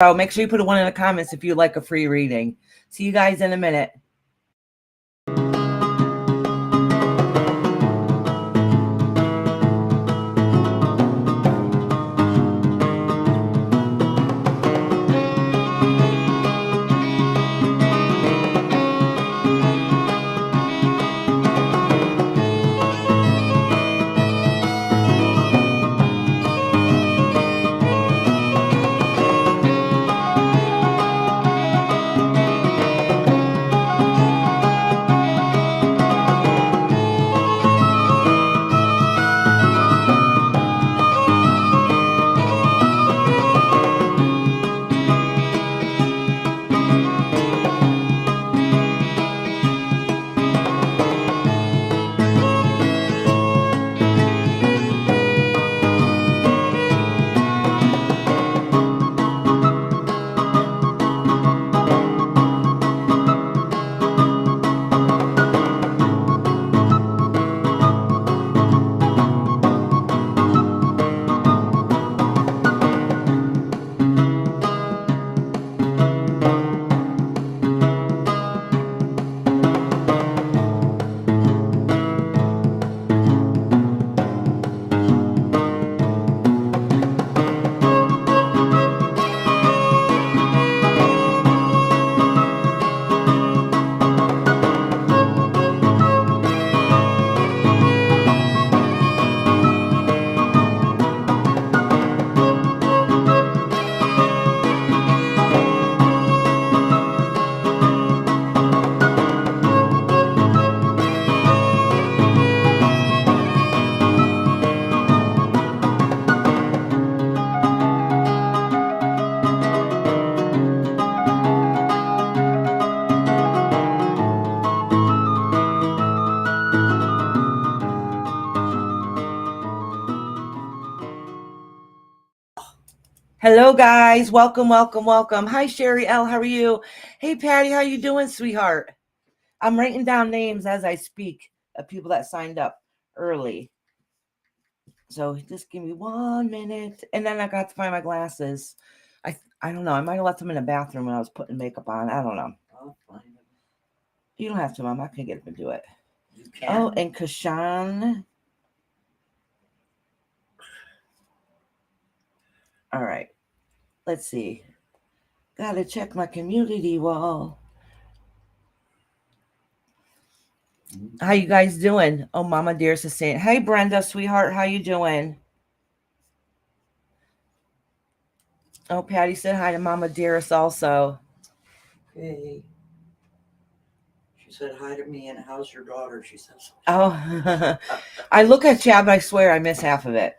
So make sure you put a 1 in the comments if you'd like a free reading. See you guys in a minute. Hello, guys. Welcome. Hi, Sherry L. How are you? Hey, Patty. How you doing, sweetheart? I'm writing down names as I speak of people that signed up early. So just give me 1 minute. And then I got to find my glasses. I don't know. I might have left them in the bathroom when I was putting makeup on. I don't know. I'll find them. You don't have to, Mom. I can get up and do it. You can. Oh, and Kashan. All right. Let's see. Gotta check my community wall. How you guys doing? Oh, Mama Dearest is saying, hey, Brenda, sweetheart, how you doing? Oh, Patty said hi to Mama Dearest also. Okay. She said hi to me, and how's your daughter? She says. Oh, I look at chat, but I swear I miss half of it.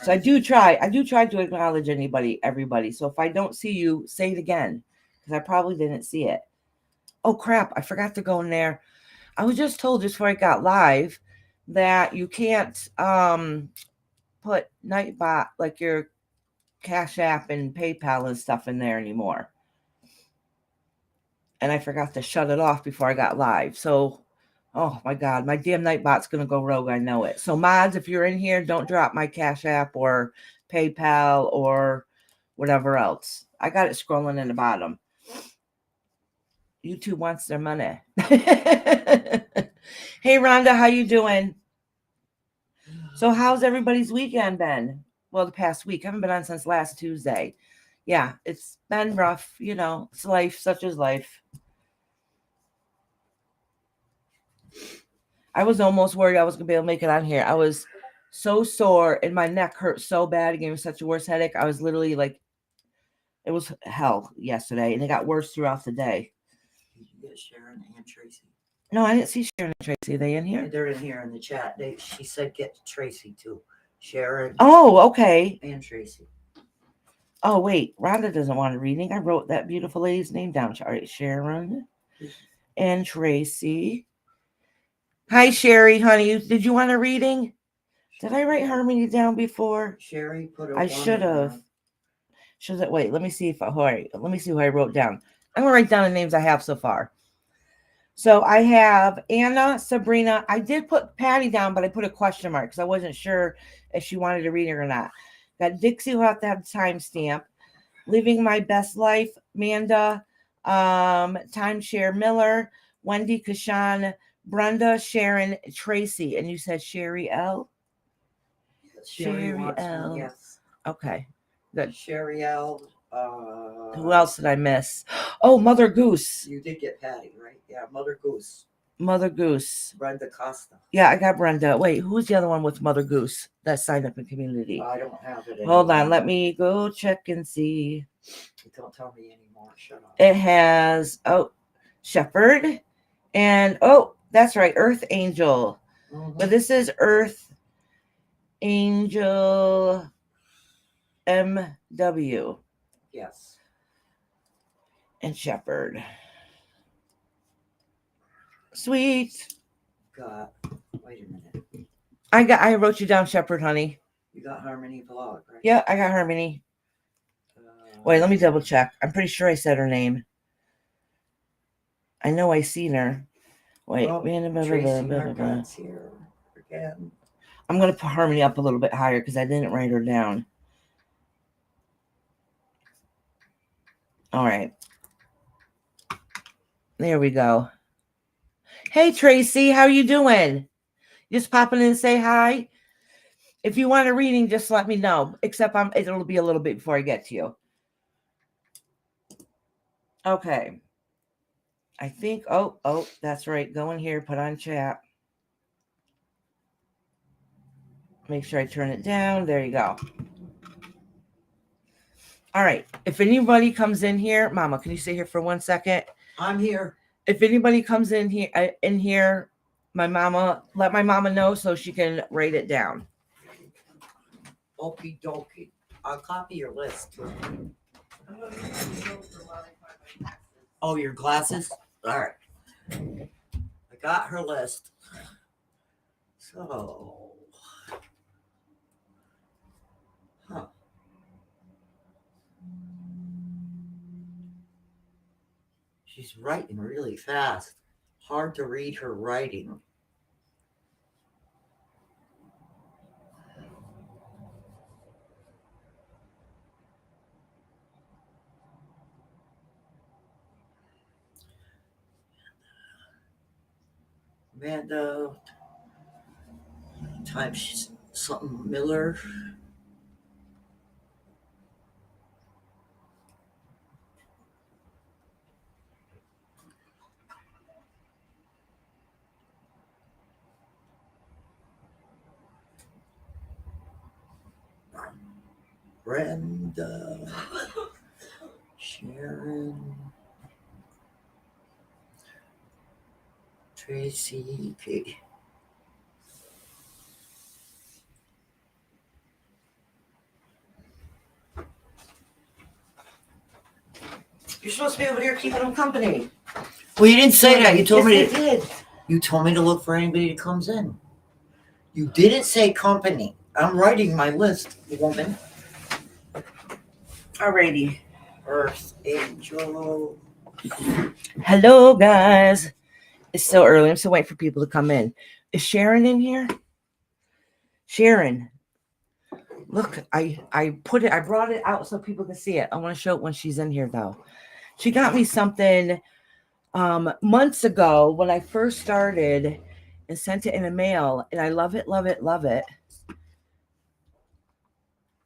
So I do try to acknowledge everybody. So if I don't see you, say it again, because I probably didn't see it. Oh, crap. I forgot to go in there. I was just told just before I got live that you can't put Nightbot, like your Cash App and PayPal and stuff in there anymore. And I forgot to shut it off before I got live. So, oh my God, my damn Nightbot's going to go rogue. I know it. So mods, if you're in here, don't drop my Cash App or PayPal or whatever else. I got it scrolling in the bottom. YouTube wants their money. Hey, Rhonda, how you doing? So how's everybody's weekend been? Well, the past week. I haven't been on since last Tuesday. Yeah, it's been rough. You know, it's life, such as life. I was almost worried I was going to be able to make it on here. I was so sore and my neck hurt so bad. It gave me such a worse headache. I was literally like, it was hell yesterday, and it got worse throughout the day. Did you get Sharon and Tracy? No, I didn't see Sharon and Tracy. Are they in here? They're in here in the chat. She said get Tracy too. Sharon. Oh, okay. And Tracy. Oh, wait. Rhonda doesn't want a reading. I wrote that beautiful lady's name down. All right, Sharon and Tracy. Hi, Sherry, honey. Did you want a reading? Did I write Harmony down before? Sherry put a I should have. Wait, let me see who I wrote down. I'm gonna write down the names I have so far. So I have Anna, Sabrina. I did put Patty down, but I put a question mark because I wasn't sure if she wanted a reading or not. Got Dixie, who have to have the timestamp. Living My Best Life, Manda, Timeshare Miller, Wendy Kashan, Brenda, Sharon, Tracy, and you said Sherry L. Sherry Sherry wants L. one, yes. Okay, good. Sherry L. Who else did I miss? Oh, Mother Goose. You did get Patty, right? Yeah, Mother Goose. Mother Goose. Brenda Costa. Yeah, I got Brenda. Wait, who's the other one with Mother Goose that signed up in community? I don't have it Hold anymore. on, let me go check and see. Don't tell me anymore. Shut up. It has Shepherd and that's right, Earth Angel. Mhm. But this is Earth Angel MW Yes. and Shepherd. Sweet. Wait a minute. I wrote you down, Shepherd, honey. You got Harmony Vlog, right? Yeah, I got Harmony. Wait, let me double check. I'm pretty sure I said her name. I know I seen her. Wait, Tracy Marcotte's here again. I'm gonna put Harmony up a little bit higher because I didn't write her down. All right. There we go. Hey Tracy, how you doing? Just popping in and say hi. If you want a reading, just let me know. Except it'll be a little bit before I get to you. Okay. I think, that's right. Go in here, put on chat. Make sure I turn it down. There you go. All right. If anybody comes in here, Mama, can you stay here for 1 second? I'm here. If anybody comes in here, let my mama know so she can write it down. Okie dokie. I'll copy your list. Oh, your glasses? All right. I got her list. So, she's writing really fast. Hard to read her writing. Amanda, time she's something Miller. Brenda, Sharon, Tracy, Kate. You're supposed to be over here keeping them company. Well, you didn't say that. You told me. Yes, I did. You told me to look for anybody that comes in. You didn't say company. I'm writing my list, woman. Alrighty. Earth Angel. Hello, guys. It's so early. I'm still waiting for people to come in. Is Sharon in here? Sharon. Look, I brought it out so people can see it. I want to show it when she's in here, though. She got me something months ago when I first started and sent it in the mail, and I love it, love it, love it.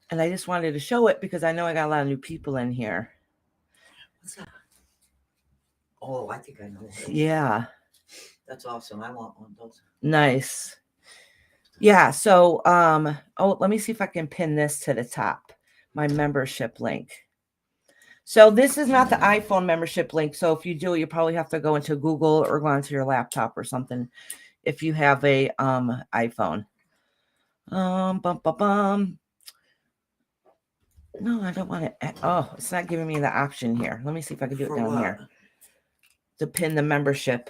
And I just wanted to show it because I know I got a lot of new people in here. What's that? Oh, I think I know. Yeah. That's awesome. I want one of those. Nice. Yeah, so let me see if I can pin this to the top. My membership link. So this is not the iPhone membership link. So if you do, you probably have to go into Google or go onto your laptop or something if you have a iPhone. No, I don't want it. Oh, it's not giving me the option here. Let me see if I can do it down here. To pin the membership.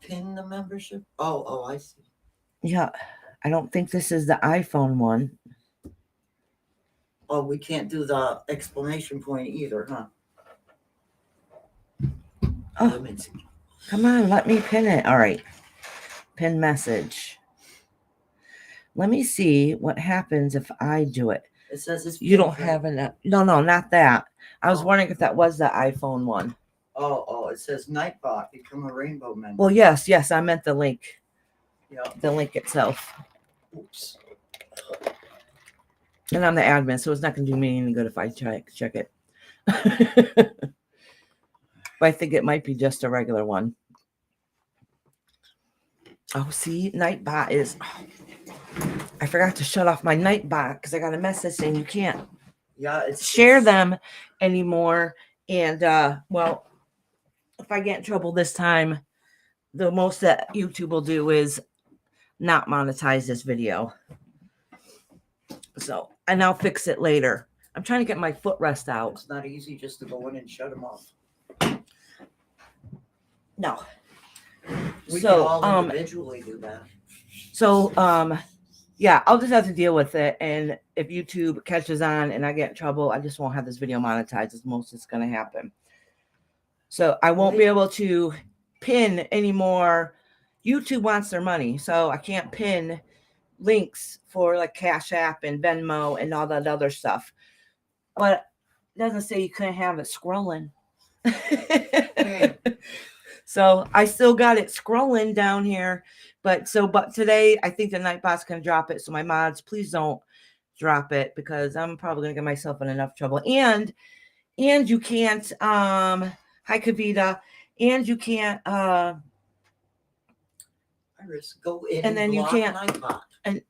Pin the membership? Oh, I see. Yeah, I don't think this is the iPhone one. Oh, we can't do the exclamation point either, huh? Oh, come on, let me pin it. All right. Pin message. Let me see what happens if I do it. It says it's you don't have enough. No, not that. I was Oh. wondering if that was the iPhone one. Oh, it says Nightbot, become a rainbow member. Well, yes, I meant the link. Yeah. The link itself. Oops. And I'm the admin, so it's not going to do me any good if I check it. But I think it might be just a regular one. Oh, see, Nightbot is... Oh, I forgot to shut off my Nightbot because I got a message saying you can't share them anymore. And, well, if I get in trouble this time, the most that YouTube will do is not monetize this video. So, and I'll fix it later. I'm trying to get my footrest out. It's not easy just to go in and shut them off. No. We can all individually do that. So, yeah, I'll just have to deal with it. And if YouTube catches on and I get in trouble, I just won't have this video monetized. It's most that's going to happen. So I won't be able to pin anymore. YouTube wants their money. So I can't pin links for like Cash App and Venmo and all that other stuff. But it doesn't say you couldn't have it scrolling. So I still got it scrolling down here. But today I think the Nightbot's going to drop it. So my mods, please don't drop it because I'm probably going to get myself in enough trouble. And you can't, hi Kavita, and you can't, Iris, go in and then you can't, Nightbot. And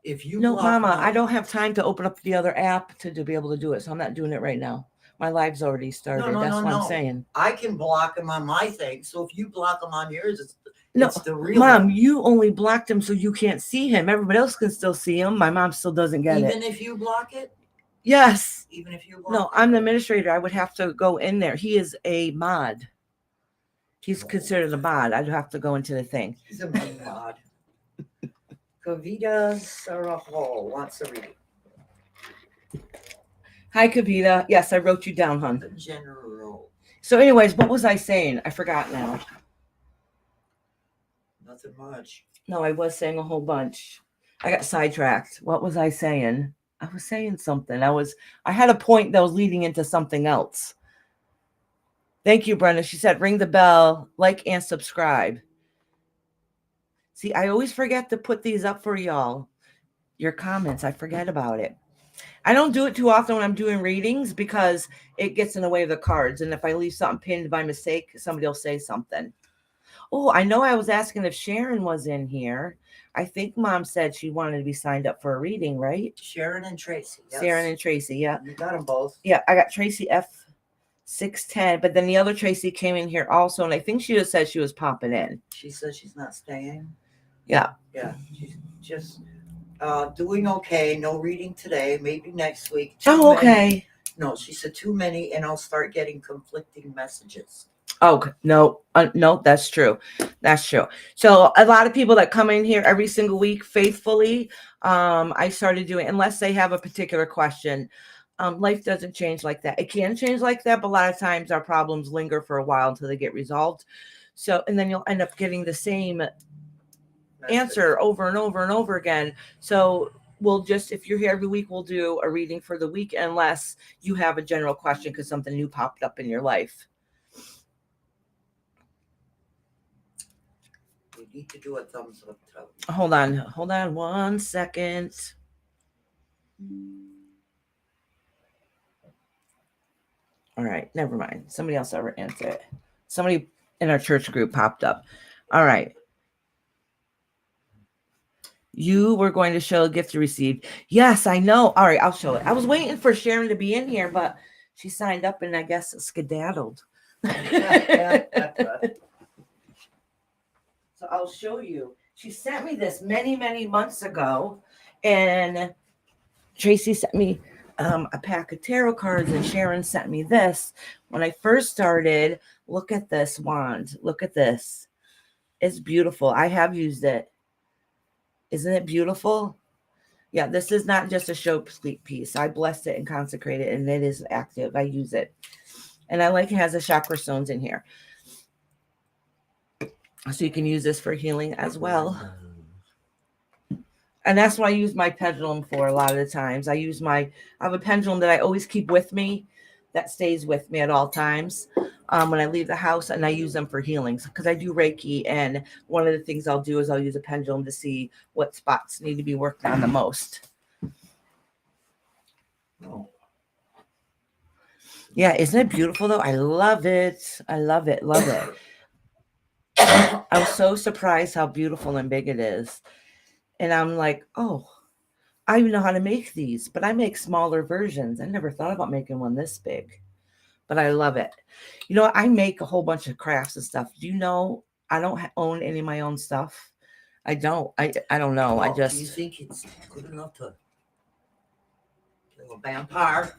if you no, Mama, I don't have time to open up the other app to be able to do it. So I'm not doing it right now. My live's already started. That's what I'm saying. I can block them on my thing. So if you block them on yours, it's the real Mom, one. You only blocked him so you can't see him. Everybody else can still see him. My mom still doesn't get it. Even if you block it? Yes. Even if you block No, I'm the administrator. I would have to go in there. He is a mod. He's considered a mod. I'd have to go into the thing. He's a mod. Kavita Saraho wants to read. Hi, Kavita. Yes, I wrote you down, hon. The general. So anyways, what was I saying? I forgot now. Nothing much. No, I was saying a whole bunch. I got sidetracked. What was I saying? I was saying something. I had a point that was leading into something else. Thank you, Brenda. She said, ring the bell, like, and subscribe. See, I always forget to put these up for y'all. Your comments, I forget about it. I don't do it too often when I'm doing readings because it gets in the way of the cards. And if I leave something pinned by mistake, somebody will say something. Oh, I know I was asking if Sharon was in here. I think Mom said she wanted to be signed up for a reading, right? Sharon and Tracy. Yes. Sharon and Tracy, yeah. You got them both. Yeah, I got Tracy F610, but then the other Tracy came in here also, and I think she just said she was popping in. She said she's not staying. Yeah. Yeah, she's just doing okay. No reading today. Maybe next week. Okay. No, she said too many, and I'll start getting conflicting messages. Oh, no, that's true. That's true. So a lot of people that come in here every single week faithfully, I started doing, unless they have a particular question, life doesn't change like that. It can change like that, but a lot of times our problems linger for a while until they get resolved. So, and then you'll end up getting the same answer over and over and over again. So we'll just, if you're here every week, we'll do a reading for the week unless you have a general question because something new popped up in your life. We need to do a thumbs up. Hold on 1 second. All right, never mind. Somebody else ever answered it. Somebody in our church group popped up. All right. You were going to show a gift you received. Yes, I know. All right, I'll show it. I was waiting for Sharon to be in here, but she signed up and I guess skedaddled. So I'll show you. She sent me this many, many months ago. And Tracy sent me a pack of tarot cards and Sharon sent me this. When I first started, look at this wand. Look at this. It's beautiful. I have used it. Isn't it beautiful? Yeah, this is not just a show piece. I blessed it and consecrated it, and it is active. I use it. And I like it has the chakra stones in here. So you can use this for healing as well. And that's what I use my pendulum for a lot of the times. I have a pendulum that I always keep with me, that stays with me at all times when I leave the house, and I use them for healings because I do Reiki. And one of the things I'll do is I'll use a pendulum to see what spots need to be worked on the most. Oh. Yeah, isn't it beautiful though? I love it. I love it. Love it. I was so surprised how beautiful and big it is. And I'm like, oh, I even know how to make these, but I make smaller versions. I never thought about making one this big, but I love it. You know, I make a whole bunch of crafts and stuff. Do you know I don't own any of my own stuff? I don't. I don't know. I Well, do you just. think it's good enough to kill a vampire?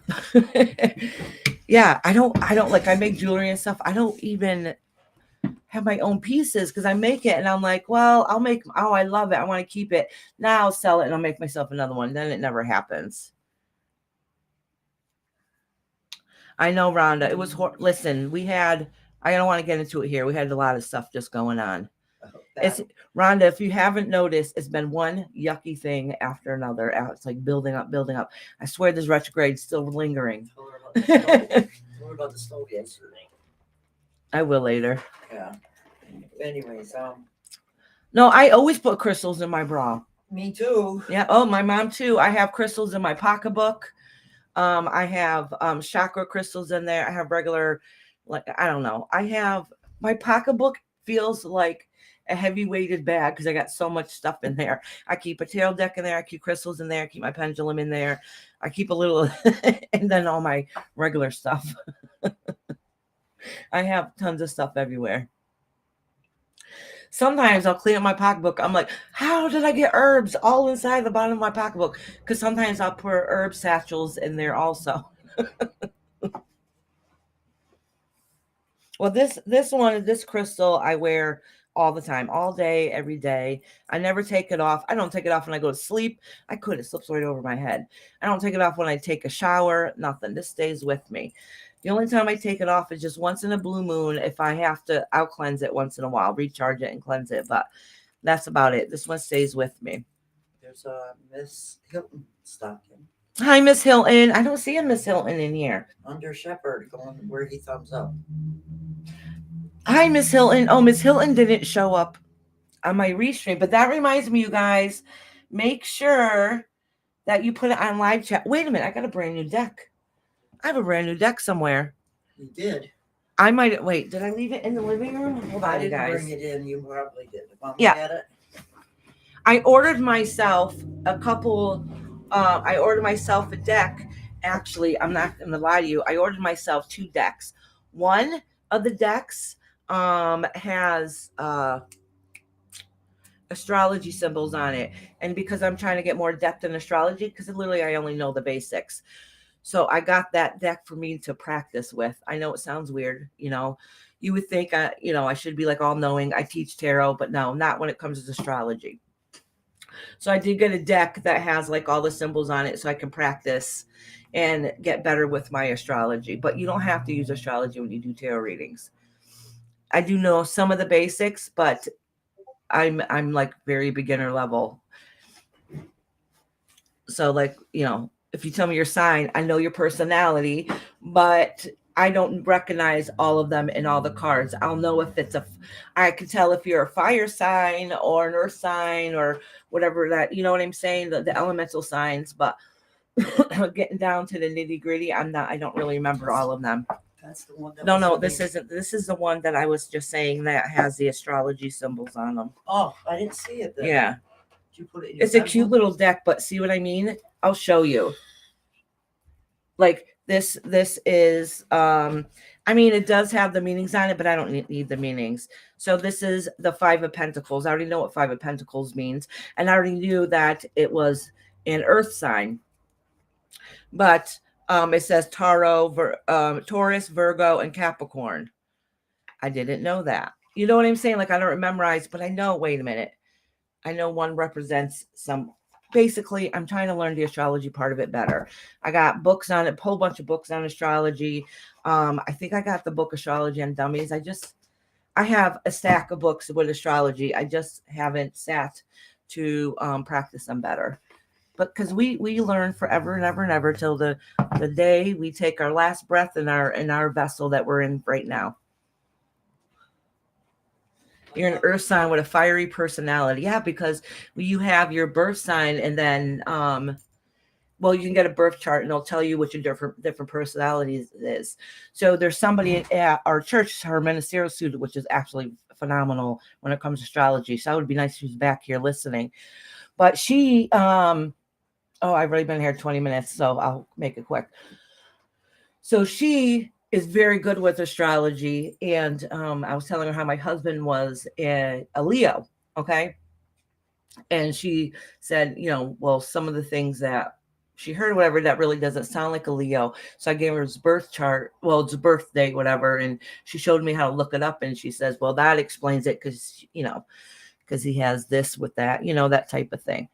Yeah, I don't like, I make jewelry and stuff. I don't even have my own pieces because I make it and I'm like, well, I'll make, oh, I love it. I want to keep it. Now I'll sell it and I'll make myself another one. Then it never happens. I know, Rhonda. It was listen, I don't want to get into it here. We had a lot of stuff just going on. It's Rhonda, if you haven't noticed, it's been one yucky thing after another. It's like building up, building up. I swear this retrograde still lingering. Tell her about the stove yesterday. I will later. Yeah. Anyways, no, I always put crystals in my bra. Me too. Yeah. Oh, my mom too. I have crystals in my pocketbook. I have chakra crystals in there. I have regular, like, I don't know. I have, my pocketbook feels like a heavy weighted bag because I got so much stuff in there. I keep a tarot deck in there. I keep crystals in there. I keep my pendulum in there. I keep a little, and then all my regular stuff. I have tons of stuff everywhere. Sometimes I'll clean up my pocketbook. I'm like, how did I get herbs all inside the bottom of my pocketbook? Because sometimes I'll put herb satchels in there also. Well, this crystal I wear all the time, all day, every day. I never take it off. I don't take it off when I go to sleep. I could. It slips right over my head. I don't take it off when I take a shower. Nothing. This stays with me. The only time I take it off is just once in a blue moon. If I have to, I'll cleanse it once in a while, recharge it and cleanse it. But that's about it. This one stays with me. There's a Miss Hilton stocking. Hi, Miss Hilton. I don't see a Miss Hilton in here. Under Shepherd, going where he thumbs up. Hi, Miss Hilton. Oh, Miss Hilton didn't show up on my restream, but that reminds me, you guys, make sure that you put it on live chat. Wait a minute, I got a brand new deck. I have a brand new deck somewhere. You did. I might wait. Did I leave it in the living room? Hold on, I didn't guys. bring it in. You probably did. Yeah. At it? I ordered myself a couple. I ordered myself a deck. Actually, I'm not going to lie to you. I ordered myself 2 decks. One of the decks has astrology symbols on it, and because I'm trying to get more depth in astrology, because literally I only know the basics, so I got that deck for me to practice with. I know it sounds weird, you would think I should be like all knowing. I teach tarot, but no, not when it comes to astrology. So I did get a deck that has like all the symbols on it so I can practice and get better with my astrology. But you don't have to use astrology when you do tarot readings. I do know some of the basics, but I'm like very beginner level. So like, if you tell me your sign, I know your personality, but I don't recognize all of them in all the cards. I'll know if I can tell if you're a fire sign or an earth sign or whatever that, you know what I'm saying? The elemental signs, but getting down to the nitty gritty, I don't really remember all of them. That's the one. No, this isn't. This is the one that I was just saying that has the astrology symbols on them. Oh, I didn't see it then. Yeah. Did you put it in your It's a cute little deck, but see what I mean? I'll show you. Like this is, it does have the meanings on it, but I don't need the meanings. So this is the 5 of Pentacles. I already know what 5 of Pentacles means. And I already knew that it was an earth sign. But it says Taurus, Virgo, and Capricorn. I didn't know that. You know what I'm saying? Like I don't memorize, but I know, wait a minute. I know one represents some. Basically, I'm trying to learn the astrology part of it better. I got books on it, a whole bunch of books on astrology. I think I got the book Astrology on Dummies. I have a stack of books with astrology. I just haven't sat to practice them better. But because we learn forever and ever and ever till the day we take our last breath in our vessel that we're in right now. You're an earth sign with a fiery personality. Yeah, because you have your birth sign, and then well, you can get a birth chart and it'll tell you what your different personalities is. So there's somebody at our church, her ministerial student, which is absolutely phenomenal when it comes to astrology. So it would be nice if she was back here listening. But she I've already been here 20 minutes, so I'll make it quick. So she is very good with astrology, and I was telling her how my husband was a Leo, okay? And she said, well, some of the things that she heard, whatever, that really doesn't sound like a Leo. So I gave her his birth chart, well, it's a birthday, whatever, and she showed me how to look it up, and she says, well, that explains it because, because he has this with that, that type of thing.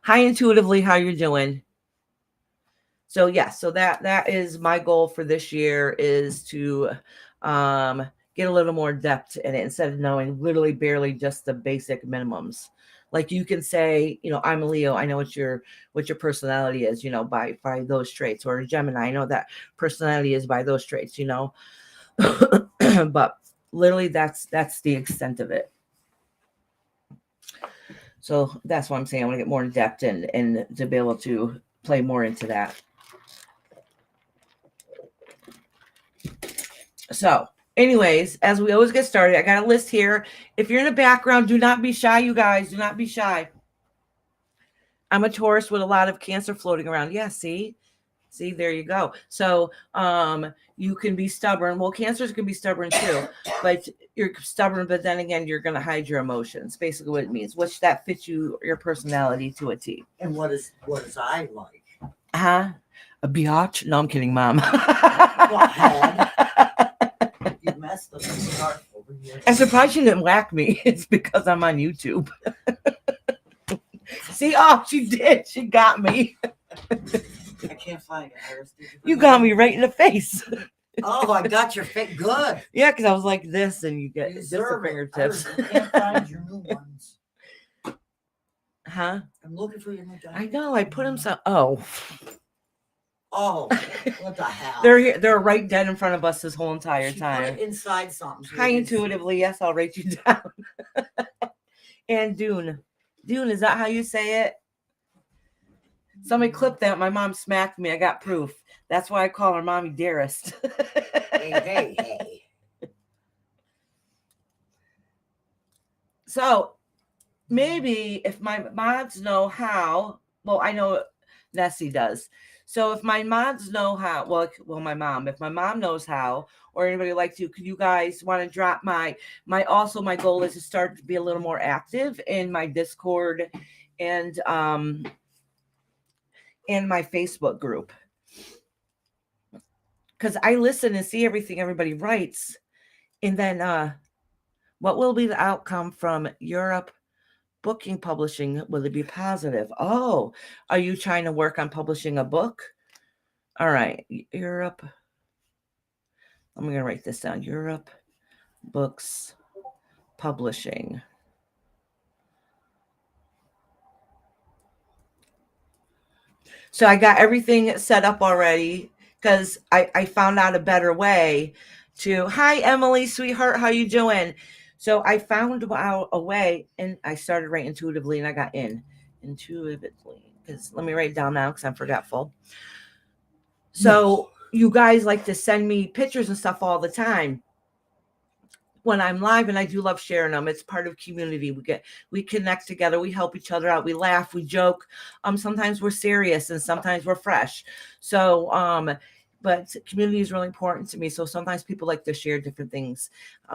Hi, intuitively, how you're doing? So so that is my goal for this year, is to get a little more depth in it instead of knowing literally barely just the basic minimums. Like you can say, I'm a Leo, I know what your personality is, by those traits, or a Gemini, I know that personality is by those traits, but literally that's the extent of it. So that's what I'm saying. I want to get more in depth and to be able to play more into that. So anyways, as we always get started, I got a list here. If you're in the background, do not be shy, you guys. Do not be shy. I'm a Taurus with a lot of Cancer floating around. Yeah, see, there you go. So you can be stubborn. Well, Cancers can be stubborn too, but you're stubborn, but then again, you're going to hide your emotions. Basically what it means, which that fits your personality to a T. And what is I like? A biatch? No, I'm kidding, Mom. You messed up the scarf over here. I'm surprised you didn't whack me. It's because I'm on YouTube. See, she did. She got me. I can't find it. You got me right in the face. Oh, I got your face. Good. Yeah, because I was like this, and you get just the fingertips. I can't find your new ones. Huh? I'm looking for your new ones. I know. I put them so. Oh, what the hell? They're here. They're right dead in front of us this whole entire time. Put it inside something. So Hi, intuitively. Yes, I'll write you down. And Dune, is that how you say it? Somebody clipped that. My mom smacked me. I got proof. That's why I call her Mommy Dearest. Hey. So maybe if my mods know how, well, I know Nessie does. So if my mods know how, well, my mom, if my mom knows how, or anybody like to, could you guys want to drop my goal is to start to be a little more active in my Discord and my Facebook group. Because I listen and see everything everybody writes. And then what will be the outcome from Europe booking publishing? Will it be positive? Oh, are you trying to work on publishing a book? All right, Europe. I'm going to write this down. Europe books publishing. So I got everything set up already because I found out a better way to. Hi, Emily, sweetheart. How you doing? So I found out a way, and I started right intuitively, and I got intuitively. Because let me write it down now because I'm forgetful. So you guys like to send me pictures and stuff all the time when I'm live, and I do love sharing them. It's part of community. We connect together. We help each other out. We laugh. We joke. Sometimes we're serious, and sometimes we're fresh. So but community is really important to me. So sometimes people like to share different things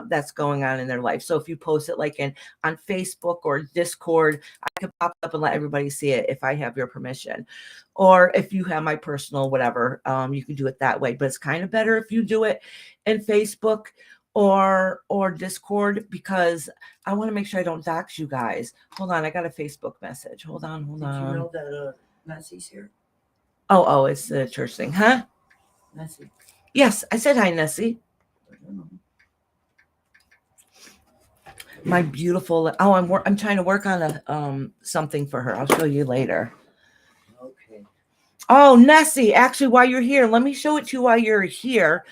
that's going on in their life. So if you post it like on Facebook or Discord, I can pop up and let everybody see it if I have your permission. Or if you have my personal whatever, you can do it that way. But it's kind of better if you do it in Facebook or Discord, because I want to make sure I don't dox you guys. Hold on, I got a Facebook message. Hold on. Did you know that Nessie's here? Oh, it's the church thing, huh? Nessie. Yes, I said hi, Nessie. My beautiful. Oh, I'm trying to work on a something for her. I'll show you later. Okay. Oh, Nessie, actually, while you're here, let me show it to you while you're here.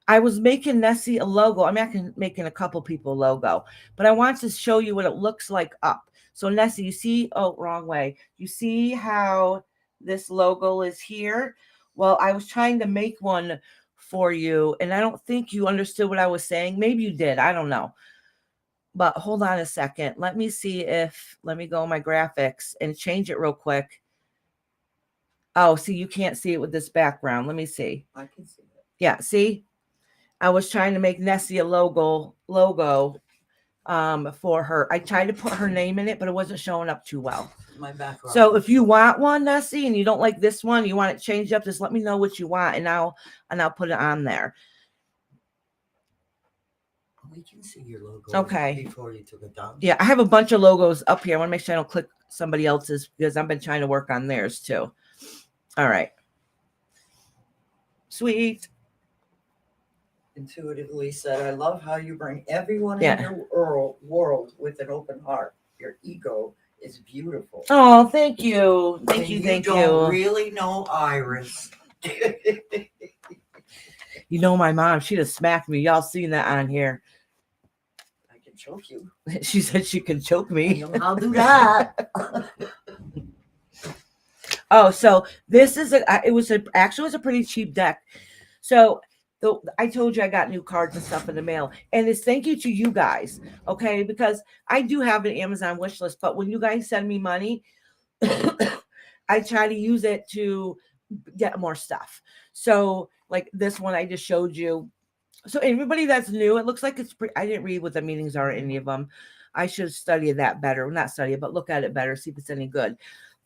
I was making Nessie a logo. I'm actually making a couple people a logo, but I want to show you what it looks like up. So Nessie, you see, oh, wrong way. You see how this logo is here? Well, I was trying to make one for you, and I don't think you understood what I was saying. Maybe you did. I don't know. But hold on a second. Let me see if, let me go in my graphics and change it real quick. Oh, see, you can't see it with this background. Let me see. I can see it. Yeah, see? I was trying to make Nessie a logo for her. I tried to put her name in it, but it wasn't showing up too well. My background. So if you want one, Nessie, and you don't like this one, you want it changed up, just let me know what you want, and I'll put it on there. We can see your logo. Okay. Before you took it down. Yeah, I have a bunch of logos up here. I want to make sure I don't click somebody else's because I've been trying to work on theirs too. All right. Sweet. Intuitively said, I love how you bring everyone Yeah. in your world with an open heart. Your ego is beautiful. Oh, thank you. Thank And you. Thank don't you. really know Iris. You know my mom, she'd have smacked me. Y'all seen that on here. I can choke you. She said she could choke I me. know how to do that. Oh, so this is actually was a pretty cheap deck. So I told you I got new cards and stuff in the mail, and it's thank you to you guys, okay? Because I do have an Amazon wish list, but when you guys send me money, I try to use it to get more stuff. So like this one I just showed you. So everybody that's new, it looks like it's I didn't read what the meanings are in any of them. I should study that better. Not study it, but look at it better, see if it's any good.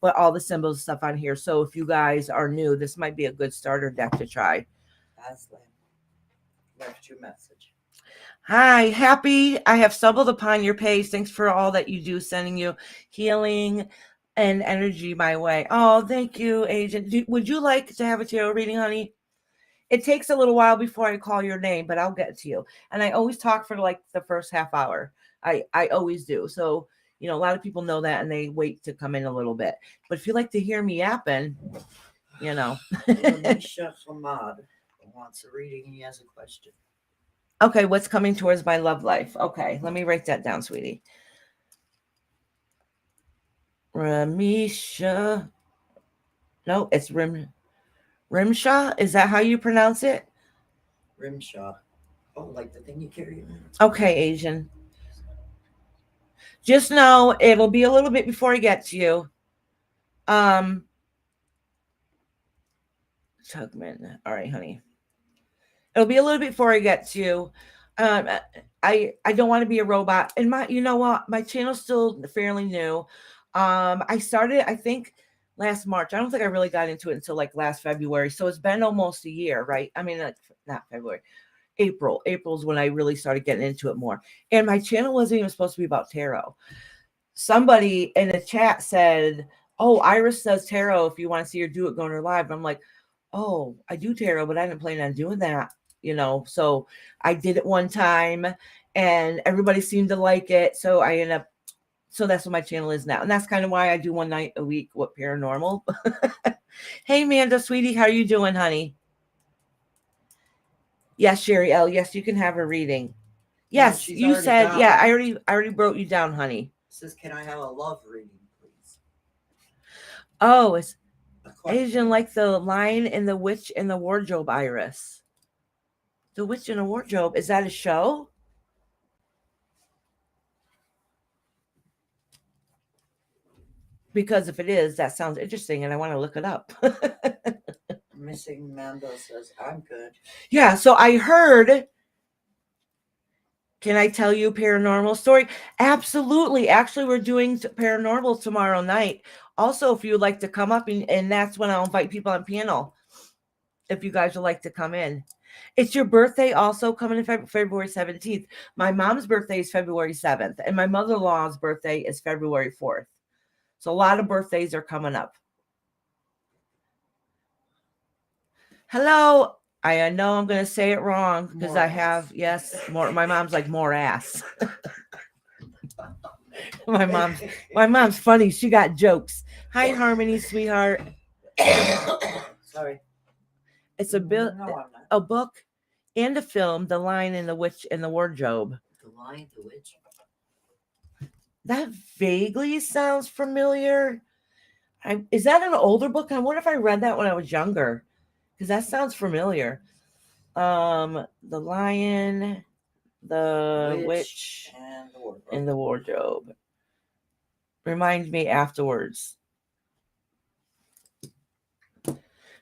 But all the symbols and stuff on here. So if you guys are new, this might be a good starter deck to try. Aslan left your message. Hi, happy. I have stumbled upon your page. Thanks for all that you do, sending you healing and energy my way. Oh, thank you, Agent. Would you like to have a tarot reading, honey? It takes a little while before I call your name, but I'll get to you. And I always talk for like the first half hour. I always do. So, a lot of people know that and they wait to come in a little bit. But if you like to hear me yapping, Anisha Hamad wants a reading. He has a question. Okay, what's coming towards my love life? Okay, let me write that down, sweetie. Ramisha. No, it's Rimshaw. Is that how you pronounce it? Rimshaw. Oh, like the thing you carry around. Okay, Asian. Just know it'll be a little bit before I get to you. Tugman. All right, honey. It'll be a little bit before I get to you. I don't want to be a robot. And you know what? My channel's still fairly new. I started, I think, last March. I don't think I really got into it until like last February. So it's been almost a year, right? I mean, not February. April. April's when I really started getting into it more. And my channel wasn't even supposed to be about tarot. Somebody in the chat said, "Oh, Iris does tarot. If you want to see her do it, go on her live." And I'm like, "Oh, I do tarot, but I didn't plan on doing that." So I did it one time and everybody seemed to like it. So I ended up, so that's what my channel is now. And that's kind of why I do one night a week with Paranormal. Hey, Amanda, sweetie, how are you doing, honey? Yes, Sherry L. Yes, you can have a reading. Yes, you said, yeah, I already wrote you down, honey. Says, can I have a love reading, please? Oh, it's Asian like the Lion and the Witch in the Wardrobe, Iris. The Witch in a Wardrobe, is that a show? Because if it is, that sounds interesting and I want to look it up. Missing Mando says, I'm good. Yeah, so I heard, can I tell you a paranormal story? Absolutely. Actually, we're doing paranormal tomorrow night. Also, if you would like to come up, and that's when I'll invite people on panel, if you guys would like to come in. It's your birthday also coming in February 17th. My mom's birthday is February 7th, and my mother-in-law's birthday is February 4th. So a lot of birthdays are coming up. Hello. I know I'm going to say it wrong because I have, yes, more. My mom's like more ass. My mom's funny. She got jokes. Hi, Harmony, sweetheart. Sorry. It's a No, I'm not. a book and a film, The Lion and the Witch in the Wardrobe. The Lion, the Witch. That vaguely sounds familiar. Is that an older book? I wonder if I read that when I was younger, because that sounds familiar. The Lion, the Witch, and the Wardrobe. in the Wardrobe. Remind me afterwards.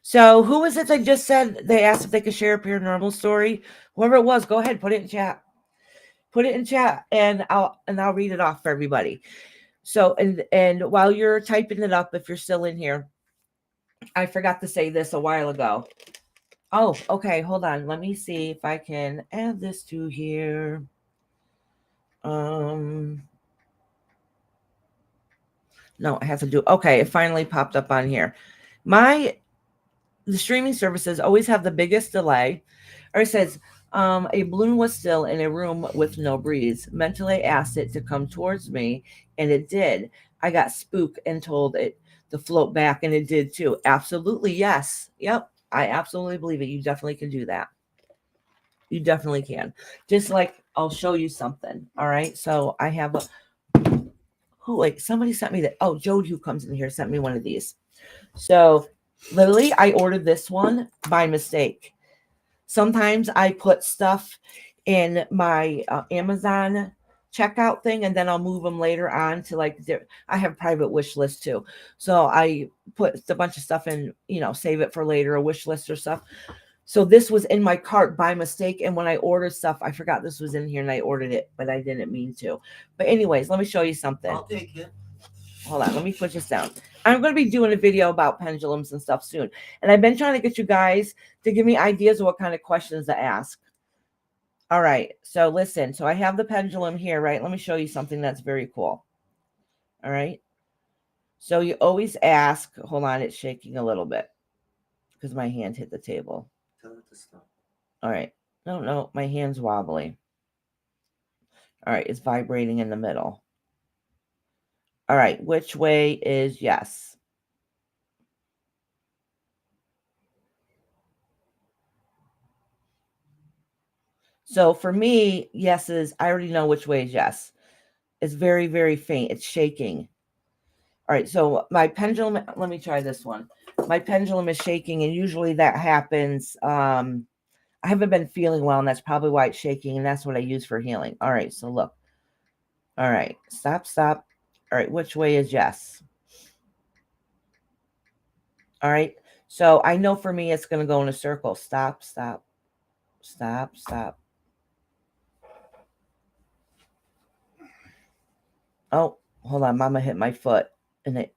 So, who was it that just said they asked if they could share a paranormal story? Whoever it was, go ahead, put it in chat. Put it in chat, and I'll read it off for everybody. So, and while you're typing it up, if you're still in here, I forgot to say this a while ago. Oh, okay, hold on. Let me see if I can add this to here. No, I have to do. Okay, it finally popped up on here. The streaming services always have the biggest delay. Or it says, a balloon was still in a room with no breeze. Mentally asked it to come towards me, and it did. I got spooked and told it to float back, and it did too. Absolutely, yes. Yep, I absolutely believe it. You definitely can do that. You definitely can. Just like I'll show you something. All right. So I have a. Oh, wait, somebody sent me that. Oh, Jode, who comes in here, sent me one of these. So literally, I ordered this one by mistake. Sometimes I put stuff in my Amazon checkout thing, and then I'll move them later on to like I have private wish list too. So I put a bunch of stuff in, save it for later, a wish list or stuff. So this was in my cart by mistake, and when I ordered stuff, I forgot this was in here, and I ordered it, but I didn't mean to. But anyways, let me show you something. I'll take it. Hold on, let me put this down. I'm going to be doing a video about pendulums and stuff soon. And I've been trying to get you guys to give me ideas of what kind of questions to ask. All right, so listen. So I have the pendulum here, right? Let me show you something that's very cool. All right. So you always ask, hold on, it's shaking a little bit because my hand hit the table. Tell it to stop. All right. No, my hand's wobbly. All right, it's vibrating in the middle. All right, which way is yes? So for me, yes is, I already know which way is yes. It's very, very faint. It's shaking. All right, so my pendulum, let me try this one. My pendulum is shaking, and usually that happens. I haven't been feeling well, and that's probably why it's shaking, and that's what I use for healing. All right, so look. All right, stop. All right, which way is yes? All right, so I know for me it's going to go in a circle. Stop. Oh, hold on. Mama hit my foot, and it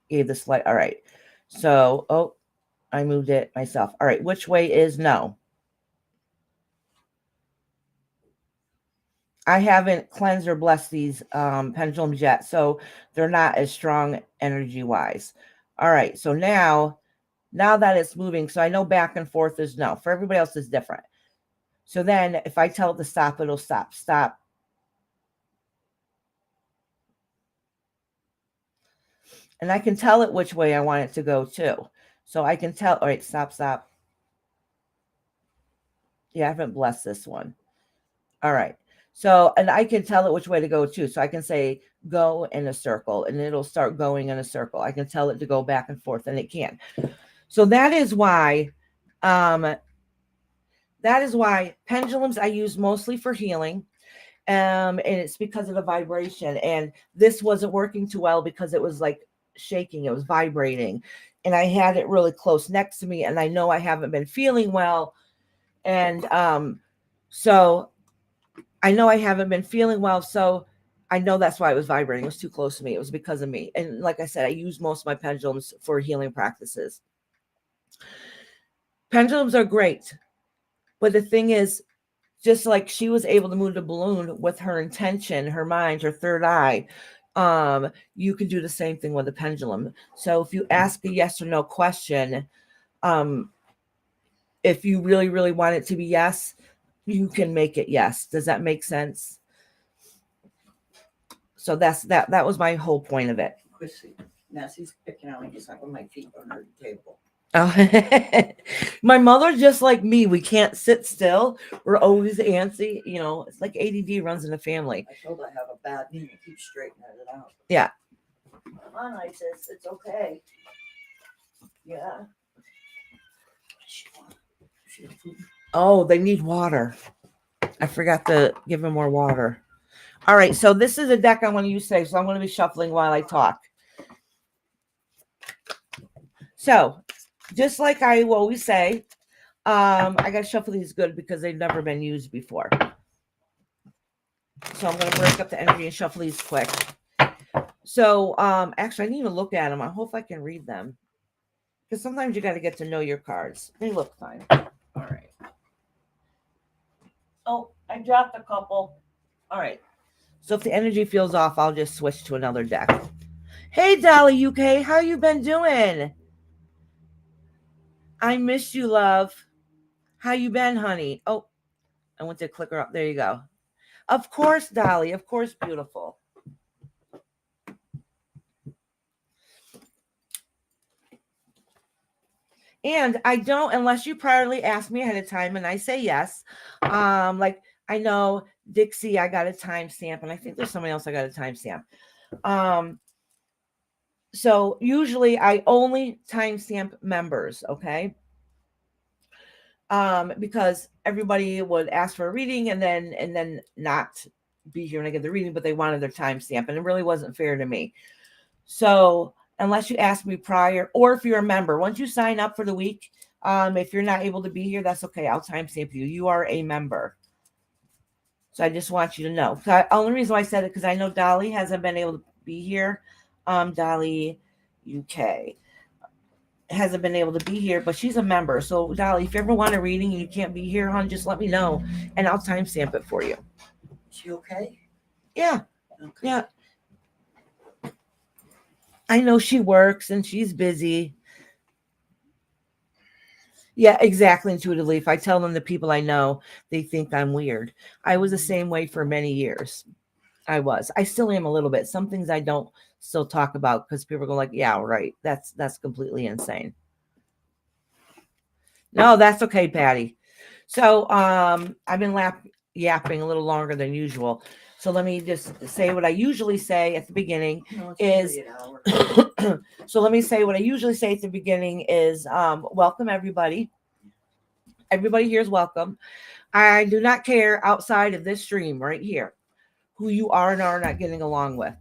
gave the slight. All right, so, I moved it myself. All right, which way is no? I haven't cleansed or blessed these pendulums yet, so they're not as strong energy-wise. All right, so now that it's moving, so I know back and forth is no. For everybody else, it's different. So then if I tell it to stop, it'll stop. Stop. And I can tell it which way I want it to go too. So I can tell, all right, stop. Yeah, I haven't blessed this one. All right. So, and I can tell it which way to go too. So I can say, go in a circle, and it'll start going in a circle. I can tell it to go back and forth, and it can. So that is why pendulums I use mostly for healing. And it's because of the vibration. And this wasn't working too well because it was like shaking, it was vibrating. And I had it really close next to me, and I know I haven't been feeling well. And so I know I haven't been feeling well. So I know that's why it was vibrating. It was too close to me. It was because of me. And like I said, I use most of my pendulums for healing practices. Pendulums are great. But the thing is, just like she was able to move the balloon with her intention, her mind, her third eye, you can do the same thing with a pendulum. So if you ask a yes or no question, if you really, really want it to be yes, you can make it yes. Does that make sense? So that was my whole point of it. Chrissy, Nancy's picking on me just like with my feet under the table. Oh. My mother, just like me, we can't sit still. We're always antsy. You know, it's like ADD runs in the family. I told her I have a bad knee and keep straightening it out. Yeah. Come on, Isis, it's okay. Yeah. Oh, they need water. I forgot to give them more water. All right, so this is a deck I want to use today, so I'm going to be shuffling while I talk. So, just like I always say, I got to shuffle these good because they've never been used before. So I'm going to break up the energy and shuffle these quick. So, actually, I need to look at them. I hope I can read them. Because sometimes you got to get to know your cards. They look fine. All right. Oh, I dropped a couple. All right. So if the energy feels off, I'll just switch to another deck. Hey, Dolly UK, how you been doing? I missed you, love. How you been, honey? Oh, I went to click her up. There you go. Of course, Dolly. Of course, beautiful. And I don't, unless you priorly ask me ahead of time and I say yes. Like I know Dixie, I got a timestamp, and I think there's somebody else I got a timestamp. So usually I only timestamp members, okay? Because everybody would ask for a reading and then not be here when I get the reading, but they wanted their timestamp, and it really wasn't fair to me. So unless you ask me prior, or if you're a member, once you sign up for the week, if you're not able to be here, that's okay. I'll timestamp you. You are a member. So I just want you to know. The only reason why I said it, because I know Dolly hasn't been able to be here. Dolly UK hasn't been able to be here, but she's a member. So Dolly, if you ever want a reading and you can't be here, hon, just let me know and I'll timestamp it for you. Is she okay? Yeah. Okay. Yeah. I know she works and she's busy. Yeah, exactly. Intuitively, if I tell them the people I know, they think I'm weird. I was the same way for many years. I still am a little bit. Some things I don't still talk about because people go like, yeah, right. That's completely insane. No, that's okay, Patty. So I've been yapping a little longer than usual. So let me just say what I usually say at the beginning is so let me say what I usually say at the beginning is welcome everybody. Everybody here is welcome. I do not care outside of this stream right here who you are and are not getting along with.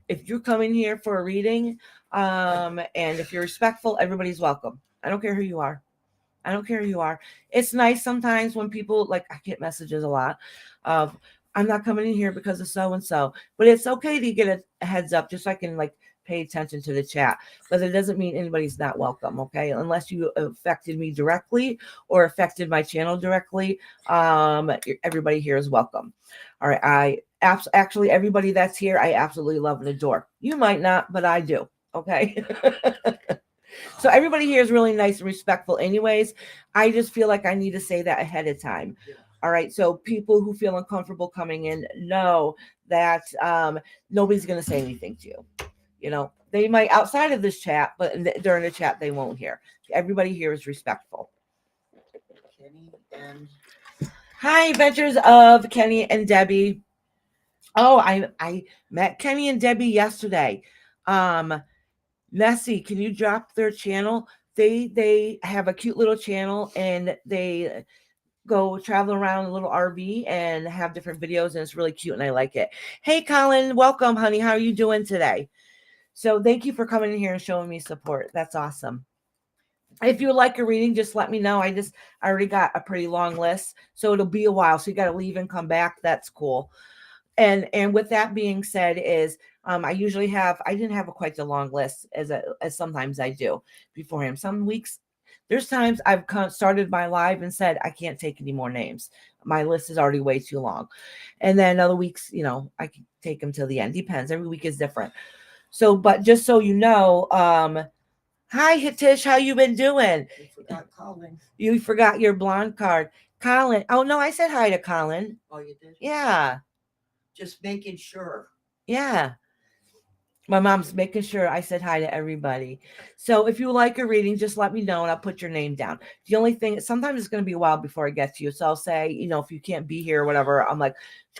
If you're coming here for a reading, and if you're respectful, everybody's welcome. I don't care who you are. I don't care who you are. It's nice sometimes when people, like, I get messages a lot of, I'm not coming in here because of so and so, but it's okay to get a heads up just so I can like pay attention to the chat. But it doesn't mean anybody's not welcome, okay? Unless you affected me directly or affected my channel directly, everybody here is welcome. All right, actually everybody that's here, I absolutely love and adore. You might not, but I do. Okay. So everybody here is really nice and respectful anyways. I just feel like I need to say that ahead of time. Yeah. All right. So people who feel uncomfortable coming in know that nobody's going to say anything to you. You know, they might outside of this chat, but during the chat, they won't hear. Everybody here is respectful. Kenny and Hi, Adventures of Kenny and Debbie. Oh, I met Kenny and Debbie yesterday. Nessie, can you drop their channel? They have a cute little channel and they go travel around a little RV and have different videos, and it's really cute and I like it. Hey Colin, welcome, honey. How are you doing today? So thank you for coming in here and showing me support. That's awesome. If you would like a reading, just let me know. I already got a pretty long list, so it'll be a while. So you got to leave and come back. That's cool. And with that being said, is I didn't have quite the long list as sometimes I do beforehand. Some weeks, there's times I've started my live and said I can't take any more names. My list is already way too long. And then other weeks, I can take them till the end. Depends. Every week is different. So, but just so you know, hi Hitish, how you been doing? I forgot Colin. You forgot your blonde card, Colin. Oh no, I said hi to Colin. Oh, you did? Yeah. Just making sure. Yeah. My mom's making sure I said hi to everybody. So if you like a reading, just let me know and I'll put your name down. The only thing, sometimes it's going to be a while before I get to you. So I'll say, if you can't be here or whatever, I'm like,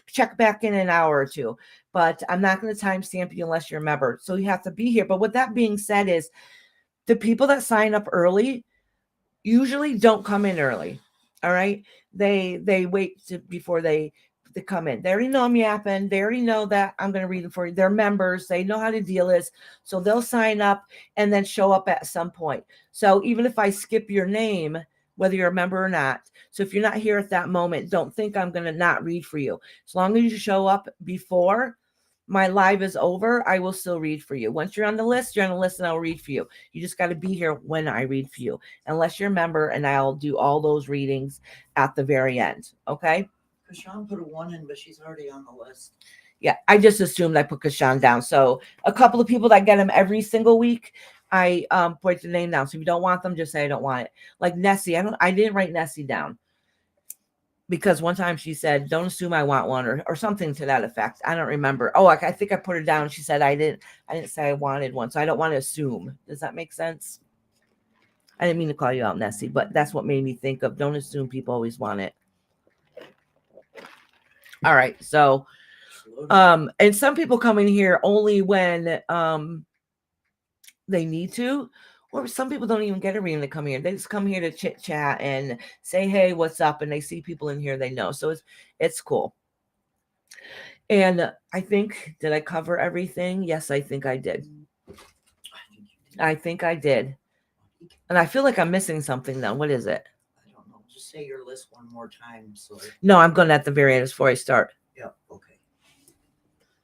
check back in an hour or two. But I'm not going to timestamp you unless you're a member. So you have to be here. But with that being said is the people that sign up early usually don't come in early. All right. They wait before they come in. They already know I'm yapping. They already know that I'm going to read them for you. They're members. They know how to deal this. So they'll sign up and then show up at some point. So even if I skip your name, whether you're a member or not. So if you're not here at that moment, don't think I'm going to not read for you. As long as you show up before my live is over, I will still read for you. Once you're on the list, you're on the list and I'll read for you. You just got to be here when I read for you, unless you're a member, and I'll do all those readings at the very end. Okay. Kashan put a 1 in, but she's already on the list. Yeah, I just assumed I put Kashan down. So a couple of people that get them every single week, I put the name down. So if you don't want them, just say I don't want it. Like Nessie, I didn't write Nessie down because one time she said, "Don't assume I want one," or something to that effect. I don't remember. Oh, I think I put her down. She said I didn't say I wanted one, so I don't want to assume. Does that make sense? I didn't mean to call you out, Nessie, but that's what made me think of don't assume people always want it. All right, so and some people come in here only when they need to, or some people don't even get a reading to come here. They just come here to chit chat and say, "Hey, what's up?" And they see people in here they know, so it's cool. And I think, did I cover everything? Yes, I think I did. I think I did. And I feel like I'm missing something though. What is it? I don't know. Just say your list one more time. So no, I'm going at the very end before I start. Yeah. Okay.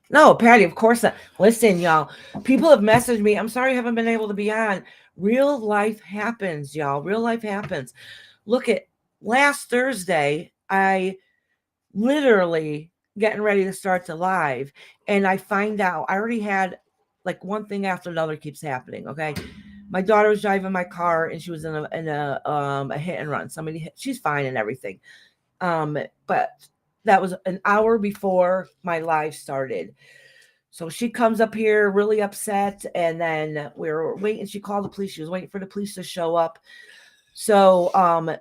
No, Patty, of course not. Listen, y'all. People have messaged me. I'm sorry I haven't been able to be on. Real life happens, y'all. Real life happens. Look at last Thursday, I literally getting ready to start the live, and I find out I already had like one thing after another keeps happening. Okay. My daughter was driving my car and she was in a hit and run. She's fine and everything. But that was an hour before my live started. So she comes up here really upset, and then we were waiting. She called the police. She was waiting for the police to show up. So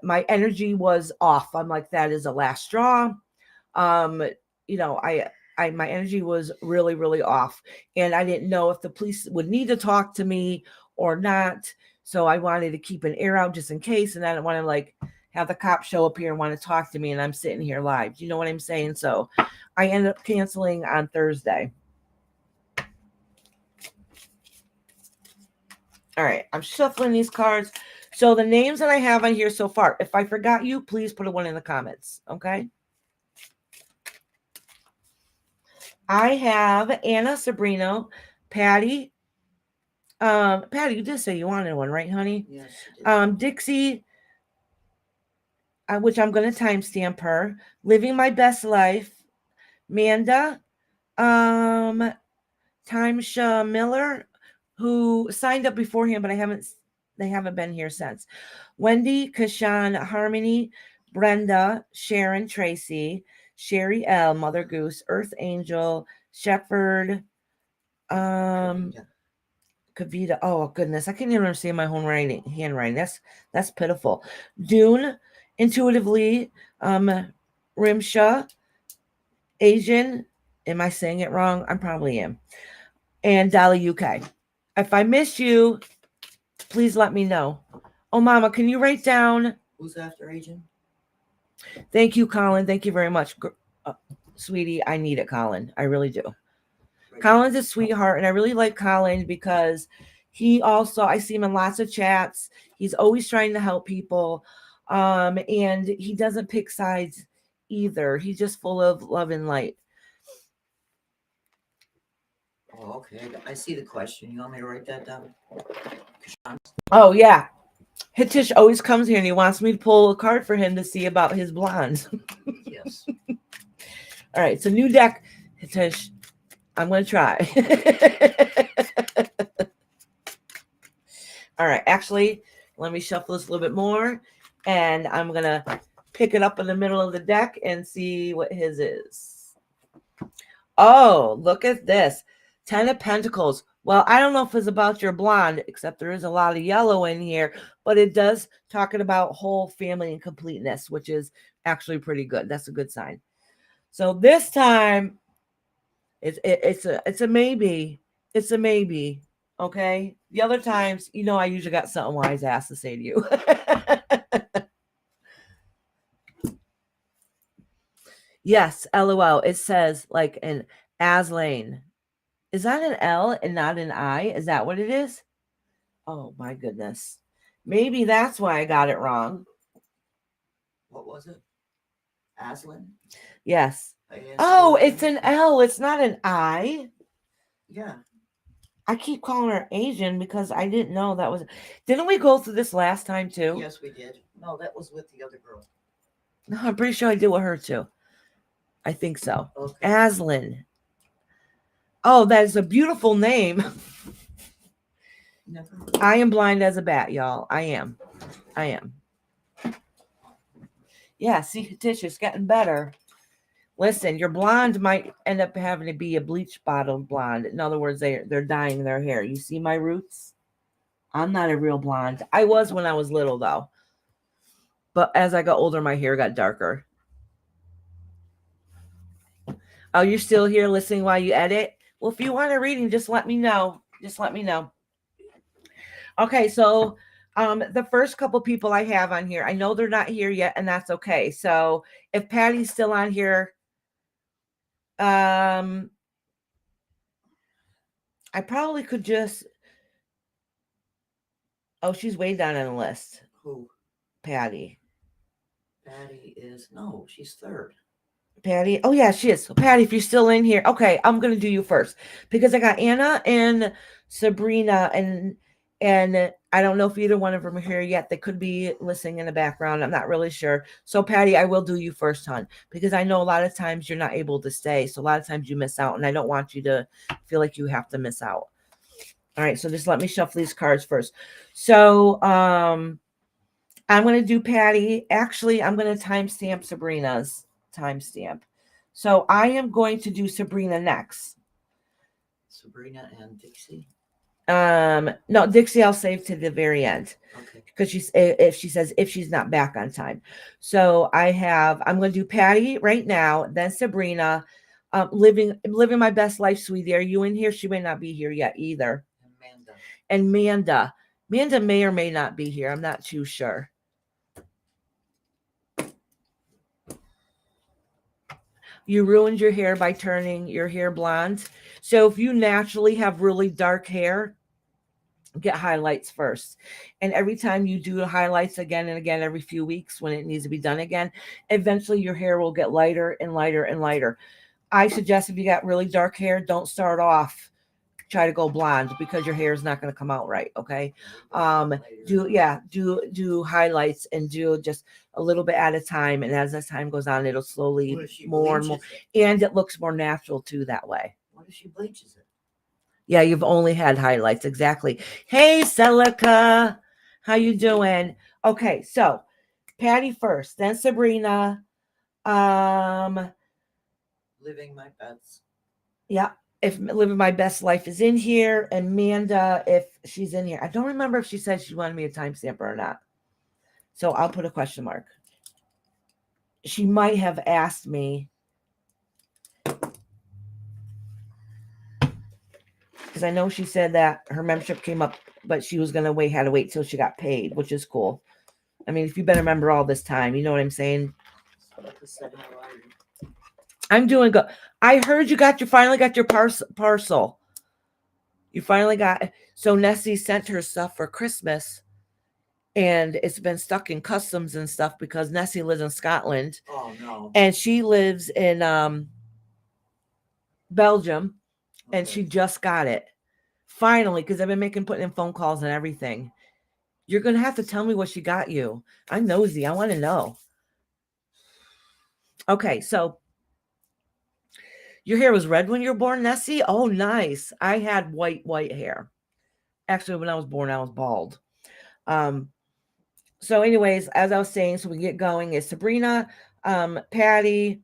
my energy was off. I'm like, that is the last straw. My energy was really, really off, and I didn't know if the police would need to talk to me or not. So I wanted to keep an ear out just in case, and I didn't want to like have the cop show up here and want to talk to me, and I'm sitting here live. Do you know what I'm saying? So I ended up canceling on Thursday. All right, I'm shuffling these cards. So the names that I have on here so far, if I forgot you, please put a 1 in the comments, okay? I have Anna Sabrino, Patty. Patty, you did say you wanted one, right, honey? Yes. I did. Dixie, which I'm going to timestamp her. Living My Best Life. Manda, Timesha Miller, who signed up beforehand, but they haven't been here since. Wendy, Kashan, Harmony, Brenda, Sharon, Tracy, Sherry L, Mother Goose, Earth Angel, Shepherd, Kavita. Oh goodness, I can't even understand my own handwriting. That's pitiful. Dune, Intuitively, Rimsha, Asian. Am I saying it wrong? I probably am. And Dolly UK. If I miss you, please let me know. Oh, Mama, can you write down? Who's after Agent? Thank you, Colin. Thank you very much. Sweetie, I need it, Colin. I really do. Right. Colin's a sweetheart, and I really like Colin because he also, I see him in lots of chats. He's always trying to help people. And he doesn't pick sides either. He's just full of love and light. Oh, okay. I see the question. You want me to write that down? Oh, yeah. Hitish always comes here and he wants me to pull a card for him to see about his blondes. Yes. All right. So new deck, Hitish. I'm going to try. All right. Actually, let me shuffle this a little bit more. And I'm going to pick it up in the middle of the deck and see what his is. Oh, look at this. 10 of Pentacles. Well, I don't know if it's about your blonde, except there is a lot of yellow in here, but it does talking about whole family and completeness, which is actually pretty good. That's a good sign. So this time, it's a maybe. It's a maybe. Okay. The other times, I usually got something wise ass to say to you. Yes, LOL. It says like an Aslane. Is that an L and not an I? Is that what it is? Oh my goodness. Maybe that's why I got it wrong. What was it? Aslan? Yes. Oh, it's an L. It's not an I. Yeah. I keep calling her Asian because I didn't know that was. Didn't we go through this last time too? Yes, we did. No, that was with the other girl. No, I'm pretty sure I did with her too. I think so. Okay. Aslan. Oh, that is a beautiful name. Never. I am blind as a bat, y'all. I am. Yeah, see, Tish, it's getting better. Listen, your blonde might end up having to be a bleach bottle blonde. In other words, they're dyeing their hair. You see my roots? I'm not a real blonde. I was when I was little, though. But as I got older, my hair got darker. Oh, you're still here listening while you edit? Well, if you want a reading, just let me know. Okay, so the first couple people I have on here, I know they're not here yet, and that's okay. So if Patty's still on here, I probably could just. Oh, she's way down on the list. Who? Patty. Patty is no, she's third. Patty. Oh yeah, she is. So Patty, if you're still in here, okay, I'm gonna do you first because I got Anna and Sabrina, and I don't know if either one of them are here yet. They could be listening in the background. I'm not really sure. So Patty, I will do you first, hon, because I know a lot of times you're not able to stay. So a lot of times you miss out, and I don't want you to feel like you have to miss out. All right, so just let me shuffle these cards first. So I'm going to do Patty. Actually, I'm going to timestamp Sabrina's timestamp. So I am going to do Sabrina next. Sabrina and Dixie. No, Dixie, I'll save to the very end. Okay. Because if she's not back on time. So I'm going to do Patty right now, then Sabrina. Living my best life, sweetie. Are you in here? She may not be here yet either. And Manda. Manda may or may not be here. I'm not too sure. You ruined your hair by turning your hair blonde. So if you naturally have really dark hair, get highlights first. And every time you do highlights again and again, every few weeks when it needs to be done again, eventually your hair will get lighter and lighter and lighter. I suggest if you got really dark hair, don't start off try to go blonde because your hair is not going to come out right. Okay. Do highlights and do just a little bit at a time. And as time goes on, it'll slowly more and more, and it looks more natural too that way. What if she bleaches it? Yeah, you've only had highlights. Exactly. Hey, Celica. How you doing? Okay, so Patty first, then Sabrina. Living my best. Yeah. If Living My Best Life is in here, and Amanda, if she's in here. I don't remember if she said she wanted me a timestamper or not. So I'll put a question mark. She might have asked me. Because I know she said that her membership came up, but she was going to had to wait till she got paid, which is cool. I mean, if you've been a member all this time, you know what I'm saying? I'm doing good. I heard you finally got your parcel. You finally got. So Nessie sent her stuff for Christmas, and it's been stuck in customs and stuff because Nessie lives in Scotland. Oh no! And she lives in Belgium, and she just got it finally because I've been putting in phone calls and everything. You're gonna have to tell me what she got you. I'm nosy. I want to know. Okay, so. Your hair was red when you were born, Nessie? Oh, nice. I had white hair. Actually, when I was born, I was bald. So anyways, as I was saying, so we get going is Sabrina, Patty,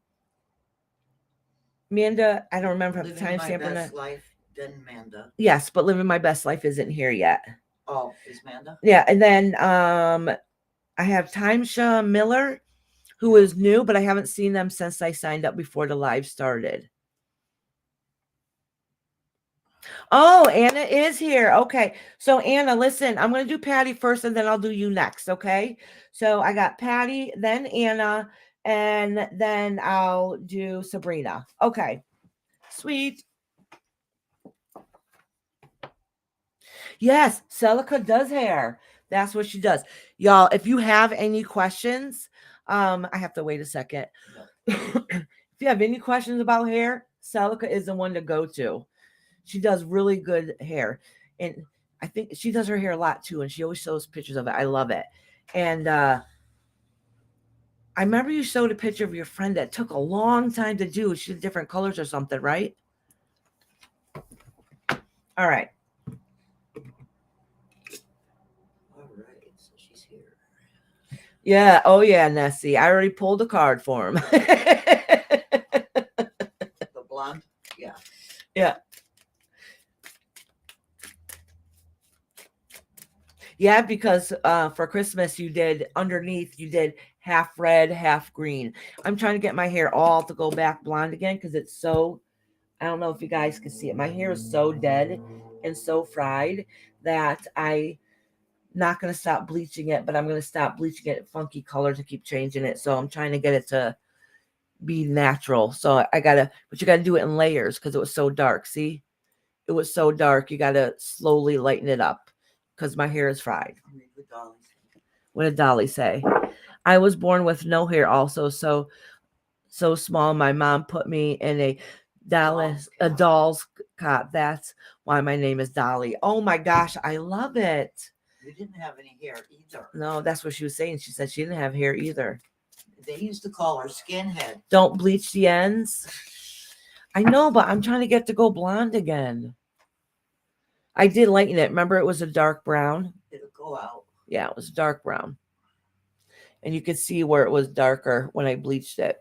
Amanda, I don't remember if the Living my timestamp or not. best life, then Manda. Yes, but living my best life isn't here yet. Oh, is Manda? Yeah, and then I have Timesha Miller, who is new, but I haven't seen them since I signed up before the live started. Oh, Anna is here. Okay. So Anna, listen, I'm going to do Patty first and then I'll do you next. Okay. So I got Patty, then Anna, and then I'll do Sabrina. Okay. Sweet. Yes, Celica does hair. That's what she does. Y'all, if you have any questions, I have to wait a second. If you have any questions about hair, Celica is the one to go to. She does really good hair. And I think she does her hair a lot too. And she always shows pictures of it. I love it. And I remember you showed a picture of your friend that took a long time to do. She did different colors or something, right? All right. All right, so she's here. Yeah. Oh, yeah, Nessie. I already pulled a card for him. The blonde? Yeah. Yeah. Yeah, because for Christmas you did underneath, you did half red, half green. I'm trying to get my hair all to go back blonde again because it's so, I don't know if you guys can see it. My hair is so dead and so fried that I'm not going to stop bleaching it, but I'm going to stop bleaching it funky colors and keep changing it. So I'm trying to get it to be natural. So I got to, but you got to do it in layers because it was so dark. See, it was so dark. You got to slowly lighten it up because my hair is fried. What did Dolly say? I was born with no hair also, so small. My mom put me in a doll's cot. That's why my name is Dolly. Oh my gosh, I love it. You didn't have any hair either. No, that's what she was saying. She said she didn't have hair either. They used to call her skinhead. Don't bleach the ends. I know, but I'm trying to get to go blonde again. I did lighten it. Remember, it was a dark brown. It'll go out. Yeah, it was dark brown. And you could see where it was darker when I bleached it.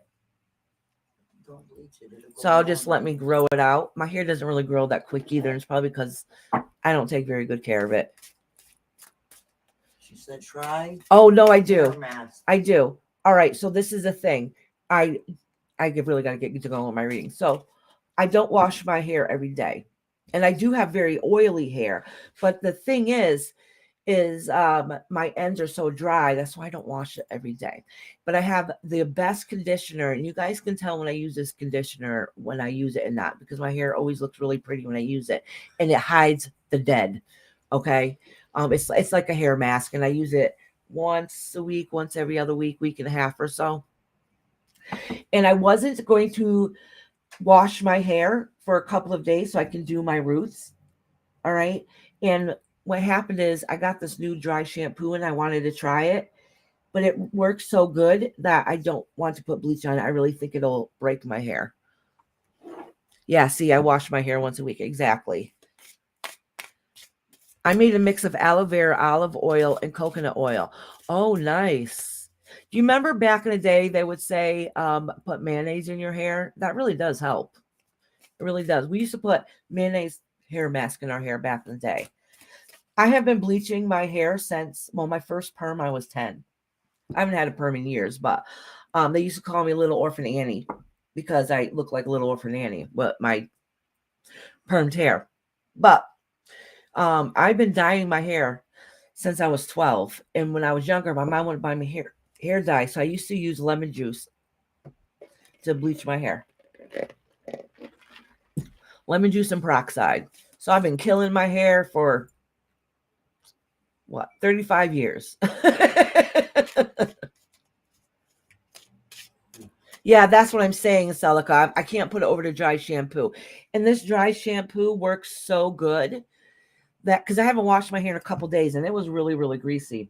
Don't bleach it. So I'll just let me grow it out. My hair doesn't really grow that quick either. And it's probably because I don't take very good care of it. She said try. Oh, no, I do. I do. All right. So this is the thing. I really got to get to go on my reading. So I don't wash my hair every day. And I do have very oily hair. But the thing is my ends are so dry. That's why I don't wash it every day. But I have the best conditioner. And you guys can tell when I use this conditioner, when I use it and not, because my hair always looks really pretty when I use it. And it hides the dead. Okay. It's like a hair mask. And I use it once a week, once every other week, week and a half or so. And I wasn't going to wash my hair for a couple of days so I can do my roots. All right. And what happened is I got this new dry shampoo and I wanted to try it, but it works so good that I don't want to put bleach on it. I really think it'll break my hair. Yeah, see, I wash my hair once a week. Exactly. I made a mix of aloe vera, olive oil, and coconut oil. Oh, nice. Do you remember back in the day they would say put mayonnaise in your hair? That really does help. It really does. We used to put mayonnaise hair mask in our hair back in the day. I have been bleaching my hair since, my first perm, I was 10. I haven't had a perm in years, but they used to call me Little Orphan Annie because I look like Little Orphan Annie with my permed hair. But I've been dyeing my hair since I was 12. And when I was younger, my mom would buy me hair dye. So I used to use lemon juice to bleach my hair. Lemon juice and peroxide. So I've been killing my hair for 35 years. Yeah, that's what I'm saying, Celica. I can't put it over to dry shampoo. And this dry shampoo works so good that because I haven't washed my hair in a couple days and it was really, really greasy.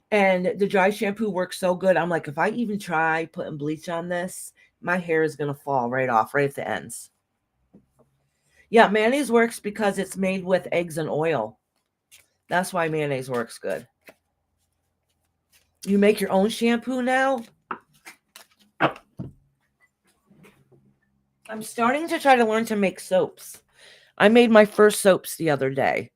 And the dry shampoo works so good. I'm like, if I even try putting bleach on this, my hair is going to fall right off, right at the ends. Yeah, mayonnaise works because it's made with eggs and oil. That's why mayonnaise works good. You make your own shampoo now? I'm starting to try to learn to make soaps. I made my first soaps the other day.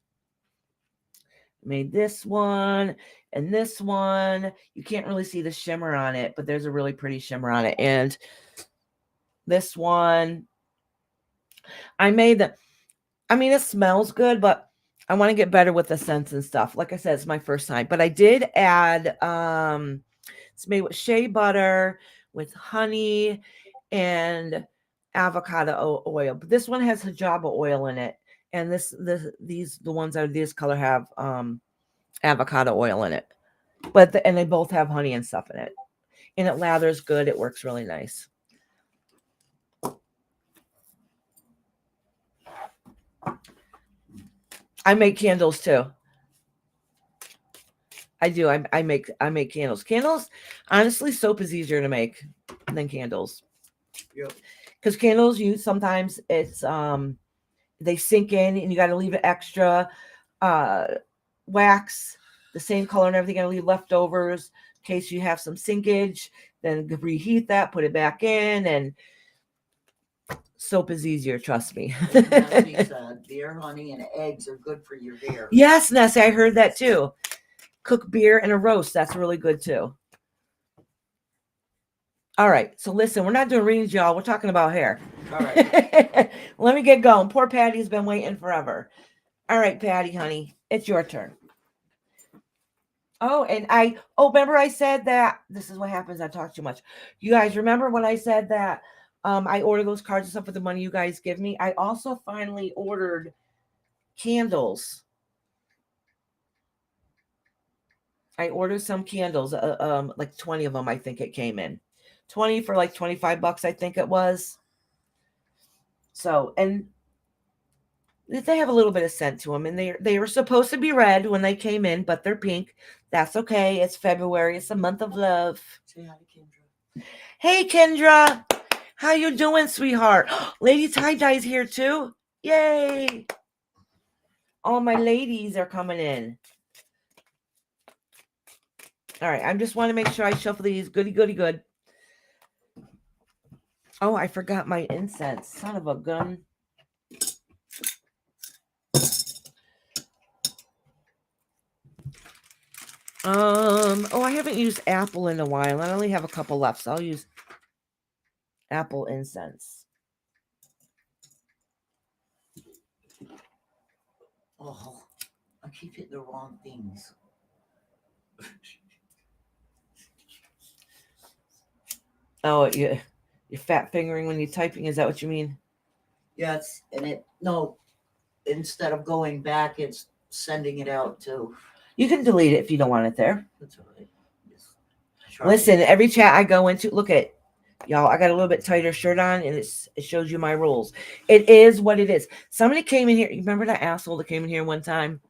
Made this one and this one. You can't really see the shimmer on it, but there's a really pretty shimmer on it. And this one, I made the, I mean, it smells good, but I want to get better with the scents and stuff. Like I said, it's my first time, but I did add, it's made with shea butter, with honey and avocado oil. But this one has jojoba oil in it. And the ones that are this color have, avocado oil in it. But and they both have honey and stuff in it. And it lathers good. It works really nice. I make candles too. I do. I make candles. Candles, honestly, soap is easier to make than candles. Yep. Because candles, sometimes it's they sink in and you got to leave it extra wax, the same color and everything. Got to leave leftovers in case you have some sinkage. Then reheat that, put it back in, and soap is easier. Trust me. Nessie said beer, honey, and eggs are good for your hair. Yes, Nessie, I heard that too. Cook beer and a roast. That's really good too. All right. So listen, we're not doing readings, y'all. We're talking about hair. All right. Let me get going. Poor Patty's been waiting forever. All right, Patty, honey, it's your turn. Oh, and remember I said that this is what happens. I talk too much. You guys remember when I said that I order those cards and stuff with the money you guys give me? I also finally ordered candles. I ordered some candles, like 20 of them. I think it came in 20 for like $25. I think it was. So, and they have a little bit of scent to them, and they were supposed to be red when they came in, but they're pink. That's okay. It's February. It's a month of love. Say hi to Kendra. Hey, Kendra. How you doing, sweetheart? Lady Tie-Dye's here too. Yay. All my ladies are coming in. All right. I just want to make sure I shuffle these. Goody, goody, good. Oh, I forgot my incense. Son of a gun. I haven't used apple in a while. I only have a couple left, so I'll use apple incense. Oh, I keep hitting the wrong things. Oh, you're fat fingering when you're typing. Is that what you mean? Yes, and instead of going back, it's sending it out too. You can delete it if you don't want it there. That's all right. Listen, every chat I go into, look at y'all. I got a little bit tighter shirt on, and it shows you my rules. It is what it is. Somebody came in here. You remember that asshole that came in here one time?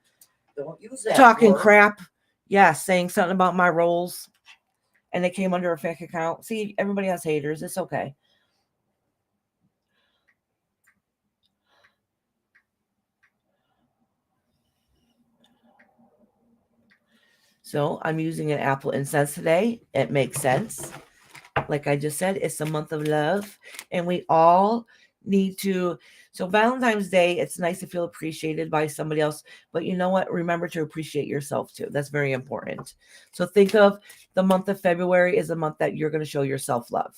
Don't use that talking word. crap. Yeah, saying something about my roles, and they came under a fake account. See, everybody has haters. It's okay. So I'm using an apple incense today. It makes sense. Like I just said, it's a month of love, and we all need to. So Valentine's Day, it's nice to feel appreciated by somebody else, but you know what? Remember to appreciate yourself too. That's very important. So think of the month of February as a month that you're going to show yourself love.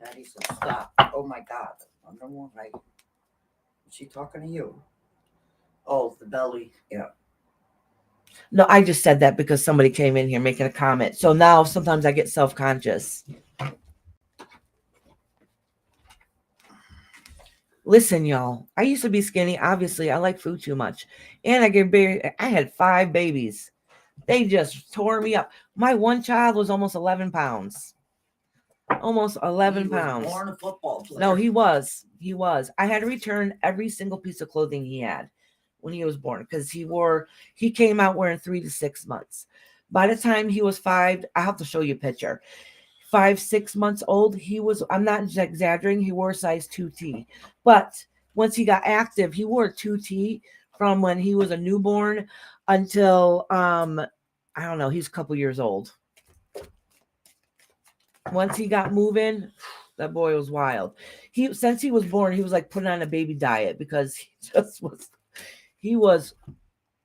Daddy said, stop. Oh my God. I'm the one, right? Is she talking to you? Oh, the belly. Yeah. No, I just said that because somebody came in here making a comment. So now sometimes I get self-conscious. Listen, y'all, I used to be skinny. Obviously, I like food too much. And I had 5 babies. They just tore me up. My one child was almost 11 pounds. Almost 11 pounds. Born a football player. No, he was. I had to return every single piece of clothing he had when he was born, because he came out wearing 3 to 6 months. By the time he was 5, I have to show you a picture. 5, 6 months old, I'm not exaggerating, he wore size 2T. But once he got active, he wore 2T from when he was a newborn until I don't know, he's a couple years old. Once he got moving, That boy was wild. Since he was born, he was like put on a baby diet because he just was. He was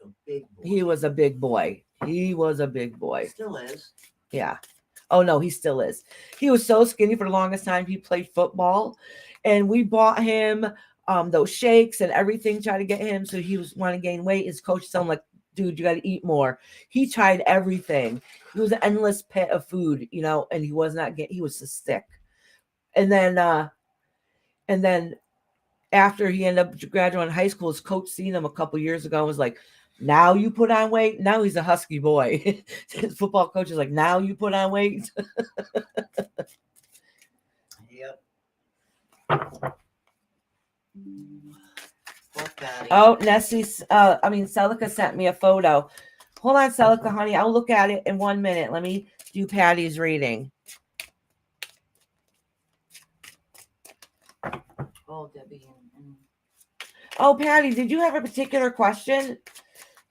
A big boy. he was a big boy. He was a big boy. Still is. Yeah. Oh no, he still is. He was so skinny for the longest time. He played football, and we bought him those shakes and everything, try to get him so he was want to gain weight. His coach told him like, dude, you got to eat more. He tried everything. He was an endless pit of food, you know, and he was not getting. He was a stick. And then after he ended up graduating high school, his coach seen him a couple years ago and was like, now you put on weight. Now he's a husky boy. His football coach is like, now you put on weight. Yep. Fuck Patty. Oh, Celica sent me a photo. Hold on, Celica, honey. I'll look at it in 1 minute. Let me do Patty's reading. Oh, Debbie. Oh, Patty, did you have a particular question?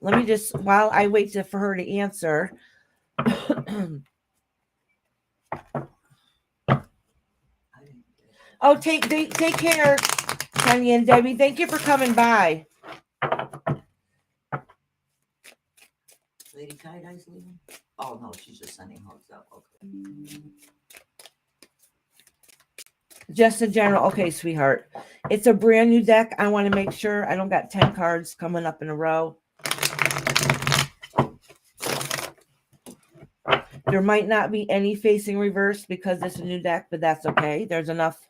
Let me just, while I wait for her to answer. Oh, take care, Kenny and Debbie. Thank you for coming by. Lady Tie-Dye's leaving? Oh, no, she's just sending hugs out. Okay. Just in general. Okay, sweetheart. It's a brand new deck. I want to make sure I don't got 10 cards coming up in a row. There might not be any facing reverse because it's a new deck, but that's okay. There's enough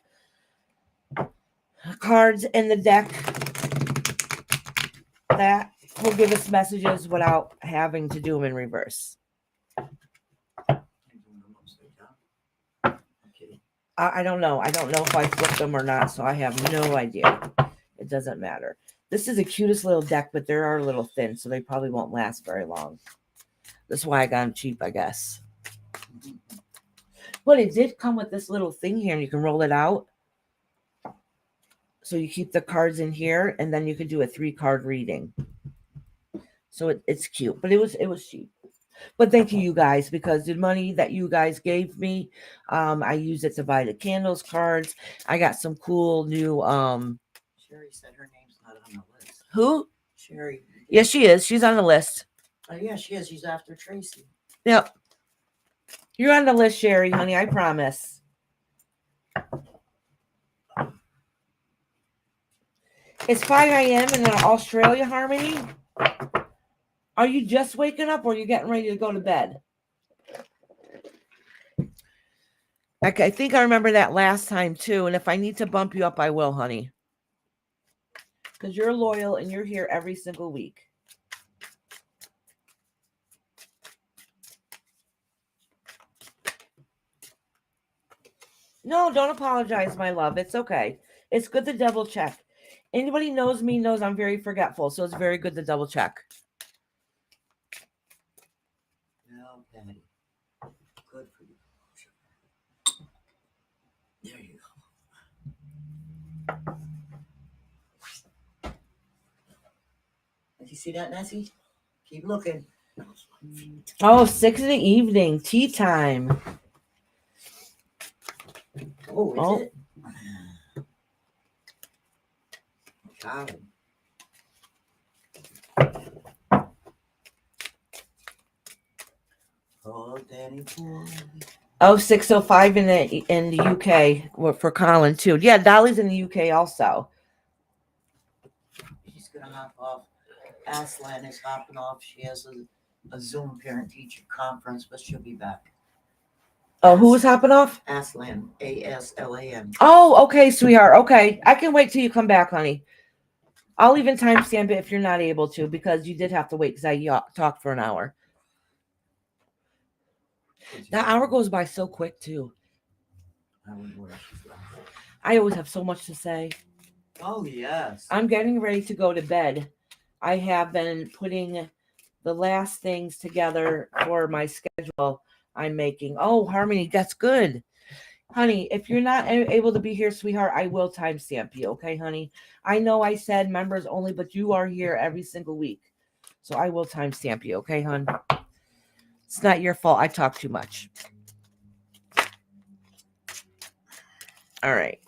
cards in the deck that will give us messages without having to do them in reverse. I don't know. I don't know if I flipped them or not, so I have no idea. It doesn't matter. This is the cutest little deck, but they are a little thin, so they probably won't last very long. That's why I got them cheap, I guess. But it did come with this little thing here, and you can roll it out. So you keep the cards in here, and then you can do a 3-card reading. So it's cute, but it was cheap. But thank you guys, because the money that you guys gave me, I used it to buy the candles, cards. I got some cool new. Sherry said her name's not on the list. Who? Sherry. Yes, she is. She's on the list. Oh yeah, she is. She's after Tracy. Yep. You're on the list, Sherry, honey. I promise. It's 5 a.m. in Australia, Harmony. Are you just waking up or are you getting ready to go to bed? I think I remember that last time too. And if I need to bump you up, I will, honey. Because you're loyal and you're here every single week. No, don't apologize, my love. It's okay. It's good to double check. Anybody knows me knows I'm very forgetful, so it's very good to double check. No, Patty. Good for you. There you go. Did you see that, Nessie? Keep looking. Oh, 6 in the evening. Tea time. Oh, is it? God. Oh, Danny boy. Oh, 6:05 in the UK for Colin too. Yeah, Dolly's in the UK also. She's gonna hop off. Aslan is hopping off. She has a Zoom parent-teacher conference, but she'll be back. Oh, who was hopping off? Aslan, ASLAN. Oh, okay, sweetheart. Okay, I can wait till you come back, honey. I'll even timestamp it if you're not able to, because you did have to wait because I talked for an hour. That hour goes by so quick too. I always have so much to say. Oh, yes. I'm getting ready to go to bed. I have been putting the last things together for my schedule I'm making. Oh, Harmony, that's good. Honey, if you're not able to be here, sweetheart, I will timestamp you. Okay, honey? I know I said members only, but you are here every single week. So I will timestamp you. Okay, hon? It's not your fault. I talk too much. All right.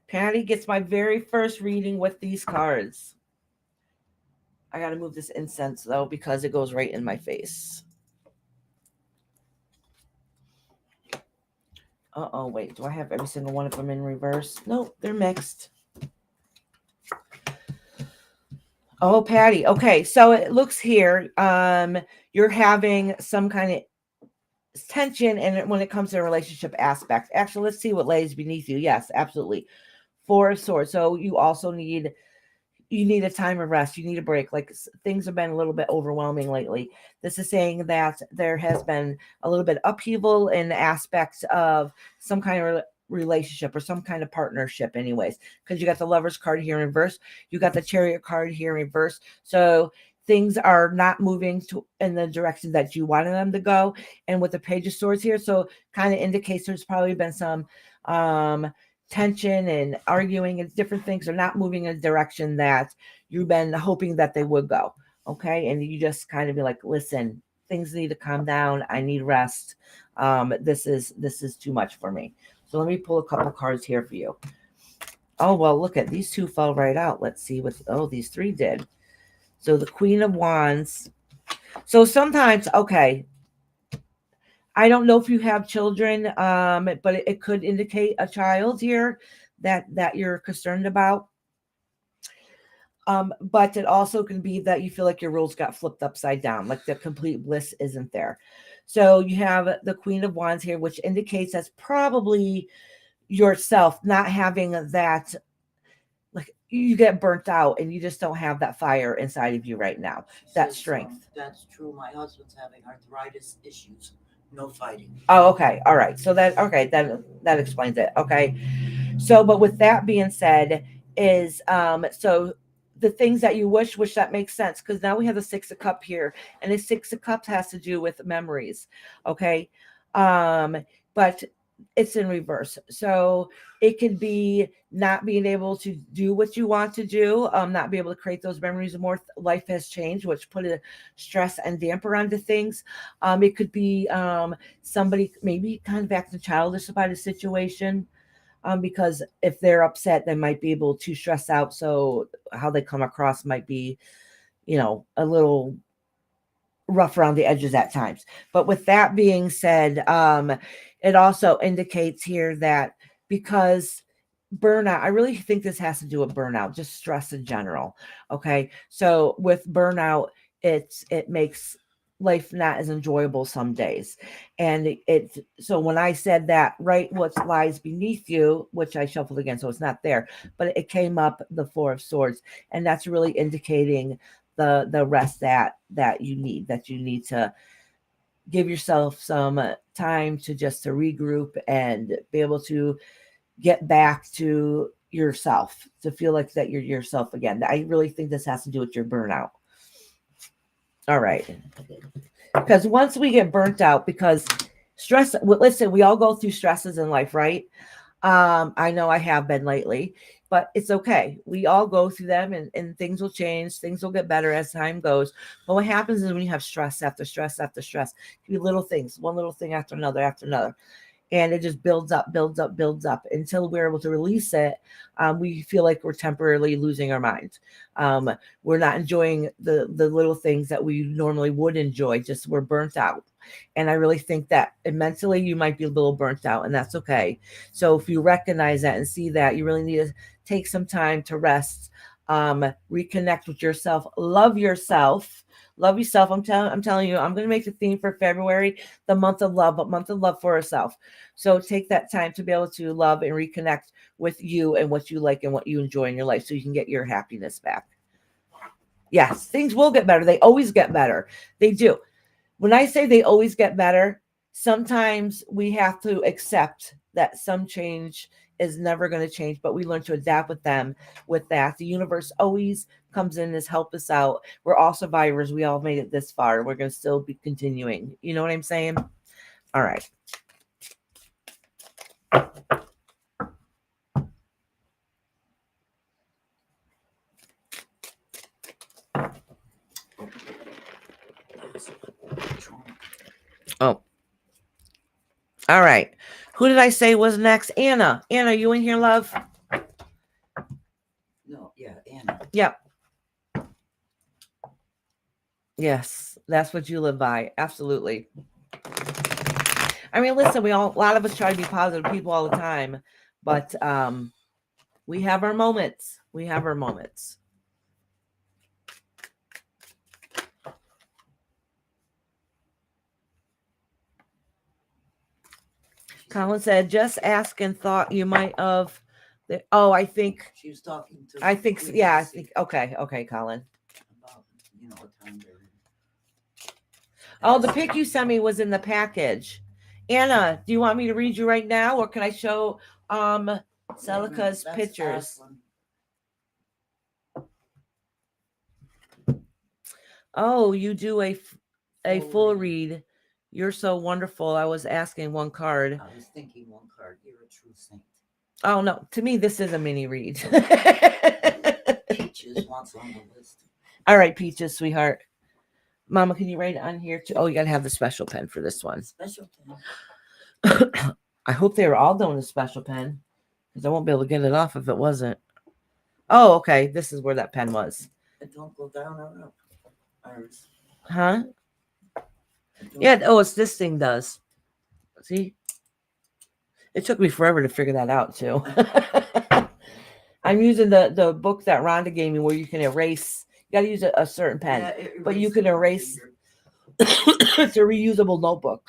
Patty gets my very first reading with these cards. I got to move this incense, though, because it goes right in my face. Uh-oh, wait. Do I have every single one of them in reverse? Nope, they're mixed. Oh, Patty. Okay, so it looks here, you're having some kind of tension and when it comes to a relationship aspect. Actually, let's see what lays beneath you. Yes, absolutely. Four of Swords. So you also need a time of rest. You need a break. Like things have been a little bit overwhelming lately. This is saying that there has been a little bit upheaval in aspects of some kind of relationship or some kind of partnership anyways, because you got the Lovers card here in reverse. You got the Chariot card here in reverse. So things are not moving in the direction that you wanted them to go. And with the Page of Swords here, so kind of indicates there's probably been some tension and arguing and different things are not moving in a direction that you've been hoping that they would go. Okay. And you just kind of be like, listen, things need to calm down. I need rest. This is too much for me. So let me pull a couple cards here for you. Oh, well, look at these two fell right out. Let's see what, these three did. So the Queen of Wands. So sometimes, okay, I don't know if you have children, but it could indicate a child here that you're concerned about. But it also can be that you feel like your rules got flipped upside down, like the complete bliss isn't there. So you have the Queen of Wands here, which indicates that's probably yourself not having that, like you get burnt out and you just don't have that fire inside of you right now, that strength. That's true. My husband's having arthritis issues. No fighting. Oh, okay. All right. So that explains it. Okay. So, but with that being said, is so the things that you wish that makes sense, because now we have the Six of Cups here, and the Six of Cups has to do with memories. Okay. But it's in reverse. So it could be not being able to do what you want to do, not be able to create those memories more. Life has changed, which put a stress and damper onto things. It could be somebody maybe kind of acting childish about a situation. Because if they're upset, they might be able to stress out. So how they come across might be, a little rough around the edges at times. But with that being said, it also indicates here that because burnout, I really think this has to do with burnout, just stress in general. Okay. So with burnout, it makes life not as enjoyable some days. And so when I said that, right, what lies beneath you, which I shuffled again, so it's not there, but it came up the Four of Swords, and that's really indicating the rest that you need to give yourself some time to just to regroup and be able to get back to yourself, to feel like that you're yourself again. I really think this has to do with your burnout. All right. Because once we get burnt out, because stress, listen, we all go through stresses in life, right? I know I have been lately, but it's okay. We all go through them and things will change. Things will get better as time goes. But what happens is when you have stress after stress after stress, it can be little things, one little thing after another. And it just builds up until we're able to release it. We feel like we're temporarily losing our minds. We're not enjoying the little things that we normally would enjoy. Just we're burnt out. And I really think that mentally you might be a little burnt out, and that's okay. So if you recognize that and see that, you really need to take some time to rest, reconnect with yourself, love yourself. Love yourself. I'm telling you, I'm going to make the theme for February, the month of love, but month of love for ourselves. So take that time to be able to love and reconnect with you and what you like and what you enjoy in your life so you can get your happiness back. Yes, things will get better. They always get better. They do. When I say they always get better, sometimes we have to accept that some change is never going to change, but we learn to adapt with them. With that, the universe always comes in to help us out. We're all survivors. We all made it this far. We're going to still be continuing. You know what I'm saying? All right. Oh, All right. Who did I say was next? Anna. Anna, you in here, love? No, yeah, Anna. Yep. Yes, that's what you live by. Absolutely. I mean, listen, a lot of us try to be positive people all the time, but we have our moments. We have our moments. Colin said, just ask and thought you might have. Oh, I think she was talking to. I think so, yeah. I think okay, Colin. About, what time they're in. Oh, the pic you sent me was in the package. Anna, do you want me to read you right now, or can I show Celica's pictures? Oh, you do a full read. You're so wonderful. I was asking one card. I was thinking one card. You're a true saint. Oh no, to me this is a mini read. Peaches wants on the list. All right, Peaches, sweetheart. Mama, can you write it on here too? Oh, you gotta have the special pen for this one. Special pen. I hope they were all doing a special pen, because I won't be able to get it off if it wasn't. Oh, okay. This is where that pen was. It don't go down or up. Iris. Huh? Yeah. Oh, it's this thing does. See? It took me forever to figure that out too. I'm using the book that Rhonda gave me where you can erase. You got to use a certain pen, Yeah, but you can erase. It's a reusable notebook.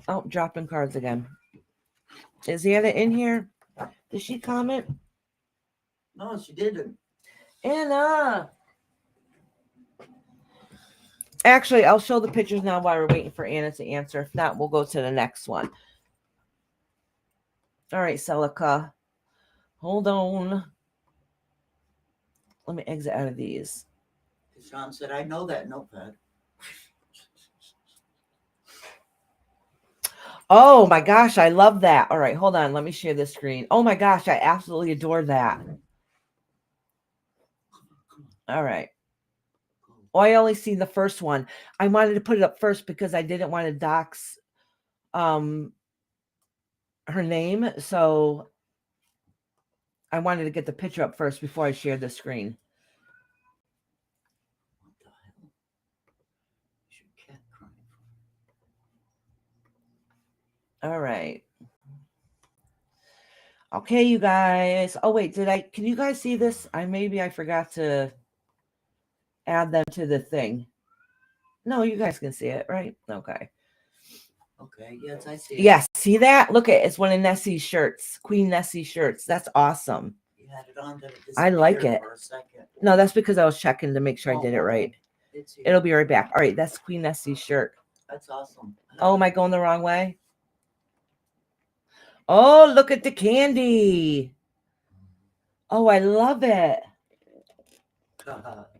Oh, dropping cards again. Is Anna in here? Did she comment? No, she didn't. Anna. Actually, I'll show the pictures now while we're waiting for Anna to answer. If not, we'll go to the next one. All right, Celica. Hold on. Let me exit out of these. Sean said, I know that notepad. Oh my gosh, I love that. All right, hold on. Let me share this screen. Oh my gosh, I absolutely adore that. All right. Oh, I only seen the first one. I wanted to put it up first because I didn't want to dox her name. So I wanted to get the picture up first before I shared the screen. What the hell? Is your cat crying? All right. Okay, you guys. Oh, wait, can you guys see this? Maybe I forgot to add them to the thing. No, you guys can see it, right? Okay. Okay, yes, I see it. Yes, see that? Look at it. It's one of Nessie's shirts. Queen Nessie shirts. That's awesome. You had it on that. I like it. For a second. No, that's because I was checking to make sure I did it right. It'll be right back. All right, that's Queen Nessie's shirt. That's awesome. Oh, am I going the wrong way? Oh, look at the candy. Oh, I love it.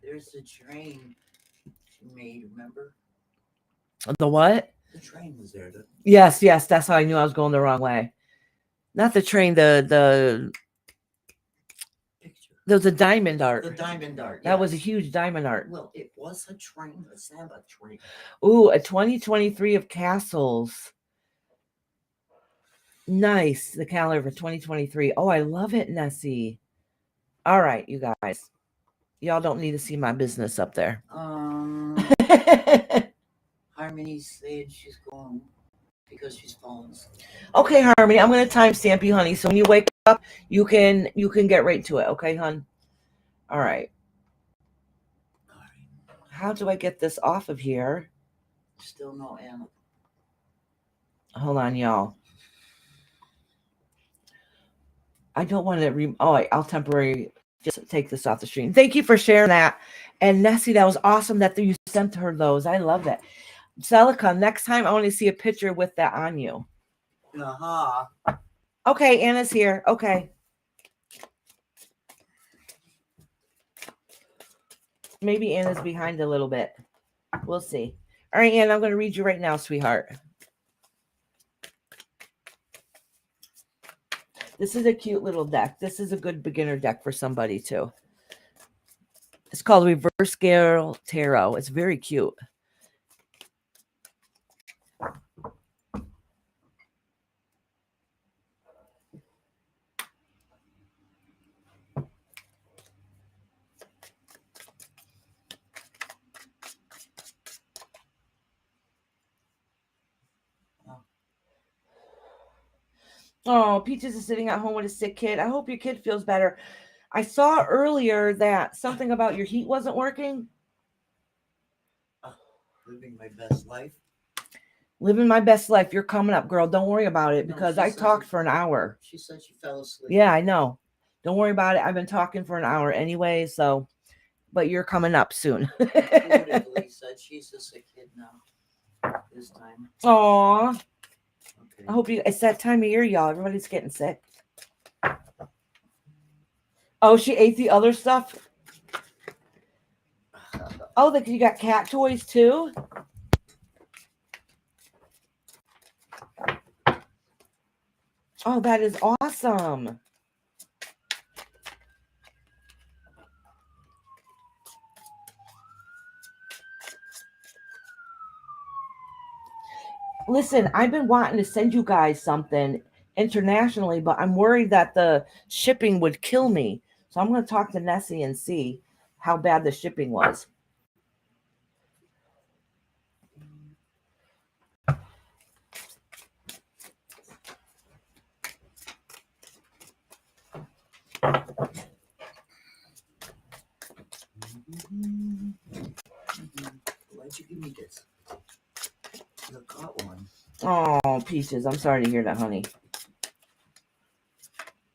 There's the train she made, remember? The what? The train was there. Yes, that's how I knew I was going the wrong way. Not the train, the picture. There was a diamond art. The diamond art. That was a huge diamond art. Well, it was a train, a Samba train. Ooh, a 2023 of castles. Nice. The calendar for 2023. Oh, I love it, Nessie. All right, you guys. Y'all don't need to see my business up there. Harmony said she's going because she's fallen asleep. Okay, Harmony, I'm going to timestamp you, honey. So when you wake up, you can get right to it. Okay, hon? All right. How do I get this off of here? Still no Anna. Hold on, y'all. I don't want to I'll temporarily just take this off the screen. Thank you for sharing that. And Nessie, that was awesome that you sent her those. I love that. Celica, next time I want to see a picture with that on you. Uh-huh. Okay, Anna's here. Okay. Maybe Anna's behind a little bit. We'll see. All right, Anna, I'm going to read you right now, sweetheart. This is a cute little deck. This is a good beginner deck for somebody, too. It's called Reverse Scale Tarot. It's very cute. Oh, Peaches is sitting at home with a sick kid. I hope your kid feels better. I saw earlier that something about your heat wasn't working. Oh, living my best life. Living my best life. You're coming up, girl. Don't worry about it No, because she I says talked it- for an hour. She said she fell asleep. Yeah, I know. Don't worry about it. I've been talking for an hour anyway, so but you're coming up soon. Intuitively said she's a sick kid now. This time. Aw. Okay. I hope you it's that time of year, y'all. Everybody's getting sick. Oh, she ate the other stuff. Oh, you got cat toys too? Oh, that is awesome. Listen, I've been wanting to send you guys something internationally, but I'm worried that the shipping would kill me. So I'm going to talk to Nessie and see how bad the shipping was. Why'd you give me this? You got one. Oh, Peaches, I'm sorry to hear that, honey.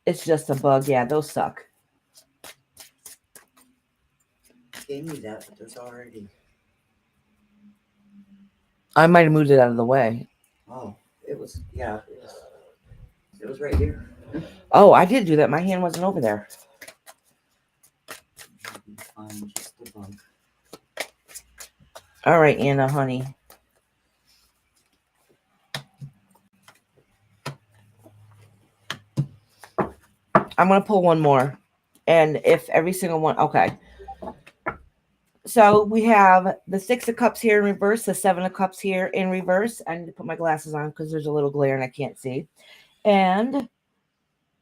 It's just a bug. Yeah, those suck. Gave me that, but there's already. I might have moved it out of the way. Oh, it was. Yeah, it was right here. Oh, I did do that. My hand wasn't over there. Fine, just the bug. All right, Anna, honey. I'm going to pull one more. And if every single one, okay. So we have the Six of Cups here in reverse, the Seven of Cups here in reverse. I need to put my glasses on because there's a little glare and I can't see. And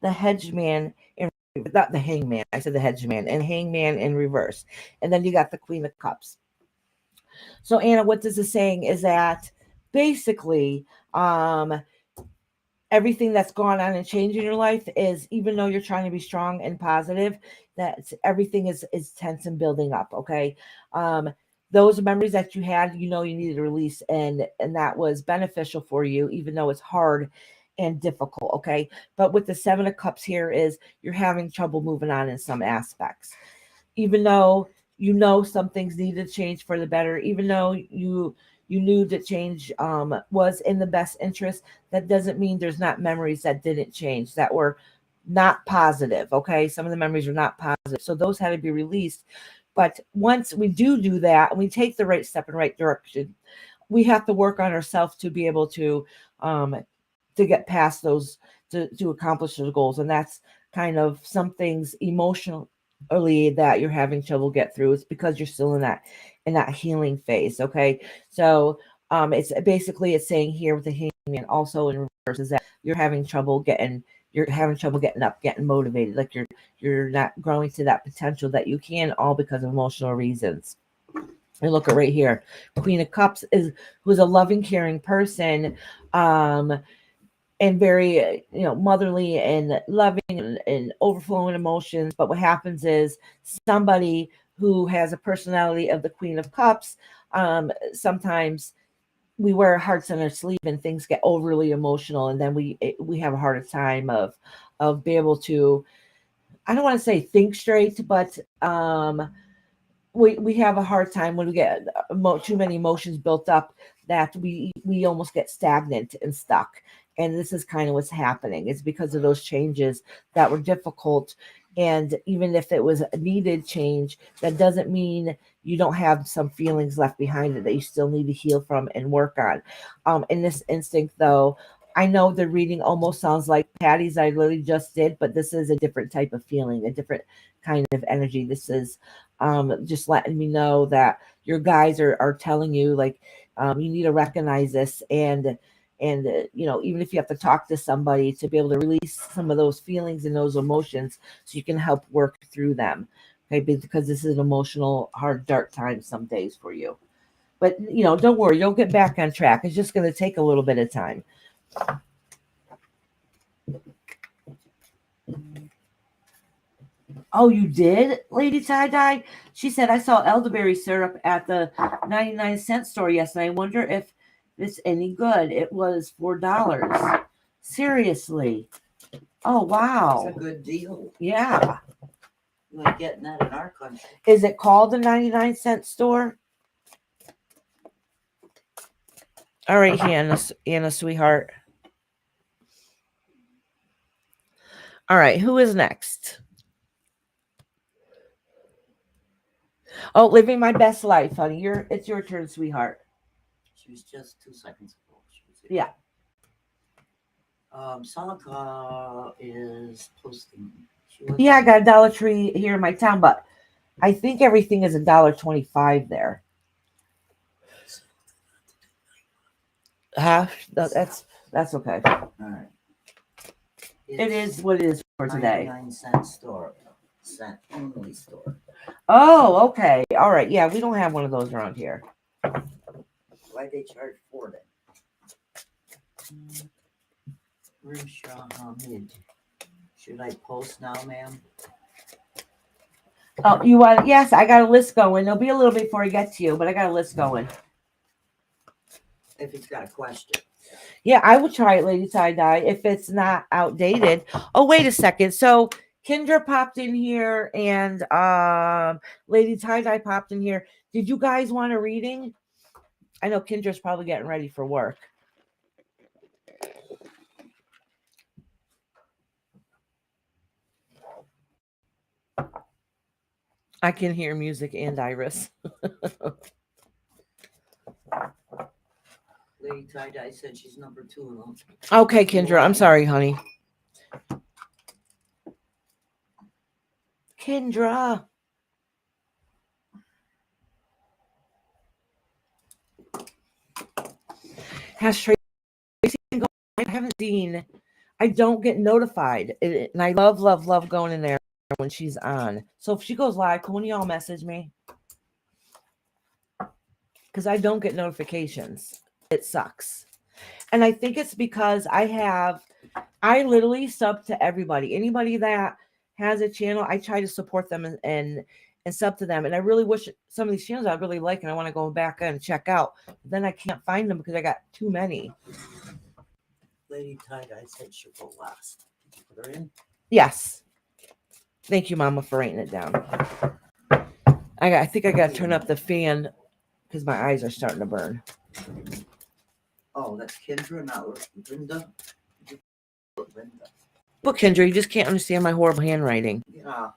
the Hedgeman in not the Hangman. I said the Hedgeman and Hangman in reverse. And then you got the Queen of Cups. So Anna, what this is saying is that basically, everything that's gone on and changed in your life is, even though you're trying to be strong and positive, that everything is tense and building up. Okay. Those memories that you had, you needed to release, and that was beneficial for you, even though it's hard and difficult. Okay. But with the Seven of Cups here is you're having trouble moving on in some aspects, even though some things need to change for the better, even though you knew that change was in the best interest. That doesn't mean there's not memories that didn't change, that were not positive. Okay, some of the memories were not positive, so those had to be released. But once we do that and we take the right step in the right direction, we have to work on ourselves to be able um, to get past those, to accomplish those goals. And that's kind of some things emotionally that you're having trouble get through. It's because you're still in that healing phase. Okay. So it's basically, it's saying here with the Hangman also in reverse is that you're having trouble getting up, getting motivated, like you're not growing to that potential that you can, all because of emotional reasons. And look at right here, Queen of Cups is who's a loving, caring person, and very motherly and loving, and overflowing emotions. But what happens is, somebody who has a personality of the Queen of Cups, sometimes we wear hearts on our sleeve and things get overly emotional, and then we have a harder time of be able to, I don't want to say think straight, but we have a hard time when we get too many emotions built up, that we almost get stagnant and stuck. And this is kind of what's happening. It's because of those changes that were difficult. And even if it was a needed change, that doesn't mean you don't have some feelings left behind it that you still need to heal from and work on. In this instinct, though, I know the reading almost sounds like Patty's I literally just did, but this is a different type of feeling, a different kind of energy. This is just letting me know that your guys are telling you, like, you need to recognize this, and even if you have to talk to somebody to be able to release some of those feelings and those emotions, so you can help work through them. Okay, because this is an emotional, hard, dark time some days for you. But don't worry, you'll get back on track. It's just going to take a little bit of time. Oh, you did, Lady Tie-Dye? She said, I saw elderberry syrup at the 99-cent store yesterday. I wonder if it's any good. It was $4. Seriously. Oh, wow. It's a good deal. Yeah. You ain't getting that in our country. Is it called the 99-cent store? All right, Anna, sweetheart. All right, who is next? Oh, living my best life, honey. It's your turn, sweetheart. She was just 2 seconds ago. She was here. Yeah. Salaka is posting. Yeah, I got a Dollar Tree here in my town, but I think everything is $1.25 there. That's okay. All right. It is what it is for today. 99-cent store. Cent only store. Oh, okay. All right. Yeah, we don't have one of those around here. Why they charge for it? Rimshah Hamid. Should I post now, ma'am? Oh, you want? Yes, I got a list going. There'll be a little bit before I get to you, but I got a list going. If it's got a question. Yeah, I would try it, Lady Tie-Dye, if it's not outdated. Oh, wait a second. So Kendra popped in here and Lady Tie-Dye popped in here. Did you guys want a reading? I know Kendra's probably getting ready for work. I can hear music and Iris. Lady Tie-Dye said she's number 2. Okay, Kendra. I'm sorry, honey. Kendra. Has Tracy been going? I haven't seen. I don't get notified. And I love going in there when she's on. So if she goes live, can one of y'all message me? Because I don't get notifications. It sucks. And I think it's because I literally sub to everybody. Anybody that has a channel, I try to support them and sub to them. And I really wish some of these channels I really like and I want to go back and check out. But then I can't find them because I got too many. Lady Tie-Dye said she'll go last. Did you put her in? Yes. Thank you, Mama, for writing it down. I think I got to turn up the fan because my eyes are starting to burn. Oh, that's Kendra, not Linda. Linda. But Kendra, you just can't understand my horrible handwriting. Yeah.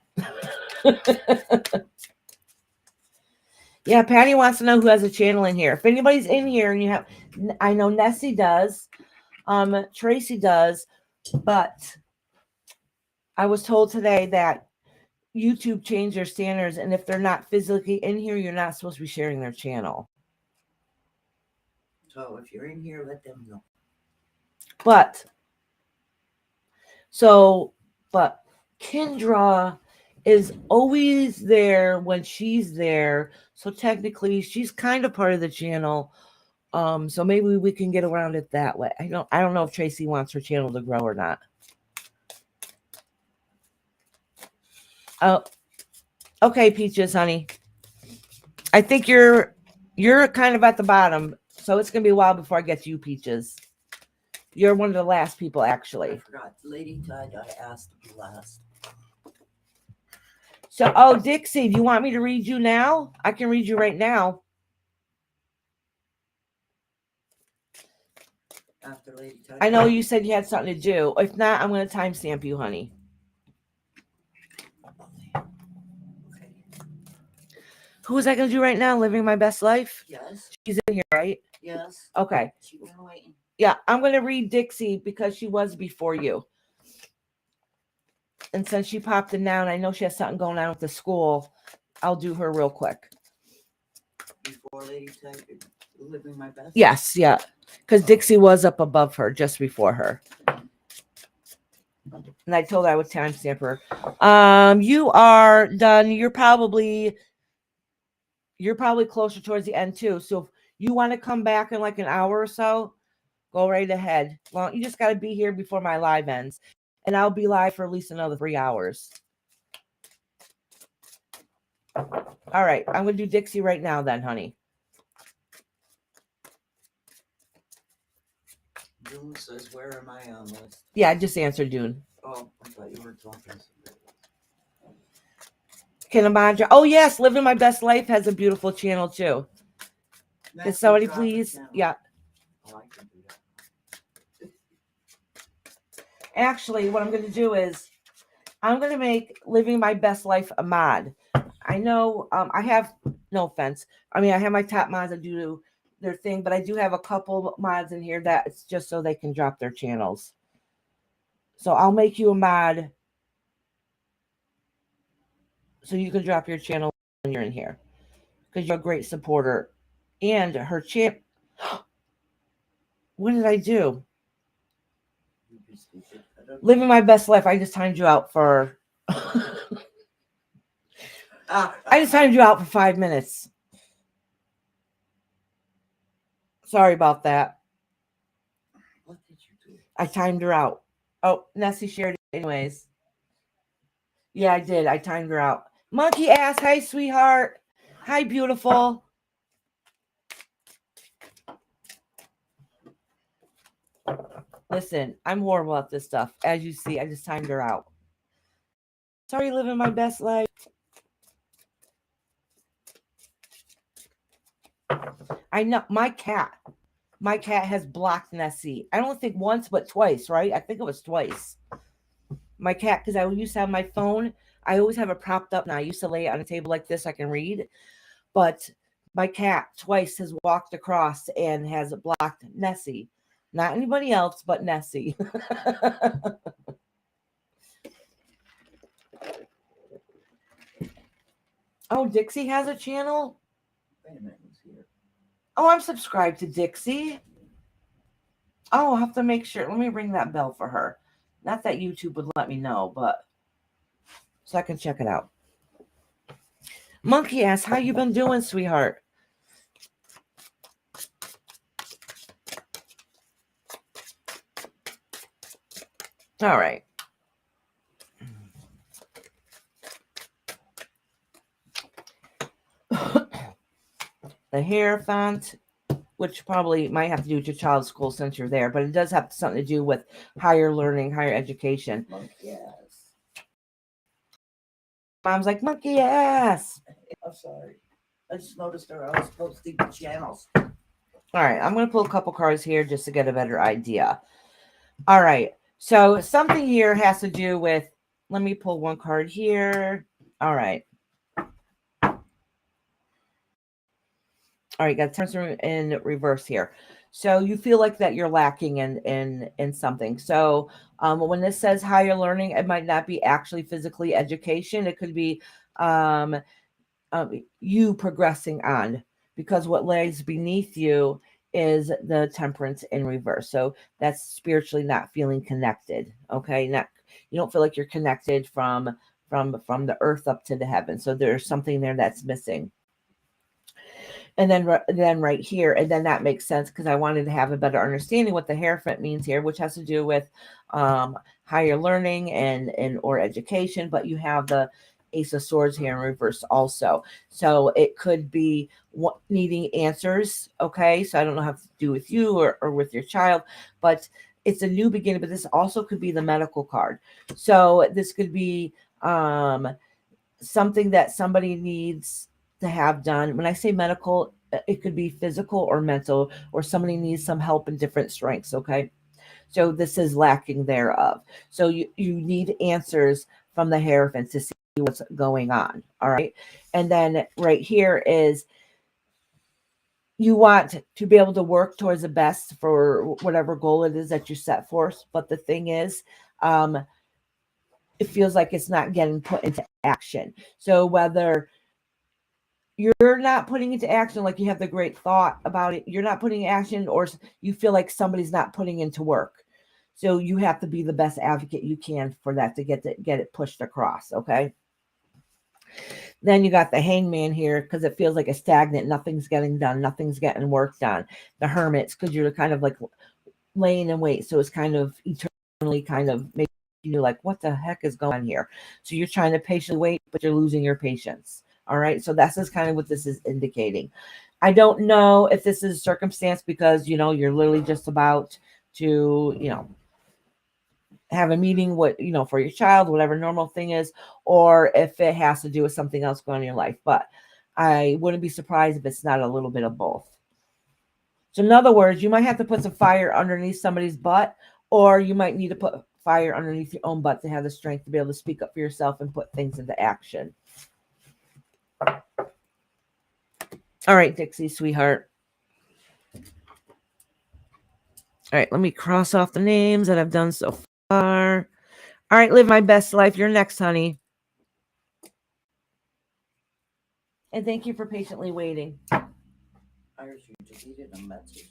Yeah, Patty wants to know who has a channel in here. If anybody's in here and you have, I know Nessie does, Tracy does, but I was told today that YouTube changed their standards, and if they're not physically in here, you're not supposed to be sharing their channel. So if you're in here, let them know. But Kendra is always there when she's there. So technically she's kind of part of the channel. So maybe we can get around it that way. I don't know if Tracy wants her channel to grow or not. Oh, okay, Peaches, honey. I think you're kind of at the bottom, so it's gonna be a while before I get to you, Peaches. You're one of the last people, actually. I forgot. Lady Tie-Dye asked to be last. So, Dixie, do you want me to read you now? I can read you right now. After Lady Tie-Dye. I know you said you had something to do. If not, I'm going to timestamp you, honey. Okay. Who was I going to do right now? Living my best life? Yes. She's in here, right? Yes. Okay. She was waiting. Yeah, I'm going to read Dixie because she was before you. And since she popped in now, and I know she has something going on with the school, I'll do her real quick. Before Lady Tie-Dye, living my best? Yes, yeah. Because Dixie was up above her, just before her. And I told her I would timestamp her. You are done. You're probably closer towards the end too. So if you want to come back in like an hour or so, go right ahead. Well, you just got to be here before my live ends. And I'll be live for at least another 3 hours. All right, I'm going to do Dixie right now then, honey. June says, where am I on this? Yeah, I just answered Dune. Oh, I thought you were talking. Kinamandra. Oh, yes, Living My Best Life has a beautiful channel too. Can somebody please? Yeah. Oh, I can do that. Actually, what I'm going to do is I'm going to make Living My Best Life a mod. I know I have, no offense, I mean, I have my top mods that do their thing, but I do have a couple mods in here that it's just so they can drop their channels. So I'll make you a mod so you can drop your channel when you're in here because you're a great supporter. And her channel, what did I do? Living My Best Life. I just timed you out for I just timed you out for 5 minutes. Sorry about that. What did you do? I timed her out. Oh, Nessie shared it anyways. Yeah, I did. I timed her out. Monkey ass. Hi, sweetheart. Hi, beautiful. Listen, I'm horrible at this stuff. As you see, I just timed her out. Sorry, living my best life. I know my cat has blocked Nessie. I don't think once, but twice, right? I think it was twice. My cat, because I used to have my phone, I always have it propped up now. I used to lay it on a table like this, I can read. But my cat twice has walked across and has blocked Nessie. Not anybody else, but Nessie. Oh, Dixie has a channel? Wait a minute, who's here? Oh, I'm subscribed to Dixie. Oh, I'll have to make sure. Let me ring that bell for her. Not that YouTube would let me know, but so I can check it out. Monkey ass, how you been doing, sweetheart? All right. The hair font, which probably might have to do with your child's school since you're there, but it does have something to do with higher learning, higher education. Monkey ass. Mom's like, monkey ass. I'm sorry. I just noticed her. I was posting the channels. All right. I'm going to pull a couple cards here just to get a better idea. All right. So something here has to do with, let me pull one card here. All right. All right, got turns in reverse here. So you feel like that you're lacking in something. So when this says higher learning, it might not be actually physically education. It could be you progressing on, because what lays beneath you is the temperance in reverse. So that's spiritually not feeling connected. Okay, not, you don't feel like you're connected from the earth up to the heaven. So there's something there that's missing. And then right here, and then that makes sense because I wanted to have a better understanding what the Hierophant means here, which has to do with higher learning and or education. But you have the Ace of Swords here in reverse also. So it could be needing answers. Okay, so I don't know how to do with you or with your child, but it's a new beginning. But this also could be the medical card. So this could be something that somebody needs to have done. When I say medical, it could be physical or mental, or somebody needs some help in different strengths. Okay. So this is lacking thereof. So you need answers from the Hierophant to see what's going on. All right. And then right here is you want to be able to work towards the best for whatever goal it is that you set forth. But the thing is, it feels like it's not getting put into action. So whether you're not putting into action, like you have the great thought about it, you're not putting action, or you feel like somebody's not putting into work. So you have to be the best advocate you can for that to get it pushed across. Okay. Then you got the Hangman here because it feels like a stagnant. Nothing's getting done. Nothing's getting work done. The Hermits, because you're kind of like laying in wait. So it's kind of eternally kind of making you like, what the heck is going on here? So you're trying to patiently wait, but you're losing your patience. All right. So that's just kind of what this is indicating. I don't know if this is circumstance because, you know, you're literally just about to, you know, have a meeting with, you know, for your child, whatever normal thing is, or if it has to do with something else going on in your life. But I wouldn't be surprised if it's not a little bit of both. So in other words, you might have to put some fire underneath somebody's butt, or you might need to put fire underneath your own butt to have the strength to be able to speak up for yourself and put things into action. All right, Dixie, sweetheart. All right, let me cross off the names that I've done so far. All right, live my best life. You're next, honey. And thank you for patiently waiting. Iris, you deleted a message.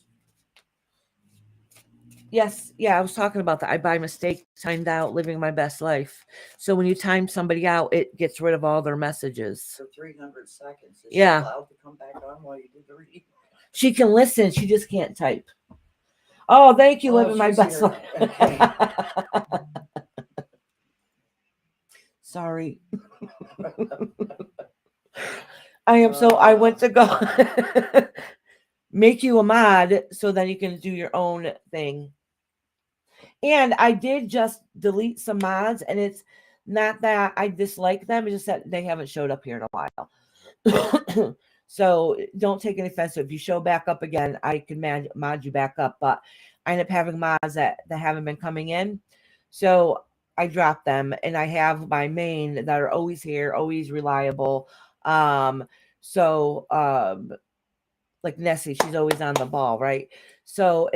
Yes, yeah, I was talking about that. I by mistake timed out living my best life. So when you time somebody out, it gets rid of all their messages. For 300 seconds. Is Yeah. she allowed to come back on while you do the reading? She can listen, she just can't type. Oh, thank you, living my she's best here. life. Okay. Sorry. I am so I went to go make you a mod so that you can do your own thing. And I did just delete some mods, and it's not that I dislike them, it's just that they haven't showed up here in a while. So don't take any offense. If you show back up again, I can mod you back up. But I end up having mods that haven't been coming in. So I dropped them, and I have my main that are always here, always reliable. So like Nessie, she's always on the ball, right? So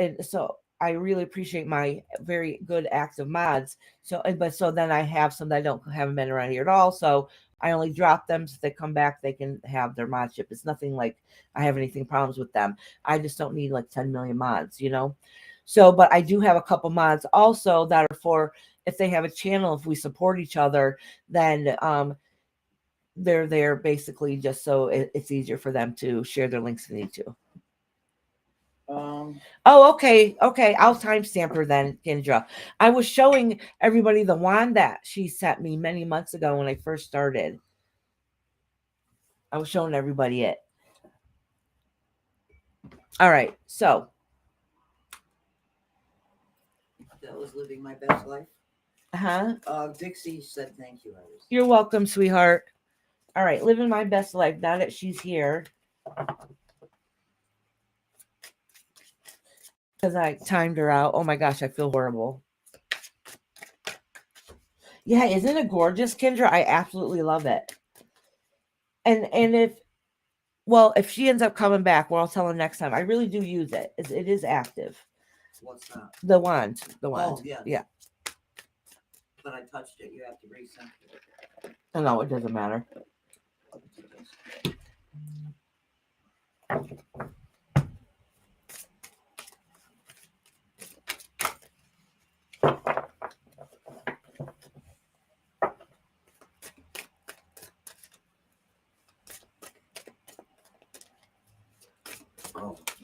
I really appreciate my very good active mods. So then I have some that haven't been around here at all. So I only drop them, so if they come back, they can have their modship. It's nothing like I have anything problems with them. I just don't need like 10 million mods, you know? So, but I do have a couple mods also that are for if they have a channel, if we support each other, then they're there basically just so it's easier for them to share their links if they need to. Oh, okay. I'll timestamp her then, Kendra. I was showing everybody the wand that she sent me many months ago when I first started. I was showing everybody it. All right, so that was living my best life. Dixie said thank you, Iris. You're welcome, sweetheart. All right, living my best life now that she's here. Because I timed her out. Oh my gosh, I feel horrible. Yeah, isn't it gorgeous, Kendra? I absolutely love it. And if she ends up coming back, well, I'll tell her next time. I really do use it. It is active. What's that? The wand. Oh, yes. Yeah. But I touched it. You have to resend it. Oh, no, it doesn't matter.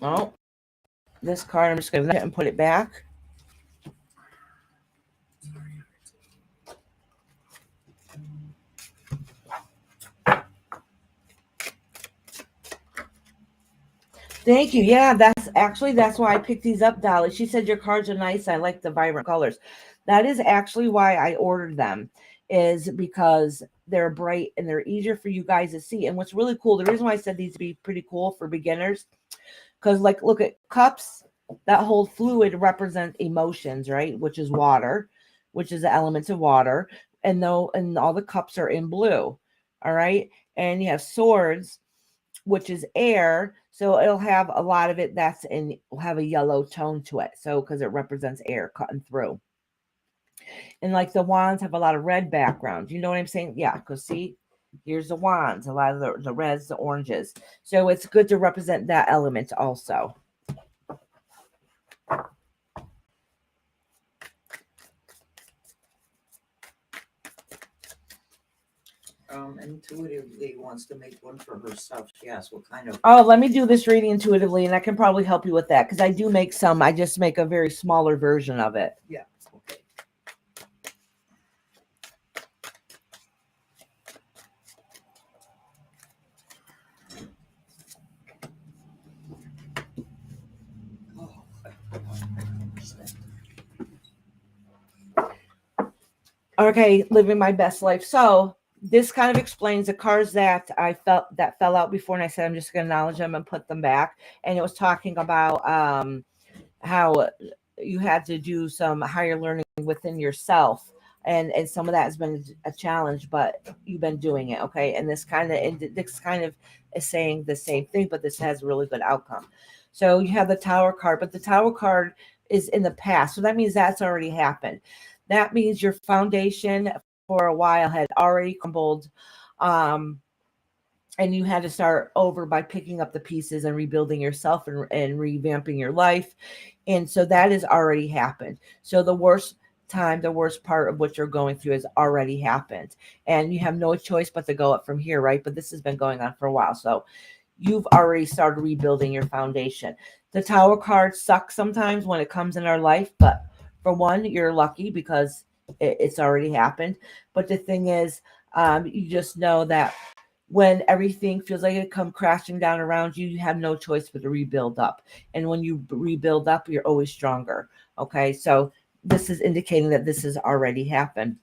Oh, this card, I'm just going to and put it back. Thank you. Yeah, that's why I picked these up, Dolly. She said your cards are nice. I like the vibrant colors. That is actually why I ordered them, is because they're bright and they're easier for you guys to see. And what's really cool, the reason why I said these would be pretty cool for beginners, because like look at cups that hold fluid represent emotions, right? Which is water, which is the elements of water. And all the cups are in blue. All right. And you have swords, which is air. So it'll have a lot of it will have a yellow tone to it. So because it represents air cutting through. And like the wands have a lot of red background. You know what I'm saying? Yeah, because see, here's the wands, a lot of the reds, the oranges. So it's good to represent that element also. Intuitively wants to make one for herself. She asked what kind of. Oh, let me do this reading intuitively, and I can probably help you with that because I do make some. I just make a very smaller version of it. Yeah. Okay. Okay, living my best life. So this kind of explains the cards that I felt that fell out before, and I said I'm just going to acknowledge them and put them back. And it was talking about how you had to do some higher learning within yourself, and some of that has been a challenge, but you've been doing it. Okay, and this kind of is saying the same thing, but this has a really good outcome. So you have the Tower card, but the Tower card is in the past, so that means that's already happened. That means your foundation for a while had already crumbled, and you had to start over by picking up the pieces and rebuilding yourself and revamping your life. And so that has already happened. So the worst part of what you're going through has already happened. And you have no choice but to go up from here, right? But this has been going on for a while. So you've already started rebuilding your foundation. The Tower card sucks sometimes when it comes in our life, but for one, you're lucky because it's already happened. But the thing is, you just know that when everything feels like it come crashing down around you, you have no choice but to rebuild up. And when you rebuild up, you're always stronger. Okay, so this is indicating that this has already happened.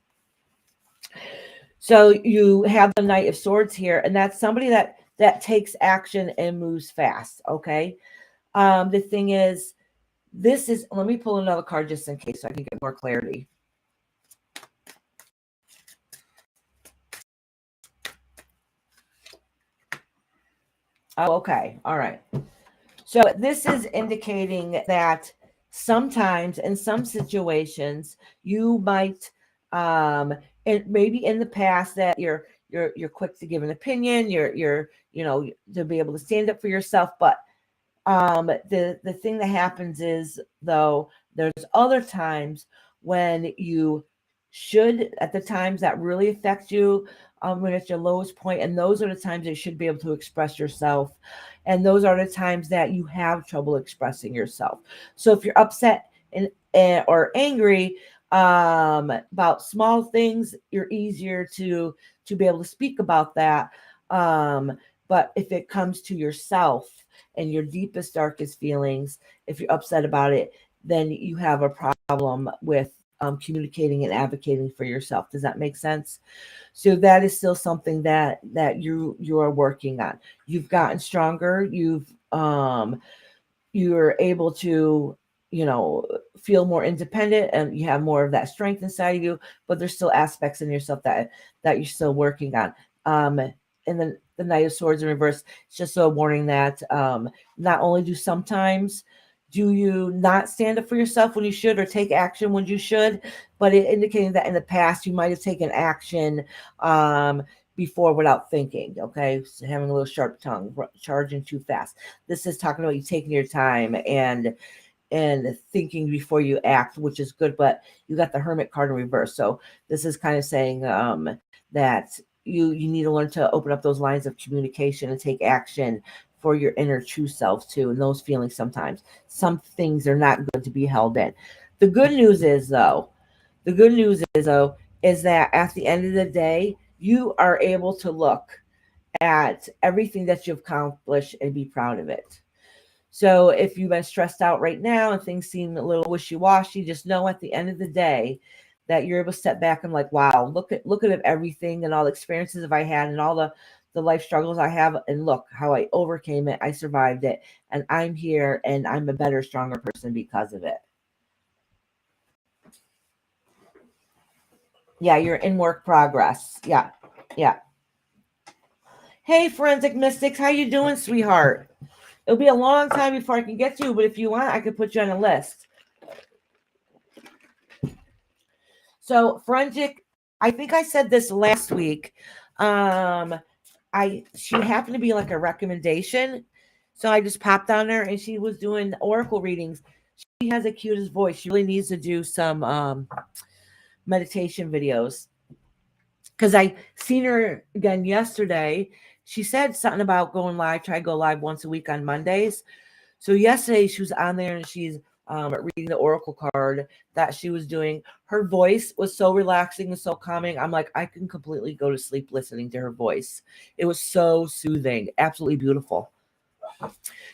So you have the Knight of Swords here, and that's somebody that takes action and moves fast. Okay, the thing is, this is. Let me pull another card just in case so I can get more clarity. Oh, okay, all right. So this is indicating that sometimes in some situations you might and maybe in the past that you're quick to give an opinion, you're to be able to stand up for yourself, but the thing that happens is, though, there's other times when you should, at the times that really affect you, when it's your lowest point, and those are the times that you should be able to express yourself, and those are the times that you have trouble expressing yourself. So if you're upset or angry about small things, you're easier to be able to speak about that. But if it comes to yourself and your deepest, darkest feelings, if you're upset about it, then you have a problem with communicating and advocating for yourself. Does that make sense? So that is still something that you are working on. You've gotten stronger. You're able to feel more independent, and you have more of that strength inside of you, but there's still aspects in yourself that you're still working on. And then the Knight of Swords in reverse, it's just a warning that not only do you not stand up for yourself when you should, or take action when you should, but it indicating that in the past you might have taken action before without thinking. Okay, so having a little sharp tongue, charging too fast. This is talking about you taking your time and thinking before you act, which is good. But you got the Hermit card in reverse, so this is kind of saying that you need to learn to open up those lines of communication and take action for your inner true self too. And those feelings, sometimes some things are not good to be held in. The good news is is that at the end of the day, you are able to look at everything that you've accomplished and be proud of it. So if you've been stressed out right now and things seem a little wishy-washy, just know at the end of the day that you're able to step back and like, wow, look at everything and all the experiences I had and all the life struggles I have, and look how I overcame it. I survived it, and I'm here, and I'm a better, stronger person because of it. Yeah, you're in work progress. Yeah. Hey, Forensic Mystics, how you doing, sweetheart? It'll be a long time before I can get to you, but if you want, I could put you on a list. So, Forensic, I think I said this last week. She happened to be like a recommendation, so I just popped on her, and she was doing oracle readings. She has the cutest voice. She really needs to do some meditation videos, because I seen her again yesterday. She said something about going live. Try to go live once a week on Mondays. So yesterday she was on there, and she's reading the oracle card that she was doing. Her voice was so relaxing and so calming. I'm like, I can completely go to sleep listening to her voice. It was so soothing, absolutely beautiful.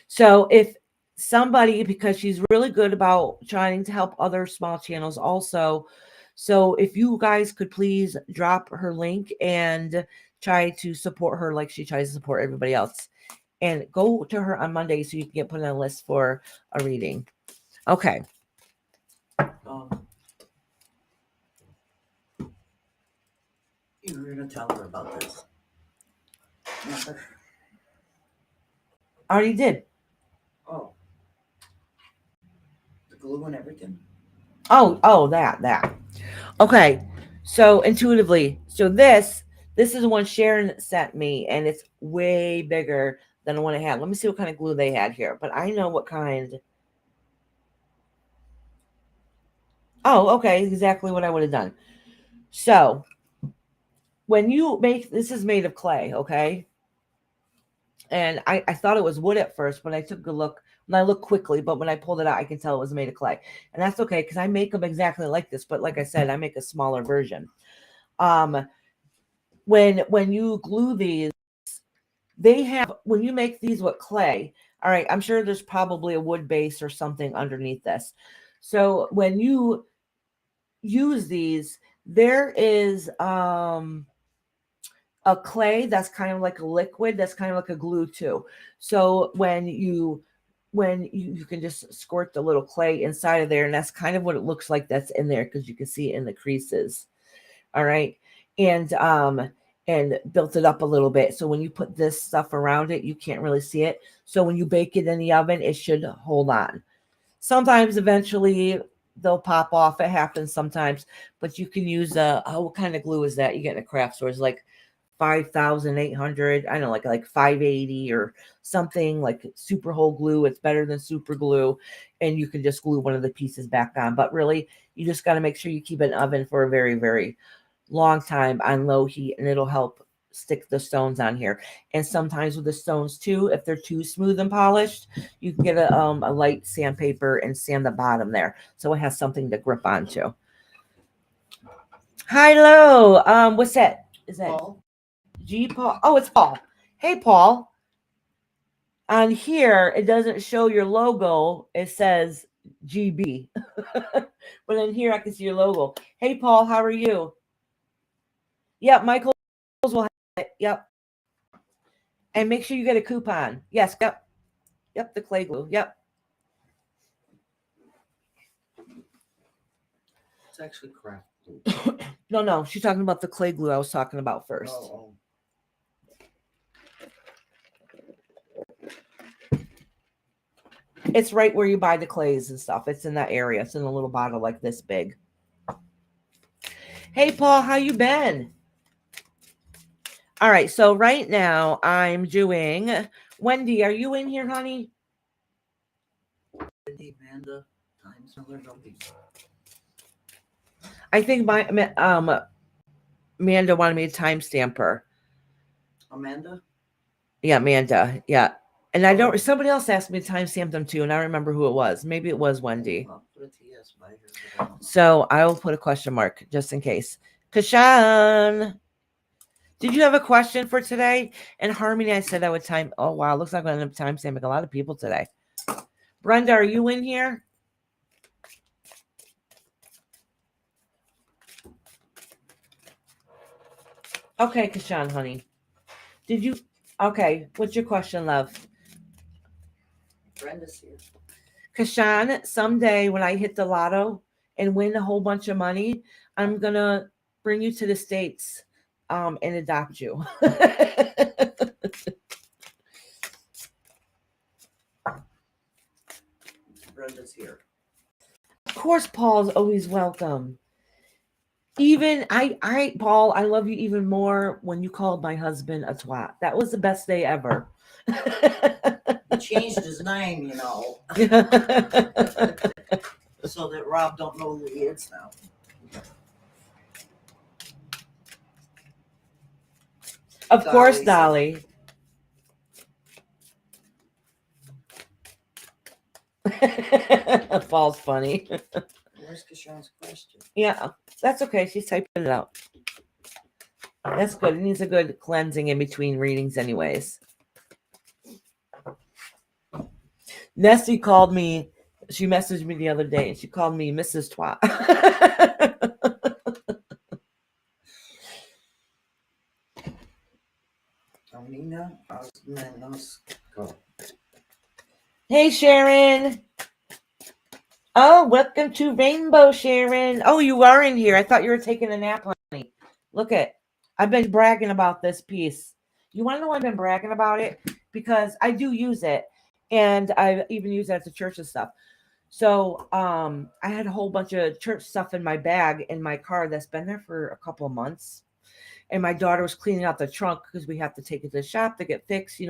So if somebody, because she's really good about trying to help other small channels also. So if you guys could please drop her link and try to support her like she tries to support everybody else. And go to her on Monday so you can get put on a list for a reading. Okay. You were going to tell her about this. Remember? I already did. Oh. The glue and everything? Oh, that. Okay. So intuitively, so this is the one Sharon sent me, and it's way bigger than the one I had. Let me see what kind of glue they had here. But I know what kind. Oh, okay. Exactly what I would have done. So when you make, this is made of clay, okay? And I thought it was wood at first, but I took a look. When I looked quickly, but when I pulled it out, I can tell it was made of clay. And that's okay, because I make them exactly like this. But like I said, I make a smaller version. When you glue these, they have, when you make these with clay, all right, I'm sure there's probably a wood base or something underneath this. So when you use these, there is a clay that's kind of like a liquid that's kind of like a glue too. So when you can just squirt the little clay inside of there, and that's kind of what it looks like that's in there, because you can see it in the creases. All right. And built it up a little bit. So when you put this stuff around it, you can't really see it. So when you bake it in the oven, it should hold on. Sometimes eventually they'll pop off. It happens sometimes, but you can use what kind of glue is that you get in a craft store? It's like 5,800. I don't know, like 580 or something, like super whole glue. It's better than super glue, and you can just glue one of the pieces back on. But really, you just got to make sure you keep it in the oven for a very, very long time on low heat, and it'll help stick the stones on here. And sometimes with the stones too, if they're too smooth and polished, you can get a light sandpaper and sand the bottom there, so it has something to grip onto. Hi, Lo. What's that? Is that Paul? G Paul? Oh, it's Paul. Hey, Paul. On here, it doesn't show your logo. It says GB. But in here, I can see your logo. Hey, Paul, how are you? Yep, Michael will have it. Yep. And make sure you get a coupon. Yes, yep, the clay glue. Yep. It's actually craft glue. No, she's talking about the clay glue I was talking about first. Oh. It's right where you buy the clays and stuff. It's in that area. It's in a little bottle like this big. Hey, Paul, how you been? All right, so right now I'm doing, Wendy, are you in here, honey? Wendy, Amanda, times another nobody. I think my Amanda wanted me to timestamp her. Amanda? Yeah, Amanda. Yeah. And I don't, somebody else asked me to timestamp them too, and I don't remember who it was. Maybe it was Wendy. I'll put a TS by her, but I don't know. So I will put a question mark just in case. Kashan, did you have a question for today? And Harmony, I said I would time. Oh, wow. Looks like I'm going to timestamping a lot of people today. Brenda, are you in here? Okay, Kashan, honey. Did you? Okay. What's your question, love? Brenda's here. Kashan, someday when I hit the lotto and win a whole bunch of money, I'm going to bring you to the States and adopt you. Brenda's here. Of course, Paul's always welcome. Even Paul, I love you even more when you called my husband a twat. That was the best day ever. He changed his name, you know, so that Rob don't know who he is now. Of course, Dolly. Paul's funny. Where's Kashan's question? Yeah, that's okay. She's typing it out. That's good. It needs a good cleansing in between readings anyways. Nessie called me. She messaged me the other day and she called me Mrs. Twat. Amina, menos go. Hey, Sharon. Oh, welcome to Rainbow, Sharon. Oh, you are in here. I thought you were taking a nap, honey. Look at, I've been bragging about this piece. You want to know why I've been bragging about it? Because I do use it, and I even use it at the church and stuff. So, I had a whole bunch of church stuff in my bag in my car that's been there for a couple of months, and my daughter was cleaning out the trunk because we have to take it to the shop to get fixed,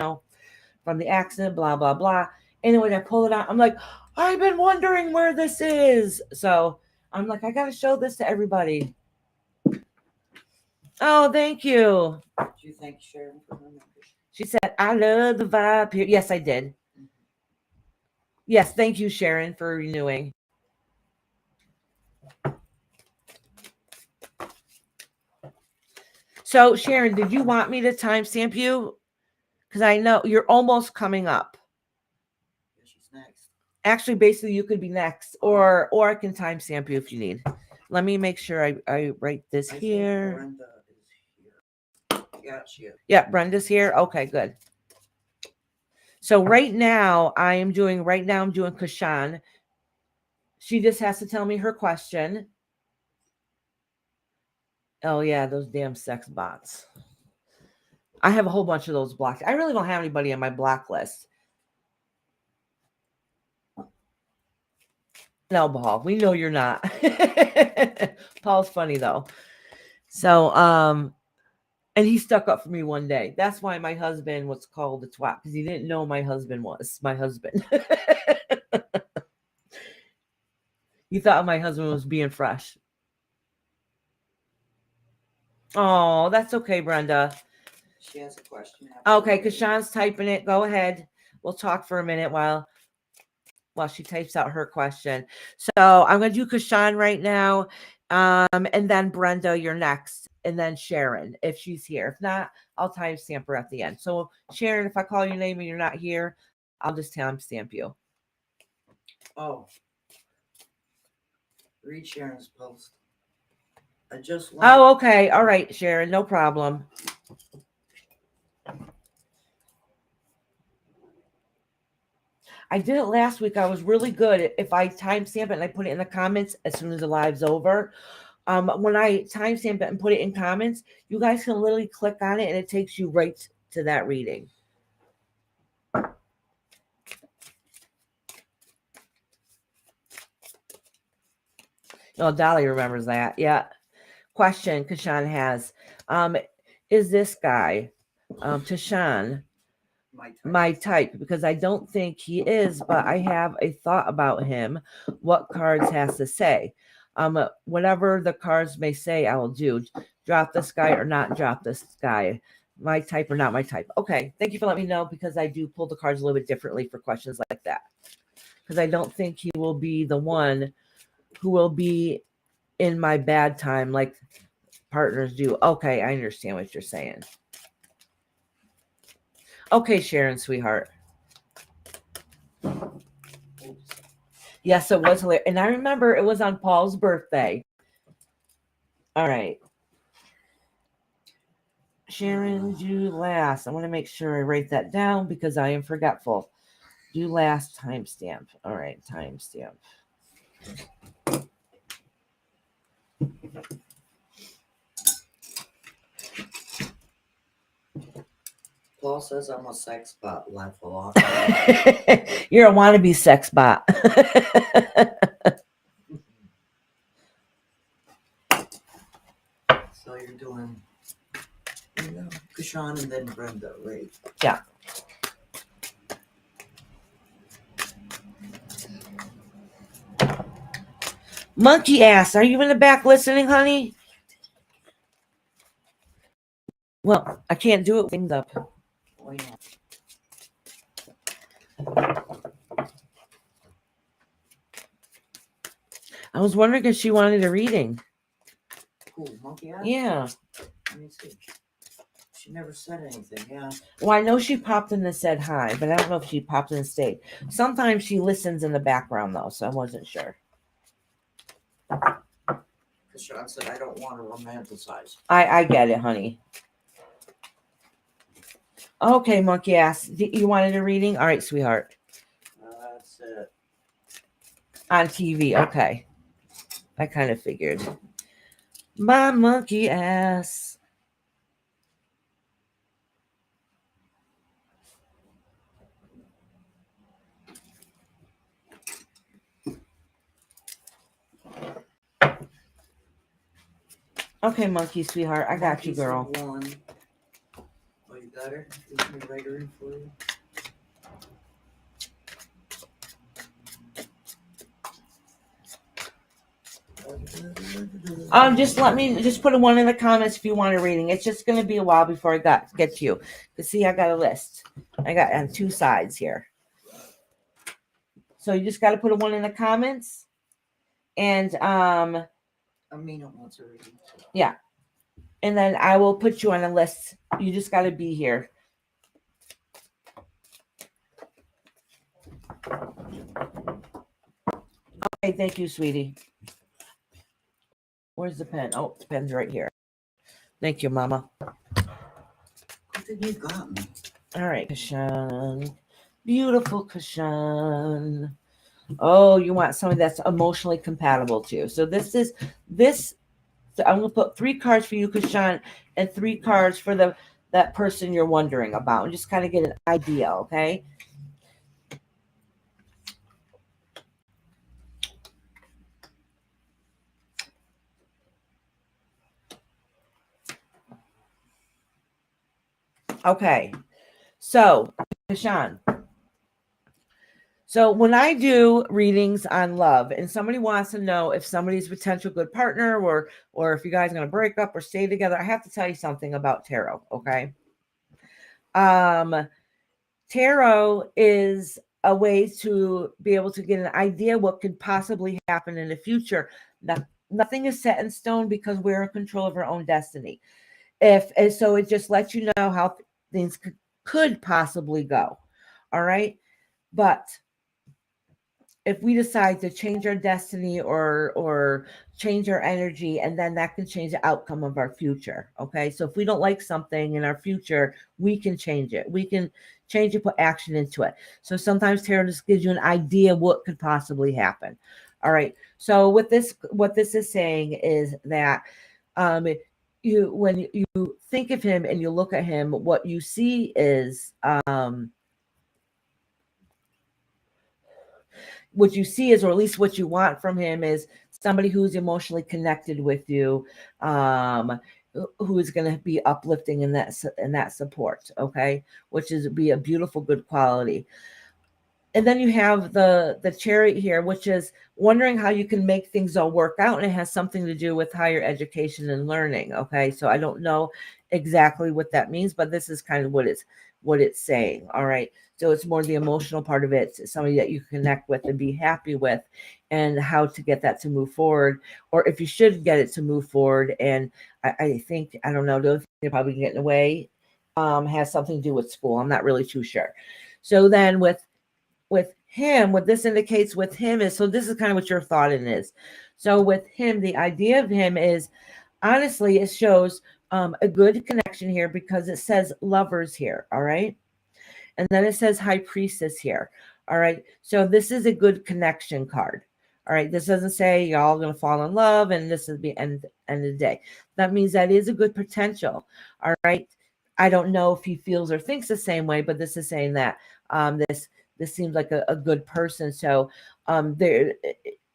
from the accident, blah blah blah. Anyway, I pull it out. I'm like, I've been wondering where this is. So I'm like, I got to show this to everybody. Oh, thank you. Did you thank Sharon for her membership? She said, I love the vibe here. Yes, I did. Yes, thank you, Sharon, for renewing. So, Sharon, did you want me to timestamp you? Because I know you're almost coming up. Yeah, she's next. Actually, basically, you could be next, or I can timestamp you if you need. Let me make sure I write this I here. think Brenda is here. Yeah, she is. Yeah, Brenda's here. Okay, good. So right now I'm doing Kashan. She just has to tell me her question. Oh yeah, those damn sex bots. I have a whole bunch of those blocked. I really don't have anybody on my block list. No, Paul, we know you're not. Paul's funny though. So, and he stuck up for me one day. That's why my husband was called a twat, because he didn't know my husband was my husband. He thought my husband was being fresh. Oh, that's okay, Brenda. She has a question. Okay, Kashan's typing it. Go ahead. We'll talk for a minute while she types out her question. So I'm going to do Kashan right now. And then Brenda, you're next. And then Sharon, if she's here. If not, I'll timestamp her at the end. So Sharon, if I call your name and you're not here, I'll just timestamp you. Oh. Read Sharon's post. I just Oh, okay. All right, Sharon. No problem. I did it last week. I was really good. If I timestamp it and I put it in the comments as soon as the live's over, when I timestamp it and put it in comments, you guys can literally click on it and it takes you right to that reading. Oh, Dolly remembers that. Yeah. Question Kashan has. Is this guy, Tashan, my type? Because I don't think he is, but I have a thought about him. What cards has to say? Whatever the cards may say, I will do. Drop this guy or not drop this guy. My type or not my type. Okay. Thank you for letting me know, because I do pull the cards a little bit differently for questions like that. Because I don't think he will be the one who will be in my bad time like partners do. Okay, I understand what you're saying. Okay, Sharon, sweetheart. Yes, it was hilarious. And I remember it was on Paul's birthday. All right. Sharon, do last. I want to make sure I write that down because I am forgetful. Do last timestamp. All right, timestamp. Paul says I'm a sex bot. Laugh a lot. You're a wannabe sex bot. So you're doing, Kashan and then Brenda, right? Yeah. Monkey ass, are you in the back listening, honey? Well, I can't do it winged up. Why not? I was wondering if she wanted a reading. Cool, monkey ass? Yeah. Let me see. She never said anything. Yeah. Well, I know she popped in and said hi, but I don't know if she popped in and stayed. Sometimes she listens in the background though, so I wasn't sure. Because Sean said, I don't want to romanticize. I get it, honey. Okay, monkey ass. You wanted a reading? All right, sweetheart. That's it. On TV. Okay. I kind of figured. My monkey ass. Okay, monkey sweetheart. I got you, girl. One. Oh, you got her? Let me write her in for you. Just put a one in the comments if you want a reading. It's just gonna be a while before I get to you. Cause see, I got a list. I got on two sides here. So you just gotta put a one in the comments. And Amina wants a reading. yeah. And then I will put you on a list. You just gotta be here. Okay, thank you, sweetie. Where's the pen? Oh, the pen's right here. Thank you, Mama. Good thing you got me. All right, Kashan. Beautiful Kashan. Oh, you want somebody that's emotionally compatible too. So this. So I'm gonna put 3 cards for you, Kashan, and 3 cards for that person you're wondering about, and just kind of get an idea, okay? Okay. So, Kashan. So when I do readings on love and somebody wants to know if somebody's a potential good partner or if you guys are going to break up or stay together, I have to tell you something about tarot, okay? Tarot is a way to be able to get an idea what could possibly happen in the future. Nothing is set in stone because we're in control of our own destiny. And so it just lets you know how things could possibly go. All right. But if we decide to change our destiny or change our energy, and then that can change the outcome of our future. Okay. So if we don't like something in our future, we can change it. We can change it, put action into it. So sometimes tarot just gives you an idea what could possibly happen. All right. So what this is saying is that when you think of him and you look at him, what you see is what you see is, or at least what you want from him, is somebody who's emotionally connected with you, who is going to be uplifting in that support, okay, which is be a beautiful, good quality. And then you have the Chariot here, which is wondering how you can make things all work out, and it has something to do with higher education and learning. Okay, so I don't know exactly what that means, but this is kind of what it's saying. All right, so it's more the emotional part of it, somebody that you connect with and be happy with, and how to get that to move forward, or if you should get it to move forward. And I think, I don't know, the other thing that probably can get in the way has something to do with school. I'm not really too sure. So then with him, what this indicates with him is, so this is kind of what your thought in is. So with him, the idea of him is, honestly, it shows a good connection here because it says lovers here. All right. And then it says high priestess here. All right. So this is a good connection card. All right. This doesn't say y'all going to fall in love and this is the end of the day. That means that is a good potential. All right. I don't know if he feels or thinks the same way, but this is saying that this seems like a good person. So there,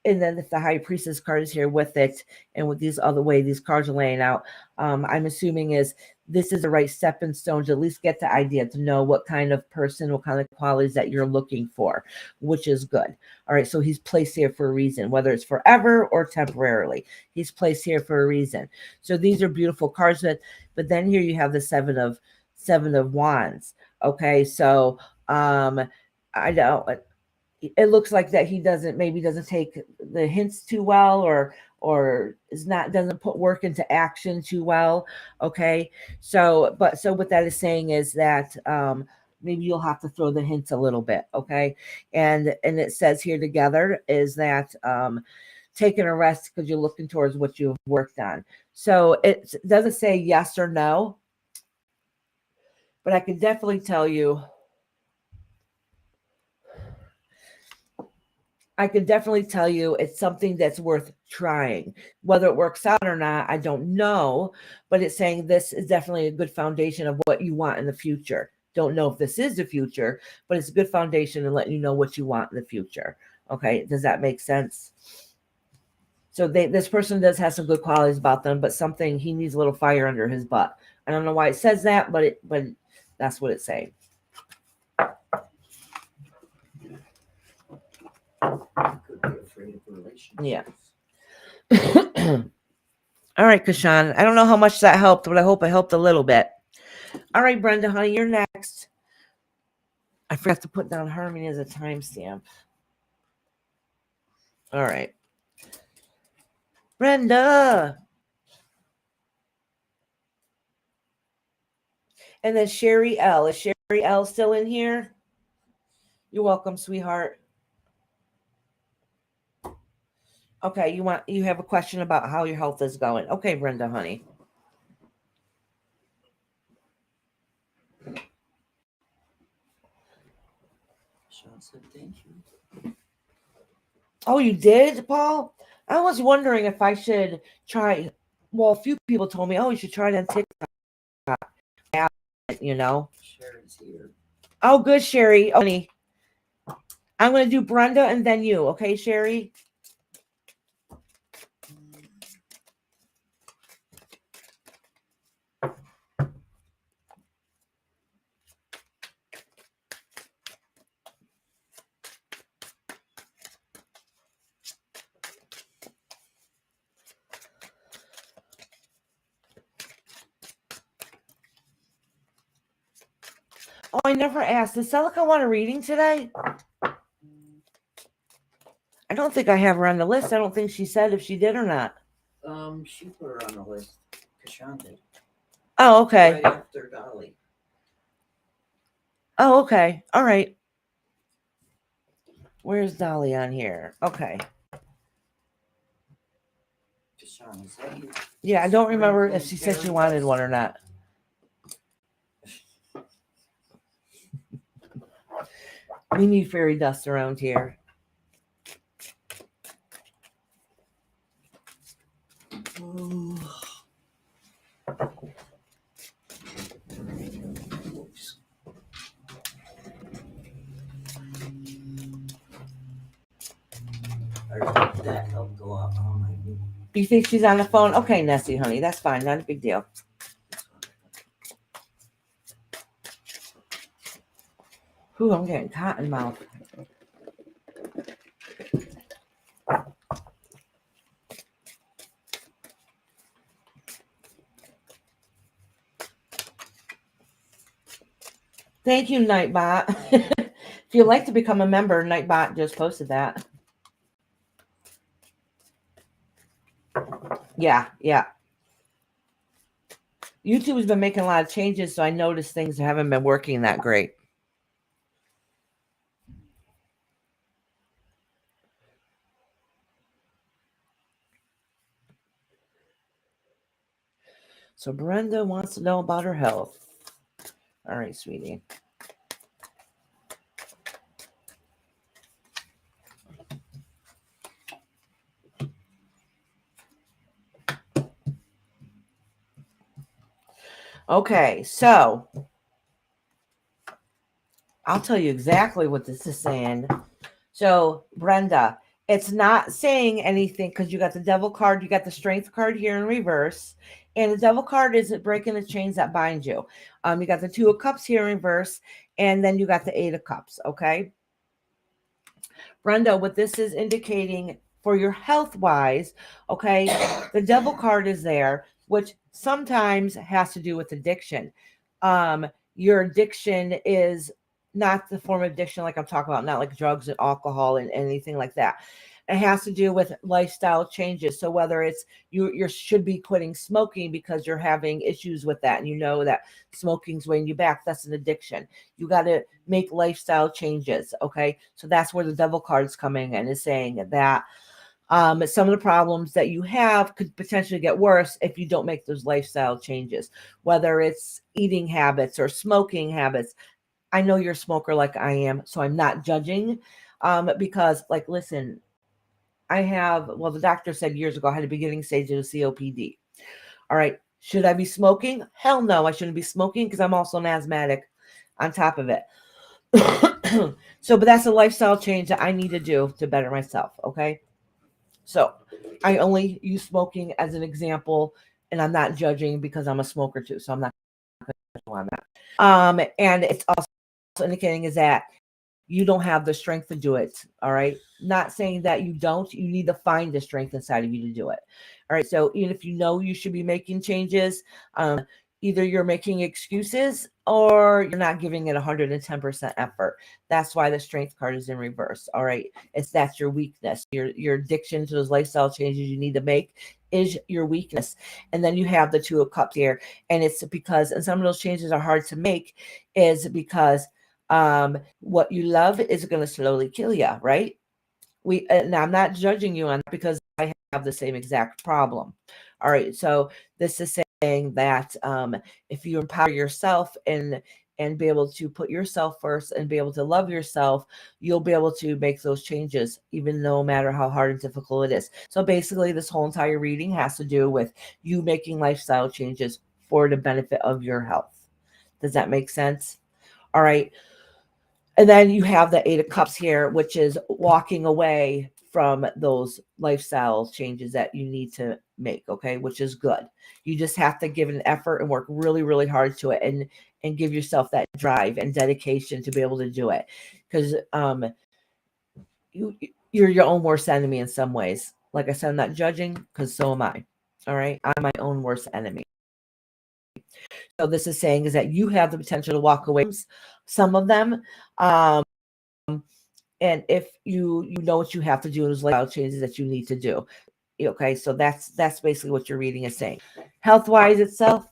and then if the high priestess card is here with it, and with these other way these cards are laying out, I'm assuming is this is the right stepping stone to at least get the idea, to know what kind of person, what kind of qualities that you're looking for, which is good. All right, so he's placed here for a reason, whether it's forever or temporarily. He's placed here for a reason. So these are beautiful cards. But then here you have the seven of wands. Okay, so I don't. It looks like that he doesn't take the hints too well, or doesn't put work into action too well. Okay. So what that is saying is that maybe you'll have to throw the hints a little bit. Okay. And it says here together is that taking a rest because you're looking towards what you've worked on. So it doesn't say yes or no, but I can definitely tell you, it's something that's worth trying. Whether it works out or not, I don't know, but it's saying this is definitely a good foundation of what you want in the future. Don't know if this is the future, but it's a good foundation to let you know what you want in the future. Okay, does that make sense? So this person does have some good qualities about them, but something, he needs a little fire under his butt. I don't know why it says that, but that's what it's saying. Could be afraid of relationships. Yeah. All right, Kashan. I don't know how much that helped, but I hope it helped a little bit. All right, Brenda, honey, you're next. I forgot to put down Harmony as a timestamp. All right. Brenda. And then Sherry L. Is Sherry L still in here? You're welcome, sweetheart. Okay, you have a question about how your health is going. Okay, Brenda, honey. Sean said thank you. Oh, you did, Paul? I was wondering if I should try. Well, a few people told me, oh, you should try it on TikTok. You know. Sherry's here. Oh, good, Sherry. Oh, honey. I'm going to do Brenda and then you. Okay, Sherry? Oh, I never asked. Does Celica want a reading today? I don't think I have her on the list. I don't think she said if she did or not. She put her on the list. Kashan did. Oh, okay. Right after Dolly. Oh, okay. All right. Where's Dolly on here? Okay. Kashan, is that you? Yeah, I don't remember if she said she wanted one or not. We need fairy dust around here. Ooh. That helped go out on my knee. You think she's on the phone? Okay, Nessie, honey. That's fine. Not a big deal. Ooh, I'm getting cotton mouth. Thank you, Nightbot. If you'd like to become a member, Nightbot just posted that. Yeah. YouTube has been making a lot of changes, so I noticed things haven't been working that great. So Brenda wants to know about her health. All right, sweetie. Okay, so I'll tell you exactly what this is saying. So, Brenda, it's not saying anything because you got the devil card, you got the strength card here in reverse, and the devil card is breaking the chains that bind you. You got the 2 of cups here in reverse, and then you got the 8 of cups, okay? Brenda, what this is indicating for your health-wise, okay, the devil card is there, which sometimes has to do with addiction. Your addiction is not the form of addiction like I'm talking about, not like drugs and alcohol and anything like that. it has to do with lifestyle changes. So whether it's you should be quitting smoking because you're having issues with that, and you know that smoking's weighing you back, that's an addiction. You got to make lifestyle changes. Okay, so that's where the devil card's coming in, is saying that some of the problems that you have could potentially get worse if you don't make those lifestyle changes, whether it's eating habits or smoking habits. I know you're a smoker like I am, so I'm not judging, because, like, listen, the doctor said years ago I had a beginning stage of COPD. All right. Should I be smoking? Hell no, I shouldn't be smoking, because I'm also an asthmatic on top of it. But that's a lifestyle change that I need to do to better myself. Okay. So I only use smoking as an example, and I'm not judging because I'm a smoker too. So I'm not going to judge on that. And it's also indicating is that you don't have the strength to do it. All right. Not saying that you don't, you need to find the strength inside of you to do it. All right. So even if you know you should be making changes, either you're making excuses or you're not giving it 110% effort. That's why the strength card is in reverse. All right. That's your weakness. Your addiction to those lifestyle changes you need to make is your weakness. And then you have the Two of Cups here. And it's because, and some of those changes are hard to make, is because what you love is going to slowly kill you, right? And I'm not judging you on that, because I have the same exact problem. All right. So this is saying that if you empower yourself and be able to put yourself first and be able to love yourself, you'll be able to make those changes, even no matter how hard and difficult it is. So basically, this whole entire reading has to do with you making lifestyle changes for the benefit of your health. Does that make sense? All right. And then you have the Eight of Cups here, which is walking away from those lifestyle changes that you need to make, okay, which is good. You just have to give an effort and work really, really hard to it, and give yourself that drive and dedication to be able to do it. Because you're your own worst enemy in some ways. Like I said, I'm not judging, because so am I. All right. I'm my own worst enemy. So this is saying is that you have the potential to walk away from some of them. And if you know what you have to do, those lifestyle changes that you need to do. Okay, so that's basically what your reading is saying. Health-wise itself,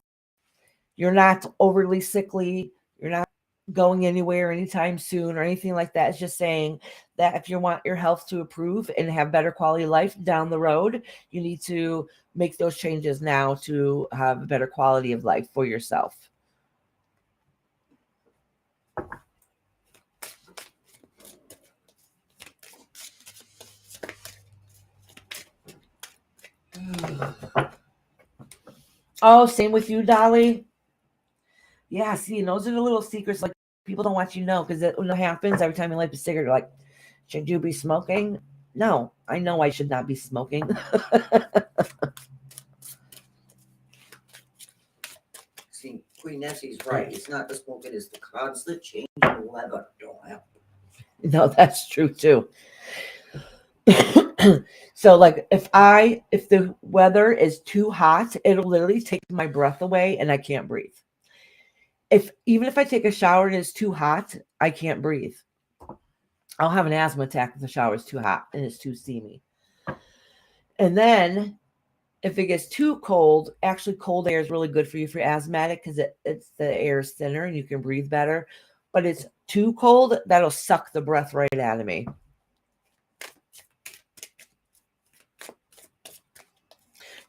you're not overly sickly. You're not going anywhere anytime soon or anything like that. It's just saying that if you want your health to improve and have better quality of life down the road, you need to make those changes now to have a better quality of life for yourself. Oh, same with you, Dolly. Yeah, see, and those are the little secrets like people don't want you to know, because when it happens every time you light a cigarette, you're like, should you be smoking? No, I know I should not be smoking. See, Queen Nessie's right. It's not the smoking, it's the constant change in the weather. Don't happen. No, that's true too. So like if the weather is too hot, it'll literally take my breath away and I can't breathe. Even if I take a shower and it's too hot, I can't breathe. I'll have an asthma attack if the shower is too hot and it's too steamy. And then if it gets too cold, actually cold air is really good for you for asthmatic, because it's the air is thinner and you can breathe better. But it's too cold, that'll suck the breath right out of me.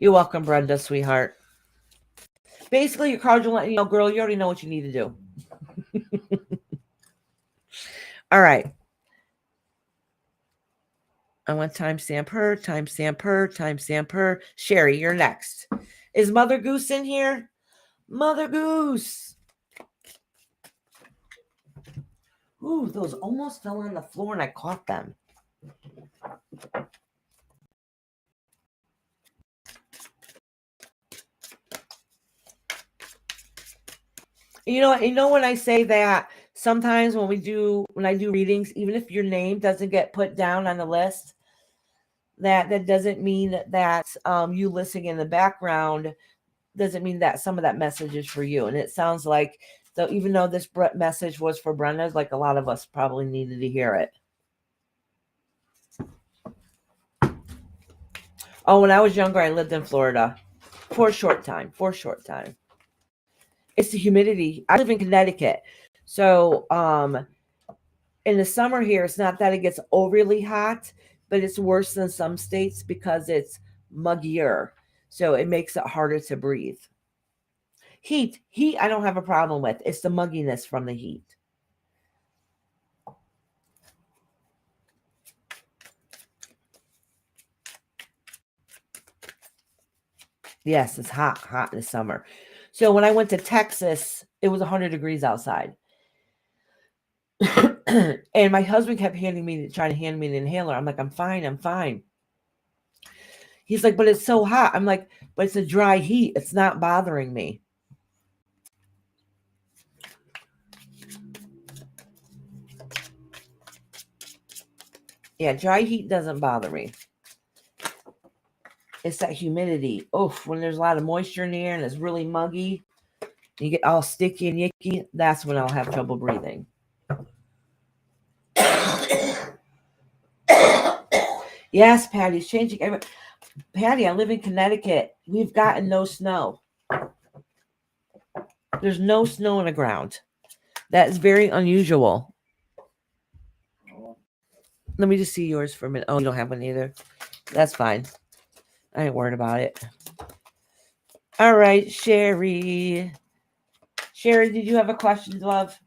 You're welcome, Brenda, sweetheart. Basically, your cards will let you know, girl, you already know what you need to do. All right. I want timestamp her, timestamp her, timestamp her. Sherry, you're next. Is Mother Goose in here? Mother Goose. Ooh, those almost fell on the floor and I caught them. You know when I say that sometimes when I do readings, even if your name doesn't get put down on the list, that doesn't mean that you listening in the background doesn't mean that some of that message is for you. And it sounds like, so even though this message was for Brenda, like a lot of us probably needed to hear it. Oh, when I was younger, I lived in Florida for a short time. It's the humidity. I live in Connecticut. So in the summer here, it's not that it gets overly hot, but it's worse than some states because it's muggier. So it makes it harder to breathe. Heat, I don't have a problem with. It's the mugginess from the heat. Yes, it's hot in the summer. So when I went to Texas, it was 100 degrees outside. And my husband kept trying to hand me an inhaler. I'm like, I'm fine. He's like, but it's so hot. I'm like, but it's a dry heat. It's not bothering me. Yeah, dry heat doesn't bother me. It's that humidity. Oof, when there's a lot of moisture in the air and it's really muggy, you get all sticky and yicky, that's when I'll have trouble breathing. Yes, Patty's changing. Patty, I live in Connecticut. We've gotten no snow. There's no snow on the ground. That is very unusual. Let me just see yours for a minute. Oh, you don't have one either. That's fine. I ain't worried about it. All right, Sherry. Sherry, did you have a question, love?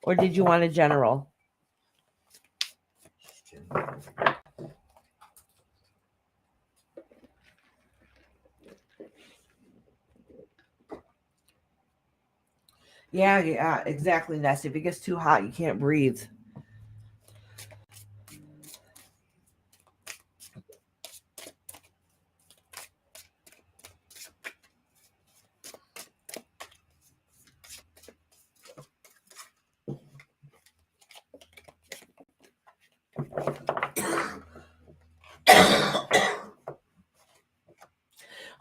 Or did you want a general? Yeah, exactly, Ness. If it gets too hot, you can't breathe.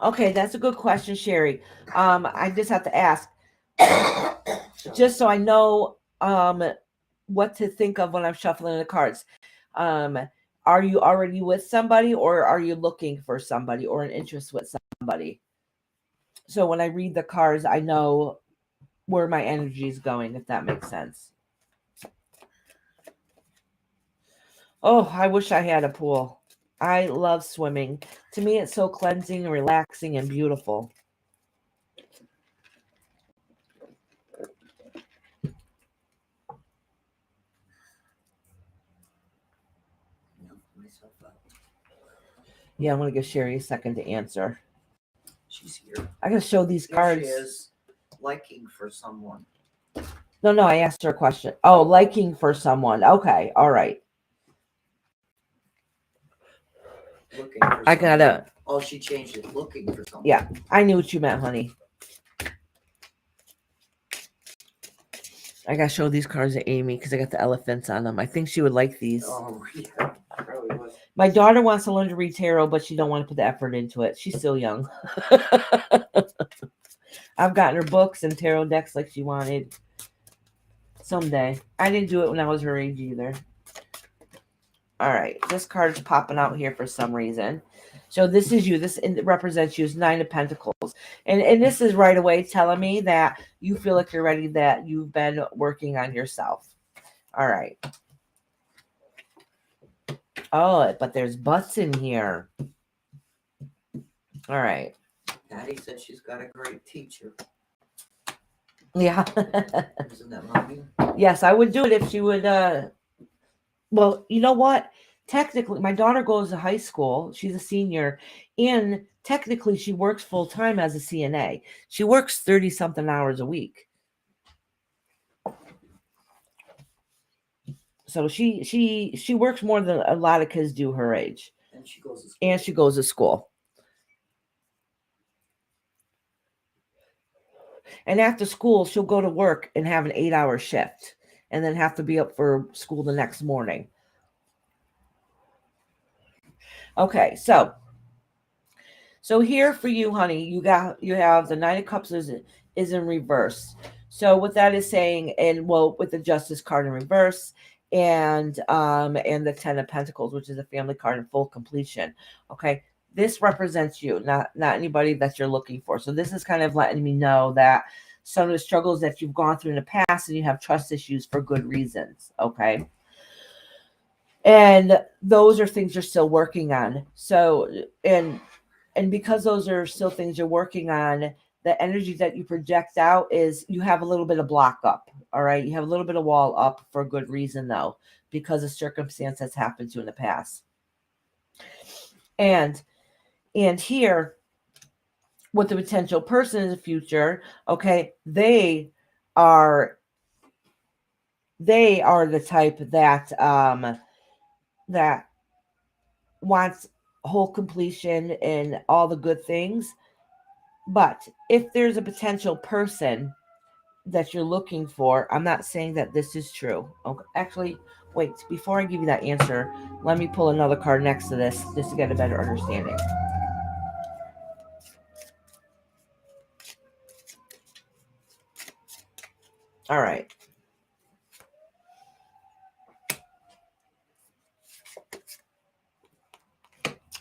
Okay, that's a good question, Sherry. I just have to ask, just so I know what to think of when I'm shuffling the cards. Are you already with somebody, or are you looking for somebody, or an interest with somebody? So when I read the cards, I know where my energy is going, if that makes sense. Oh, I wish I had a pool. I love swimming. To me, it's so cleansing and relaxing and beautiful. Yeah, I'm going to give Sherry a second to answer. She's here. I got to show these cards. She is liking for someone. No, I asked her a question. Oh, liking for someone. Okay, all right. Looking for I got to. Oh, she changed it. Looking for someone. Yeah, I knew what you meant, honey. I got to show these cards to Amy because I got the elephants on them. I think she would like these. Oh, yeah. Probably would. My daughter wants to learn to read tarot, but she don't want to put the effort into it. She's still young. I've gotten her books and tarot decks like she wanted. Someday. I didn't do it when I was her age either. All right. This card's popping out here for some reason. So this is you. This represents you as Nine of Pentacles. And this is right away telling me that you feel like you're ready, that you've been working on yourself. All right. Oh, but there's butts in here. All right. Patty said she's got a great teacher. Yeah. Isn't that mommy? Yes, I would do it if she would. Well, you know what? Technically, my daughter goes to high school. She's a senior. And technically, she works full time as a CNA. She works 30-something hours a week. So she works more than a lot of kids do her age. And she goes to school. And she goes to school. And after school, she'll go to work and have an 8-hour shift and then have to be up for school the next morning. Okay, so here for you, honey, you have the Nine of Cups is in reverse. So what that is saying, and well, with the Justice card in reverse, and the Ten of Pentacles, which is a family card in full completion. Okay, this represents you, not anybody that you're looking for. So this is kind of letting me know that some of the struggles that you've gone through in the past, and you have trust issues for good reasons. Okay. And those are things you're still working on. So, and because those are still things you're working on, the energy that you project out is you have a little bit of block up. All right. You have a little bit of wall up for a good reason, though, because of circumstance that's happened to you in the past. And here with the potential person in the future, okay, they are the type that that wants whole completion and all the good things. But if there's a potential person that you're looking for, I'm not saying that this is true. Okay, actually, wait, before I give you that answer, let me pull another card next to this just to get a better understanding. All right.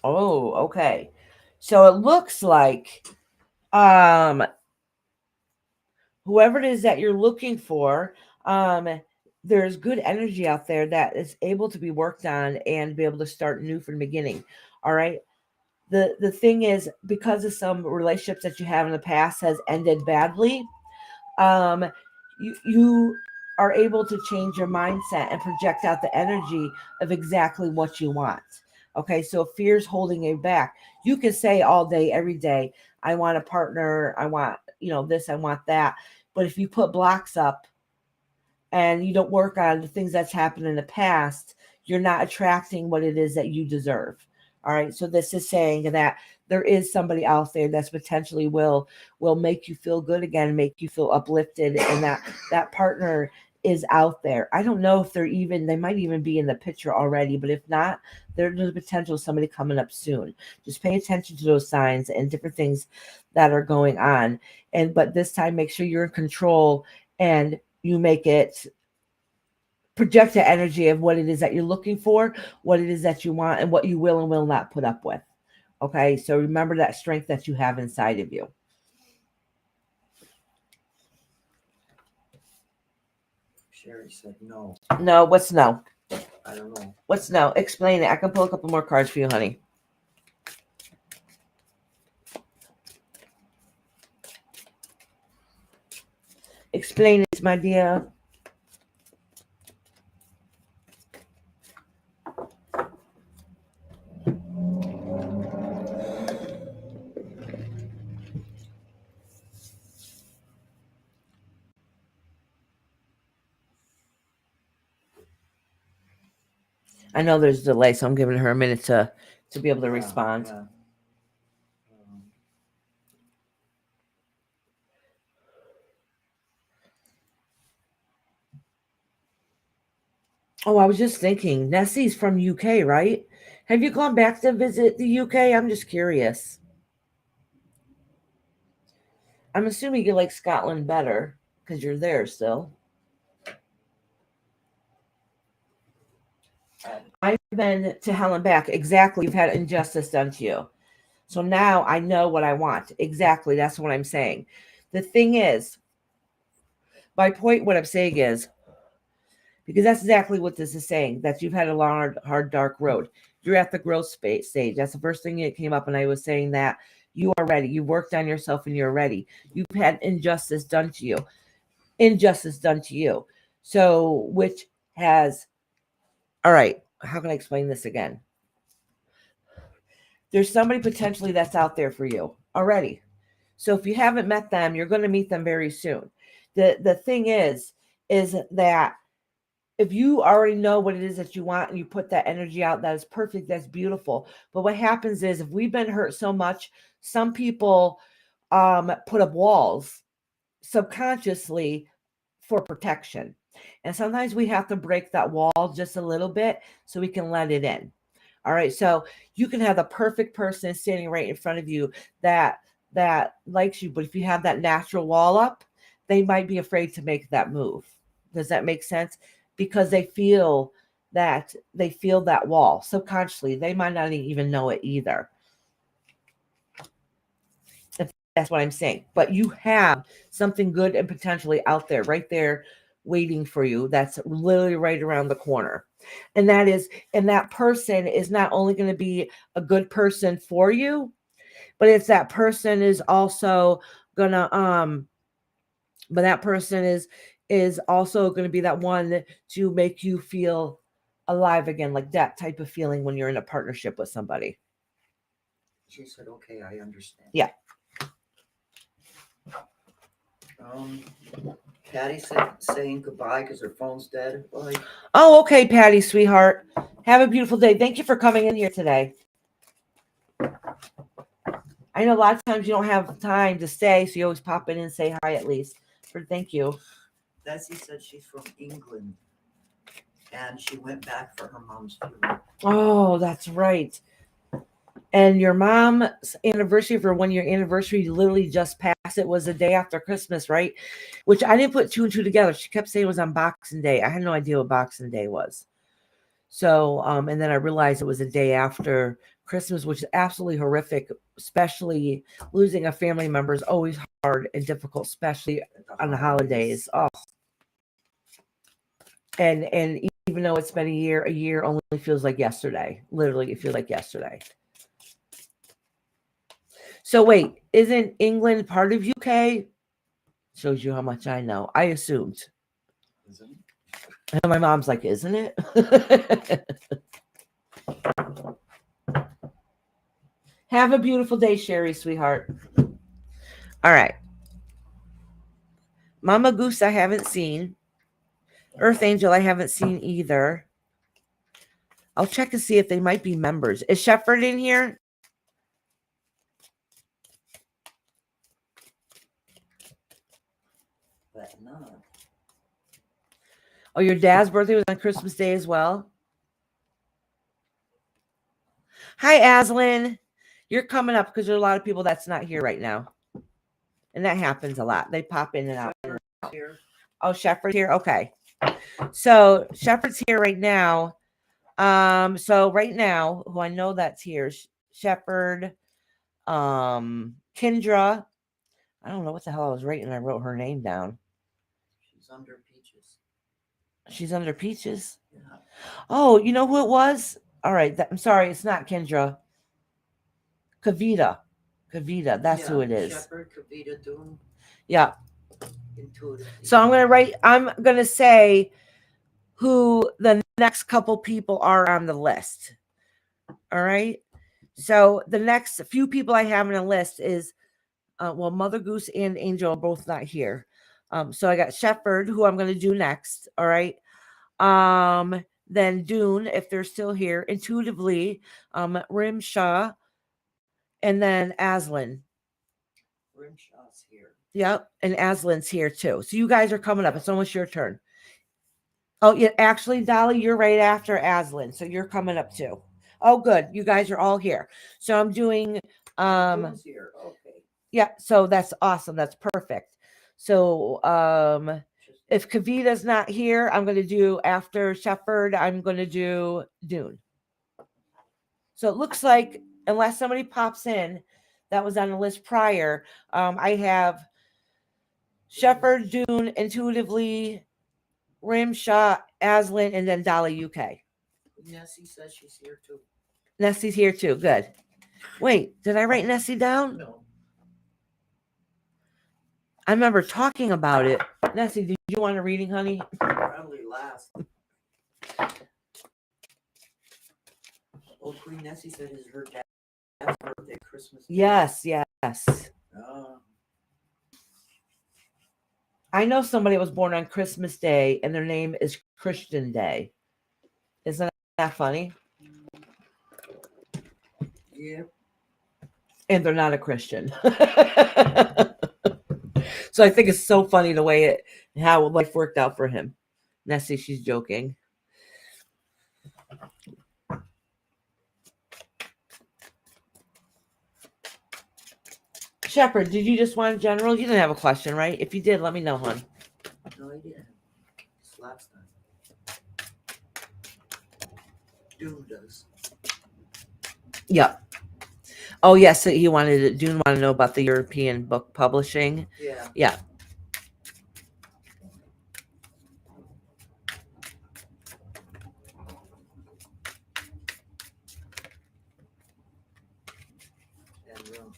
Oh, okay. So it looks like whoever it is that you're looking for, there's good energy out there that is able to be worked on and be able to start new from the beginning. All right. The thing is, because of some relationships that you have in the past has ended badly, um, you are able to change your mindset and project out the energy of exactly what you want. Okay, so if fear's holding you back, you can say all day, every day, I want a partner, I want, this, I want that. But if you put blocks up and you don't work on the things that's happened in the past, you're not attracting what it is that you deserve. All right. So this is saying that there is somebody out there that's potentially will make you feel good again, make you feel uplifted, and that partner is out there. I don't know if they might even be in the picture already, but if not, there's a potential somebody coming up soon. Just pay attention to those signs and different things that are going on. But this time, make sure you're in control and you make it project the energy of what it is that you're looking for, what it is that you want, and what you will and will not put up with. Okay, so remember that strength that you have inside of you. Sherry said no. No, what's no? I don't know. What's no? Explain it. I can pull a couple more cards for you, honey. Explain it, my dear. I know there's a delay, so I'm giving her a minute to be able to respond. Yeah. Oh, I was just thinking, Nessie's from UK, right? Have you gone back to visit the UK? I'm just curious. I'm assuming you like Scotland better because you're there still. I've been to hell and back. Exactly. You've had injustice done to you. So now I know what I want. Exactly. That's what I'm saying. The thing is, my point, what I'm saying is, because that's exactly what this is saying, that you've had a long, hard, dark road. You're at the growth stage. That's the first thing that came up. And I was saying that you are ready. You worked on yourself and you're ready. You've had injustice done to you. Injustice done to you. So, which has, all right, how can I explain this again? There's somebody potentially that's out there for you already. So if you haven't met them, you're going to meet them very soon. The thing is that if you already know what it is that you want and you put that energy out, that is perfect, that's beautiful. But what happens is, if we've been hurt so much, some people put up walls subconsciously for protection. And sometimes we have to break that wall just a little bit so we can let it in. All right. So you can have the perfect person standing right in front of you that likes you, but if you have that natural wall up, they might be afraid to make that move. Does that make sense? Because they feel that wall subconsciously. They might not even know it either. That's what I'm saying. But you have something good and potentially out there, right there, waiting for you. That's literally right around the corner. And that person is not only going to be a good person for you, but it's that person is also gonna but that person is also going to be that one to make you feel alive again, like that type of feeling when you're in a partnership with somebody. She said, okay, I understand. Yeah. Patty said saying goodbye because her phone's dead. Bye. Oh, okay, Patty, sweetheart. Have a beautiful day. Thank you for coming in here today. I know a lot of times you don't have time to stay, so you always pop in and say hi at least. But thank you. Bessie said she's from England, and she went back for her mom's funeral. Oh, that's right. And your mom's anniversary for 1 year anniversary literally just passed. It was the day after Christmas, right? Which I didn't put two and two together. She kept saying it was on Boxing Day. I had no idea what Boxing Day was. So, and then I realized it was a day after Christmas, which is absolutely horrific, especially losing a family member is always hard and difficult, especially on the holidays. Oh. And even though it's been a year only feels like yesterday. Literally, it feels like yesterday. So wait, isn't England part of UK? Shows you how much I know. I assumed. Isn't And my mom's like, isn't it? Have a beautiful day, Sherry, sweetheart. All right. Mama Goose, I haven't seen. Earth Angel, I haven't seen either. I'll check to see if they might be members. Is Shepard in here? but no. Oh, your dad's birthday was on Christmas Day as well? Hi, Aslan. You're coming up because there's a lot of people that's not here right now. And that happens a lot. They pop in and out. Here. Oh, Shepard's here? Okay. So Shepard's here right now. So right now, who I know that's here, Shepard, Kendra. I don't know what the hell I was writing. I wrote her name down. She's under Peaches. She's under Peaches. Yeah. Oh, you know who it was? All right. I'm sorry. It's not Kendra. Kavita. That's who it is. Shepard, Kavita, Doom. Yeah. Intuitive. So I'm going to say who the next couple people are on the list. All right. So the next few people I have on the list is, Mother Goose and Angel are both not here. So I got Shepard, who I'm going to do next. All right. Then Dune, if they're still here, intuitively, Rimshaw, and then Aslan. Rimshaw's here. Yep, and Aslan's here too. So you guys are coming up. It's almost your turn. Oh, yeah, actually, Dolly, you're right after Aslan, so you're coming up too. Oh, good. You guys are all here. So I'm doing Doom's here. Okay. yeah, so that's awesome. That's perfect. So if Kavita's not here, I'm gonna do after Shepard, I'm gonna do Dune. So it looks like unless somebody pops in that was on the list prior, I have Shepard, Dune, intuitively, Rimshot, Aslan, and then Dolly UK. Nessie says she's here too. Nessie's here too. Good. Wait, did I write Nessie down? No. I remember talking about it. Nessie, did you want a reading, honey? Probably last. Oh, Queen Nessie said it's her dad's birthday, Christmas Day. Yes. I know somebody was born on Christmas Day and their name is Christian Day. Isn't that funny? Yeah. And they're not a Christian. So I think it's so funny the way how life worked out for him. Nessie, she's joking. Shepard, did you just want a general? You didn't have a question, right? If you did, let me know, hon. No, I didn't. It's last time. Doom does. Yep. Oh yes, he wanted to. Dune wanted to know about the European book publishing. Yeah. Yeah.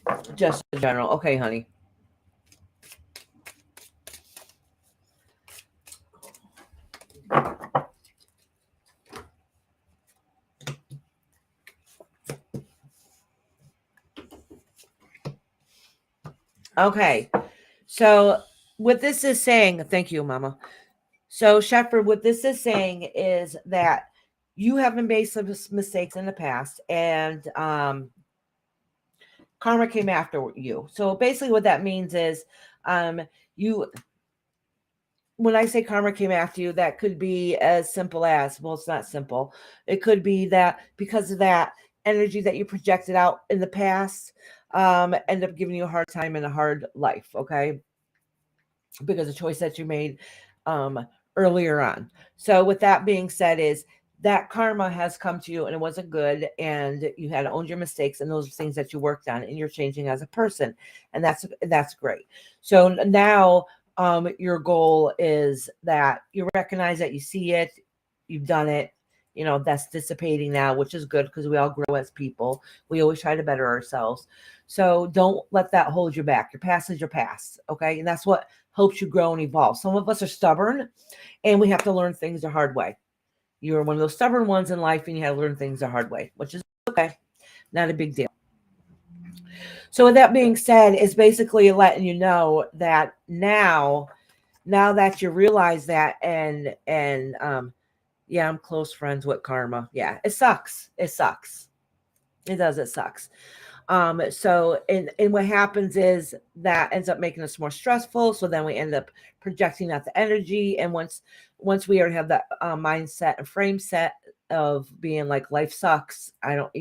And, Just in general. Okay, honey. Okay. So what this is saying, thank you, Mama. So Shepherd, what this is saying is that you haven't made some mistakes in the past, and karma came after you. So basically, what that means is, you. When I say karma came after you, that could be as simple as, well, it's not simple. It could be that because of that energy that you projected out in the past, end up giving you a hard time and a hard life. Okay, because of choice that you made earlier on. So with that being said, is that karma has come to you and it wasn't good, and you had to own your mistakes, and those are things that you worked on, and you're changing as a person, and that's great. So now your goal is that you recognize that you see it, you've done it, that's dissipating now, which is good because we all grow as people. We always try to better ourselves. So don't let that hold you back. Your past is your past. Okay. And that's what helps you grow and evolve. Some of us are stubborn and we have to learn things the hard way. You're one of those stubborn ones in life and you have to learn things the hard way, which is okay. Not a big deal. So with that being said, it's basically letting you know that now that you realize that, and yeah, I'm close friends with karma. Yeah, it sucks. It sucks. It does. It sucks. So and what happens is that ends up making us more stressful. So then we end up projecting out the energy. And once we already have that mindset and frame set of being like life sucks, I don't,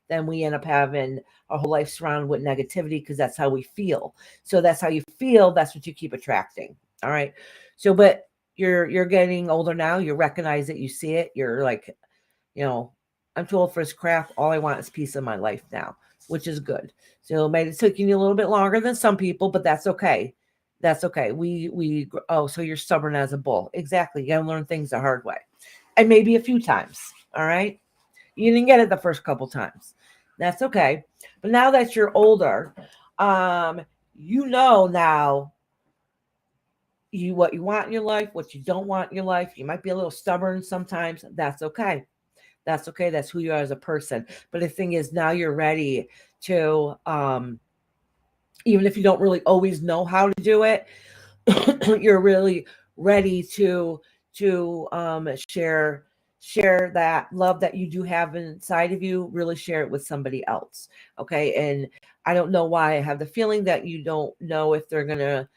then we end up having our whole life surrounded with negativity because that's how we feel. So that's how you feel. That's what you keep attracting. All right. So, but you're getting older now. You recognize it. You see it. You're like, I'm too old for this crap. All I want is peace in my life now, which is good. So it might have taken you a little bit longer than some people, but that's okay. That's okay. So you're stubborn as a bull. Exactly. You got to learn things the hard way. And maybe a few times. All right. You didn't get it the first couple times. That's okay. But now that you're older, now what you want in your life, what you don't want in your life. You might be a little stubborn sometimes. That's okay. That's okay. That's who you are as a person. But the thing is, now you're ready to, even if you don't really always know how to do it, you're really ready to share that love that you do have inside of you. Really share it with somebody else. Okay, and I don't know why I have the feeling that you don't know if they're gonna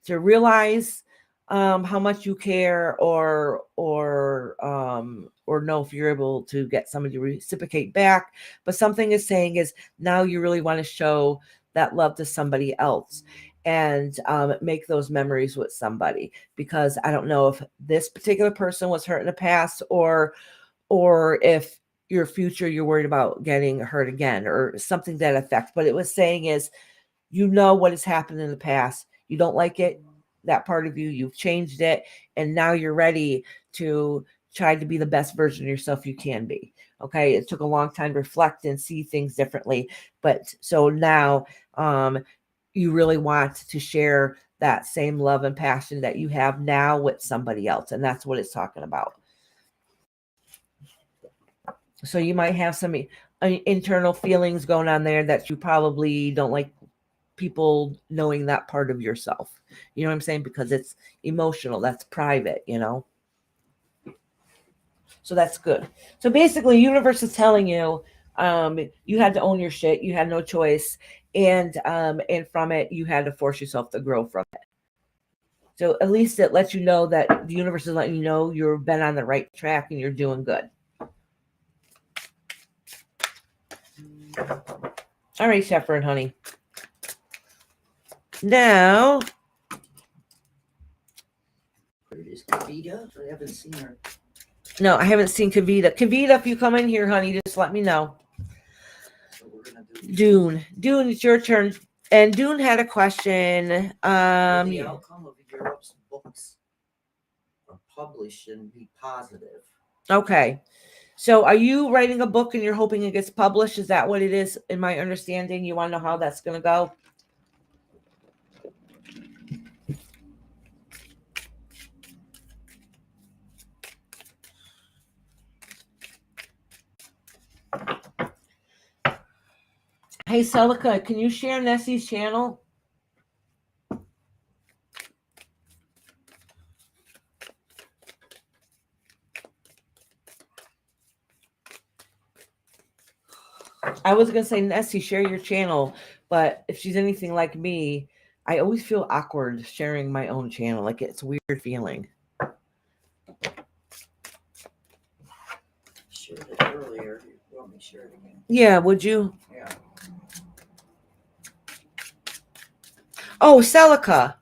to realize how much you care, or know if you're able to get somebody to reciprocate back. But something is saying is now you really want to show that love to somebody else, and make those memories with somebody, because I don't know if this particular person was hurt in the past, or if your future you're worried about getting hurt again or something that affects. But it was saying is, what has happened in the past. You don't like it, that part of you've changed it, and now you're ready to try to be the best version of yourself you can be. Okay, it took a long time to reflect and see things differently, but so now you really want to share that same love and passion that you have now with somebody else, and that's what it's talking about. So you might have some internal feelings going on there that you probably don't like people knowing that part of yourself. You know what I'm saying? Because it's emotional, that's private. So that's good. So basically, universe is telling you, you had to own your shit. You had no choice, and from it, you had to force yourself to grow from it. So at least it lets you know that the universe is letting you know you've been on the right track and you're doing good. All right, Shepherd, honey. Now, Where is Kavita? I haven't seen her. no, I haven't seen Kavita. Kavita, if you come in here, honey, just let me know. So we're gonna do Dune, it's your turn. And Dune had a question. Will the outcome of Europe's books are published and be positive? Okay. So are you writing a book and you're hoping it gets published? Is that what it is? In my understanding, you want to know how that's going to go? Hey, Celica, can you share Nessie's channel? I was going to say, Nessie, share your channel. But if she's anything like me, I always feel awkward sharing my own channel. Like it's a weird feeling. Shared it earlier. You want me to share it again? Yeah, would you? Yeah. Oh, Celica.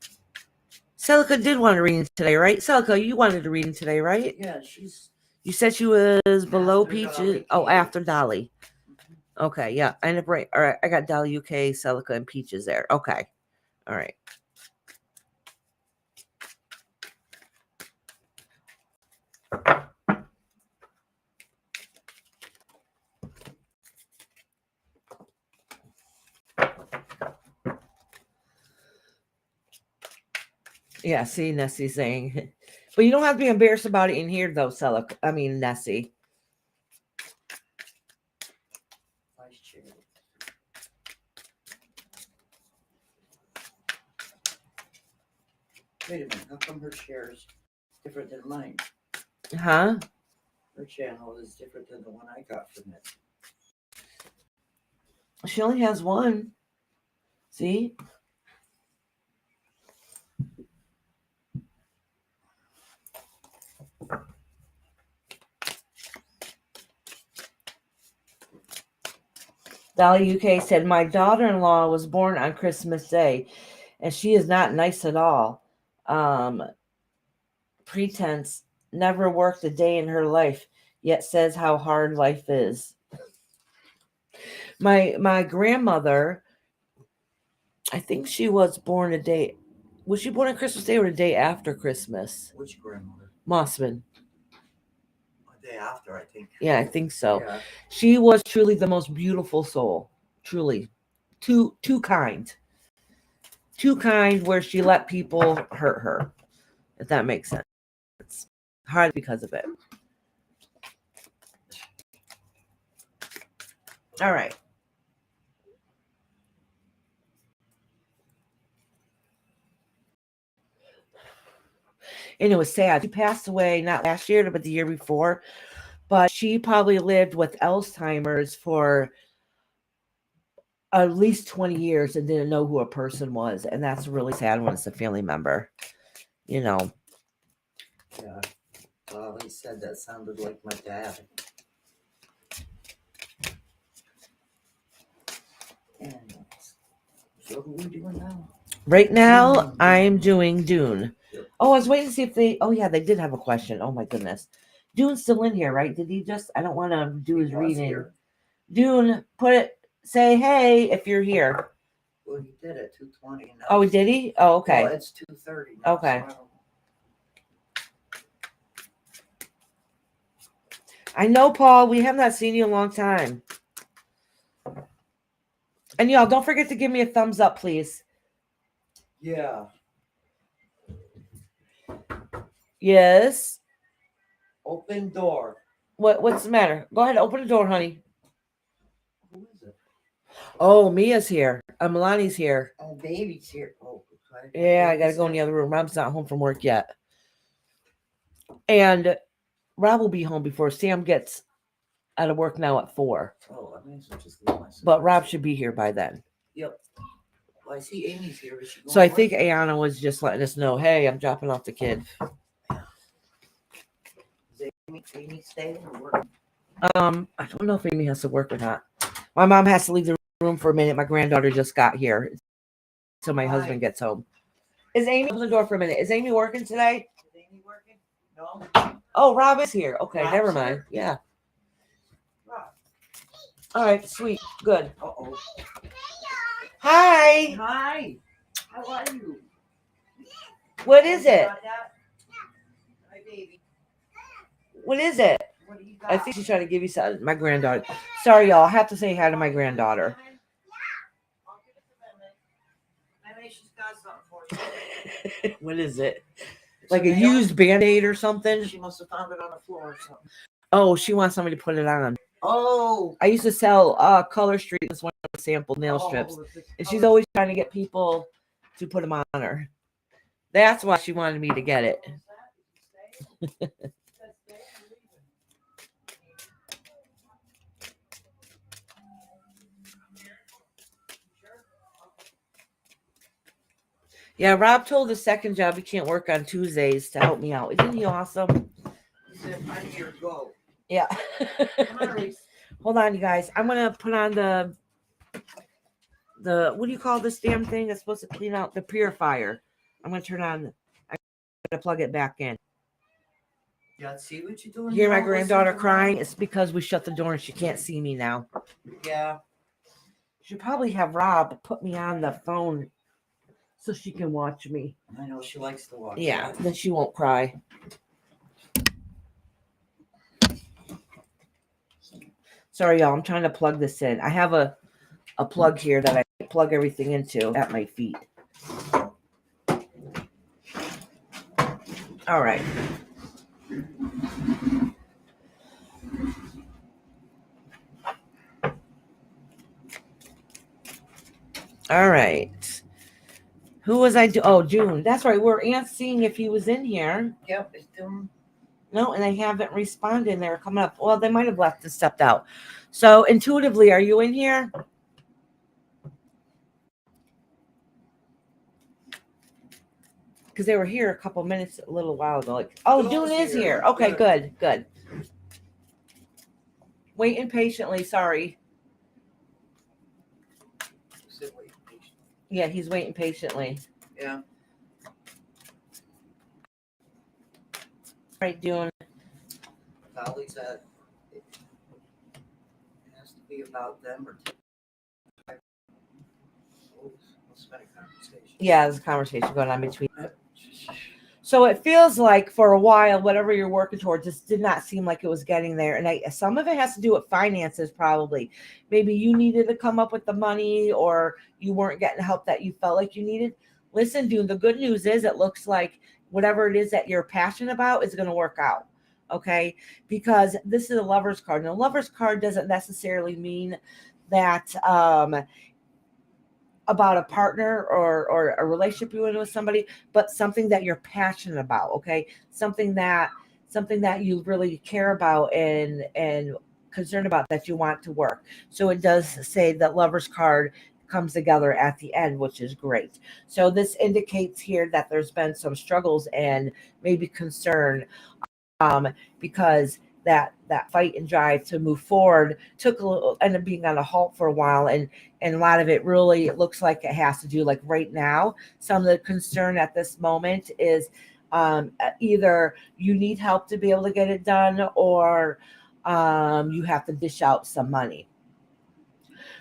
Celica did want to read today, right? Celica, you wanted to read today, right? Yeah, she's. You said she was below After Peaches. Dolly. Oh, after Dolly. Mhm. Okay, yeah. I end up right. All right, I got Dolly UK, Celica, and Peaches there. Okay. All right. Yeah, see, Nessie saying. But you don't have to be embarrassed about it in here, though, Celica. I mean, Nessie. I shared it. Wait a minute. How come her share's different than mine? Huh? Her channel is different than the one I got from it. She only has one. See? Dolly UK said, my daughter-in-law was born on Christmas Day, and she is not nice at all. Pretense, never worked a day in her life, yet says how hard life is. My grandmother, I think she was born a day. Was she born on Christmas Day or the day after Christmas? Which grandmother? Mossman. A day after, I think. Yeah, I think so. Yeah. She was truly the most beautiful soul. Truly. Too kind. Too kind where she let people hurt her. If that makes sense. It's hard because of it. All right. And it was sad. She passed away not last year, but the year before. But she probably lived with Alzheimer's for at least 20 years and didn't know who a person was. And that's really sad when it's a family member. You know. Yeah. Well, he said that sounded like my dad. And so who are we doing now? Right now, I'm doing Dune. Yep. Oh, I was waiting to see if they. Oh, yeah, they did have a question. Oh, my goodness. Dune's still in here, right? Did he just. I don't want to do his reading. Here. Dune, put it. Say hey if you're here. Well, he did at 2:20. Oh, did he? Oh, okay. Well, it's 2:30 now. Okay. So I know, Paul. We have not seen you in a long time. And y'all, don't forget to give me a thumbs up, please. yeah. Yes. Open door. What's the matter? Go ahead, open the door, honey. Who is it? Oh, Mia's here. Milani's here. Oh, baby's here. Oh, okay. Yeah, I gotta go in the other room. Rob's not home from work yet. And Rob will be home before Sam gets out of work now at 4. Oh, I may as well just leave myself. But Rob should be here by then. Yep. Well, I see Amy's here. Is she going So I to think work? Ayana was just letting us know, hey, I'm dropping off the kid. Is Amy staying or working? I don't know if Amy has to work or not. My mom has to leave the room for a minute. My granddaughter just got here. So my husband gets home. Is Amy open the door for a minute? Is Amy working today? Is Amy working? No. Oh, Rob is here. Okay, Rob's never mind. here? Yeah. Rob. All right, sweet, good. Uh-oh. Hi. Hi. How are you? What is it? Got that? Hi, baby. What is it? What do you got? I think she's trying to give you something. My granddaughter. Sorry, y'all. I have to say hi to my granddaughter. I'll give it to Mimi. Maybe she's got something for you. What is it? It's Like a nail. used Band-Aid or something? She must have found it on the floor or something. Oh, she wants somebody to put it on. Oh. I used to sell Color Street. This one of the sample nail strips. And she's always trying to get people to put them on her. That's why she wanted me to get it. Yeah, Rob told the second job he can't work on Tuesdays to help me out. Isn't he awesome? He said, I'm here, go. Yeah. Come on, Reese. Hold on, you guys. I'm gonna put on the what do you call this damn thing that's supposed to clean out the purifier? I'm gonna turn on. I'm gonna plug it back in. Yeah, see what you're doing. Hear my Don't listen granddaughter to crying? Mom. It's because we shut the door and she can't see me now. Yeah. Should probably have Rob put me on the phone so she can watch me. I know she likes to watch. Yeah, then she won't cry. Sorry, y'all. I'm trying to plug this in. I have a plug here that I plug everything into at my feet. All right. All right. Who was I? Oh, June. That's right. We're seeing if he was in here. Yep, it's doing. No, and they haven't responded. They're coming up. Well, they might have left and stepped out. So intuitively, are you in here? Because they were here a couple minutes, a little while ago. Like, oh, June is here. Okay, good. Waiting patiently. Sorry. Yeah, he's waiting patiently. Yeah. Right, June. Dolly said it has to be about them or let's make a conversation. Yeah, there's a conversation going on between. So it feels like for a while, whatever you're working towards just did not seem like it was getting there. And some of it has to do with finances, probably. Maybe you needed to come up with the money or you weren't getting the help that you felt like you needed. Listen, dude, the good news is it looks like whatever it is that you're passionate about is going to work out. Okay? Because this is a lover's card. And a lover's card doesn't necessarily mean that about a partner or a relationship you're in with somebody, but something that you're passionate about. Okay, something that you really care about and concerned about that you want to work. So it does say that lover's card comes together at the end, which is great. So this indicates here that there's been some struggles and maybe concern because that fight and drive to move forward took a little, ended up being on a halt for a while, and a lot of it really, it looks like it has to do, like right now, some of the concern at this moment is either you need help to be able to get it done, or you have to dish out some money.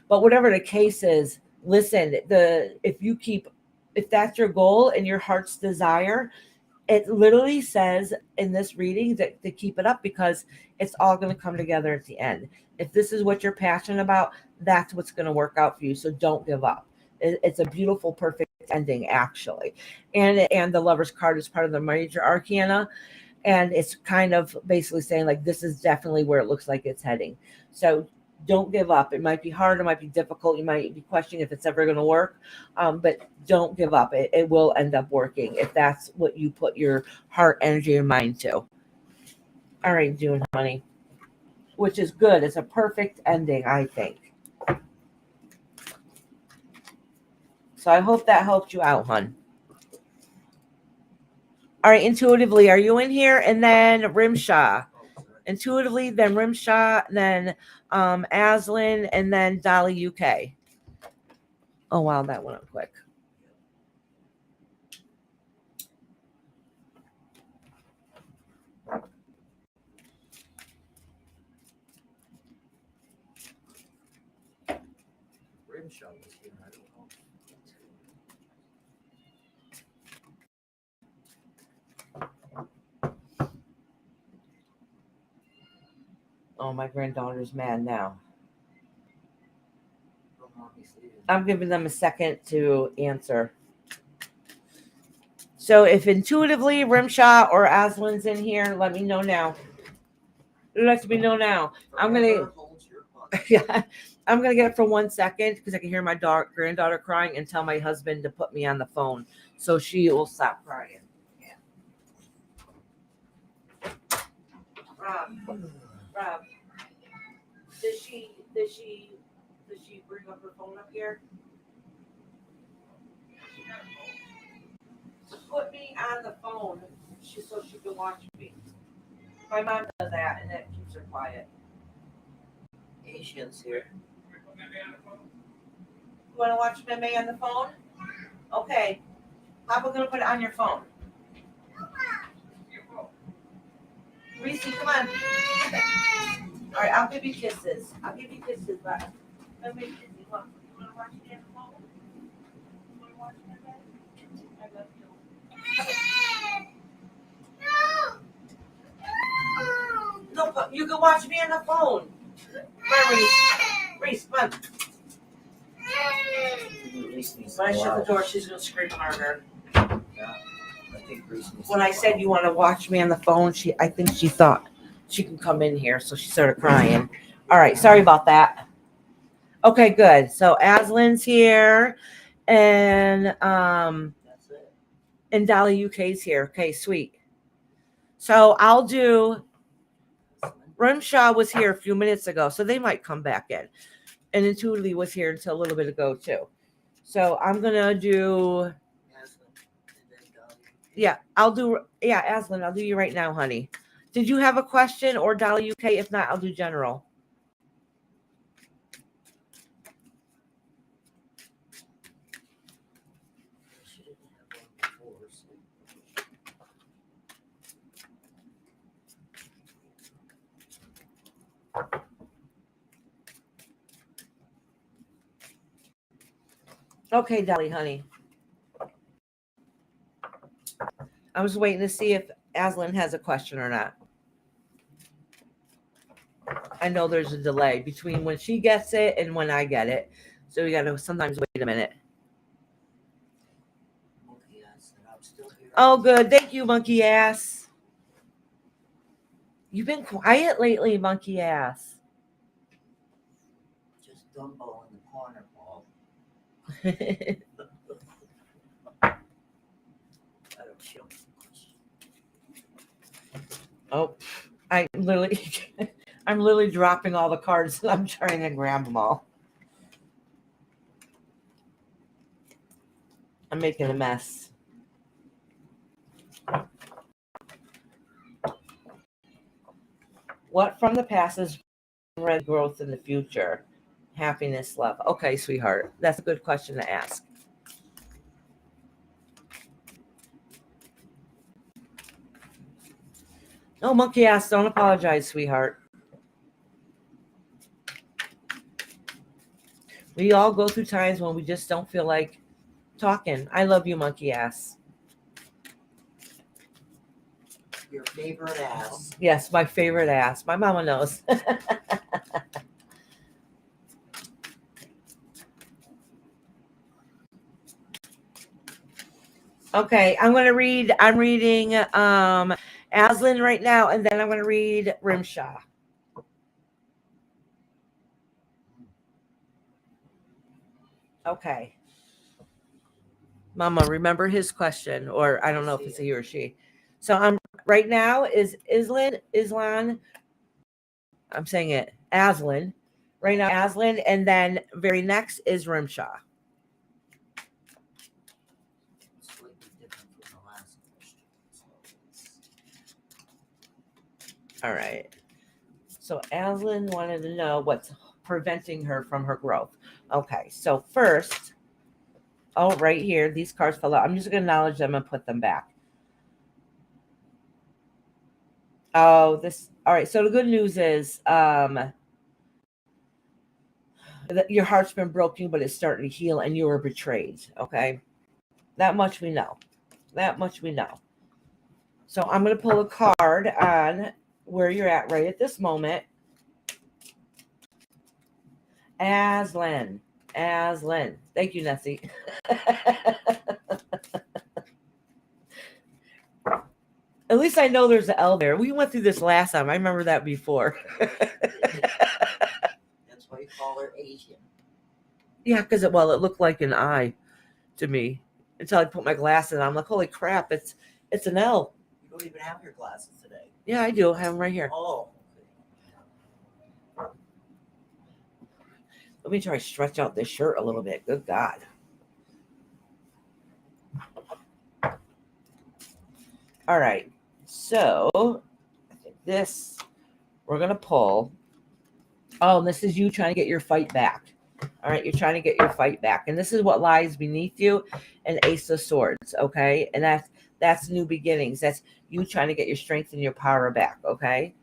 But whatever the case is, listen, if that's your goal and your heart's desire, it literally says in this reading that to keep it up, because it's all going to come together at the end. If this is what you're passionate about, that's what's going to work out for you. So don't give up. It's a beautiful, perfect ending, actually. And the Lover's card is part of the major arcana. And it's kind of basically saying, like, this is definitely where it looks like it's heading. So don't give up. It might be hard. It might be difficult. You might be questioning if it's ever going to work. But don't give up. It will end up working if that's what you put your heart, energy, and mind to. All right, June, honey. Which is good. It's a perfect ending, I think. So I hope that helped you out, hon. All right, intuitively, are you in here? And then Rimshaw. Intuitively, then Rimshaw, then Aslan, and then Dolly UK. Oh, wow, that went up quick. Grimshaw was here. I don't know. Oh, my granddaughter's mad now. Don't want me seeing it. I'm giving them a second to answer. So if intuitively Rimshaw or Aslan's in here, let me know now. Let me know now. I'm gonna Forever holds your butt. yeah, I'm gonna get it for 1 second because I can hear my granddaughter crying and tell my husband to put me on the phone so she will stop crying. Yeah. Rob, does she bring up her phone up here? Put me on the phone so she can watch me. My mom does that and that keeps her quiet. Asians here. You want to watch Meme on the phone? Okay. Papa gonna put it on your phone. Reese, come on. All right, I'll give you kisses. But Meme, you want to watch me on the phone? You want to watch Meme? I love you. No, but you can watch me on the phone. Come on, Reese. Reese, come on. Reese needs to When I go shut the out. door, she's gonna scream harder. Yeah. I think Reese needs When to I go said out. you want to watch me on the phone, I think she thought she can come in here, so she started crying. All right, sorry about that. Okay, good. So Aslan's here, and That's it. Dolly UK's here. Okay, sweet. So I'll do. Rimshaw was here a few minutes ago, so they might come back in. And Intuitively was here until a little bit ago too. So I'm gonna do. Aslan, and then Dolly. Yeah, Aslan, I'll do you right now, honey. Did you have a question or Dolly UK? If not, I'll do general. She didn't have one before, so. Okay, Dolly, honey. I was waiting to see if Aslan has a question or not. I know there's a delay between when she gets it and when I get it. So we gotta sometimes wait a minute. Okay, I'm still here. Oh, good. Thank you, monkey ass. You've been quiet lately, monkey ass. Just Dumbo in the corner, Paul. I don't feel much. Oh, I'm literally dropping all the cards and I'm trying to grab them all. I'm making a mess. What from the past is red growth in the future? Happiness, love. Okay, sweetheart. That's a good question to ask. No, monkey ass, don't apologize, sweetheart. We all go through times when we just don't feel like talking. I love you, monkey ass. Your favorite ass. Yes, my favorite ass. My mama knows. Okay, I'm reading Aslan right now, and then I'm gonna read Rimshaw. Okay. Mama, remember his question, or I don't know if it's a he or she. So I'm right now is Islan. I'm saying it Aslan. Right now, Aslan, and then very next is Rimshaw. Slightly different from the last question. So All right. So Aslan wanted to know what's preventing her from her growth. Okay, so first, right here, these cards fell out. I'm just going to acknowledge them and put them back. Oh, all right. So the good news is, your heart's been broken, but it's starting to heal, and you were betrayed. Okay, that much we know. That much we know. So I'm going to pull a card on where you're at right at this moment. Aslan. Aslan. Thank you, Nessie. At least I know there's an L there. We went through this last time. I remember that before. That's why you call her Asian. Yeah, because it looked like an I to me until I put my glasses on. I'm like, holy crap, it's an L. You don't even have your glasses today. Yeah, I do. I have them right here. Oh. Let me try to stretch out this shirt a little bit. Good God. All right. So I think this, we're going to pull. Oh, and this is you trying to get your fight back. All right. You're trying to get your fight back. And this is what lies beneath you, an Ace of Swords. Okay. And that's new beginnings. That's you trying to get your strength and your power back. Okay.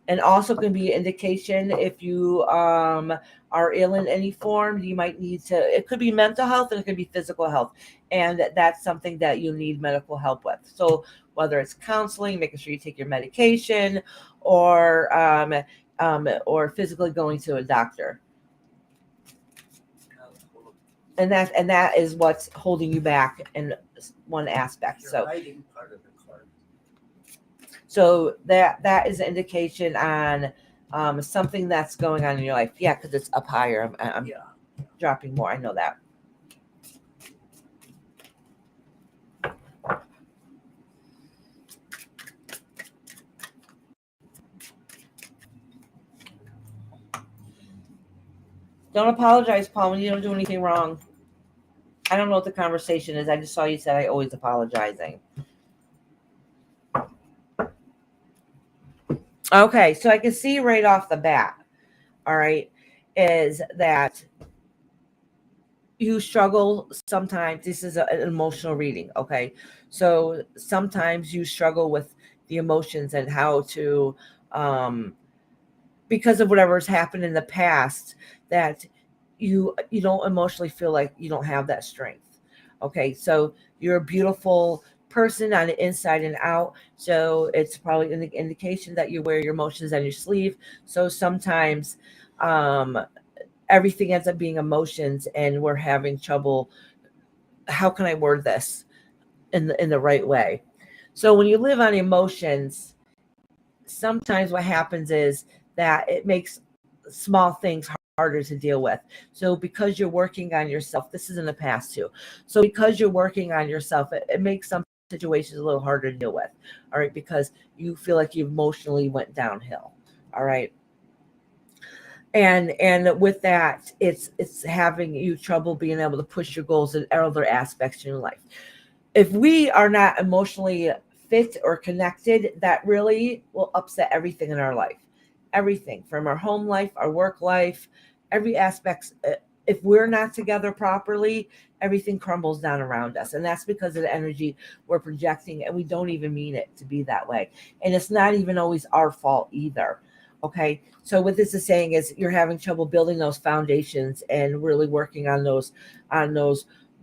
And also can be an indication if you are ill in any form, you might need to, it could be mental health and it could be physical health. And that's something that you need medical help with. So whether it's counseling, making sure you take your medication, or physically going to a doctor. And that is what's holding you back in one aspect. You're So hiding part of the card. So that is an indication on something that's going on in your life. Yeah, because it's up higher. I'm dropping more. I know that. Don't apologize, Paul, when you don't do anything wrong. I don't know what the conversation is. I just saw you said I always apologizing. Okay, so I can see right off the bat, all right, is that you struggle sometimes. This is an emotional reading, okay? So sometimes you struggle with the emotions and how to, because of whatever's happened in the past, that you don't emotionally feel like you don't have that strength. Okay, so you're a beautiful person on the inside and out. So it's probably an indication that you wear your emotions on your sleeve. So sometimes everything ends up being emotions, and we're having trouble. How can I word this in the right way? So when you live on emotions, sometimes what happens is that it makes small things harder to deal with. So because you're working on yourself, this is in the past too. So because you're working on yourself, it makes some situations a little harder to deal with. All right, because you feel like you emotionally went downhill. All right. And with that, it's having you trouble being able to push your goals in other aspects in your life. If we are not emotionally fit or connected, that really will upset everything in our life. Everything from our home life, our work life, every aspect. If we're not together properly, everything crumbles down around us. And that's because of the energy we're projecting, and we don't even mean it to be that way. And it's not even always our fault either. Okay. So what this is saying is you're having trouble building those foundations and really working on those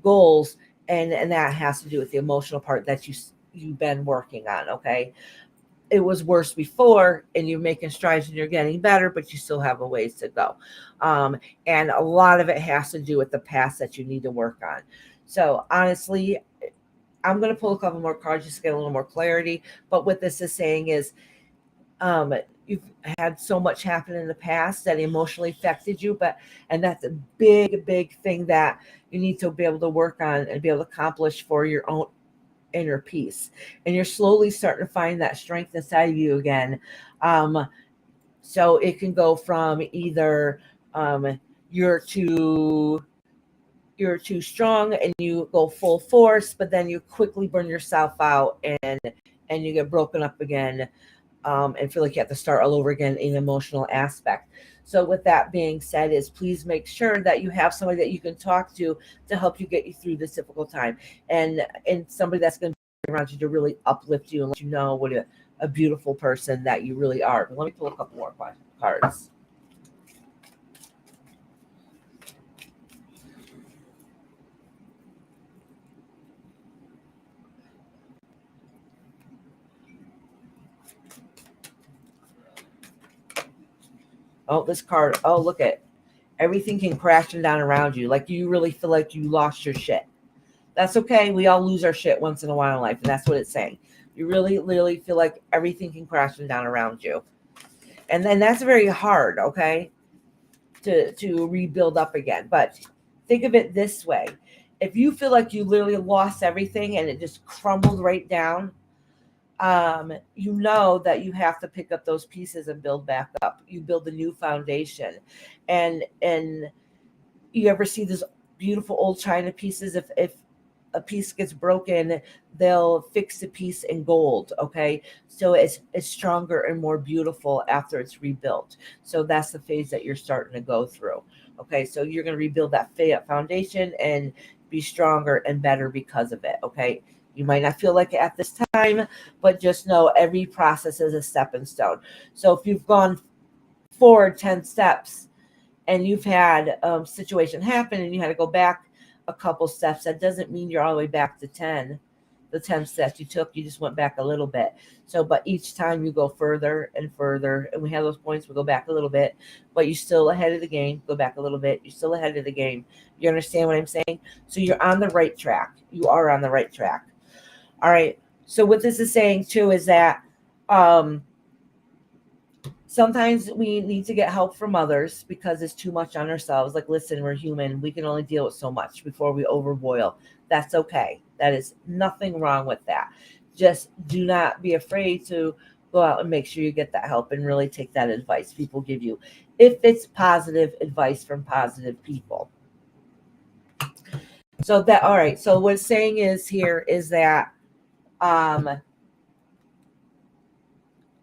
goals. And that has to do with the emotional part that you've been working on. Okay. It was worse before, and you're making strides and you're getting better, but you still have a ways to go. And a lot of it has to do with the past that you need to work on. So honestly, I'm going to pull a couple more cards just to get a little more clarity. But what this is saying is, you've had so much happen in the past that emotionally affected you, and that's a big thing that you need to be able to work on and be able to accomplish for your own inner peace. And you're slowly starting to find that strength inside of you again. So it can go from either you're too strong and you go full force, but then you quickly burn yourself out and you get broken up again. And feel like you have to start all over again in an emotional aspect. So with that being said, is please make sure that you have somebody that you can talk to help you get you through this difficult time, and somebody that's going to be around you to really uplift you and let you know what a beautiful person that you really are. But let me pull a couple more cards. Oh, this card. Oh, look at everything came crashing down around you. Like you really feel like you lost your shit. That's okay. We all lose our shit once in a while in life, and that's what it's saying. You really, really feel like everything can crashing down around you, and then that's very hard. Okay, to rebuild up again. But think of it this way: if you feel like you literally lost everything and it just crumbled right down, you know that you have to pick up those pieces and build back up. You build a new foundation, and you ever see those beautiful old china pieces? If a piece gets broken, they'll fix the piece in gold. Okay, so it's stronger and more beautiful after it's rebuilt. So that's the phase that you're starting to go through. Okay, so you're going to rebuild that foundation and be stronger and better because of it. Okay, you might not feel like it at this time, but just know every process is a stepping stone. So if you've gone forward 10 steps and you've had a situation happen and you had to go back a couple steps, that doesn't mean you're all the way back to 10. The 10 steps you took, you just went back a little bit. So, but each time you go further and further, and we have those points, we go back a little bit, but you're still ahead of the game, go back a little bit, you're still ahead of the game. You understand what I'm saying? So you're on the right track. You are on the right track. All right. So what this is saying too is that sometimes we need to get help from others because it's too much on ourselves. Like, listen, we're human. We can only deal with so much before we overboil. That's okay. That is nothing wrong with that. Just do not be afraid to go out and make sure you get that help and really take that advice people give you. If it's positive advice from positive people. So that, all right. So what it's saying is here is that,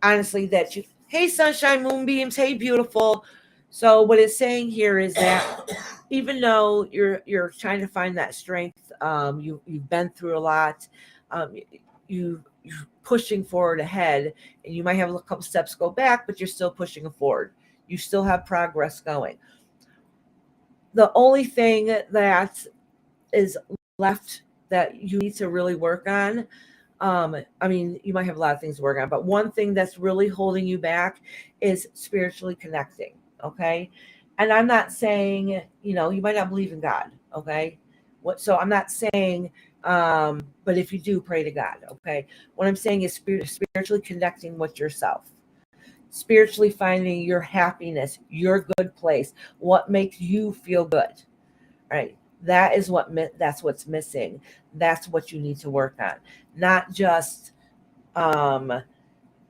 honestly, that you, hey, sunshine, moonbeams, hey, beautiful. So what it's saying here is that even though you're trying to find that strength, you've been through a lot, you're pushing forward ahead, and you might have a couple steps go back, but you're still pushing forward. You still have progress going. The only thing that is left that you need to really work on, I mean, you might have a lot of things to work on, but one thing that's really holding you back is spiritually connecting. Okay. And I'm not saying, you might not believe in God. Okay. So I'm not saying, but if you do, pray to God. Okay. What I'm saying is spiritually connecting with yourself, spiritually finding your happiness, your good place, what makes you feel good. Right. That's what's missing. That's what you need to work on. Not just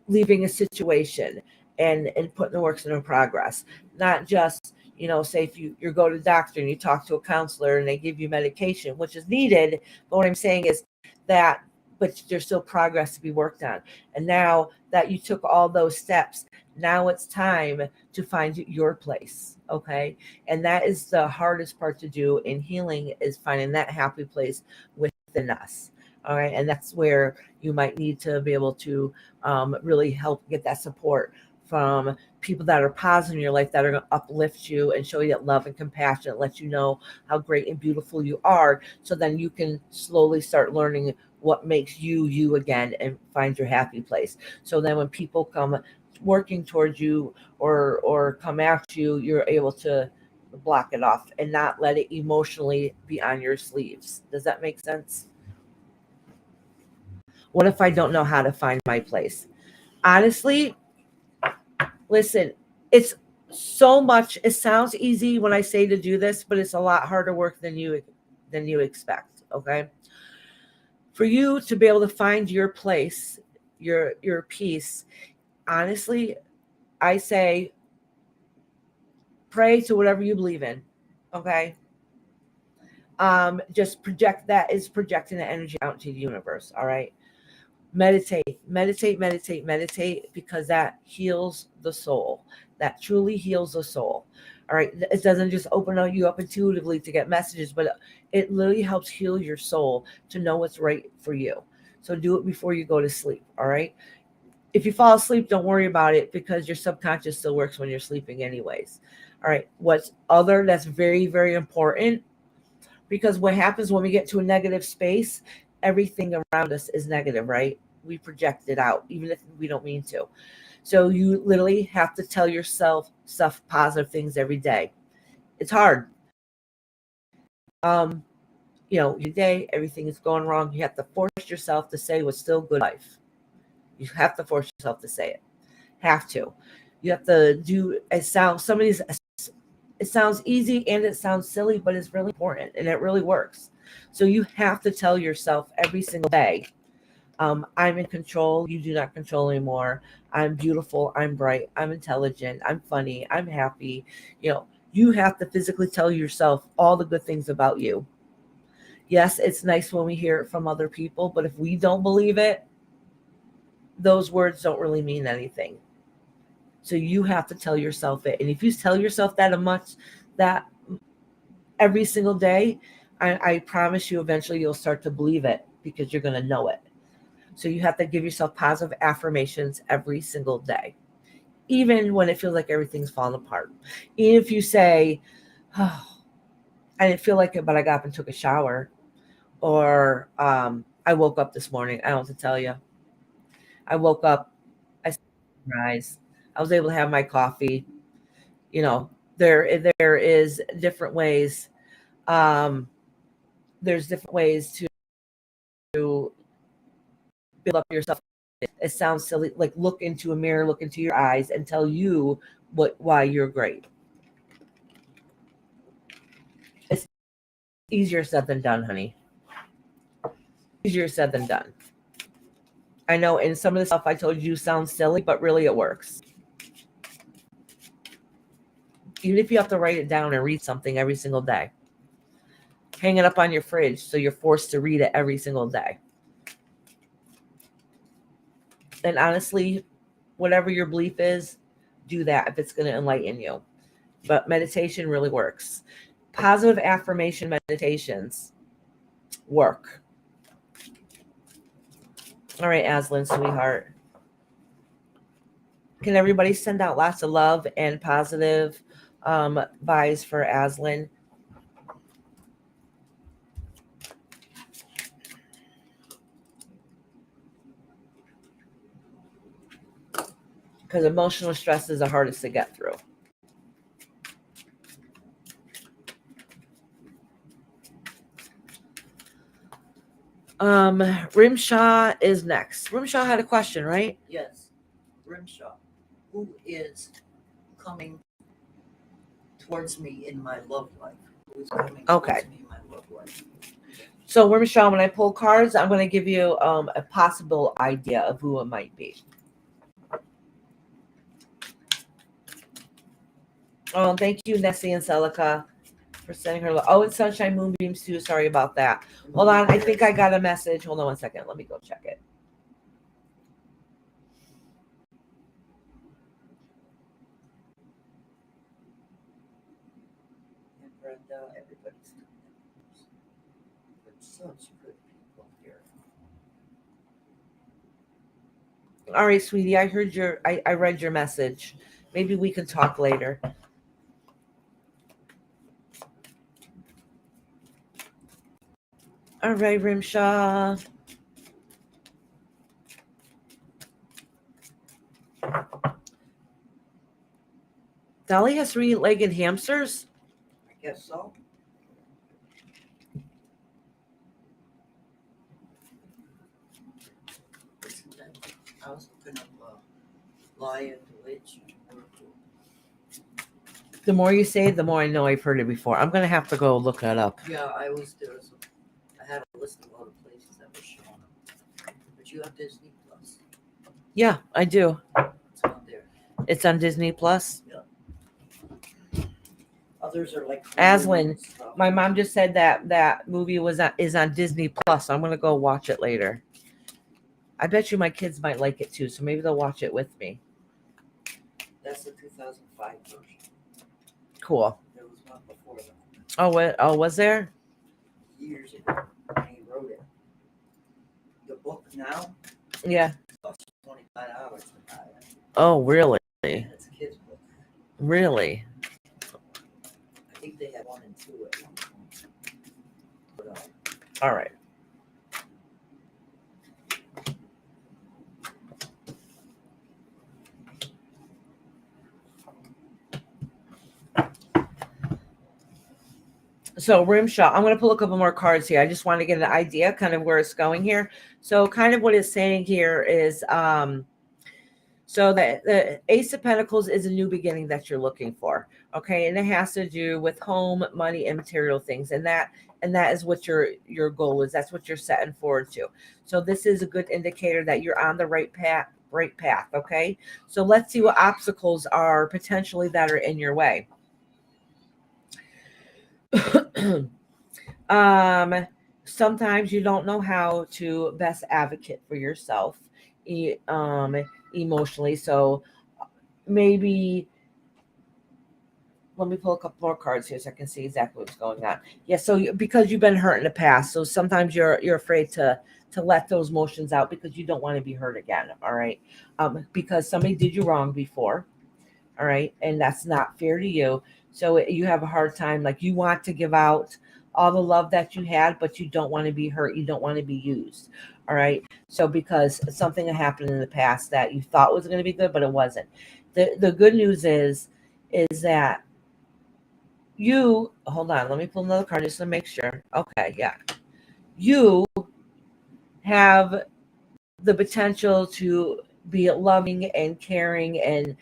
leaving a situation and putting the works into progress. Not just, say if you go to the doctor and you talk to a counselor and they give you medication, which is needed. But what I'm saying is that, but there's still progress to be worked on. And now that you took all those steps, now it's time to find your place. Okay. And that is the hardest part to do in healing, is finding that happy place within us. All right. And that's where you might need to be able to really help get that support from people that are positive in your life, that are going to uplift you and show you that love and compassion, let you know how great and beautiful you are. So then you can slowly start learning what makes you you again and find your happy place. So then when people come working towards you or come after you, you're able to block it off and not let it emotionally be on your sleeves. Does that make sense? What if I don't know how to find my place? Honestly, listen, it's so much. It sounds easy when I say to do this, but it's a lot harder work than you expect. Okay. For you to be able to find your place, your peace, honestly, I say pray to whatever you believe in. Okay. Just project, that is projecting the energy out into the universe. All right. Meditate, meditate, meditate, meditate, because that heals the soul. That truly heals the soul. All right. It doesn't just open you up intuitively to get messages, but it literally helps heal your soul to know what's right for you. So do it before you go to sleep. All right. If you fall asleep, don't worry about it, because your subconscious still works when you're sleeping anyways. All right. That's very, very important, because what happens when we get to a negative space, everything around us is negative, right? We project it out, even if we don't mean to. So you literally have to tell yourself stuff, positive things every day. It's hard. Your day, everything is going wrong. You have to force yourself to say what's still good in life. You have to force yourself to say it. Have to. You have to do it. It sounds easy and it sounds silly, but it's really important and it really works. So you have to tell yourself every single day, I'm in control. You do not control anymore. I'm beautiful. I'm bright. I'm intelligent. I'm funny. I'm happy. You have to physically tell yourself all the good things about you. Yes, it's nice when we hear it from other people, but if we don't believe it, those words don't really mean anything. So you have to tell yourself it. And if you tell yourself that every single day, I promise you eventually you'll start to believe it because you're going to know it. So you have to give yourself positive affirmations every single day, even when it feels like everything's falling apart. Even if you say, oh, I didn't feel like it, but I got up and took a shower. Or I woke up this morning. I don't have to tell you. I woke up, I sunrise. I was able to have my coffee. There is different ways. There's different ways to build up yourself. It sounds silly, like look into a mirror, look into your eyes, and tell you why you're great. It's easier said than done, honey. Easier said than done. I know, and some of the stuff I told you sounds silly, but really it works. Even if you have to write it down and read something every single day, hang it up on your fridge so you're forced to read it every single day. And honestly, whatever your belief is, do that if it's going to enlighten you. But meditation really works. Positive affirmation meditations work. All right, Aslan, sweetheart. Can everybody send out lots of love and positive vibes for Aslan? Because emotional stress is the hardest to get through. Rimshaw is next. Rimshaw had a question, right? Yes. Grimshaw, who is coming towards me in my love life? Who is coming towards me in my love life? So, Rimshaw, when I pull cards, I'm going to give you a possible idea of who it might be. Oh, thank you, Nessie and Celica, for sending her. Oh, and Sunshine Moonbeams too. Sorry about that. Hold on. I think I got a message. Hold on 1 second. Let me go check it. And Brenda, everybody's such good people here. All right, sweetie. I heard I read your message. Maybe we can talk later. All right, Rimshaw. Dolly has 3-legged hamsters? I guess so. I was looking up Lion Witch. The more you say, the more I know I've heard it before. I'm going to have to go look that up. Yeah, I had a list of all the places that were showing up. But you have Disney Plus. Yeah, I do. It's on there. It's on Disney Plus. Yeah. Others are like Aslan, my mom just said that movie is on Disney Plus. So I'm going to go watch it later. I bet you my kids might like it too, so maybe they'll watch it with me. That's the 2005 version. Cool. There was one before that. Oh, was there? Years ago, when he wrote it. The book now Yeah. costs $25 to buy it. Oh, really? And it's a kid's book. Really? I think they had 1 and 2 at one point. But, All right. So rim shot. I'm going to pull a couple more cards here. I just want to get an idea kind of where it's going here. So kind of what it's saying here is so the Ace of Pentacles is a new beginning that you're looking for. Okay. And it has to do with home, money, and material things. And that is what your goal is. That's what you're setting forward to. So this is a good indicator that you're on the right path. Okay. So let's see what obstacles are potentially that are in your way. Sometimes you don't know how to best advocate for yourself emotionally. So maybe let me pull a couple more cards here so I can see exactly what's going on. Yeah, so because you've been hurt in the past, so sometimes you're afraid to let those emotions out because you don't want to be hurt again. All right, because somebody did you wrong before. All right, and that's not fair to you. So you have a hard time. Like you want to give out all the love that you had, but you don't want to be hurt. You don't want to be used. All right. So because something happened in the past that you thought was going to be good, but it wasn't. The good news is that you hold on. Let me pull another card just to make sure. Okay, yeah. You have the potential to be loving and caring and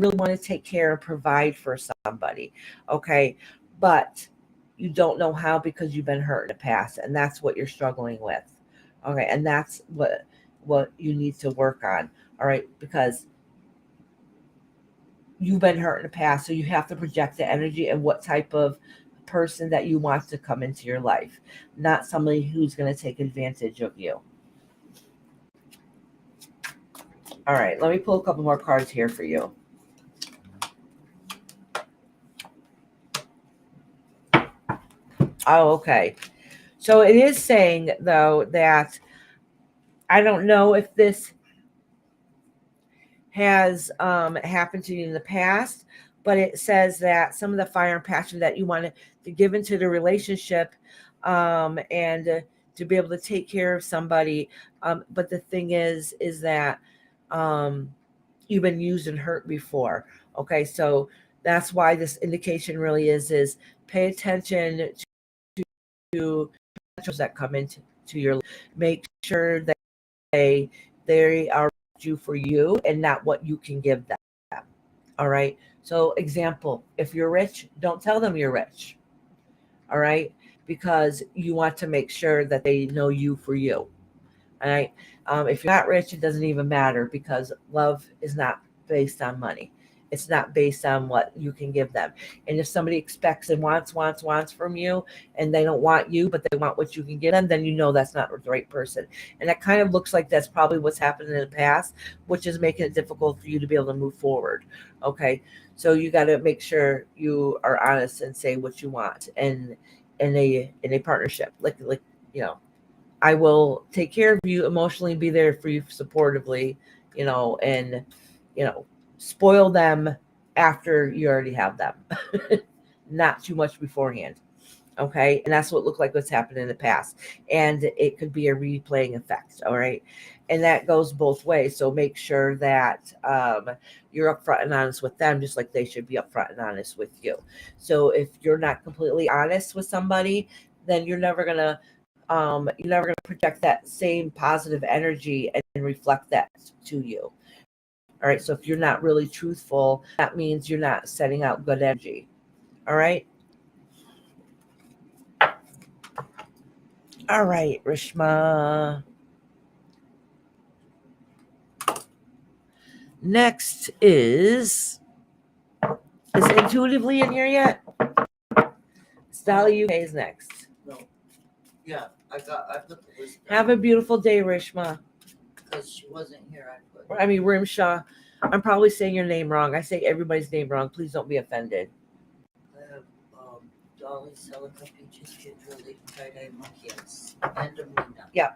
really want to take care and provide for somebody. Okay. But you don't know how because you've been hurt in the past, and that's what you're struggling with. Okay. And that's what you need to work on. All right. Because you've been hurt in the past, so you have to project the energy and what type of person that you want to come into your life, not somebody who's going to take advantage of you. All right, let me pull a couple more cards here for you. Oh, okay. So it is saying, though, that I don't know if this has happened to you in the past, but it says that some of the fire and passion that you want to give into the relationship and to be able to take care of somebody. But the thing is that you've been used and hurt before. Okay, so that's why this indication really is pay attention to that come into your life. Make sure that they are you for you and not what you can give them. All right. So example, if you're rich, don't tell them you're rich. All right. Because you want to make sure that they know you for you. All right. If you're not rich, it doesn't even matter because love is not based on money. It's not based on what you can give them. And if somebody expects and wants from you and they don't want you, but they want what you can give them, then you know that's not the right person. And that kind of looks like that's probably what's happened in the past, which is making it difficult for you to be able to move forward. Okay. So you got to make sure you are honest and say what you want and in a partnership. Like, you know, I will take care of you emotionally, be there for you supportively, and, spoil them after you already have them, not too much beforehand. Okay. And that's what looked like what's happened in the past. And it could be a replaying effect. All right. And that goes both ways. So make sure that you're upfront and honest with them, just like they should be upfront and honest with you. So if you're not completely honest with somebody, then you're never going to project that same positive energy and reflect that to you. All right. So if you're not really truthful, that means you're not setting out good energy. All right. All right, Rishma. Next is Intuitively in here yet? Stella UK is next. No. Yeah, I put the list down. Have a beautiful day, Rishma. Because she wasn't here, Rimshaw. I'm probably saying your name wrong. I say everybody's name wrong. Please don't be offended. I have Dolly, Celica, Peaches, Kid, Julie, Tie-Dye, Monkeys, and Amina. Yeah.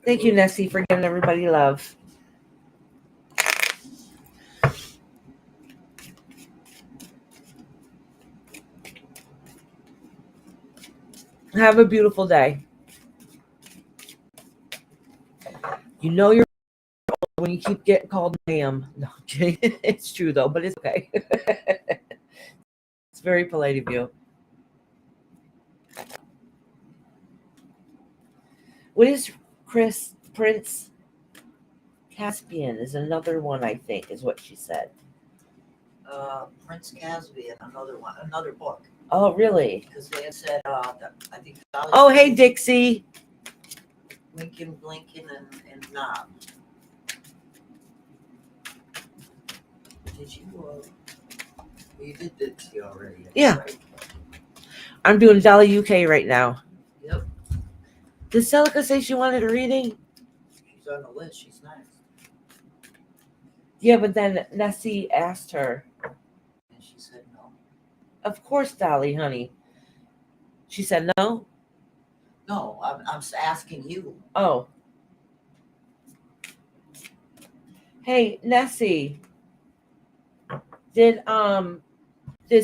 Thank you, Nessie, for giving everybody love. Have a beautiful day. You know you're when you keep getting called ma'am. No, I'm kidding. It's true though, but it's okay. very polite of you. What is Prince Caspian is another one, I think, is what she said. Prince Caspian, another book. Oh, really? Because they had said, I think. Oh, hey, Dixie. Lincoln, Blinken, and Knob. Did you? You did Dixie already. Yeah. Right? I'm doing Dolly UK right now. Yep. Did Celica say she wanted a reading? She's on the list. She's nice. Yeah, but then Nessie asked her. And she said no. Of course, Dolly, honey. She said no? No, I'm asking you. Oh. Hey, Nessie. Did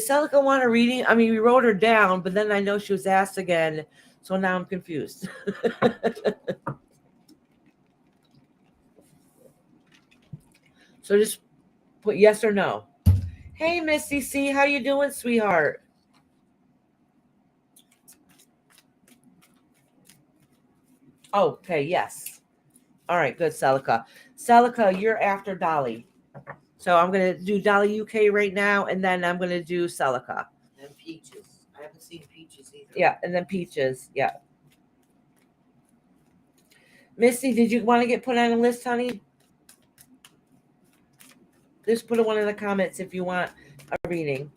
Celica want a reading? I mean, we wrote her down, but then I know she was asked again, so now I'm confused. So just put yes or no. Hey, Missy C, how you doing, sweetheart? Oh, okay, yes. All right, good, Celica. Celica, you're after Dolly. So I'm going to do Dolly UK right now, and then I'm going to do Celica. And Peaches. I haven't seen Peaches either. Yeah, and then Peaches. Yeah. Missy, did you want to get put on a list, honey? Just put one in the comments if you want a reading.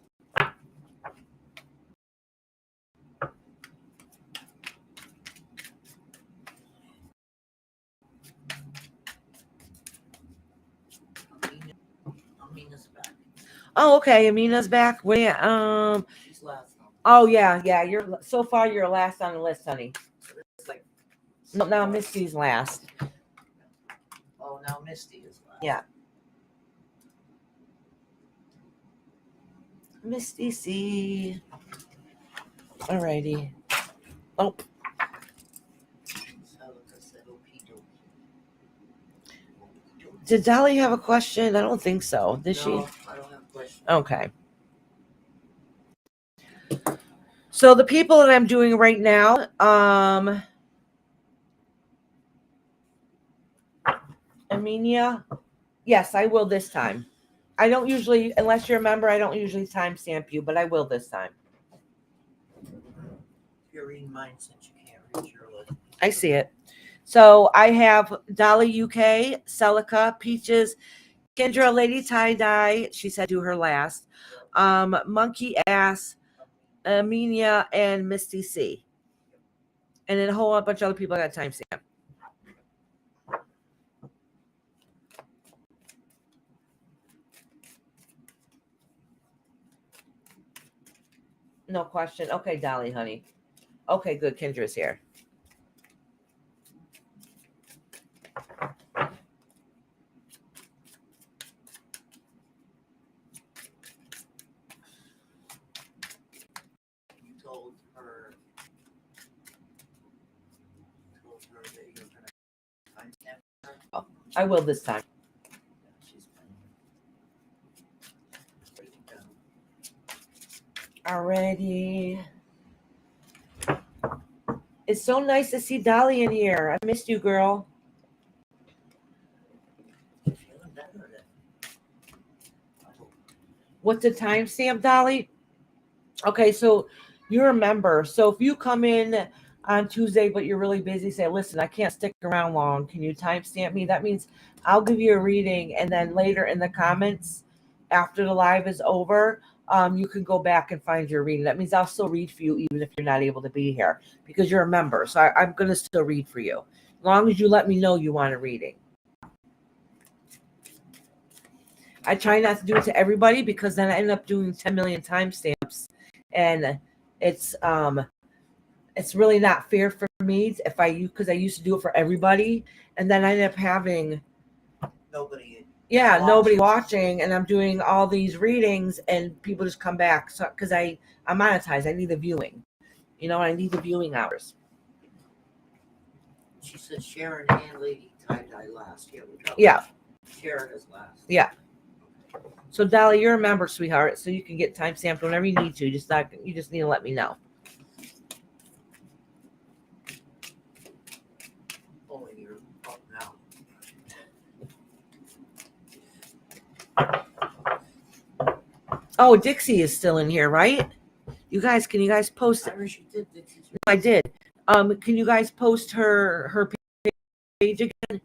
Amina's back. Oh, okay. Amina's back. Wait, She's last. Oh yeah. You're so far. You're last on the list, honey. So it's like. No, now Misty's last. Oh, now Misty is last. Yeah. Misty C. Alrighty. Oh. Did Dolly have a question? I don't think so. Did she? No, I don't have a question. Okay. So the people that I'm doing right now, Armenia. Yes, I will this time. I don't usually, unless you're a member, I don't usually timestamp you, but I will this time. You're reading mine since you can't read your list. I see it. So I have Dolly UK, Celica, Peaches, Kendra, Lady Tie Dye. She said do her last. Monkey Ass, Armenia, and Misty C. And then a whole bunch of other people I got timestamp. No question. Okay, Dolly, honey. Okay, good. Kendra's here. Told her that you're going to timestamp her. Oh, I will this time. She's Alrighty. It's so nice to see Dolly in here. I missed you, girl. feeling better then. What's the timestamp, Dolly? Okay, so you're a member. So if you come in on Tuesday, but you're really busy, say, listen, I can't stick around long. Can you timestamp me? That means I'll give you a reading. And then later in the comments, after the live is over, you can go back and find your reading. That means I'll still read for you, even if you're not able to be here, because you're a member. So I'm going to still read for you, as long as you let me know you want a reading. I try not to do it to everybody, because then I end up doing 10 million timestamps, and it's really not fair for me because I used to do it for everybody, and then I end up having nobody watching, and I'm doing all these readings, and people just come back. So because I monetize, I need the viewing, I need the viewing hours. She said Sharon and Lady Tie Dye last. Yeah, we got Yeah. Sharon is last. Yeah. So Dolly, you're a member, sweetheart, so you can get time stamped whenever you need to. You just need to let me know. Oh, you're up now. Oh, Dixie is still in here, right? You guys, can you guys post it? Irish, you did Dixie's. I did. Can you guys post her page again?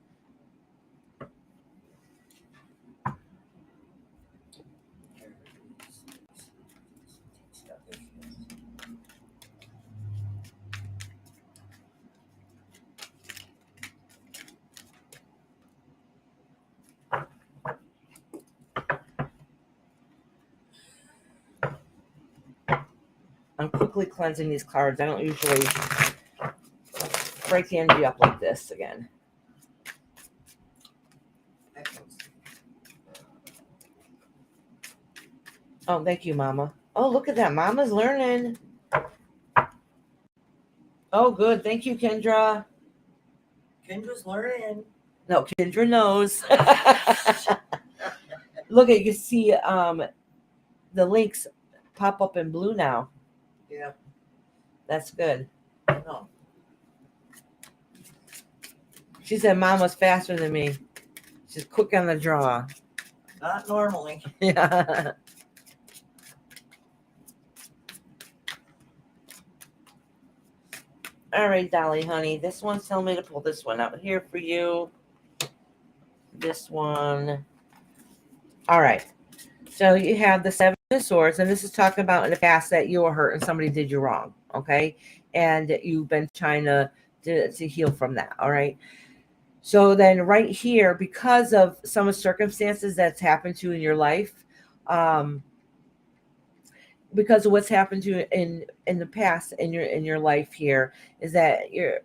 I'm quickly cleansing these cards. I don't usually break the energy up like this again. Oh, thank you, Mama. Oh, look at that. Mama's learning. Oh, good. Thank you, Kendra. Kendra's learning. No, Kendra knows. Look, you can see the links pop up in blue now. Yeah. That's good. No. She said Mama's faster than me. She's quick on the draw. Not normally. Yeah. All right, Dolly, honey. This one's telling me to pull this one out here for you. This one. All right. So you have the Seven of Swords, and this is talking about in the past that you were hurt and somebody did you wrong, okay? And you've been trying to heal from that, all right? So then right here, because of some of the circumstances that's happened to you in your life, because of what's happened to you in the past in your life here, is that you're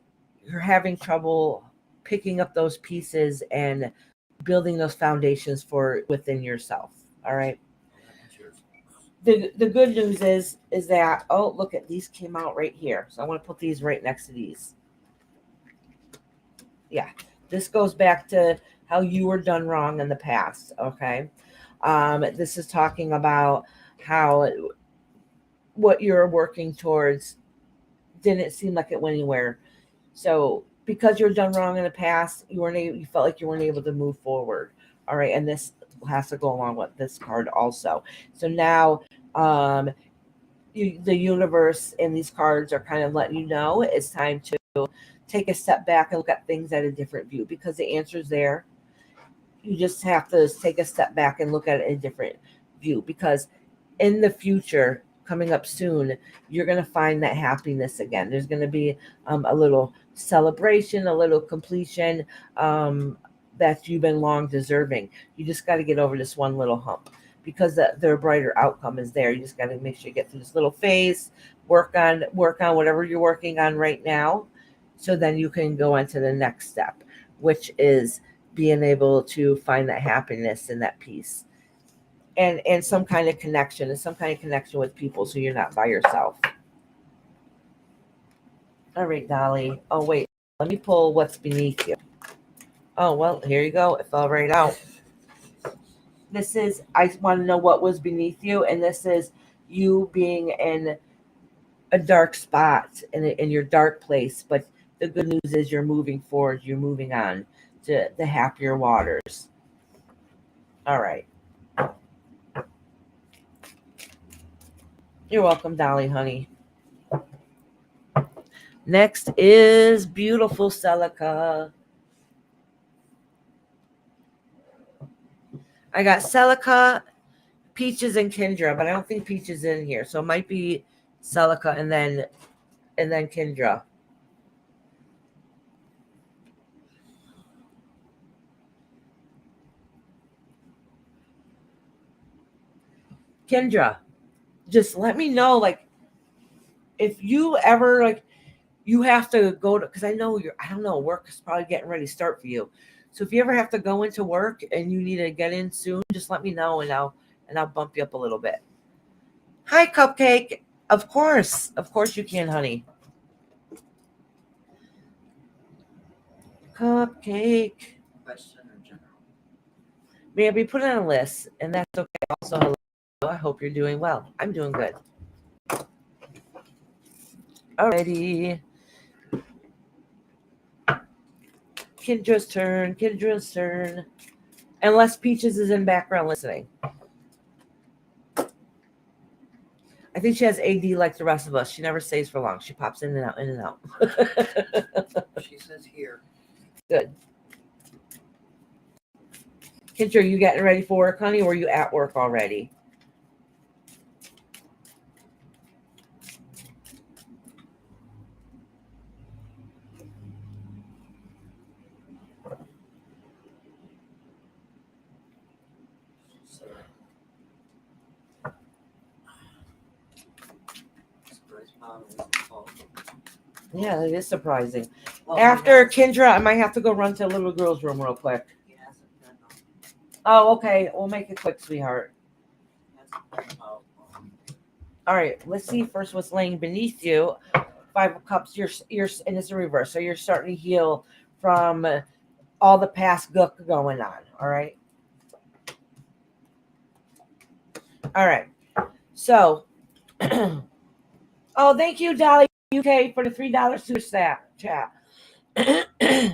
having trouble picking up those pieces and building those foundations for within yourself, all right? The good news is that, oh, look at these came out right here. So I want to put these right next to these. Yeah, this goes back to how you were done wrong in the past, okay? This is talking about how what you're working towards didn't seem like it went anywhere. So because you're done wrong in the past, you felt like you weren't able to move forward. All right, and this has to go along with this card also. So now the universe and these cards are kind of letting you know it's time to take a step back and look at things at a different view, because the answer's there. You just have to take a step back and look at it in a different view, because in the future, coming up soon, you're going to find that happiness again. There's going to be a little celebration, a little completion that you've been long deserving. You just got to get over this one little hump, because their brighter outcome is there. You just got to make sure you get through this little phase, work on whatever you're working on right now, so then you can go on to the next step, which is being able to find that happiness and that peace. And some kind of connection with people, so you're not by yourself. All right, Dolly. Oh, wait. Let me pull what's beneath you. Oh, well, here you go. It fell right out. This is, I want to know what was beneath you, and this is you being in a dark spot, in your dark place. But the good news is you're moving forward. You're moving on to the happier waters. All right. You're welcome, Dolly, honey. Next is beautiful Celica. I got Celica, Peaches, and Kendra, but I don't think Peach is in here. So it might be Celica and then Kendra. Kendra, just let me know, like, if you ever, like, you have to go to, because I know I don't know, work is probably getting ready to start for you. So if you ever have to go into work and you need to get in soon, just let me know, and I'll bump you up a little bit. Hi, Cupcake. Of course you can, honey. Cupcake. Question or general? May I be put on a list? And that's okay. Also, hello. I hope you're doing well. I'm doing good. Alrighty. Kendra's turn. Unless Peaches is in background listening. I think she has AD like the rest of us. She never stays for long. She pops in and out, in and out. She says here. Good. Kendra, are you getting ready for work, honey, or are you at work already? Yeah, that is surprising. Well, after Kendra, I might have to go run to a little girl's room real quick. Oh, okay. We'll make it quick, sweetheart. All right. Let's see first what's laying beneath you. 5 of Cups. You're, and it's in reverse. So you're starting to heal from all the past gook going on. All right. All right. So, oh, thank you, Dolly UK, for the $3 super chat. $3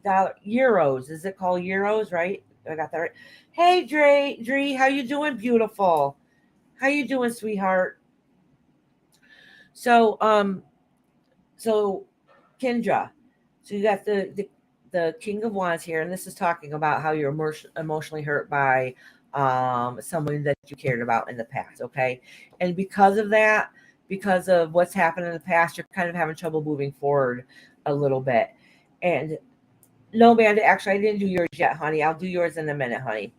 euros. Is it called euros? Right? I got that right. Hey, Dre, how you doing? Beautiful. How you doing, sweetheart? So, Kendra, so you got the King of Wands here, and this is talking about how you're emotionally hurt by someone that you cared about in the past. Okay, and because of that, because of what's happened in the past, you're kind of having trouble moving forward a little bit. And no, Amanda, actually, I didn't do yours yet, honey. I'll do yours in a minute, honey.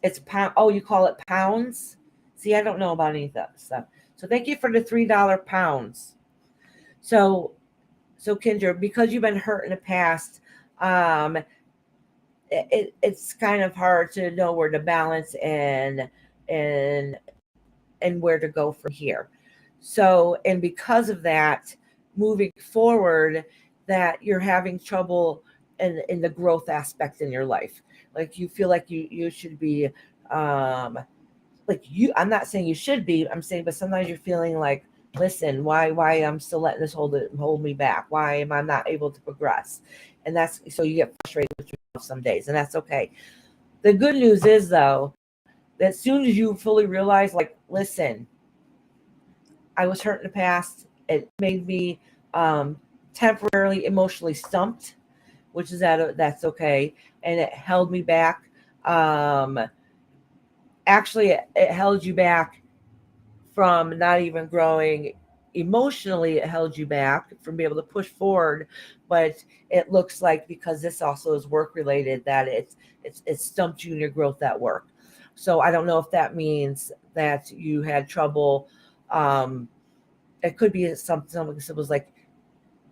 It's pound. Oh, you call it pounds? See, I don't know about any of that stuff. So thank you for the $3 pounds. So Kendra, because you've been hurt in the past, it's kind of hard to know where to balance and where to go from here. So, and because of that, moving forward, that you're having trouble in the growth aspect in your life. Like you feel like you should be, like you. I'm not saying you should be. I'm saying, but sometimes you're feeling like, listen, why I'm still letting this hold me back? Why am I not able to progress? And that's so you get frustrated with yourself some days, and that's okay. The good news is though, that as soon as you fully realize, like, listen, I was hurt in the past. It made me temporarily emotionally stumped, which is that's okay, and it held me back. Actually, it held you back from not even growing emotionally. It held you back from being able to push forward. But it looks like because this also is work related, that it's stumped you in your growth at work. So I don't know if that means that you had trouble. It could be something simple as like,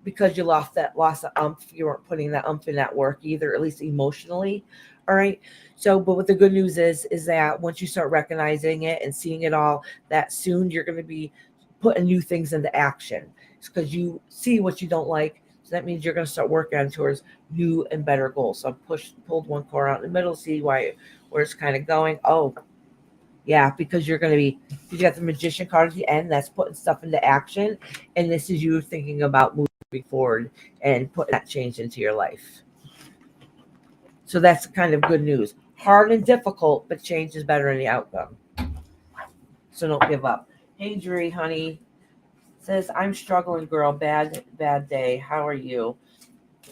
because you lost the umph, you weren't putting that umph in that work either, at least emotionally. All right. So, but what the good news is that once you start recognizing it and seeing it all, that soon you're going to be putting new things into action. It's because you see what you don't like. So that means you're going to start working on towards new and better goals. So I pulled one card out in the middle, see where it's kind of going. Oh, yeah, because you're going to be, you got the Magician card at the end. That's putting stuff into action. And this is you thinking about moving forward and putting that change into your life. So that's kind of good news. Hard and difficult, but change is better in the outcome. So don't give up. Hey, Dre, honey. Says, I'm struggling, girl. Bad day. How are you?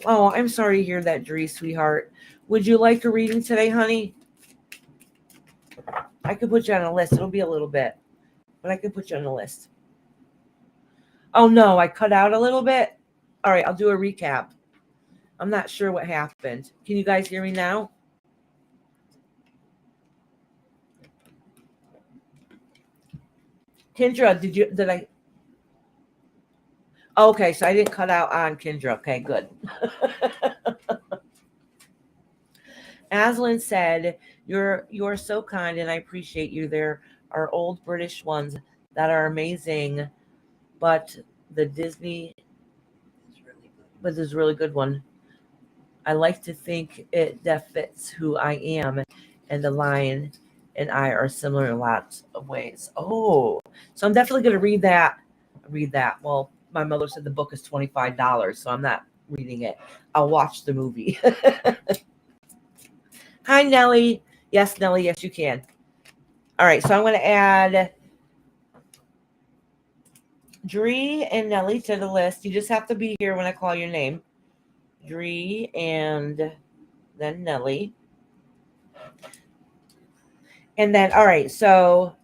Oh, I'm sorry to hear that, Dre, sweetheart. Would you like a reading today, honey? I could put you on a list. It'll be a little bit, but I could put you on a list. Oh, no, I cut out a little bit. All right, I'll do a recap. I'm not sure what happened. Can you guys hear me now? Kendra, did I? Okay, so I didn't cut out on Kendra. Okay, good. Aslan said, you're so kind and I appreciate you. There are old British ones that are amazing, but the Disney, but there's a really good one. I like to think that fits who I am, and the lion and I are similar in lots of ways. Oh, so I'm definitely going to read that. Well, my mother said the book is $25, so I'm not reading it. I'll watch the movie. Hi, Nellie. Yes, Nellie. Yes, you can. All right, so I'm going to add Dree and Nellie to the list. You just have to be here when I call your name. Dree and then Nellie. And then, all right, so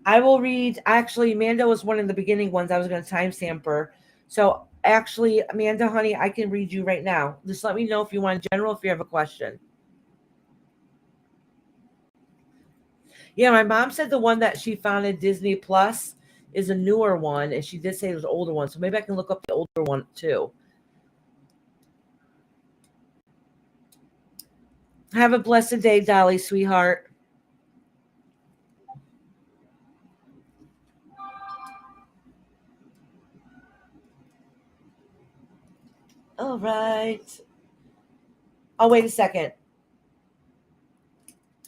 I will read. Actually, Amanda was one of the beginning ones. I was going to timestamp her. So actually, Amanda, honey, I can read you right now. Just let me know if you want general, if you have a question. Yeah, my mom said the one that she found in Disney Plus is a newer one, and she did say it was an older one. So maybe I can look up the older one too. Have a blessed day, Dolly, sweetheart. All right. Oh, wait a second.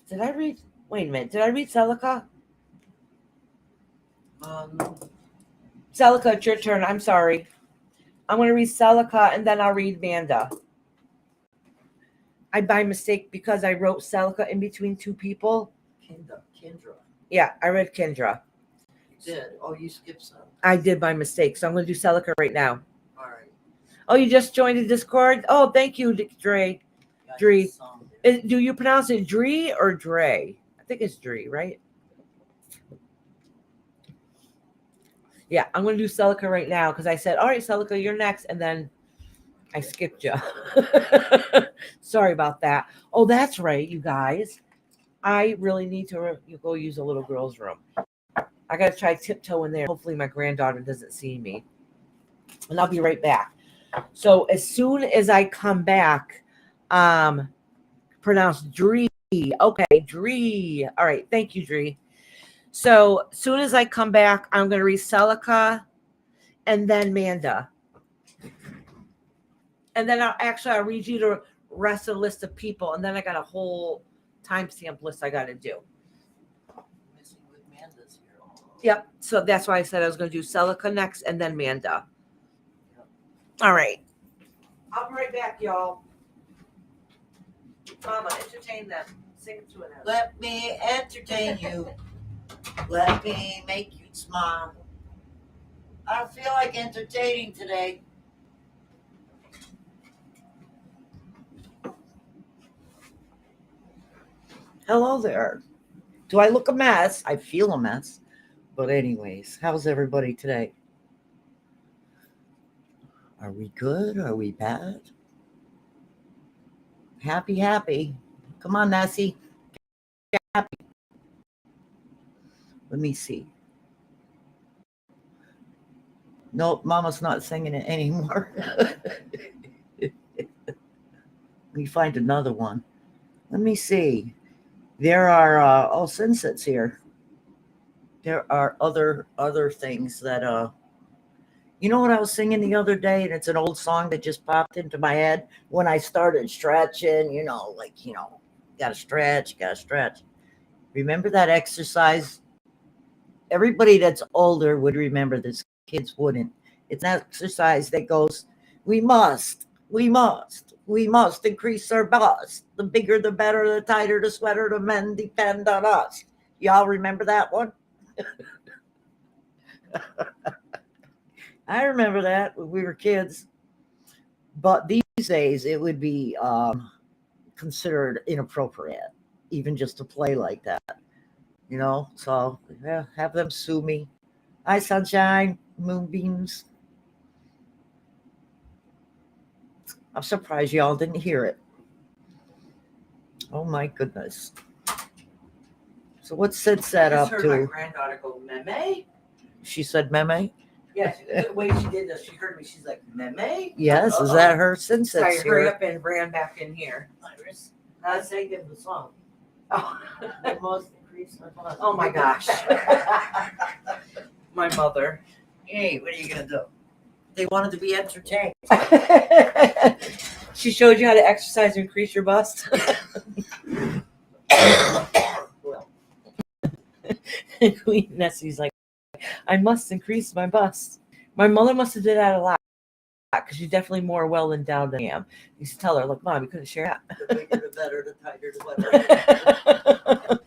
Did I read? Wait a minute. Did I read Celica? Celica, it's your turn. I'm sorry. I'm going to read Celica, and then I'll read Manda. I by mistake because I wrote Celica in between two people. Kendra. Yeah, I read Kendra. You did. Oh, you skipped some. I did by mistake, so I'm going to do Celica right now. All right. Oh, you just joined the Discord? Oh, thank you, Dre. Dree. Do you pronounce it Dree or Dre? I think it's Dree, right? Yeah, I'm going to do Celica right now because I said, all right, Celica, you're next. And then I skipped you. Sorry about that. Oh, that's right, you guys. I really need to go use a little girl's room. I got to try tiptoe in there. Hopefully my granddaughter doesn't see me. And I'll be right back. So as soon as I come back, pronounce Dree. Okay, Dree. All right, thank you, Dree. So as soon as I come back, I'm going to read Celica and then Manda. And then I'll read you the rest of the list of people. And then I got a whole timestamp list I got to do. Yep. So that's why I said I was going to do Celica next and then Manda. All right. I'll be right back, y'all. Mama, entertain them. Sing it to them. Let me entertain you. Let me make you smile. I don't feel like entertaining today. Hello there. Do I look a mess? I feel a mess. But anyways, how's everybody today? Are we good? Are we bad? Happy. Come on, Nessie. Happy. Let me see. Nope, Mama's not singing it anymore. Let me find another one. Let me see. There are sunsets here. There are other things that you know what I was singing the other day, and it's an old song that just popped into my head when I started stretching, gotta stretch. Remember that exercise? Everybody that's older would remember this. Kids wouldn't. It's an exercise that goes, we must increase our bust. The bigger, the better, the tighter, the sweater, the men depend on us. Y'all remember that one? I remember that when we were kids. But these days, it would be considered inappropriate, even just to play like that. So yeah, have them sue me. Hi, sunshine, moonbeams. I'm surprised y'all didn't hear it. Oh my goodness. So what's Sid set up heard to? my granddaughter go, Meme? She said meme? Yeah, the way she did this, she heard me. She's like, Meme? Yes, is that her? Since So I it's hurry here. up and ran back in here. I sang him the song. Oh, The most increase my bust. oh my gosh. My mother. Hey, what are you gonna do? They wanted to be entertained. She showed you how to exercise and increase your bust. Well, Queen Nessie's like, I must increase my bust. My mother must have did that a lot because she's definitely more well endowed than I am. You used to tell her, look, Mom, you couldn't share the bigger the better, the tighter the better. that.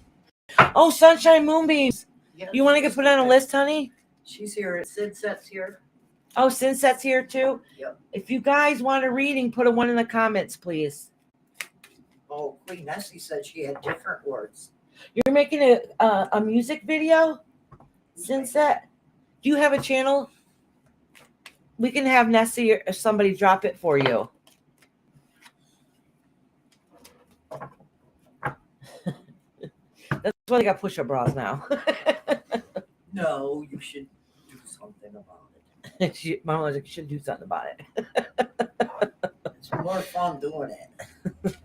Oh, Sunshine Moonbeams. Yes, You want to get put on a list, honey? She's here. Sinset's here. Oh, Sinset's here too? Yep. If you guys want a reading, put a 1 in the comments, please. Oh, Queen Nessie said she had different words. You're making a music video? Sinset? Do you have a channel? We can have Nessie or somebody drop it for you. That's why they got push-up bras now. No, you should do something about it. My mom was like, you should do something about it. It's more fun doing it.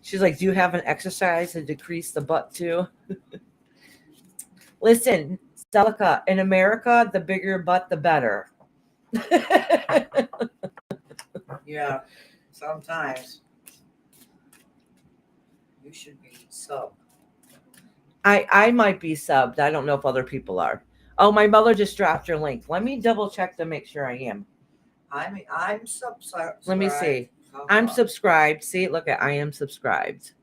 She's like, do you have an exercise to decrease the butt too? Listen, Celica, in America, the bigger your butt, the better. Yeah, sometimes you should be sub. I might be subbed. I don't know if other people are. Oh, my mother just dropped your link. Let me double check to make sure I am. I'm subscribed. Let me see. I'm subscribed. See, look at I am subscribed.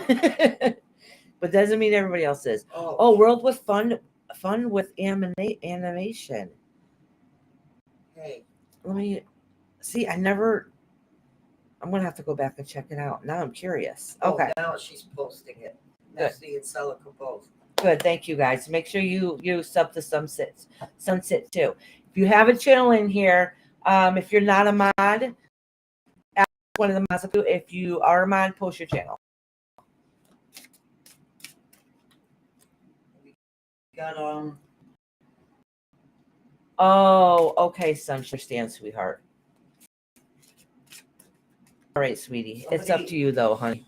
But doesn't mean everybody else is. Oh, World with Fun with animation. Hey, Let me see. I'm gonna have to go back and check it out. Now I'm curious. Okay. Now she's posting it. Good. Nessie and Celica both. Good. Thank you guys. Make sure you sub to Sunset too. If you have a channel in here, if you're not a mod, ask one of the mods. If you are a mod, post your channel. Got Oh, okay, Sunshine, sweetheart. All right, sweetie. It's up to you though, honey.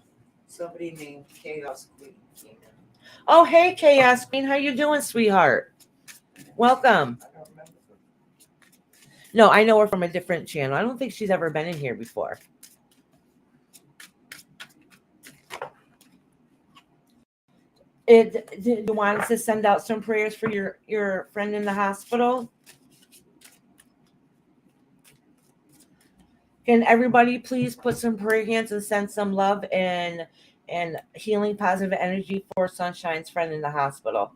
somebody named Chaos Queen came in. Oh, hey, Chaos Queen. How you doing, sweetheart? Welcome. I don't remember her. No, I know her from a different channel. I don't think she's ever been in here before. Do you want us to send out some prayers for your friend in the hospital? Can everybody please put some prayer hands and send some love and healing positive energy for Sunshine's friend in the hospital?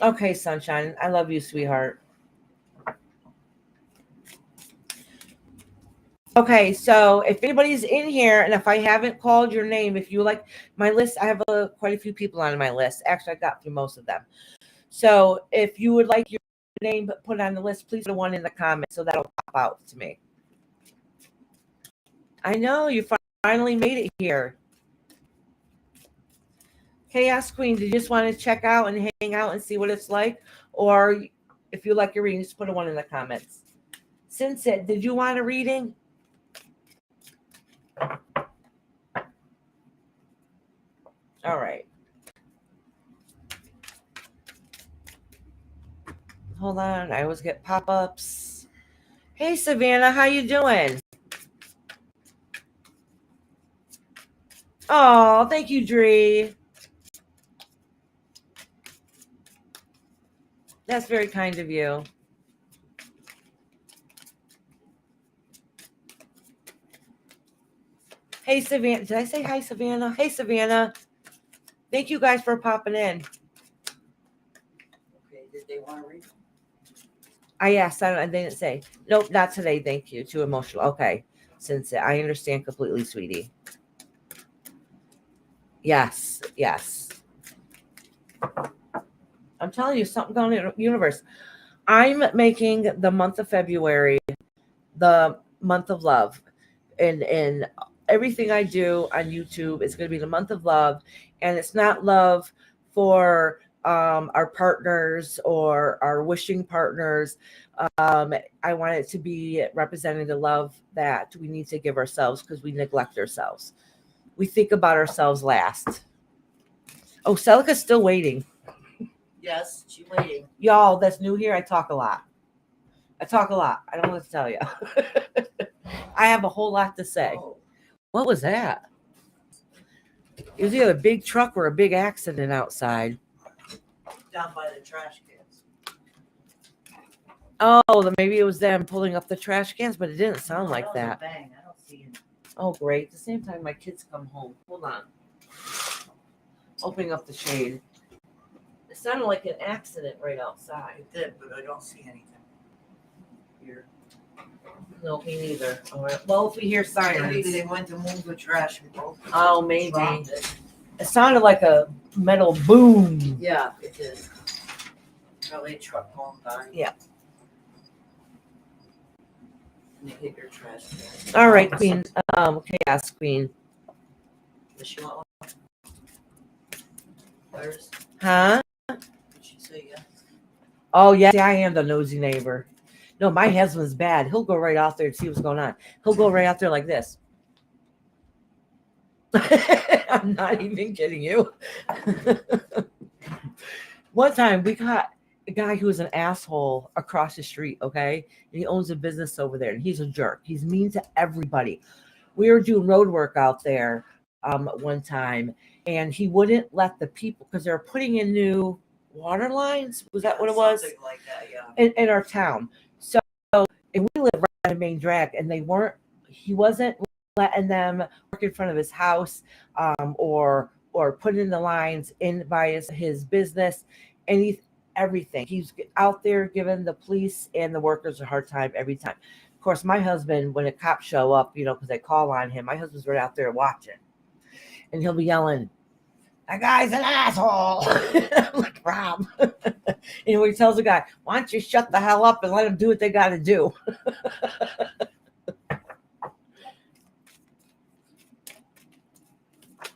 Okay, Sunshine. I love you, sweetheart. Okay, so if anybody's in here, and if I haven't called your name, if you like my list, I have quite a few people on my list. Actually, I got through most of them. So if you would like your name put on the list, please put one in the comments so that'll pop out to me. I know you finally made it here. Chaos Queen, do you just want to check out and hang out and see what it's like? Or if you like your reading, just put a one in the comments. Sinset, did you want a reading? All right. Hold on. I always get pop-ups. Hey, Savannah. How you doing? Oh, thank you, Dree. That's very kind of you. Hey, Savannah. Did I say hi, Savannah? Hey, Savannah. Thank you guys for popping in. Okay, did they want to read? I asked. I didn't say. Nope, not today. Thank you. Too emotional. Okay. Since I understand completely, sweetie. Yes. Yes. I'm telling you, something going on in the universe. I'm making the month of February the month of love. And everything I do on YouTube is going to be the month of love. And it's not love for our partners or our wishing partners. I want it to be representing the love that we need to give ourselves because we neglect ourselves. We think about ourselves last. Oh, Celica's still waiting. Yes, she's waiting. Y'all that's new here, I talk a lot. I don't know what to tell you. I have a whole lot to say. Oh, What was that? It was either a big truck or a big accident outside. down by the trash cans. Oh, then maybe it was them pulling up the trash cans, but it didn't sound No, like was a that. bang. I don't see it. Oh, great. At the same time, my kids come home. Hold on. Opening up the shade. It sounded like an accident right outside. It did, but I don't see anything here. No, me neither. All right. Well, if we hear sirens. Maybe they went to move the trash and both Oh, maybe. dropped it. It sounded like a metal boom. Yeah, it did. Probably a truck going by. Yeah. And they hit your trash can. All right, Queen. Chaos Queen. Does she want one? Where's? Huh? Did she say yes? Oh, yeah. See, I am the nosy neighbor. No, my husband's bad. He'll go right out there and see what's going on. He'll go right out there like this. I'm not even kidding you. One time we caught a guy who was an asshole across the street, okay? And he owns a business over there, and he's a jerk. He's mean to everybody. We were doing road work out there one time, and he wouldn't let the people, because they're putting in new water lines. Was that what it was? Something like that, yeah. In our town. So, and we live right on the main drag, and he wasn't letting them work in front of his house, or put in the lines in by his business, everything. He's out there giving the police and the workers a hard time every time. Of course, my husband, when the cops show up, because they call on him, my husband's right out there watching, and he'll be yelling, "That guy's an asshole." I'm like, Rob. He tells the guy, "Why don't you shut the hell up and let them do what they got to do?"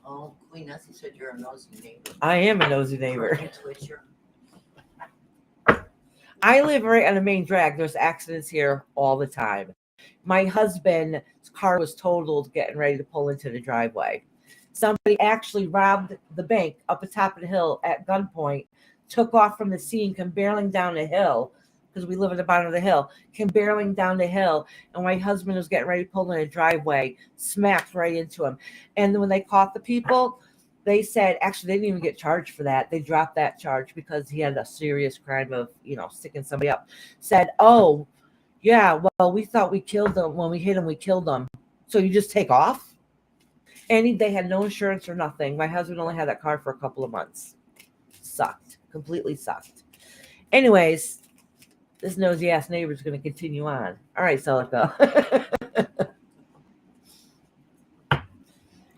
Oh, Queen Essie said you're a nosy neighbor. I am a nosy neighbor. Twitcher. I live right on the main drag. There's accidents here all the time. My husband's car was totaled getting ready to pull into the driveway. Somebody actually robbed the bank up the top of the hill at gunpoint, took off from the scene, came barreling down the hill, because we live at the bottom of the hill, came barreling down the hill, and my husband was getting ready to pull in a driveway, smacked right into him. And then when they caught the people, they said, actually, they didn't even get charged for that. They dropped that charge because he had a serious crime of, sticking somebody up. Said, "Oh, yeah, well, we thought we killed them. When we hit him, we killed them. So you just take off?" And they had no insurance or nothing. My husband only had that car for a couple of months. Sucked. Completely sucked. Anyways, this nosy ass neighbor is going to continue on. All right, Celica.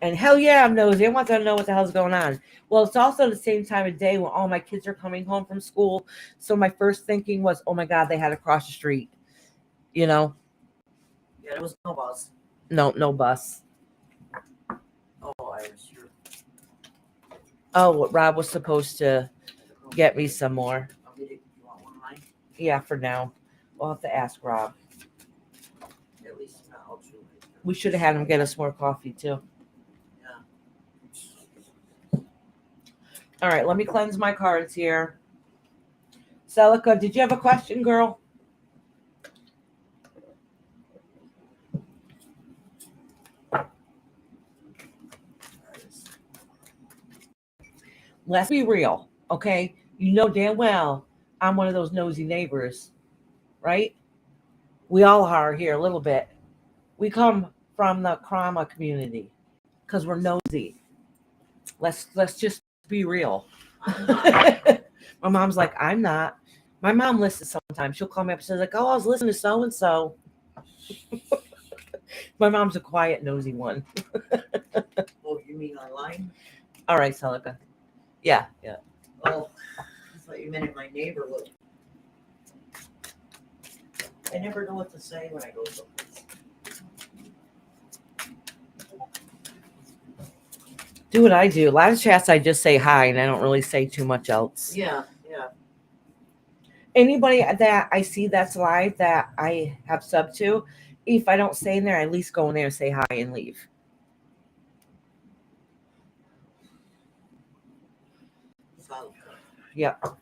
And hell yeah, I'm nosy. I want to know what the hell's going on. Well, it's also the same time of day when all my kids are coming home from school. So my first thinking was, oh my God, they had to cross the street. Yeah, there was no bus. No bus. Oh, I was sure. Oh, Rob was supposed to get me some more. You want one of mine? Yeah, for now. We'll have to ask Rob. At least I'll chew it. We should have had him get us more coffee too. Yeah. All right, let me cleanse my cards here. Celica, did you have a question, girl? Let's be real, okay? You know damn well I'm one of those nosy neighbors, right? We all are here a little bit. We come from the trauma community because we're nosy. Let's just be real. My mom's like, I'm not. My mom listens sometimes. She'll call me up and says, like, "Oh, I was listening to so and so." My mom's a quiet, nosy one. Oh, you mean online? All right, Celica. Yeah. Oh, I thought you meant in my neighborhood. I never know what to say when I go someplace. Do what I do. A lot of chats, I just say hi, and I don't really say too much else. Yeah. Anybody that I see that's live that I have sub to, if I don't stay in there, I at least go in there and say hi and leave. So, Yep.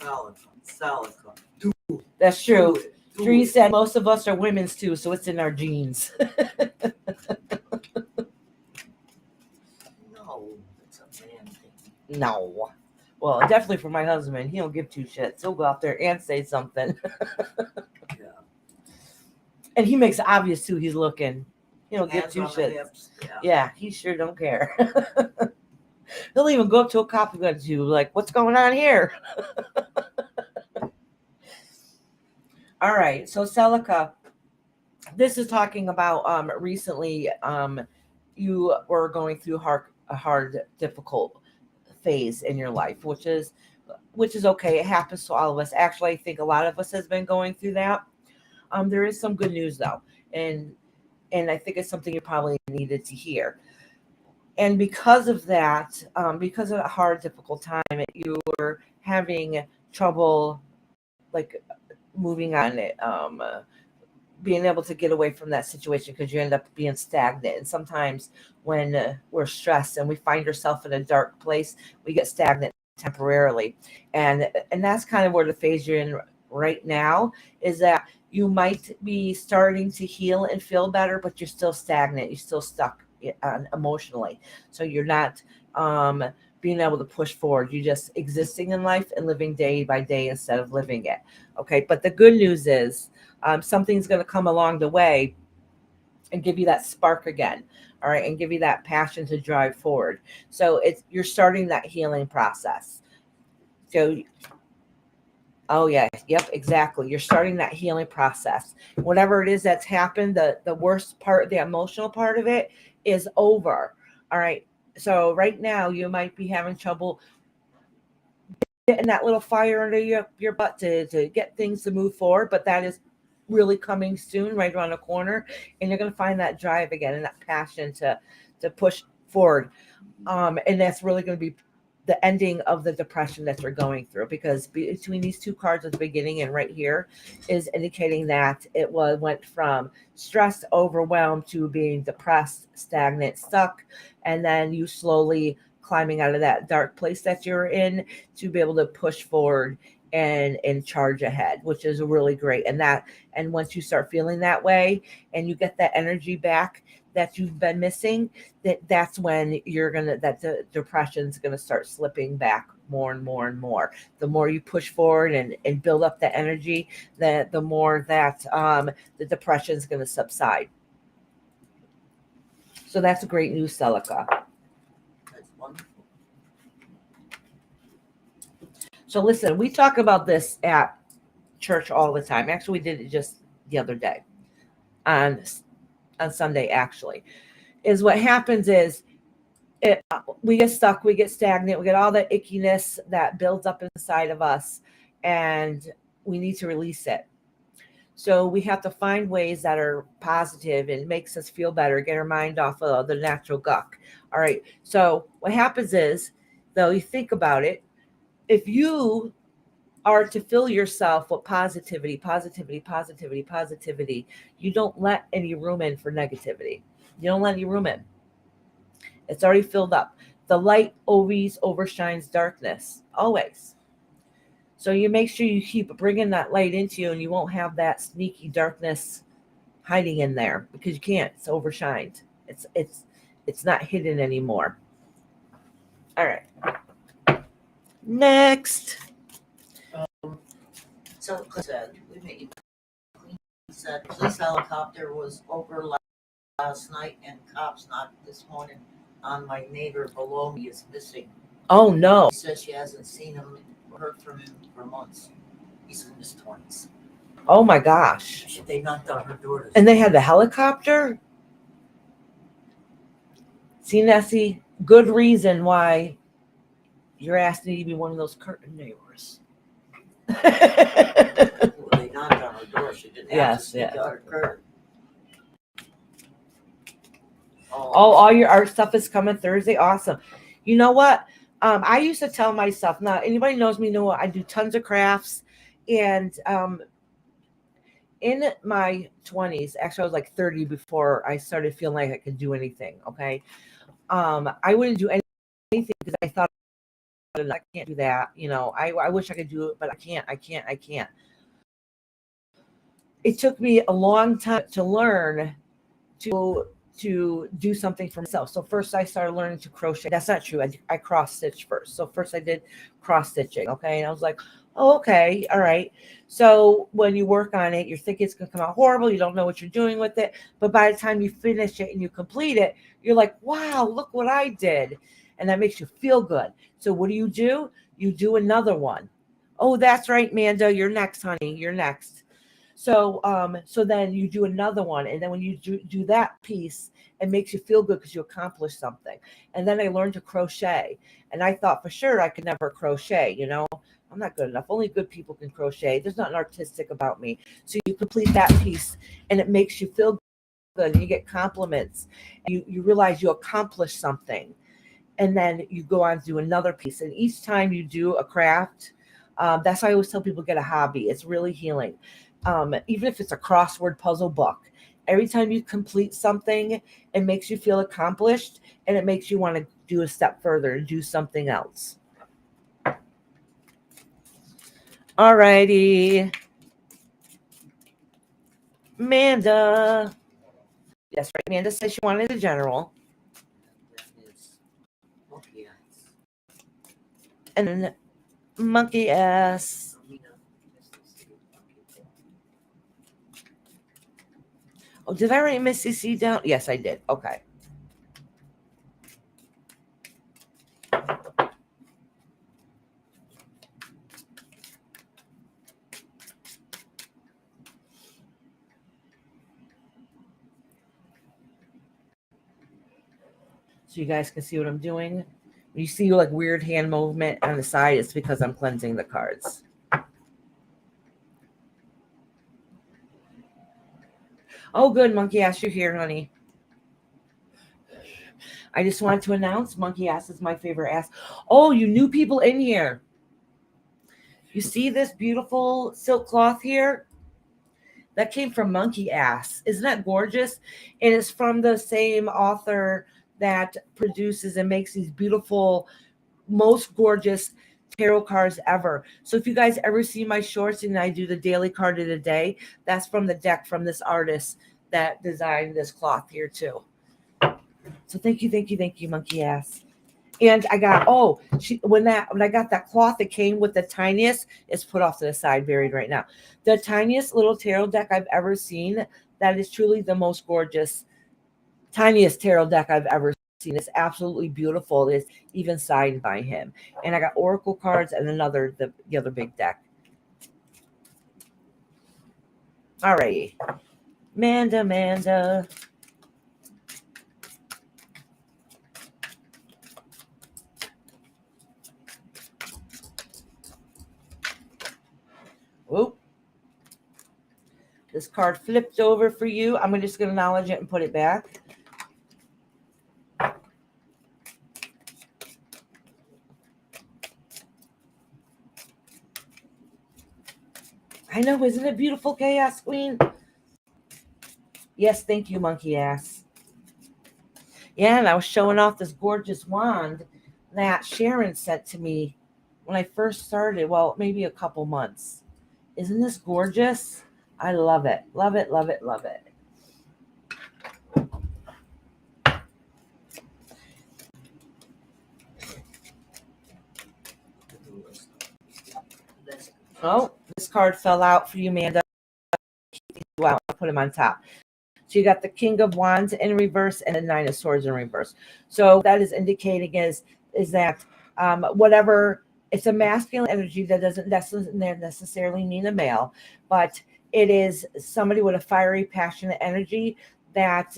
Celica. That's true. Do it. Do Dree it. said most of us are women's too, so it's in our genes. No, it's a man thing. No. Well, definitely for my husband. He don't give two shits. He'll go out there and say something. Yeah. And he makes it obvious too he's looking. He don't give Hands two on the shits. hips. Yeah. Yeah, he sure don't care. He'll even go up to a cop and go to you like, what's going on here? All right. So Celica, this is talking about recently you were going through a hard, difficult phase in your life, which is okay. It happens to all of us. Actually, I think a lot of us has been going through that. There is some good news though, and I think it's something you probably needed to hear. And because of that, because of a hard, difficult time, you were having trouble, like moving on it, being able to get away from that situation because you end up being stagnant. And sometimes when we're stressed and we find ourselves in a dark place, we get stagnant temporarily. And that's kind of where the phase you're in right now is that you might be starting to heal and feel better, but you're still stagnant. You're still stuck emotionally. So you're not being able to push forward. You're just existing in life and living day by day instead of living it. Okay. But the good news is something's going to come along the way and give you that spark again. All right. And give you that passion to drive forward. So you're starting that healing process. So, oh yeah, yep, exactly. You're starting that healing process. Whatever it is that's happened, the worst part, the emotional part of it is over. All right. So right now you might be having trouble getting that little fire under your butt to get things to move forward, but that is really coming soon, right around the corner, and you're going to find that drive again and that passion to push forward. And that's really going to be the ending of the depression that you're going through, because between these two cards at the beginning and right here is indicating that it went from stressed, overwhelmed to being depressed, stagnant, stuck, and then you slowly climbing out of that dark place that you're in to be able to push forward and charge ahead, which is really great. And once you start feeling that way and you get that energy back that you've been missing, that's when the depression's gonna start slipping back more and more and more. The more you push forward and build up that energy, the more that the depression's gonna subside. So that's great news, Celica. That's wonderful. So listen, we talk about this at church all the time. Actually, we did it just the other day on Sunday, actually. Is what happens is we get stuck, we get stagnant, we get all that ickiness that builds up inside of us, and we need to release it. So we have to find ways that are positive and makes us feel better, get our mind off of the natural guck. All right. So what happens is, though, you think about it, if you are to fill yourself with positivity, you don't let any room in for negativity. You don't let any room in. It's already filled up. The light always overshines darkness, always. So you make sure you keep bringing that light into you, and you won't have that sneaky darkness hiding in there, because you can't. It's overshined. It's not hidden anymore. All right. Next. So said, he said, police helicopter was over last night and cops knocked this morning on my neighbor below me is missing. Oh no. She says she hasn't seen him or heard from him for months. He's in his 20s. Oh my gosh. They knocked on her door. And they had the helicopter? See, Nessie, good reason why you're asking to be one of those curtain neighbors. Well, they knocked on her door. She didn't have to sneak out her curtain. Oh, all your art stuff is coming Thursday. Awesome. You know what? I used to tell myself, now anybody knows me know I do tons of crafts, and in my 20s, actually I was like 30 before I started feeling like I could do anything. Okay. I wouldn't do anything because I thought it. I can't do that. I wish I could do it, but I can't. It took me a long time to learn to do something for myself. So first I started learning to crochet. That's not true. I cross stitched first. So first I did cross stitching. Okay. And I was like, oh, okay. All right. So when you work on it, you're thinking it's going to come out horrible. You don't know what you're doing with it. But by the time you finish it and you complete it, you're like, wow, look what I did. And that makes you feel good. So what do? You do another one. Oh, that's right, Manda. You're next, honey. You're next. So then you do another one. And then when you do that piece, it makes you feel good because you accomplished something. And then I learned to crochet. And I thought for sure I could never crochet, I'm not good enough. Only good people can crochet. There's nothing artistic about me. So you complete that piece and it makes you feel good. And you get compliments. You realize you accomplished something. And then you go on to do another piece. And each time you do a craft, that's why I always tell people get a hobby. It's really healing. Even if it's a crossword puzzle book, every time you complete something, it makes you feel accomplished and it makes you want to do a step further and do something else. All righty. Amanda. Yes, right. Amanda says she wanted a general. That is monkey eyes. And then monkey ass. Oh, did I write Missy C down? Yes, I did. Okay. So you guys can see what I'm doing. When you see like weird hand movement on the side, it's because I'm cleansing the cards. Oh, good. Monkey ass, you're here, honey. I just wanted to announce monkey ass is my favorite ass. Oh, you new people in here. You see this beautiful silk cloth here? That came from monkey ass. Isn't that gorgeous? And it's from the same author that produces and makes these beautiful, most gorgeous tarot cards ever. So if you guys ever see my shorts and I do the daily card of the day, that's from the deck from this artist that designed this cloth here too. So thank you, monkey ass. And I got when I got that cloth that came with the tiniest, it's put off to the side, buried right now. The tiniest little tarot deck I've ever seen. That is truly the most gorgeous, tiniest tarot deck I've ever seen. It's absolutely beautiful. It's even signed by him. And I got oracle cards and the other big deck. All right, Manda. Whoop. This card flipped over for you. I'm just going to acknowledge it and put it back. I know, isn't it beautiful, Chaos Queen? Yes, thank you, monkey ass. Yeah, and I was showing off this gorgeous wand that Sharon sent to me when I first started. Well, maybe a couple months. Isn't this gorgeous? I love it. Love it, love it, love it. Oh, this card fell out for you, Amanda. Wow, I'll put him on top. So you got the King of Wands in reverse and the Nine of Swords in reverse. So that is indicating is that whatever, it's a masculine energy that doesn't necessarily mean a male, but it is somebody with a fiery, passionate energy that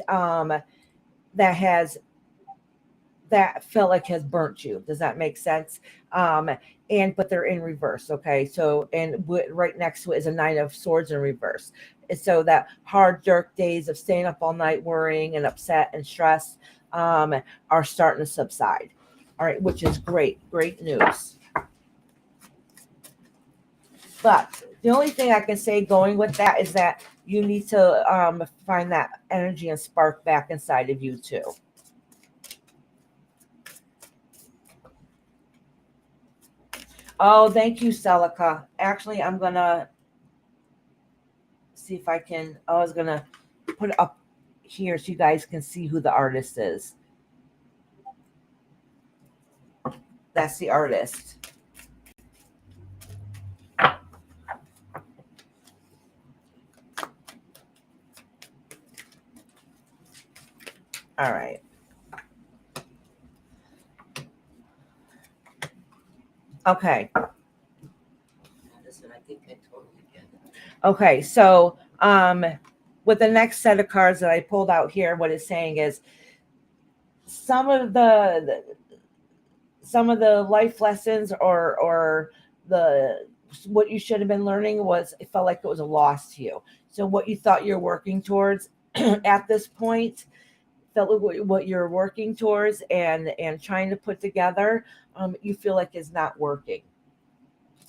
felt like has burnt you. Does that make sense? But they're in reverse. Okay. So, and right next to it is a Nine of Swords in reverse. And so that hard, dark days of staying up all night, worrying and upset and stressed, are starting to subside. All right. Which is great news. But the only thing I can say going with that is that you need to find that energy and spark back inside of you too. Oh, thank you, Celica. Actually, I'm gonna see if I can. I was gonna put it up here so you guys can see who the artist is. That's the artist. All right. Okay. Listen, I think I totally get it. Okay. So, with the next set of cards that I pulled out here, what it's saying is some of the life lessons or the what you should have been learning was it felt like it was a loss to you. So what you thought you're working towards at this point felt like what you're working towards and trying to put together, you feel like is not working.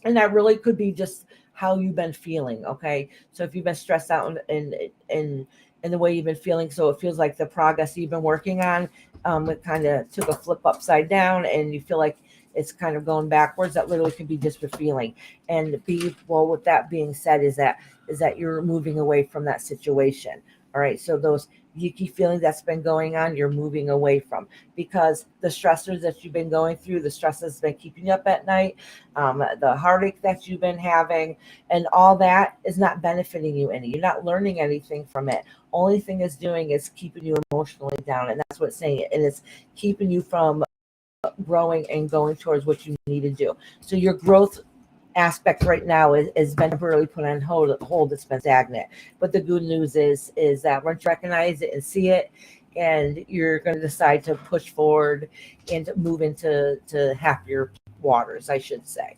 And that really could be just how you've been feeling. Okay, so if you've been stressed out in the way you've been feeling, so it feels like the progress you've been working on, it kind of took a flip upside down and you feel like it's kind of going backwards. That literally could be just a feeling. And be well, with that being said, is that you're moving away from that situation. All right, so those yucky feelings that's been going on, you're moving away from, because the stressors that you've been going through, the stress that's been keeping you up at night, the heartache that you've been having, and all that is not benefiting you any. You're not learning anything from it. Only thing it's doing is keeping you emotionally down, and that's what it's saying. And it's keeping you from growing and going towards what you need to do. So your growth aspect right now is been temporarily put on hold. It's been stagnant. But the good news is that once you recognize it and see it, and you're going to decide to push forward and to move into happier waters, I should say.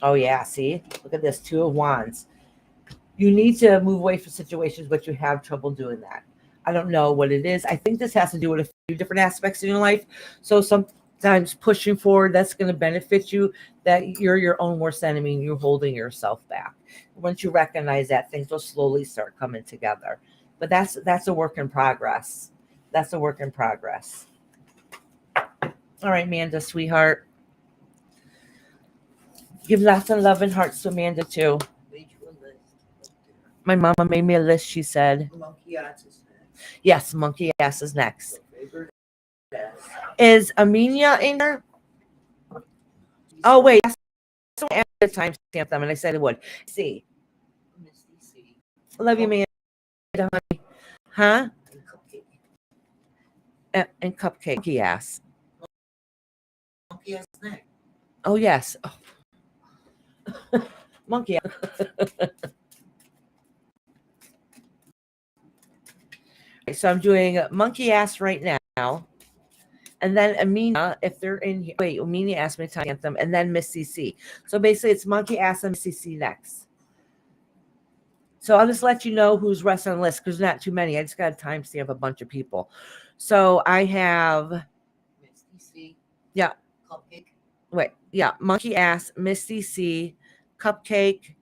Oh yeah, see, look at this, 2 of Wands. You need to move away from situations, but you have trouble doing that. I don't know what it is. I think this has to do with a few different aspects in your life. So sometimes pushing forward, that's going to benefit you, that you're your own worst enemy and you're holding yourself back. Once you recognize that, things will slowly start coming together. But that's a work in progress. That's a work in progress. All right, Amanda, sweetheart. Give lots of love and hearts to Amanda too. Made you a list. My mama made me a list, she said. Monkey ass is next. Yes, monkey ass is next. So favorite ass. Is Amina in here? Oh, wait. So I added a timestamp them, and I said it would. See. Misty C. Love you, Amanda, honey. Huh? And Cupcake. And cupcake. Monkey ass. Monkey ass next. Oh, yes. Oh. Monkey ass. So I'm doing monkey ass right now. And then Amina, if they're in here. Wait, Amina asked me to time them. And then Miss CC. So basically, it's monkey ass and Miss CC next. So I'll just let you know who's rest on the list, because there's not too many. I just got to timestamp a bunch of people. So I have, Misty C. Yeah. Cupcake. wait, yeah, monkey ass, Misty C, Cupcake,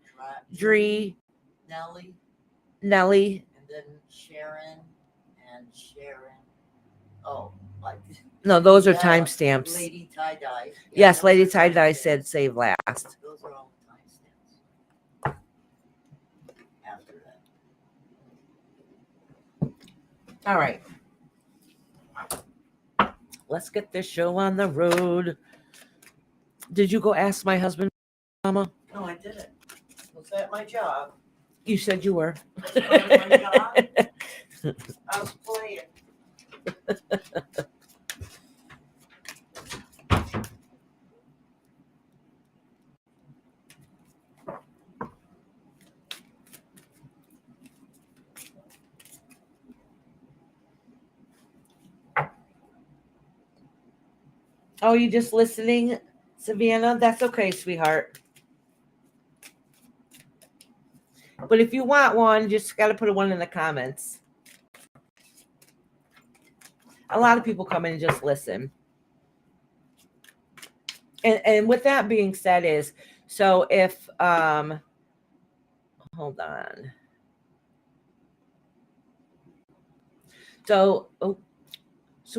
Dree, Nelly. Nelly. And then Sharon. And Sharon. Oh, like. No, those are Yeah, timestamps. Lady Tie Dye. Yeah, Yes, those Lady are Tie Dye timestamps. said save last. Those are all timestamps. After that. All right. Let's get this show on the road. Did you go ask my husband, Mama? No, I didn't. Was that my job? You said you were. Was that my job? I was playing. Oh, you just listening, Savannah? That's okay, sweetheart. But if you want one, just got to put a one in the comments. A lot of people come in and just listen. And with that being said is, so if, hold on. So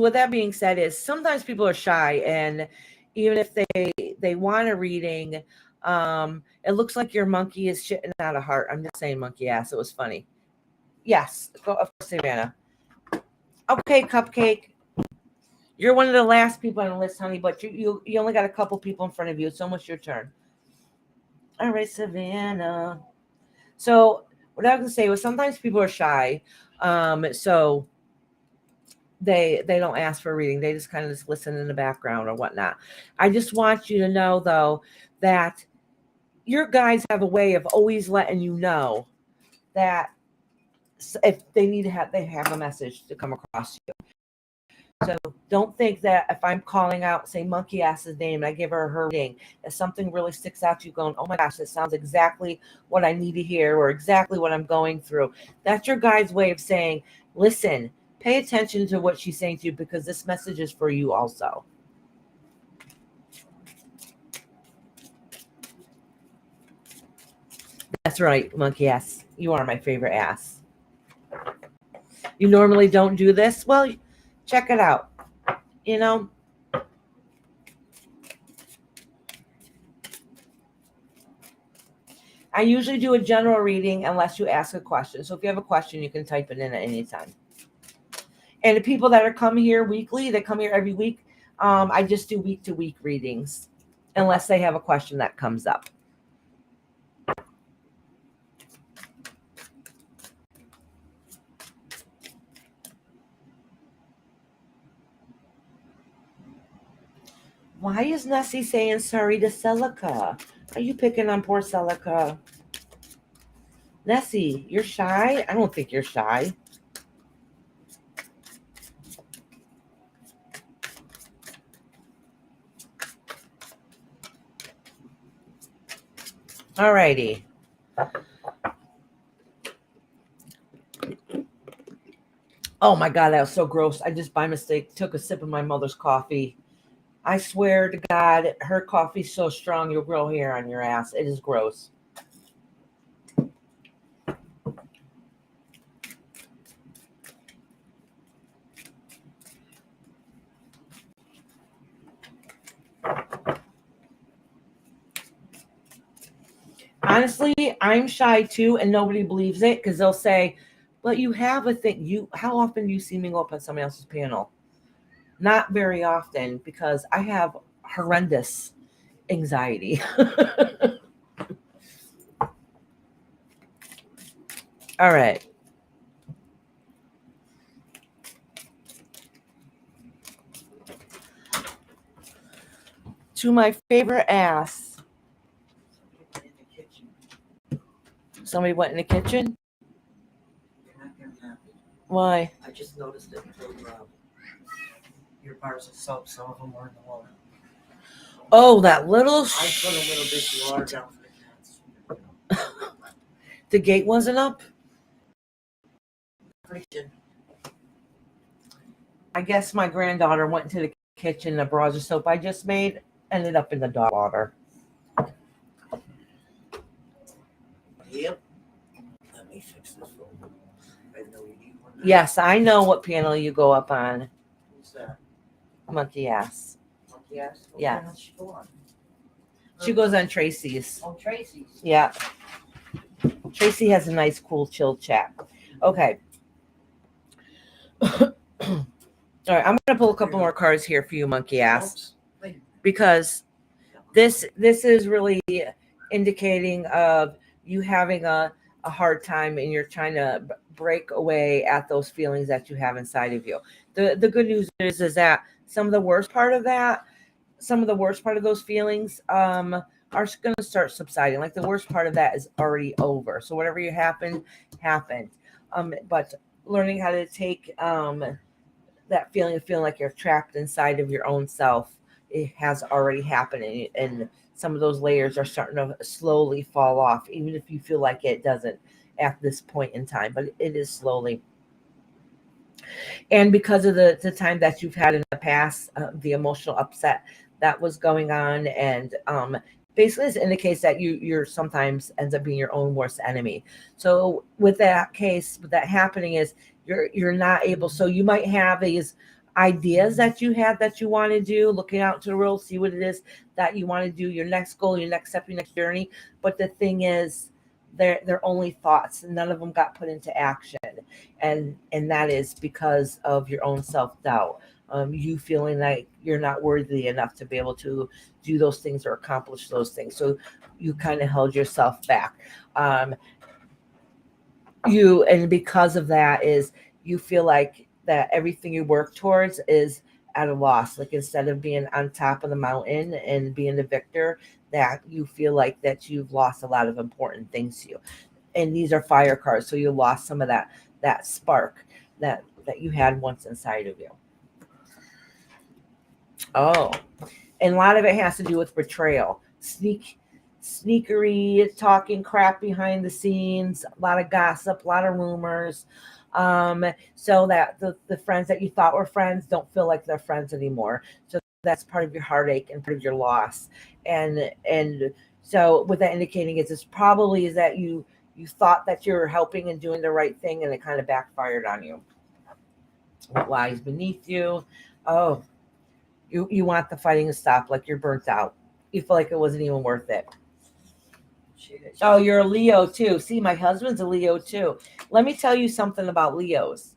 with that being said is sometimes people are shy, and even if they want a reading. It looks like your monkey is shitting out a heart. I'm just saying monkey ass. It was funny. Yes, of course, Savannah. Okay, Cupcake. You're one of the last people on the list, honey, but you only got a couple people in front of you. It's almost your turn. All right, Savannah. So what I was gonna say was sometimes people are shy. So they don't ask for a reading. They just kind of just listen in the background or whatnot. I just want you to know though that your guides have a way of always letting you know that if they need to they have a message to come across you. So don't think that if I'm calling out, say monkey ass's name, and I give her reading, if something really sticks out to you going, oh my gosh, that sounds exactly what I need to hear or exactly what I'm going through. That's your guide's way of saying, listen, pay attention to what she's saying to you because this message is for you also. That's right, monkey ass. You are my favorite ass. You normally don't do this? Well, check it out. You know, I usually do a general reading unless you ask a question. So if you have a question, you can type it in at any time. And the people that are come here weekly, that come here every week, I just do week-to-week readings unless they have a question that comes up. Why is Nessie saying sorry to Celica? Are you picking on poor Celica? Nessie, you're shy? I don't think you're shy. Alrighty. Oh my God, that was so gross. I just by mistake took a sip of my mother's coffee. I swear to God, her coffee's so strong you'll grow hair on your ass. It is gross. Honestly, I'm shy too, and nobody believes it because they'll say, but you have a thing. How often do you see me go up on somebody else's panel? Not very often because I have horrendous anxiety. All right. To my favorite ass. Somebody went in the kitchen? You're not gonna have it. Why? I just noticed it until your bars of soap, some of them were in the water. Oh, that little I put a little bit of water down for the cats. The gate wasn't up? I guess my granddaughter went into the kitchen. The bars of soap I just made ended up in the dog water. Yep. Let me fix this for you. I know you need one. Yes, I know what panel you go up on. Who's that? Monkey ass. Monkey ass? What Yeah. panel she go on? She goes on Tracy's. Oh, Tracy's. Yeah. Tracy has a nice, cool, chill chat. Okay. All right, I'm gonna pull a couple more cards here for you, monkey ass, because this is really indicating of you having a hard time and you're trying to break away at those feelings that you have inside of you. The good news is that some of the worst part of those feelings are going to start subsiding. Like the worst part of that is already over. So whatever happened. But learning how to take that feeling of feeling like you're trapped inside of your own self, it has already happened, and some of those layers are starting to slowly fall off, even if you feel like it doesn't at this point in time, but it is slowly. And because of the time that you've had in the past, the emotional upset that was going on, and basically this indicates that you're sometimes ends up being your own worst enemy. So with that case, with that happening is you're not able, so you might have these ideas that you have that you want to do, looking out to the world, see what it is that you want to do, your next goal, your next step, your next journey. But the thing is, they're only thoughts, and none of them got put into action, and that is because of your own self-doubt. You feeling like you're not worthy enough to be able to do those things or accomplish those things, so you kind of held yourself back. And because of that is you feel like that everything you work towards is at a loss. Like instead of being on top of the mountain and being the victor, that you feel like that you've lost a lot of important things to you. And these are fire cards, so you lost some of that spark that you had once inside of you. Oh, and a lot of it has to do with betrayal, sneakery, talking crap behind the scenes, a lot of gossip, a lot of rumors, so that the friends that you thought were friends don't feel like they're friends anymore. So that's part of your heartache and part of your loss. And so what that indicating is probably is that you thought that you were helping and doing the right thing, and it kind of backfired on you. What lies beneath you? Oh, you want the fighting to stop, like you're burnt out. You feel like it wasn't even worth it. Oh, you're a Leo too. See, my husband's a Leo too. Let me tell you something about Leos.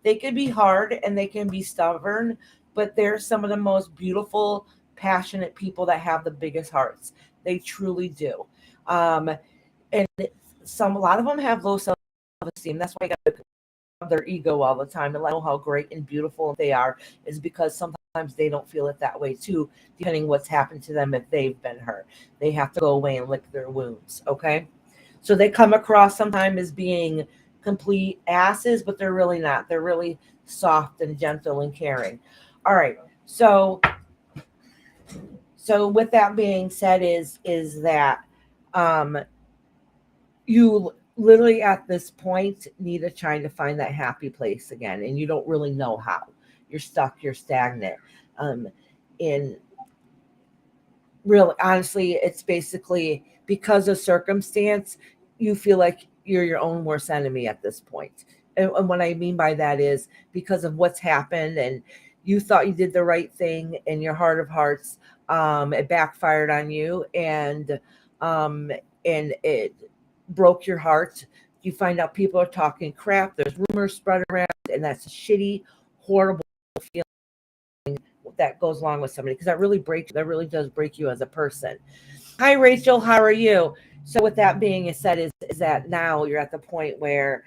They can be hard and they can be stubborn, but they're some of the most beautiful, passionate people that have the biggest hearts. They truly do. And a lot of them have low self-esteem. That's why I got to their ego all the time and let know how great and beautiful they are, is because sometimes they don't feel it that way too, depending what's happened to them. If they've been hurt, they have to go away and lick their wounds. Okay, so they come across sometimes as being complete asses, but they're really not. They're really soft and gentle and caring. All right, so with that being said, is that you literally at this point need to try to find that happy place again, and you don't really know how. You're stuck, you're stagnant. In Really, honestly, it's basically because of circumstance, you feel like you're your own worst enemy at this point. And what I mean by that is because of what's happened, and you thought you did the right thing in your heart of hearts, it backfired on you, and it broke your heart. You find out people are talking crap. There's rumors spread around, and that's a shitty, horrible feeling that goes along with somebody, because that really does break you as a person. Hi, Rachel. How are you? So with that being said, is that now you're at the point where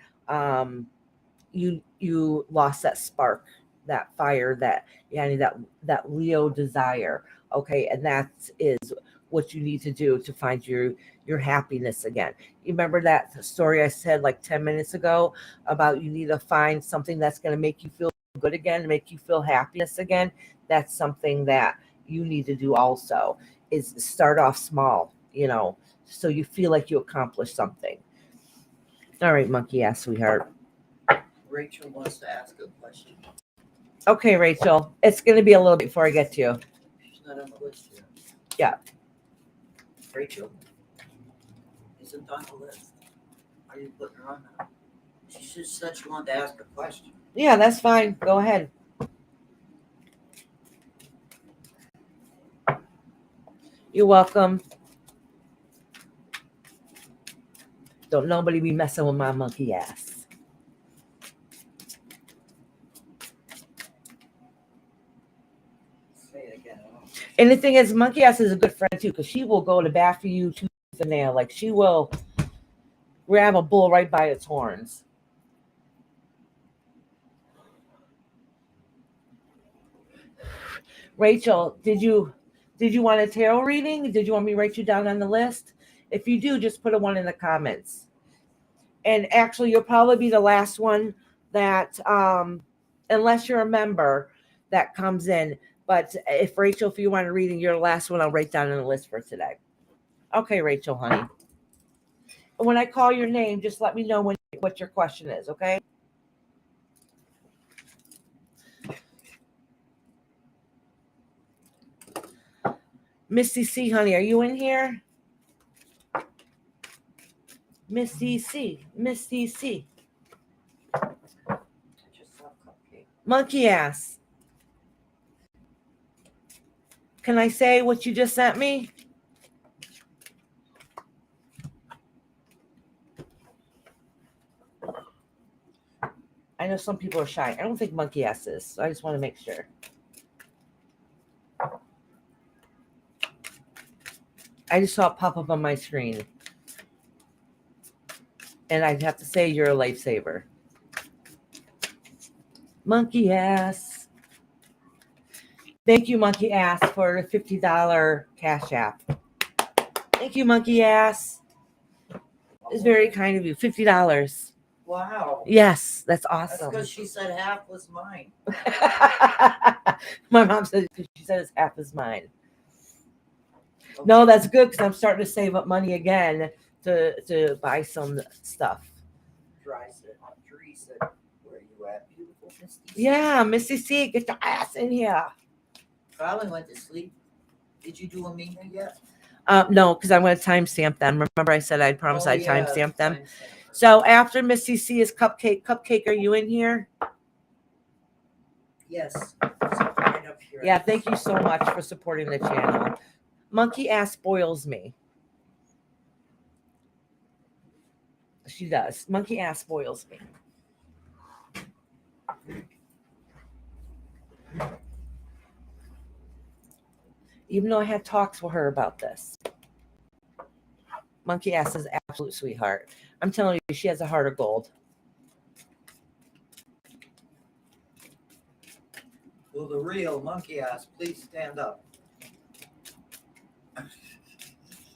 you lost that spark, that fire, that Leo desire. Okay, and that is what you need to do to find your happiness again. You remember that story I said like 10 minutes ago about you need to find something that's going to make you feel good again, make you feel happiness again. That's something that you need to do also, is start off small, so you feel like you accomplished something. All right, monkey ass sweetheart. Rachel wants to ask a question. Okay, Rachel, it's going to be a little bit before I get to you. She's not on the list yet. Yeah. Rachel isn't on the list. Are you putting her on now? She just said she wanted to ask a question. Yeah, that's fine. Go ahead. You're welcome. Don't nobody be messing with my monkey ass. Say it again. And the thing is, monkey ass is a good friend too, because she will go to bat for you tooth and nail. Like she will grab a bull right by its horns. Rachel, did you want a tarot reading? Did you want me to write you down on the list? If you do, just put a 1 in the comments. And actually, you'll probably be the last one that, unless you're a member, that comes in. But if Rachel, if you want a reading, you're the last one I'll write down on the list for today. Okay, Rachel, honey. When I call your name, just let me know what your question is, okay? Misty C, honey, are you in here? Misty C. I just saw a cupcake. Monkey ass. Can I say what you just sent me? I know some people are shy. I don't think monkey ass is, so I just want to make sure. I just saw it pop up on my screen. And I'd have to say you're a lifesaver. Monkey ass. Thank you, monkey ass, for the $50 cash app. Thank you, monkey ass. It's very kind of you. $50. Wow. Yes, that's That's awesome. because she said half was mine. My mom said, she said it's half as mine. No, that's good because I'm starting to save up money again to buy some stuff. Dry said, Dree said, where are you at, beautiful Misty? Yeah, Missy C, get your ass in here. Probably went to sleep. Did you do a meeting yet? No, because I'm going to timestamp them. Remember, I said I'd promise I'd yeah, timestamp them. timestamp. So after Missy C is Cupcake. Cupcake, are you in here? Yes. Right up here. Yeah, thank you so much for supporting the channel. Monkey ass spoils me. She does. Monkey ass spoils me. Even though I had talks with her about this. Monkey ass is absolute sweetheart. I'm telling you, she has a heart of gold. Will the real monkey ass please stand up?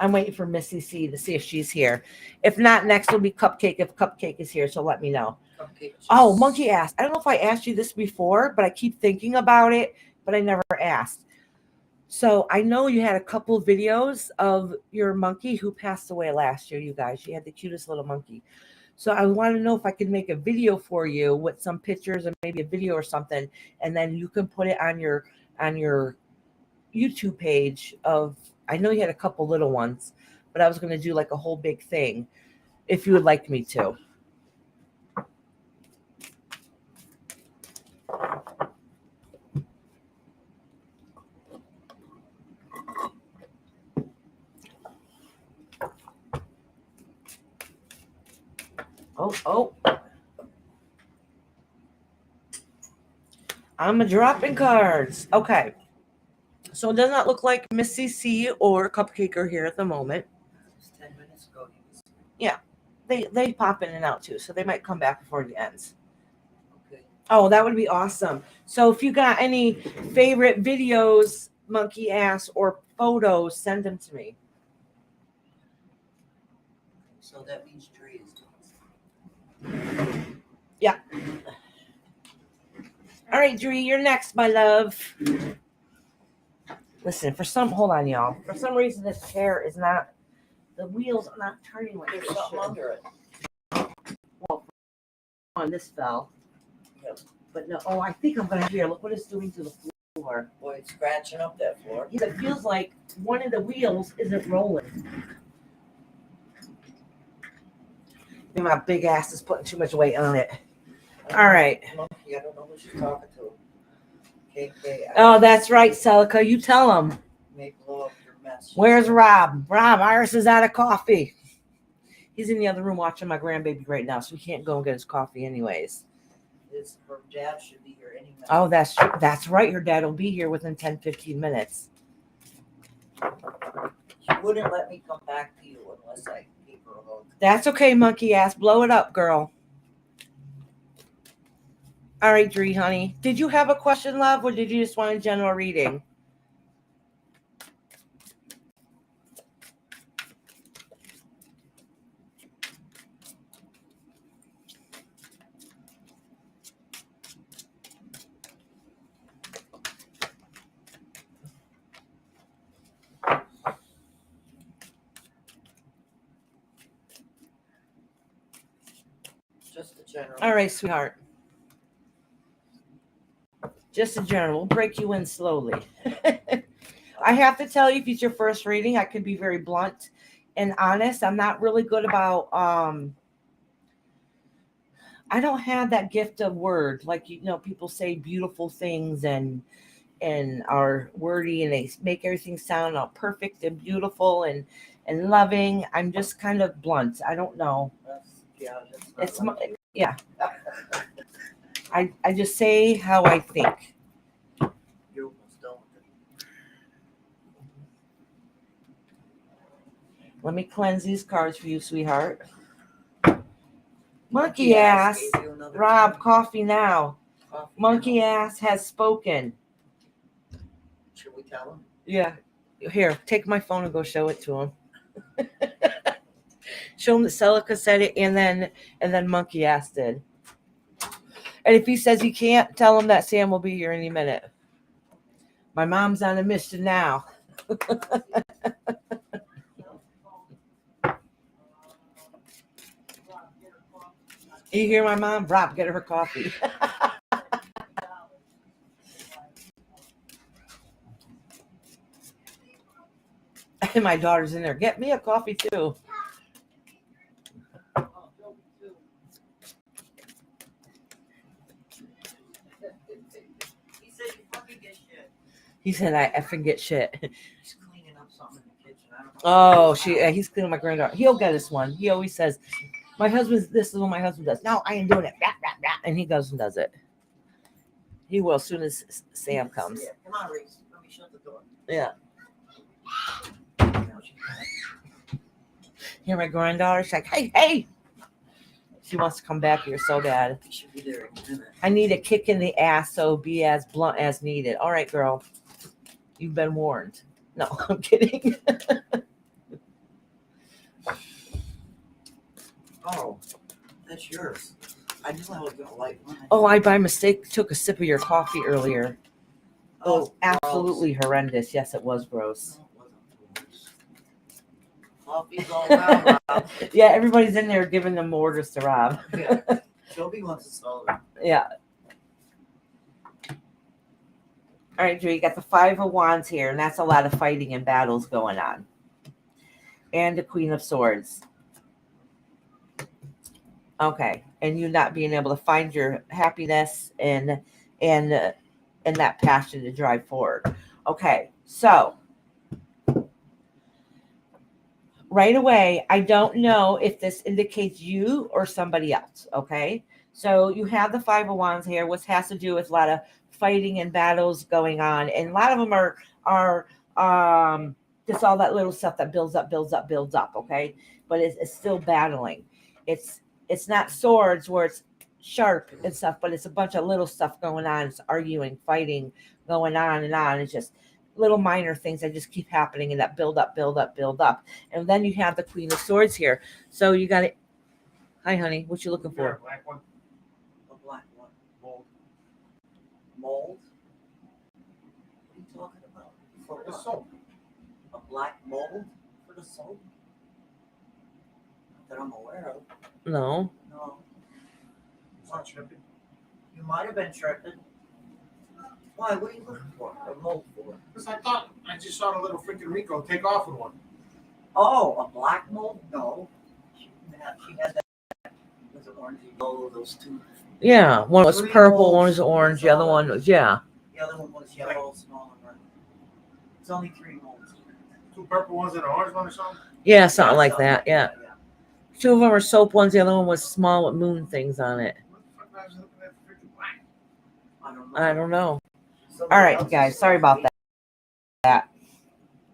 I'm waiting for Missy C to see if she's here. If not, next will be Cupcake if Cupcake is here, so let me know. Cupcake just- Oh, monkey ass. I don't know if I asked you this before, but I keep thinking about it, but I never asked. So I know you had a couple of videos of your monkey who passed away last year, you guys. She had the cutest little monkey. So I want to know if I could make a video for you with some pictures and maybe a video or something, and then you can put it on your YouTube page of, I know you had a couple little ones, but I was going to do like a whole big thing if you would like me to. Oh. I'm dropping cards. Okay. So it does not look like Missy C or Cupcake are here at the moment. Just 10 minutes ago. They pop in and out too, so they might come back before it ends. Okay. Oh, that would be awesome. So if you got any favorite videos, monkey ass, or photos, send them to me. So that means Dree is Yeah. All right, Dree, you're next, my love. Listen, hold on, y'all. For some reason, this chair is not, the wheels are not turning like There's they something should. under it. Well, on this fell. Yep. But no, I think I'm going to hear. Look what it's doing to the floor. Boy, it's scratching up that floor. Yeah, it feels like one of the wheels isn't rolling. Maybe my big ass is putting too much weight on it. All right. Monkey, I don't know who she's talking to. KK. Oh, that's right, Celica. You tell him. May blow up your mess. Where's Rob? Rob, Iris is out of coffee. He's in the other room watching my grandbaby right now, so he can't go and get his coffee anyways. Her dad should be here any minute. Oh, that's true. That's right. Your dad will be here within 10, 15 minutes. She wouldn't let me come back to you unless I gave her a hug. That's okay, monkey ass. Blow it up, girl. All right, Dree, honey. Did you have a question, love, or did you just want a general reading? Just a general. All right, sweetheart. Just a general. We'll break you in slowly. I have to tell you, if it's your first reading, I can be very blunt and honest. I'm not really good about I don't have that gift of word. Like, people say beautiful things and and are wordy, and they make everything sound all perfect and beautiful and loving. I'm just kind of blunt. I don't know. That's not like you. Yeah. I just say how I think. You're almost done with it. Let me cleanse these cards for you, sweetheart. Monkey ass. gave you another Rob, drink. coffee now. Coffee Monkey now. ass has spoken. Should we tell him? Yeah. Here, take my phone and go show it to him. Show him that Celica said it, and then Monkey ass did. And if he says he can't, tell him that Sam will be here any minute. My mom's on a mission now. You hear my mom? Rob, get her coffee. And my daughter's in there. Get me a coffee too. He said you fucking get shit. He said I effing get shit. He's cleaning up something in the kitchen. I don't know. Oh, he's cleaning my granddaughter. He'll get us one. He always says, this is what my husband does. No, I ain't doing it. Rah, rah, rah. And he goes and does it. He will as soon as Sam comes. Yeah. Come on, Reese. Let me shut the door. Yeah. Now she can't. Hear my granddaughter? She's like, hey. She wants to come back here so bad. He should be there in a minute. I need a kick in the ass, so be as blunt as needed. All right, girl. You've been warned. No, I'm kidding. Oh, that's yours. I knew I was gonna like mine. Oh, I by mistake took a sip of your coffee earlier. Oh, Absolutely horrendous. Yes, it was gross. No, it wasn't gross. Coffee's all around, Rob. Yeah, everybody's in there giving them orders to Rob. Yeah. Shelby wants a soda. Yeah. All right, Drew, you got the Five of Wands here, and that's a lot of fighting and battles going on. And the Queen of Swords. Okay, and you not being able to find your happiness and that passion to drive forward. Okay, so right away, I don't know if this indicates you or somebody else. Okay, so you have the Five of Wands here, which has to do with a lot of fighting and battles going on, and a lot of them are just all that little stuff that builds up. Okay, but it's still battling. It's not swords where it's sharp and stuff, but it's a bunch of little stuff going on. It's arguing, fighting, going on and on. It's just little minor things that just keep happening and that build up. And then you have the Queen of Swords here. So you got it. Hi, honey. What you looking for? Black one. A black one. Mold. Mold? What are you talking about? For The what? soap. A black mold for the soap? Not that I'm aware of. No. No. It's not tripping. You might have been tripping. Why? What are you looking for? A mold for? Because I just saw the little freaking Rico take off with one. Oh, a black mold? No. She had that. Was it orange and yellow? Those two. Yeah. One was Three purple, molds. one was orange, the other one was, yeah. The other one was yellow, small and round. It's only 3 molds. Two purple ones and an orange one or something. Yeah, something like that. Yeah. Two of them were soap ones. The other one was small with moon things on it. What the fuck I was looking at freaking black? I don't know. I don't know. Somebody All right, else's guys. Sorry about that.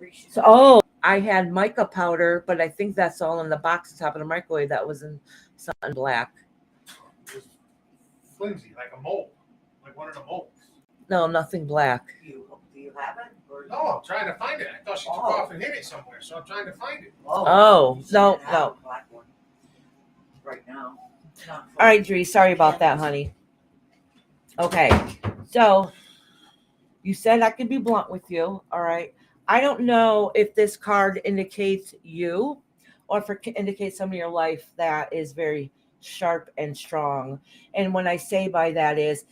Reach- So, I had mica powder, but I think that's all in the box on top of the microwave. That was in something black. It was flimsy, like a mold. Like one of the molds. No, nothing black. Do you have it? Or No, I'm trying to find it. I thought she took Oh. off and hid it somewhere, so I'm trying to find it. Oh, you shouldn't no, have no. a black one right now. It's not All right, Dree. Sorry about that, honey. Okay. So, you said I could be blunt with you. All right. I don't know if this card indicates you or if it indicates some of your life that is very sharp and strong. And when I say by that is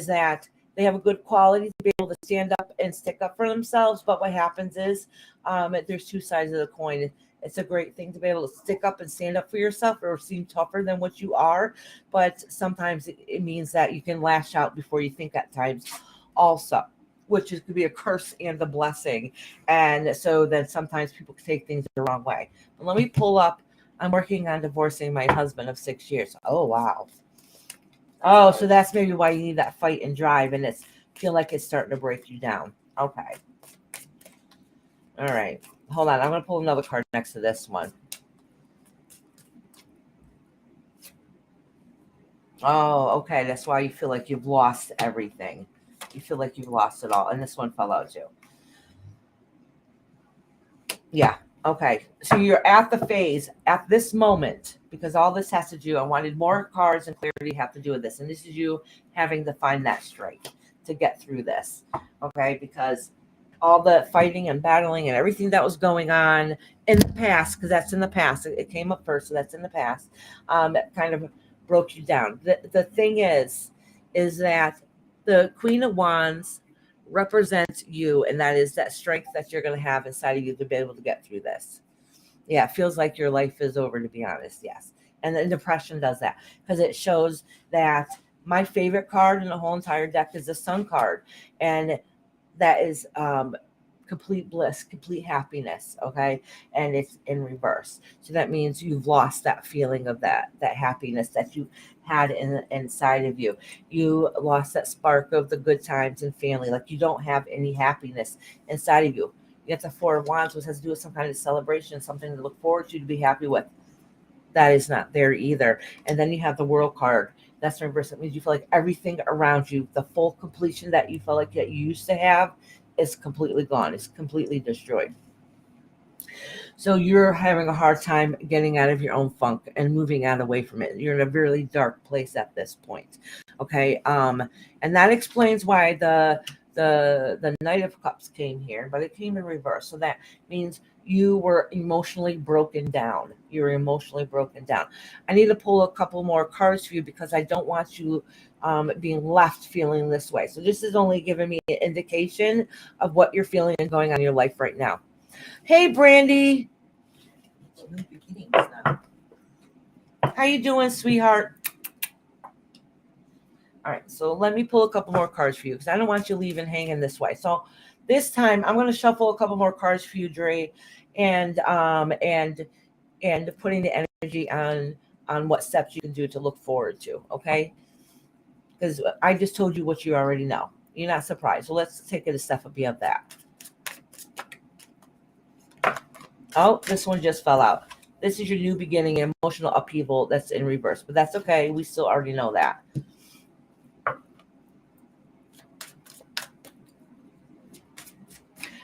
that they have a good quality to be able to stand up and stick up for themselves. But what happens is there's two sides of the coin. It's a great thing to be able to stick up and stand up for yourself or seem tougher than what you are. But sometimes it means that you can lash out before you think at times also. which is could be a curse and a blessing. And so then sometimes people take things the wrong way. But let me pull up. I'm working on divorcing my husband of 6 years. Oh wow. Oh, so that's maybe why you need that fight and drive, and it's feel like it's starting to break you down. Okay. All right. Hold on. I'm gonna pull another card next to this one. Oh, okay. That's why you feel like you've lost everything. You feel like you've lost it all. And this one fell out too. Yeah. Okay. So you're at the phase at this moment, because all this has to do, I wanted more cards and clarity have to do with this. And this is you having to find that strength to get through this. Okay. Because all the fighting and battling and everything that was going on in the past, because that's in the past, it came up first. So that's in the past. It kind of broke you down. The thing is that the Queen of Wands represents you, and that is that strength that you're going to have inside of you to be able to get through this. Yeah, it feels like your life is over, to be honest. Yes. And then depression does that because it shows that my favorite card in the whole entire deck is the Sun card, and that is complete bliss, complete happiness. Okay. And it's in reverse. So that means you've lost that feeling of that happiness that you had inside of you. You lost that spark of the good times and family. Like you don't have any happiness inside of you. You get the Four of Wands, which has to do with some kind of celebration, something to look forward to be happy with. That is not there either. And then you have the World card. That's reverse. It means you feel like everything around you, the full completion that you felt like that you used to have, is completely gone. It's completely destroyed. So you're having a hard time getting out of your own funk and moving out away from it. You're in a really dark place at this point. Okay. And that explains why the Knight of Cups came here, but it came in reverse. So that means you were emotionally broken down. You're emotionally broken down. I need to pull a couple more cards for you because I don't want you being left feeling this way. So this is only giving me an indication of what you're feeling and going on in your life right now. Hey, Brandy. New beginnings now. How you doing, sweetheart? All right, so let me pull a couple more cards for you because I don't want you leaving hanging this way. So this time I'm going to shuffle a couple more cards for you, Dre, and putting the energy on what steps you can do to look forward to. Okay, because I just told you what you already know. You're not surprised. So let's take it a step beyond that. Oh, this one just fell out. This is your new beginning, emotional upheaval that's in reverse, but that's okay. We still already know that.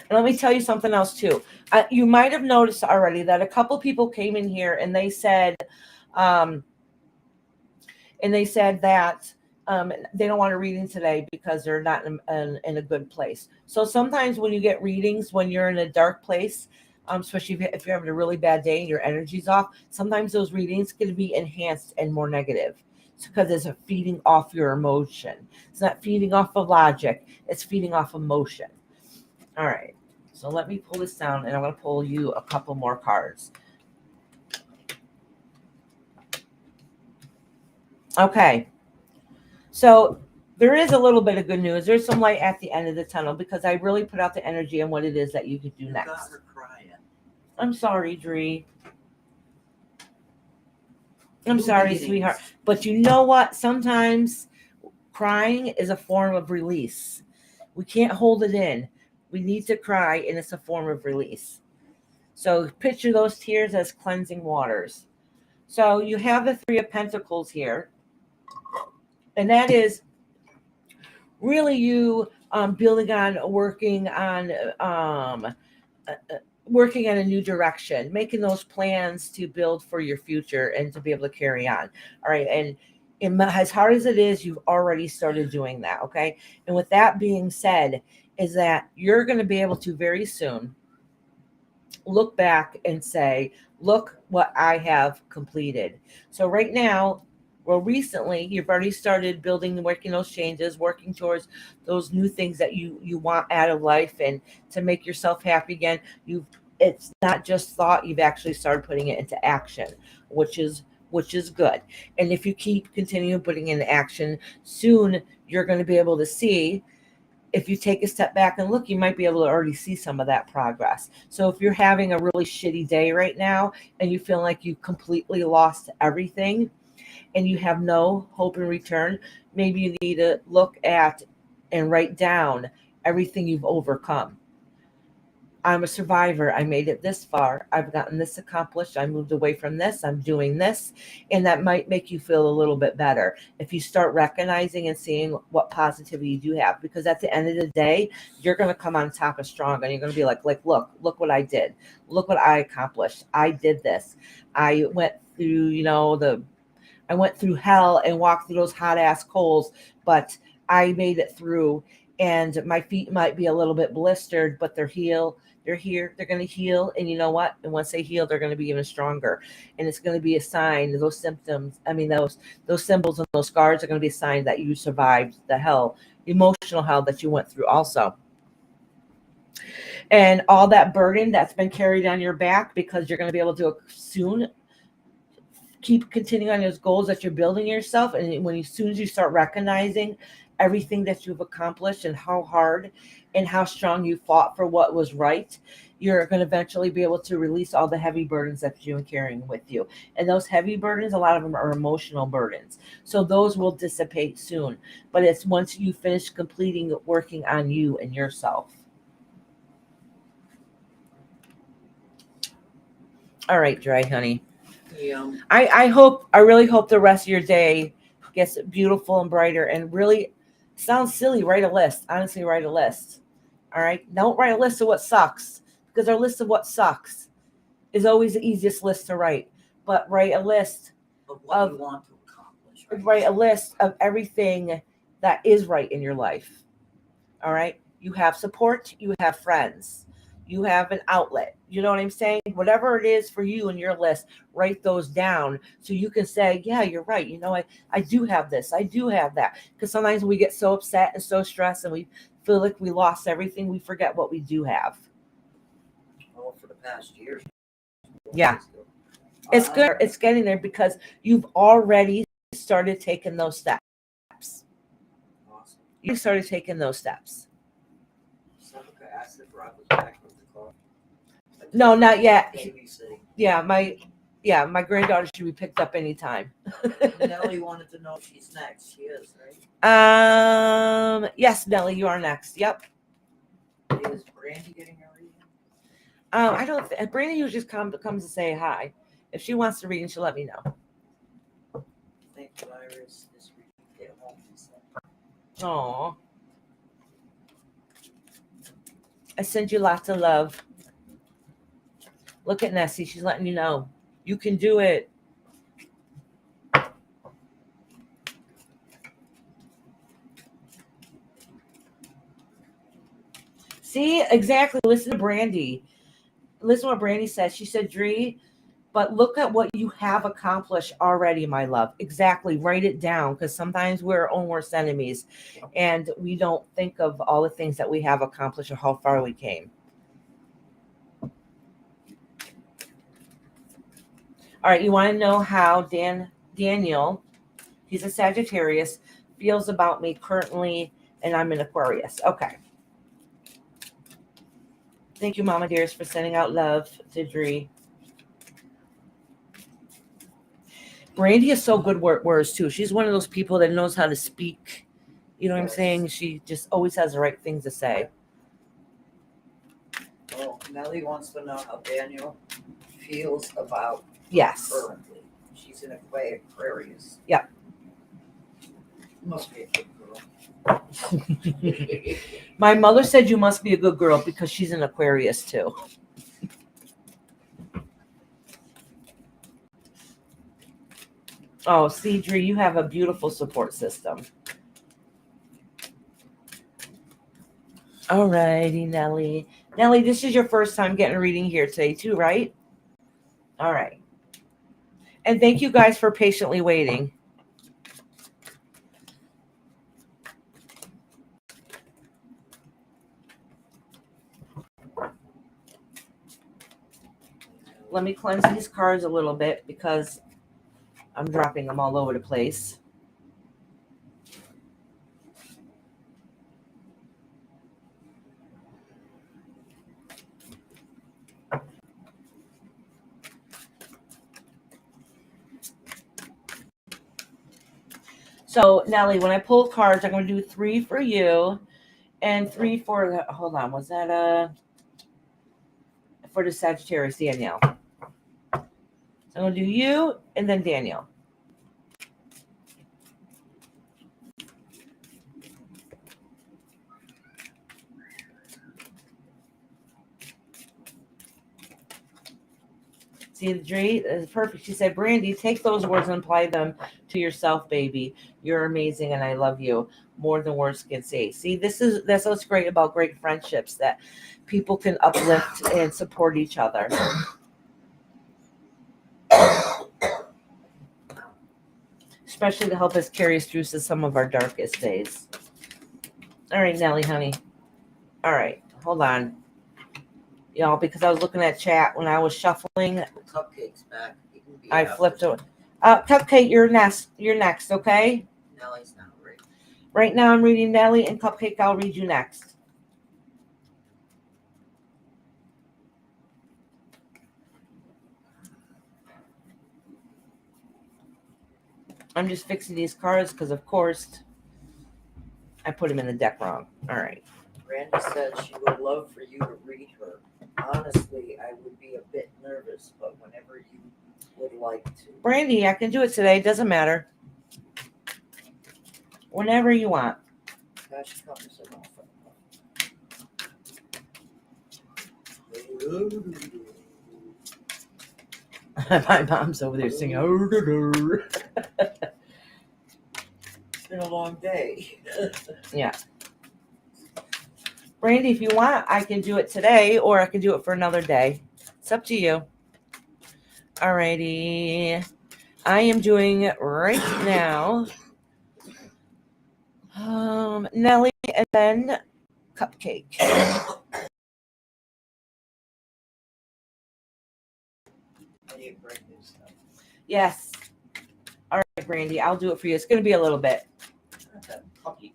And let me tell you something else too. You might have noticed already that a couple people came in here and they said, that they don't want a reading today because they're not in a good place. So sometimes when you get readings, when you're in a dark place, especially if you're having a really bad day and your energy's off, sometimes those readings can be enhanced and more negative. It's because it's feeding off your emotion. It's not feeding off of logic. It's feeding off emotion. All right. So let me pull this down, and I'm going to pull you a couple more cards. Okay. So there is a little bit of good news. There's some light at the end of the tunnel because I really put out the energy on what it is that you could do next. Got her crying. I'm sorry, Dree. I'm New sorry, beginnings. sweetheart. But you know what? Sometimes crying is a form of release. We can't hold it in. We need to cry, and it's a form of release. So picture those tears as cleansing waters. So you have the Three of Pentacles here, and that is really you building on working on a new direction, making those plans to build for your future and to be able to carry on. All right. And as hard as it is, you've already started doing that. Okay. And with that being said, is that you're going to be able to very soon look back and say, look what I have completed. So right now, well, recently you've already started building, working those changes, working towards those new things that you want out of life and to make yourself happy again. It's not just thought, you've actually started putting it into action, which is good. And if you keep continuing putting into action, soon you're going to be able to see if you take a step back and look, you might be able to already see some of that progress. So if you're having a really shitty day right now and you feel like you completely lost everything and you have no hope in return, maybe you need to look at and write down everything you've overcome. I'm a survivor. I made it this far. I've gotten this accomplished. I moved away from this. I'm doing this. And that might make you feel a little bit better if you start recognizing and seeing what positivity you do have. Because at the end of the day, you're going to come on top of strong and you're going to be like, look what I did. Look what I accomplished. I did this. I went through, I went through hell and walked through those hot ass coals, but I made it through. And my feet might be a little bit blistered, but they're healed. They're here. They're going to heal. And you know what? And once they heal, they're going to be even stronger. And it's going to be a sign. Those symptoms, those symbols and those scars are going to be a sign that you survived the hell, emotional hell that you went through also. And all that burden that's been carried on your back, because you're going to be able to soon keep continuing on those goals that you're building yourself. And as soon as you start recognizing everything that you've accomplished and how hard and how strong you fought for what was right, you're going to eventually be able to release all the heavy burdens that you've been carrying with you. And those heavy burdens, a lot of them are emotional burdens. So those will dissipate soon. But it's once you finish working on you and yourself. All right, Dry Honey. Yeah. I really hope the rest of your day gets beautiful and brighter. And really, sounds silly, write a list. Honestly, write a list. All right? Don't write a list of what sucks, because our list of what sucks is always the easiest list to write. But write a list Of what you want to accomplish. Right? write a list of everything that is right in your life. All right? You have support, you have friends, you have an outlet. You know what I'm saying? Whatever it is for you in your list, write those down so you can say, yeah, you're right. You know, I do have this. I do have that. Because sometimes we get so upset and so stressed and we feel like we lost everything. We forget what we do have. Well, for the past years. Yeah. It's good. It's getting there because you've already started taking those steps. Awesome. You started taking those steps. Silica acid brought was back with the car. No, not yet. Babysitting. Yeah, my granddaughter should be picked up anytime. Nellie wanted to know if she's next. She is, right? Yes, Nellie, you are next. Yep. Is Brandy getting a reading? I don't. Brandy usually just comes to say hi. If she wants to read, and she'll let me know. I think Iris is reading. Get home. Aw. I send you lots of love. Look at Nessie. She's letting you know. You can do it. See, exactly. Listen to Brandy. Listen to what Brandy says. She said, Dree, but look at what you have accomplished already, my love. Exactly. Write it down, because sometimes we're our own worst enemies and we don't think of all the things that we have accomplished or how far we came. All right. You want to know how Daniel, he's a Sagittarius, feels about me currently, and I'm an Aquarius. Okay. Thank you, Mama Dears, for sending out love to Dree. Brandy is so good with words too. She's one of those people that knows how to speak. You know what I'm saying? She just always has the right things to say. Well, Nellie wants to know how Daniel feels about Yes. currently. She's in Aquarius. Yep. Must be a good girl. My mother said you must be a good girl because she's an Aquarius too. Oh, Cedri, you have a beautiful support system. All righty, Nellie. Nellie, this is your first time getting a reading here today too, right? All right. And thank you guys for patiently waiting. Let me cleanse these cards a little bit because I'm dropping them all over the place. So Nelly, when I pull cards, I'm going to do 3 for you and 3 for the. Hold on, was that for the Sagittarius Danielle? So I'm going to do you and then Danielle. See, the Dre is perfect. She said, Brandy, take those words and apply them to yourself, baby. You're amazing and I love you more than words can say. See, that's what's great about great friendships, that people can uplift and support each other. Especially to help us carry us through to some of our darkest days. All right, Nelly, honey. All right, hold on. Y'all, because I was looking at chat when I was shuffling, The cupcake's back. You can be I after. flipped it. Cupcake, you're next. You're next, okay? Nelly's not ready. Right now I'm reading Nelly, and Cupcake, I'll read you next. I'm just fixing these cards because, of course, I put them in the deck wrong. All right. Randy said she would love for you to read her. Honestly, I would be a bit nervous, but whenever you would like to. Brandy, I can do it today. Doesn't matter. Whenever you want. Gosh, covers it off. My mom's over there singing. It's been a long day. Brandy, if you want, I can do it today or I can do it for another day. It's up to you. Alrighty. I am doing right now Nelly and then Cupcake. I need to break this stuff. Yes. All right, Brandy, I'll do it for you. It's going to be a little bit.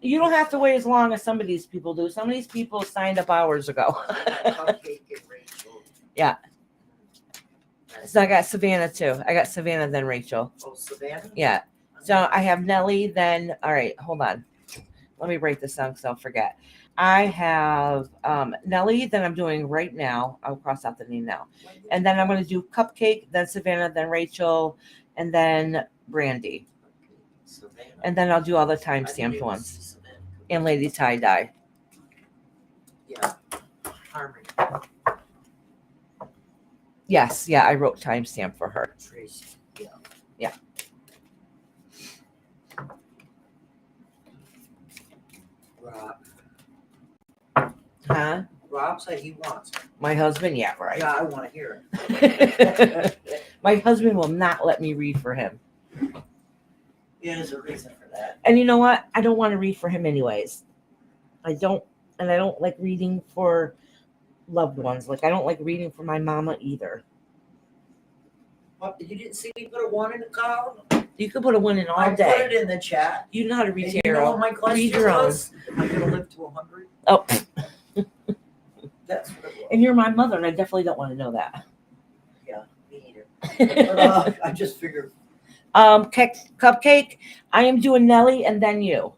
You don't have to wait as long as some of these people do. Some of these people signed up hours ago. Cupcake and Rachel. Yeah. So I got Savannah too. I got Savannah, then Rachel. Oh, Savannah? Yeah. So I have Nelly, then, all right, hold on. Let me break this down because I'll forget. I have Nelly, then I'm doing right now. I'll cross out the name now. And then I'm going to do Cupcake, then Savannah, then Rachel, and then Brandy. Savannah. And then I'll do all the I didn't timestamped even ones. see Savannah. And Lady Tie Dye. Yeah. Harmony. Yes, yeah, I wrote timestamp for her. Tracy. Yeah. Yeah. Rob. Huh? Rob said he wants it. My husband? Yeah, right. Yeah, I want to hear it. My husband will not let me read for him. Yeah, there's a reason for that. And you know what? I don't want to read for him anyways. I don't like reading for loved ones. Like, I don't like reading for my mama either. What? You didn't see me put a 1 in the column? You could put a 1 in all I day. put it in the chat. You know how to read And you tarot. know what my question Read your own. was? Am I going to live to 100? Oh, That's what it was. and you're my mother, and I definitely don't want to know that. Yeah, me either. But, I just figured. Cupcake, I am doing Nelly and then you.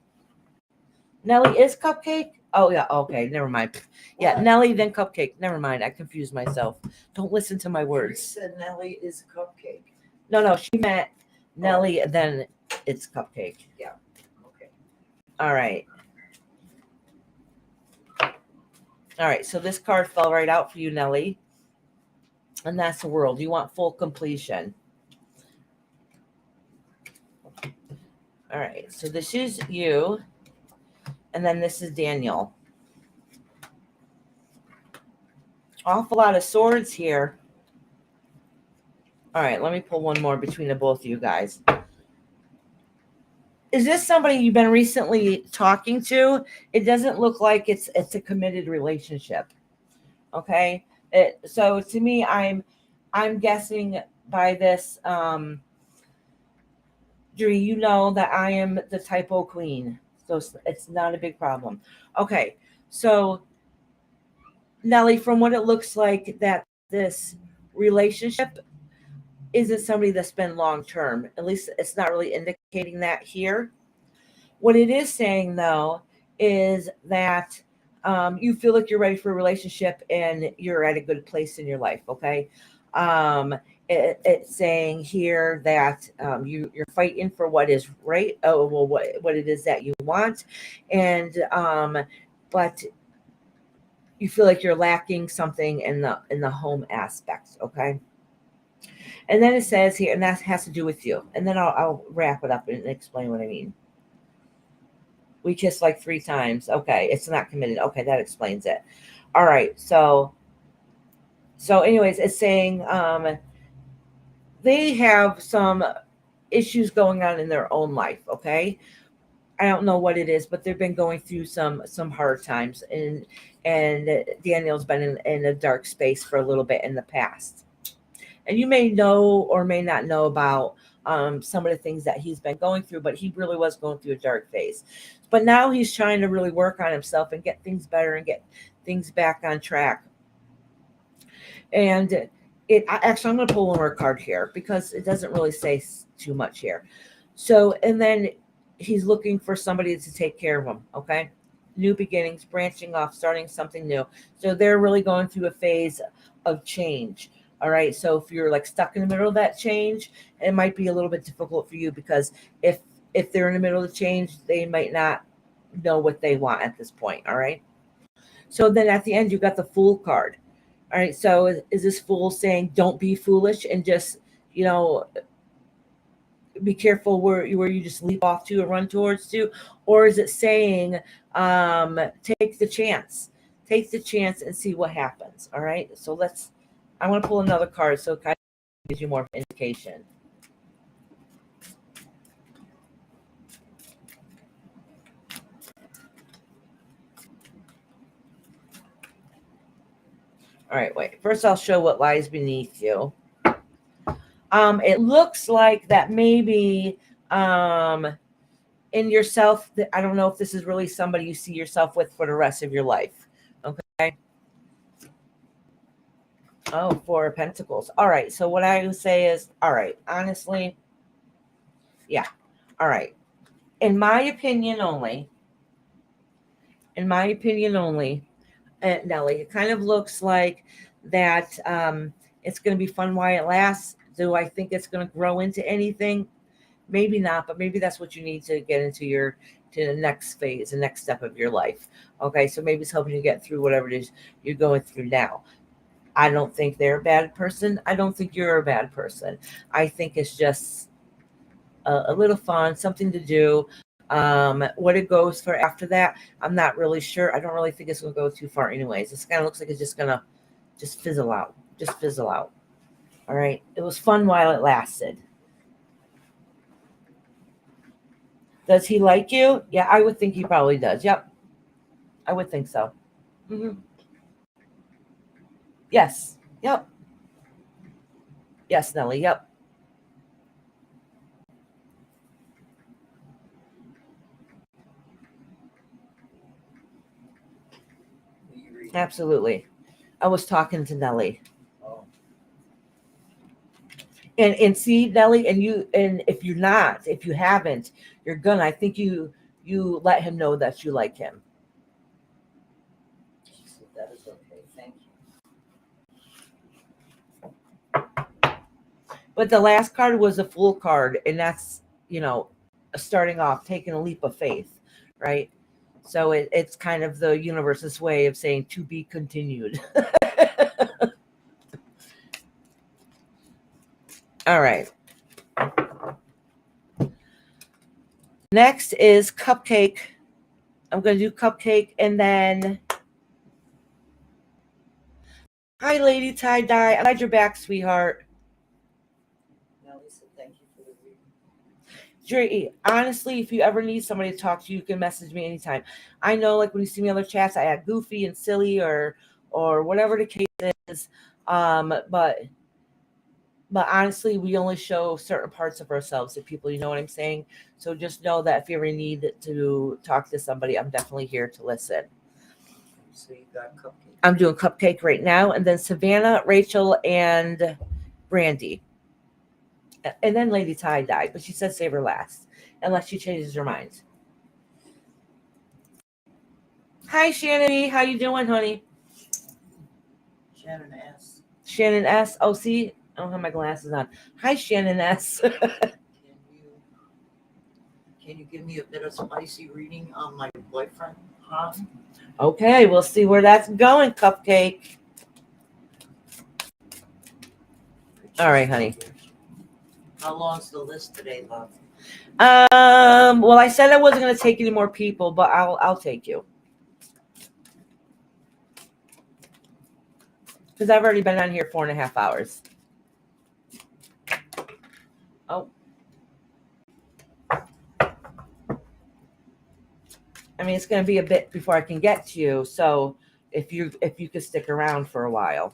Nelly is Cupcake? Oh, yeah. Okay. Never mind. Yeah. What? Nelly, then Cupcake. Never mind. I confused myself. Don't listen to my You words. said Nelly is a cupcake. No, she meant Nelly, then it's Cupcake. Okay. All right. All right. So this card fell right out for you, Nelly. And that's the world. You want full completion. All right. So this is you. And then this is Daniel. Awful lot of swords here. All right, let me pull one more between the both of you guys. Is this somebody you've been recently talking to? It doesn't look like it's a committed relationship. Okay? So to me, I'm guessing by this, Dre, you know that I am the typo queen. So it's not a big problem. Okay, so Nelly, from what it looks like, that this relationship isn't somebody that's been long term. At least it's not really indicating that here. What it is saying, though, is that you feel like you're ready for a relationship and you're at a good place in your life, okay? It's saying here that you're fighting for what is right, what it is that you want, and but you feel like you're lacking something in the home aspect, okay? And then it says here, and that has to do with you. And then I'll wrap it up and explain what I mean. We kissed like 3 times. Okay, it's not committed. Okay, that explains it. All right, so anyways, it's saying they have some issues going on in their own life, okay? I don't know what it is, but they've been going through some hard times, and Daniel's been in a dark space for a little bit in the past. And you may know or may not know about some of the things that he's been going through, but he really was going through a dark phase. But now he's trying to really work on himself and get things better and get things back on track. And actually, I'm going to pull one more card here because it doesn't really say too much here. So, and then he's looking for somebody to take care of him, okay? New beginnings, branching off, starting something new. So they're really going through a phase of change. All right. So if you're like stuck in the middle of that change, it might be a little bit difficult for you because if they're in the middle of the change, they might not know what they want at this point. All right. So then at the end, you got the Fool card. All right. So is this Fool saying don't be foolish and just, be careful where you just leap off to or run towards to? Or is it saying take the chance and see what happens? All right. So I want to pull another card so it kind of gives you more indication. All right, wait. First, I'll show what lies beneath you. It looks like that maybe in yourself, I don't know if this is really somebody you see yourself with for the rest of your life. Okay. Oh, 4 of Pentacles. All right. So what I would say is, all right, honestly, yeah. All right. In my opinion only, Nelly, it kind of looks like that it's going to be fun while it lasts. Do I think it's going to grow into anything? Maybe not, but maybe that's what you need to get into the next phase, the next step of your life. Okay, so maybe it's helping you get through whatever it is you're going through now. I don't think they're a bad person. I don't think you're a bad person. I think it's just a little fun, something to do. What it goes for after that, I'm not really sure. I don't really think it's going to go too far anyways. This kind of looks like it's just going to fizzle out. All right. It was fun while it lasted. Does he like you? Yeah, I would think he probably does. Yep. I would think so. Mm-hmm. Yes. Yep. Yes, Nelly. Yep. Absolutely. I was talking to Nelly. Oh. And see, Nelly, and if you haven't, you're gonna. I think you let him know that you like him. She said that is okay. Thank you. But the last card was a Fool card, and that's starting off, taking a leap of faith, right? So it's kind of the universe's way of saying to be continued. All right. Next is Cupcake. I'm going to do Cupcake and then... Hi, Lady Tie-Dye. I'm glad you're back, sweetheart. Nelly said thank you for the reading. Jerry, honestly, if you ever need somebody to talk to, you can message me anytime. I know, like, when you see me in other chats, I add goofy and silly or whatever the case is. But honestly, we only show certain parts of ourselves to people. You know what I'm saying? So just know that if you ever need to talk to somebody, I'm definitely here to listen. So you got Cupcake. I'm doing Cupcake right now, and then Savannah, Rachel, and Brandy. And then Lady Tie-Dye, but she said save her last, unless she changes her mind. Hi, Shannon E. How you doing, honey? Shannon S. Shannon S. Oh, see, I don't have my glasses on. Hi, Shannon S. Can you give me a bit of spicy reading on my boyfriend, huh? Okay, we'll see where that's going, Cupcake. All right, honey. How long's the list today, love? Well, I said I wasn't going to take any more people, but I'll take you. Because I've already been on here 4.5 hours. Oh. I mean, it's going to be a bit before I can get to you. So if you could stick around for a while.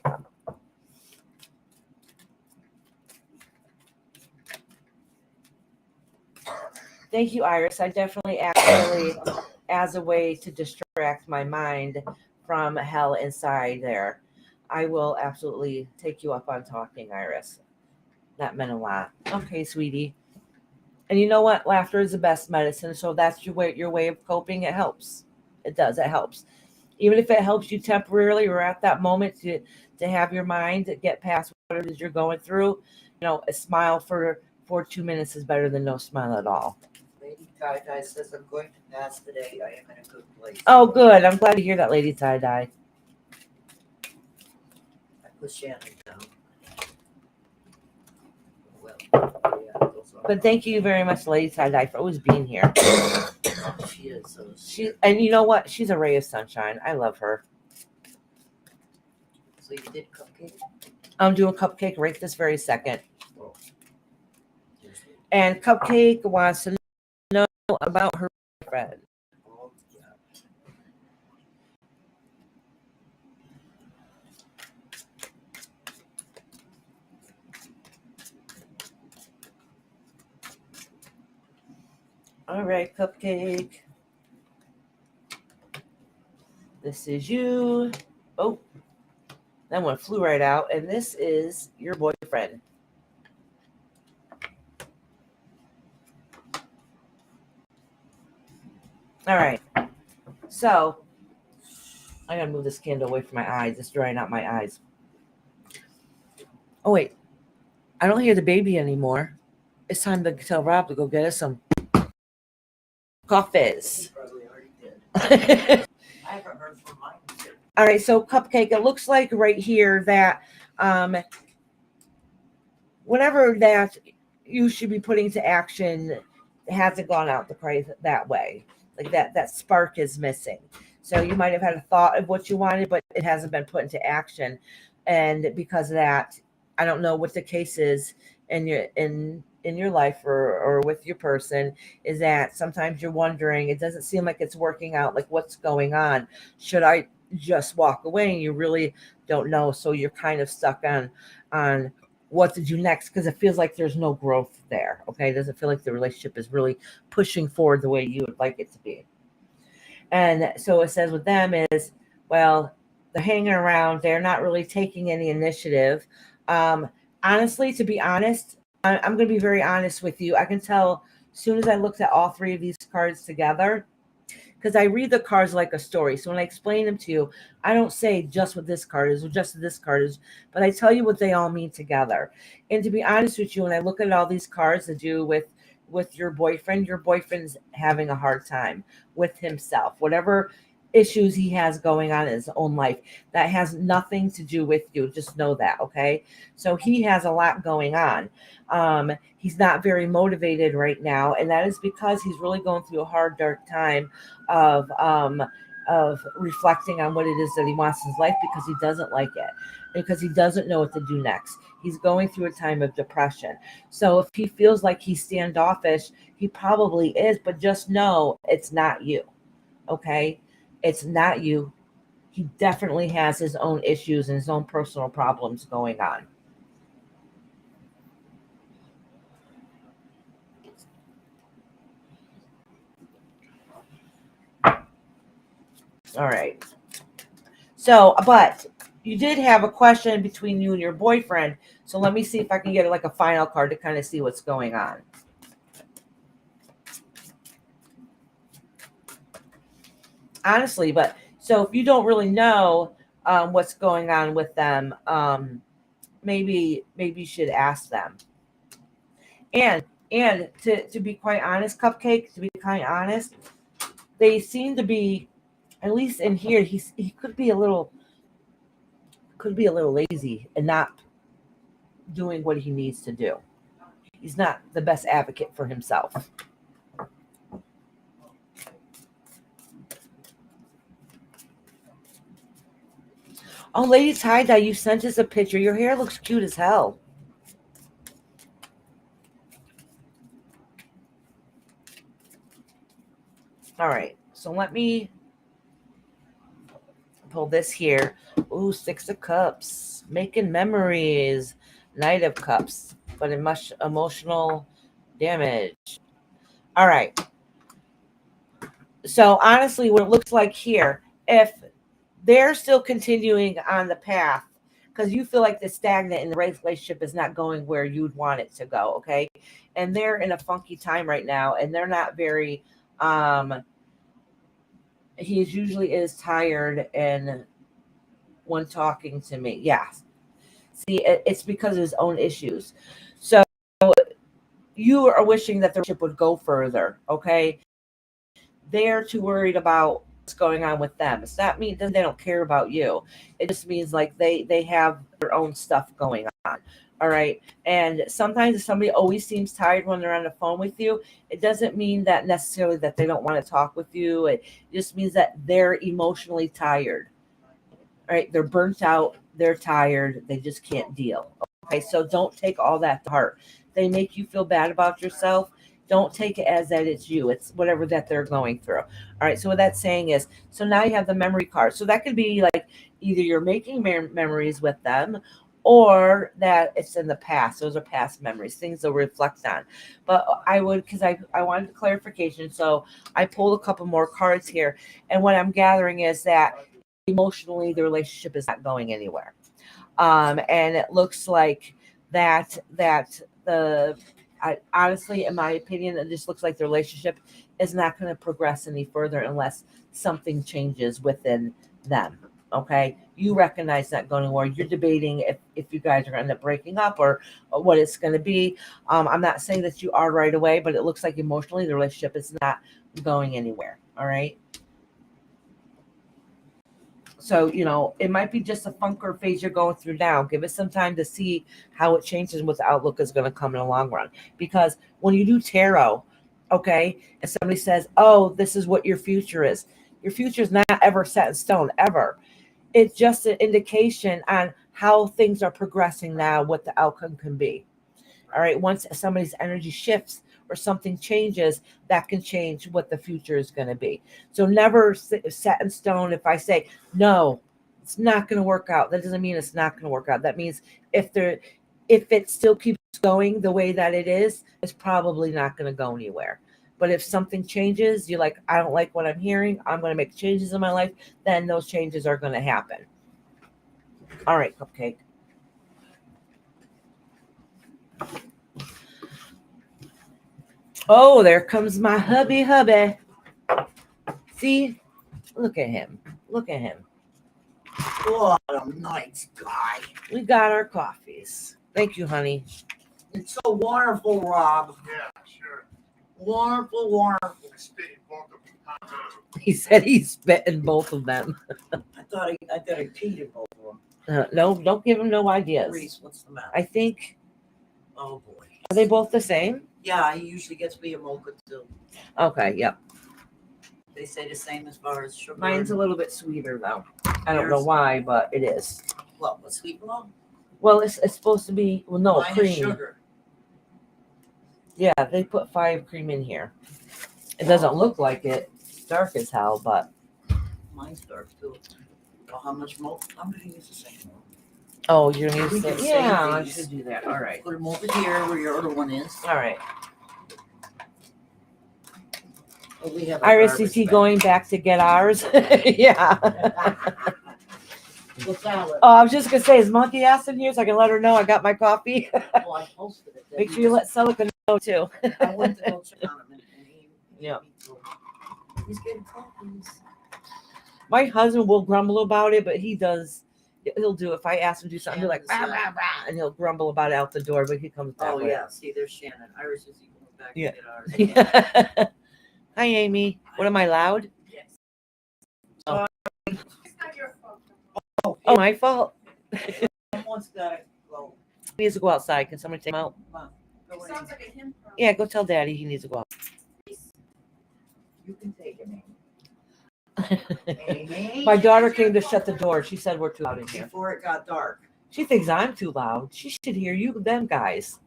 Thank you, Iris. I definitely actually, as a way to distract my mind from hell inside there, I will absolutely take you up on talking, Iris. That meant a lot. Okay, sweetie. And you know what? Laughter is the best medicine. So that's your way of coping. It helps. It does. It helps. Even if it helps you temporarily or at that moment to have your mind get past what it is you're going through, a smile for 2 minutes is better than no smile at all. Lady Tie says I'm going to pass today. I am in a good place. Oh, good. I'm glad to hear that, Lady Tie-Dye. I put Shannon down. Well, yeah, those are. But thank you very much, Lady Tie-Dye, for always being here. She is. So And you know what? She's a ray of sunshine. I love her. So you did cupcake? I'm doing Cupcake right this very second. Oh. And Cupcake wants to know about her friend. Oh, yeah. All right, Cupcake. This is you. Oh, that one flew right out. And this is your boyfriend. All right. So, I got to move this candle away from my eyes. It's drying out my eyes. Oh, wait. I don't hear the baby anymore. It's time to tell Rob to go get us some coffees. He probably already did. I haven't heard from mine yet. All right, so Cupcake, it looks like right here that whatever that you should be putting to action hasn't gone out that way. Like that spark is missing. So you might have had a thought of what you wanted, but it hasn't been put into action. And because of that, I don't know what the case is in your life or with your person, is that sometimes you're wondering, it doesn't seem like it's working out, like what's going on. Should I just walk away? And you really don't know. So you're kind of stuck on what to do next, because it feels like there's no growth there. Okay. It doesn't feel like the relationship is really pushing forward the way you would like it to be. And so it says with them is, well, they're hanging around. They're not really taking any initiative. Honestly, to be honest, I'm going to be very honest with you. I can tell as soon as I looked at all three of these cards together, because I read the cards like a story. So when I explain them to you, I don't say just what this card is or just what this card is, but I tell you what they all mean together. And to be honest with you, when I look at all these cards to do with your boyfriend's having a hard time with himself, whatever issues he has going on in his own life. That has nothing to do with you. Just know that, okay? So he has a lot going on. He's not very motivated right now, and that is because he's really going through a hard, dark time of reflecting on what it is that he wants in his life, because he doesn't like it, because he doesn't know what to do next. He's going through a time of depression. So if he feels like he's standoffish, he probably is, but just know it's not you, okay? It's not you. He definitely has his own issues and his own personal problems going on. All right. So, but you did have a question between you and your boyfriend. So let me see if I can get like a final card to kind of see what's going on. Honestly, but So if you don't really know what's going on with them, maybe you should ask them. And to be quite honest, Cupcake, to be quite honest, they seem to be, at least in here, he could be a little lazy and not doing what he needs to do. He's not the best advocate for himself. Oh, Lady Tie-Dye, you sent us a picture. Your hair looks cute as hell. All right, so let me pull this here. Ooh, 6 of Cups. Making memories. Knight of Cups. But in much emotional damage. All right. So honestly, what it looks like here, if they're still continuing on the path, because you feel like they're stagnant and the relationship is not going where you'd want it to go, okay? And they're in a funky time right now, and they're not very he usually is tired and when talking to me. Yes. See, it's because of his own issues. So you are wishing that the relationship would go further, okay? They're too worried about what's going on with them. It's not mean that they don't care about you. It just means like they have their own stuff going on. All right. And sometimes if somebody always seems tired when they're on the phone with you, it doesn't mean that necessarily that they don't want to talk with you. It just means that they're emotionally tired. All right. They're burnt out. They're tired. They just can't deal. Okay. So don't take all that to heart. They make you feel bad about yourself. Don't take it as that it's you. It's whatever that they're going through. All right. So what that's saying is, so now you have the memory card. So that could be like either you're making memories with them or that it's in the past. Those are past memories, things to reflect on. But I would, because I wanted clarification. So I pulled a couple more cards here. And what I'm gathering is that emotionally, the relationship is not going anywhere. And it looks like that honestly, in my opinion, it just looks like the relationship is not going to progress any further unless something changes within them. Okay, you recognize that going on. You're debating if you guys are going to end up breaking up or what it's going to be. I'm not saying that you are right away, but it looks like emotionally the relationship is not going anywhere. All right. So, it might be just a funker phase you're going through now. Give it some time to see how it changes and what the outlook is going to come in the long run. Because when you do tarot, okay, and somebody says, oh, this is what your future is not ever set in stone, ever. It's just an indication on how things are progressing now, what the outcome can be. All right. Once somebody's energy shifts or something changes, that can change what the future is going to be. So never set in stone. If I say, no, it's not going to work out, that doesn't mean it's not going to work out. That means if it still keeps going the way that it is, it's probably not going to go anywhere. But if something changes, you're like, I don't like what I'm hearing, I'm going to make changes in my life, then those changes are going to happen. All right, Cupcake. Oh, there comes my hubby. See? Look at him. Look at him. What a nice guy. We got our coffees. Thank you, honey. It's so wonderful, Rob. Yeah, sure. Wonderful. Stay involved with the He said he spit in both of them. I thought I peed in both of them. No, don't give him no ideas. Reese, what's the matter? I think, Oh boy. are they both the same? Yeah, he usually gets me a mocha too. Okay, yep. They say the same as far as sugar. Mine's a little bit sweeter, though. I don't know Yours? why, but it is. What sweet one? Well, it's supposed to be, well, no, Mine is cream. sugar. Yeah, they put 5 cream in here. It doesn't look like it. It's dark as hell, but. Mine's dark too. Oh, how much mocha? I'm gonna use the same one. Oh, you're going to We use can it? save Yeah, I these. should do that. All right. Put them over here where your other one is. All right. Oh, we have a Iris, garbage is he bag. going back to get ours? Yeah. What's that? Oh, I was just gonna say, is Monkey ass in here so I can let her know I got my coffee? Oh, I posted it. Make sure you let Celica know too. I went to go check on him and he Yeah. he's getting coffees. My husband will grumble about it, but he does. He'll do it. If I ask him to do something, he'll be like, Shannon's, rah, rah, rah, and he'll grumble about it out the door, but he comes back. Oh with yeah, see, there's Shannon. Iris is going back Yeah. to get ours. it. Yeah. Hi, Amy. What am I loud? Yes. Oh. It's not your fault. Oh, my fault. Someone's gotta go. He needs to go outside. Can somebody take him out? Go in. Sounds like a him problem. Yeah, go tell Daddy he needs to go out. You can take it, Amy. Amy. My daughter came to shut the door. She said we're too loud in here. Before it got dark. She thinks I'm too loud. She should hear you, them guys.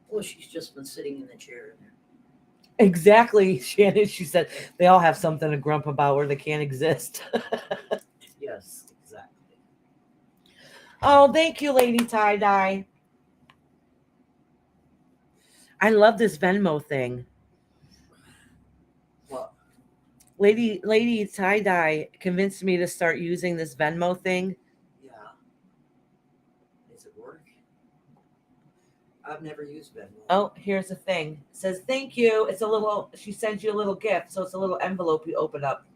Well, she's just been sitting in the chair in there. Exactly, Shannon. She said they all have something to grump about where they can't exist. Yes, exactly. Oh, thank you, Lady Tie Dye. I love this Venmo thing. What? Lady Tie Dye convinced me to start using this Venmo thing. Yeah. Does it work? I've never used Venmo. Oh, here's the thing. It says thank you. It's a little. She sends you a little gift, so it's a little envelope you open up.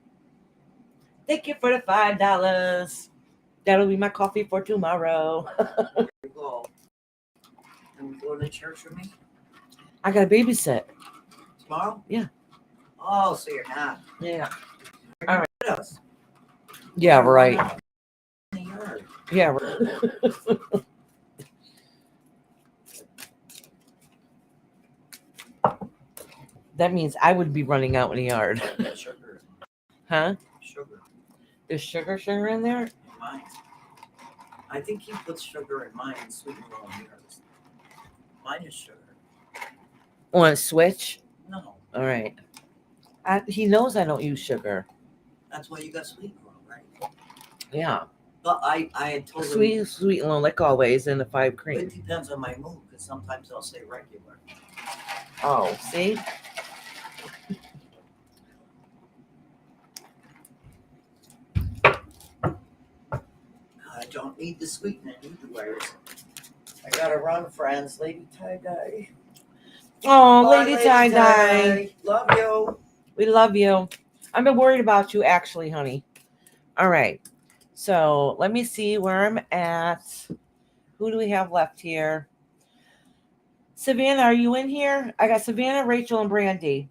Thank you for the $5. That'll be my coffee for tomorrow. Here we go. And we go to church with me I got to babysit. tomorrow? Yeah. Oh, so you're not. Yeah. With us. Yeah. Right. In the yard. Yeah. Right. That means I would be running out in the yard. Sugar. Huh? Sugar. There's sugar in there? In mine. I think he puts sugar in mine and sweet and low in yours. Mine is sugar. Want to switch? No. All right. He knows I don't use sugar. That's why you got sweet and low, right? Yeah. But I had told him Sweet and low, like always, in the 5 cream. it depends on my mood because sometimes I'll say regular. Oh, see? I don't need the sweetener, you do, Iris. I gotta run, friends. Lady Tie Dye. Oh, Bye, Lady Tie Dye. Love you. We love you. I've been worried about you, actually, honey. All right. So let me see where I'm at. Who do we have left here? Savannah, are you in here? I got Savannah, Rachel, and Brandy.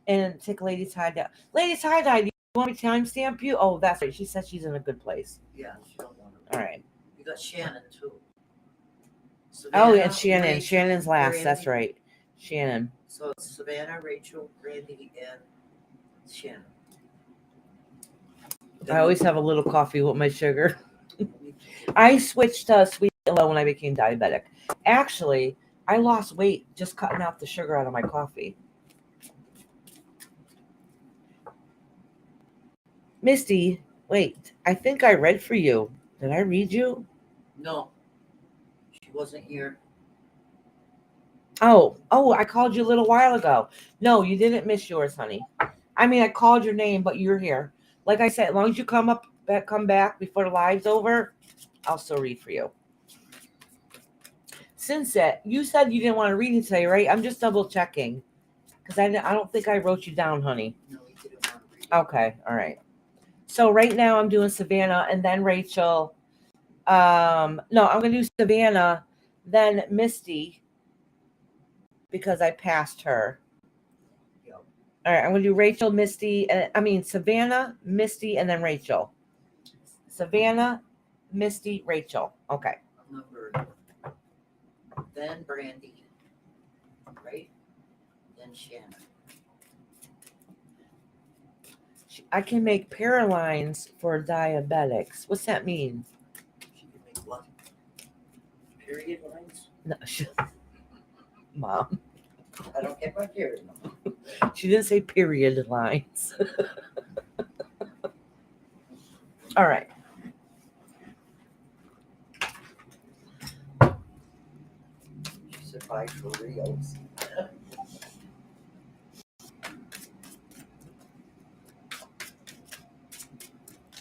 And take Lady Tie Dye. Lady Tie Dye, do you want me to timestamp you? Oh, that's right. She said she's in a good place. Yeah, she don't want to. All right. You got Shannon too. Oh, Savannah, and Shannon. Rachel, Shannon's last. Brandy. That's right. Shannon. So it's Savannah, Rachel, Brandy, and Shannon. I always have a little coffee with my sugar. I switched to sweet and low when I became diabetic. Actually, I lost weight just cutting out the sugar out of my coffee. Misty, wait. I think I read for you. Did I read you? No, she wasn't here. Oh, I called you a little while ago. No, you didn't miss yours, honey. I mean, I called your name, but you're here. Like I said, as long as you come back before the live's over, I'll still read for you. Since you said you didn't want to read it today, right? I'm just double checking because I don't think I wrote you down, honey. No, we didn't want to read it. Okay, all right. So right now I'm doing Savannah and then Rachel. No, I'm gonna do Savannah, then Misty because I passed her. Yep. All right, I'm gonna do Rachel, Misty, and Savannah, Misty, and then Rachel. Savannah, Misty, Rachel. Okay. Number. Then Brandy. Right? Then Shannon. I can make Paralines for diabetics. What's that mean? She can make what? Period lines? No, Mom. I don't get my period number. She didn't say period lines. All right. She said bye for reals.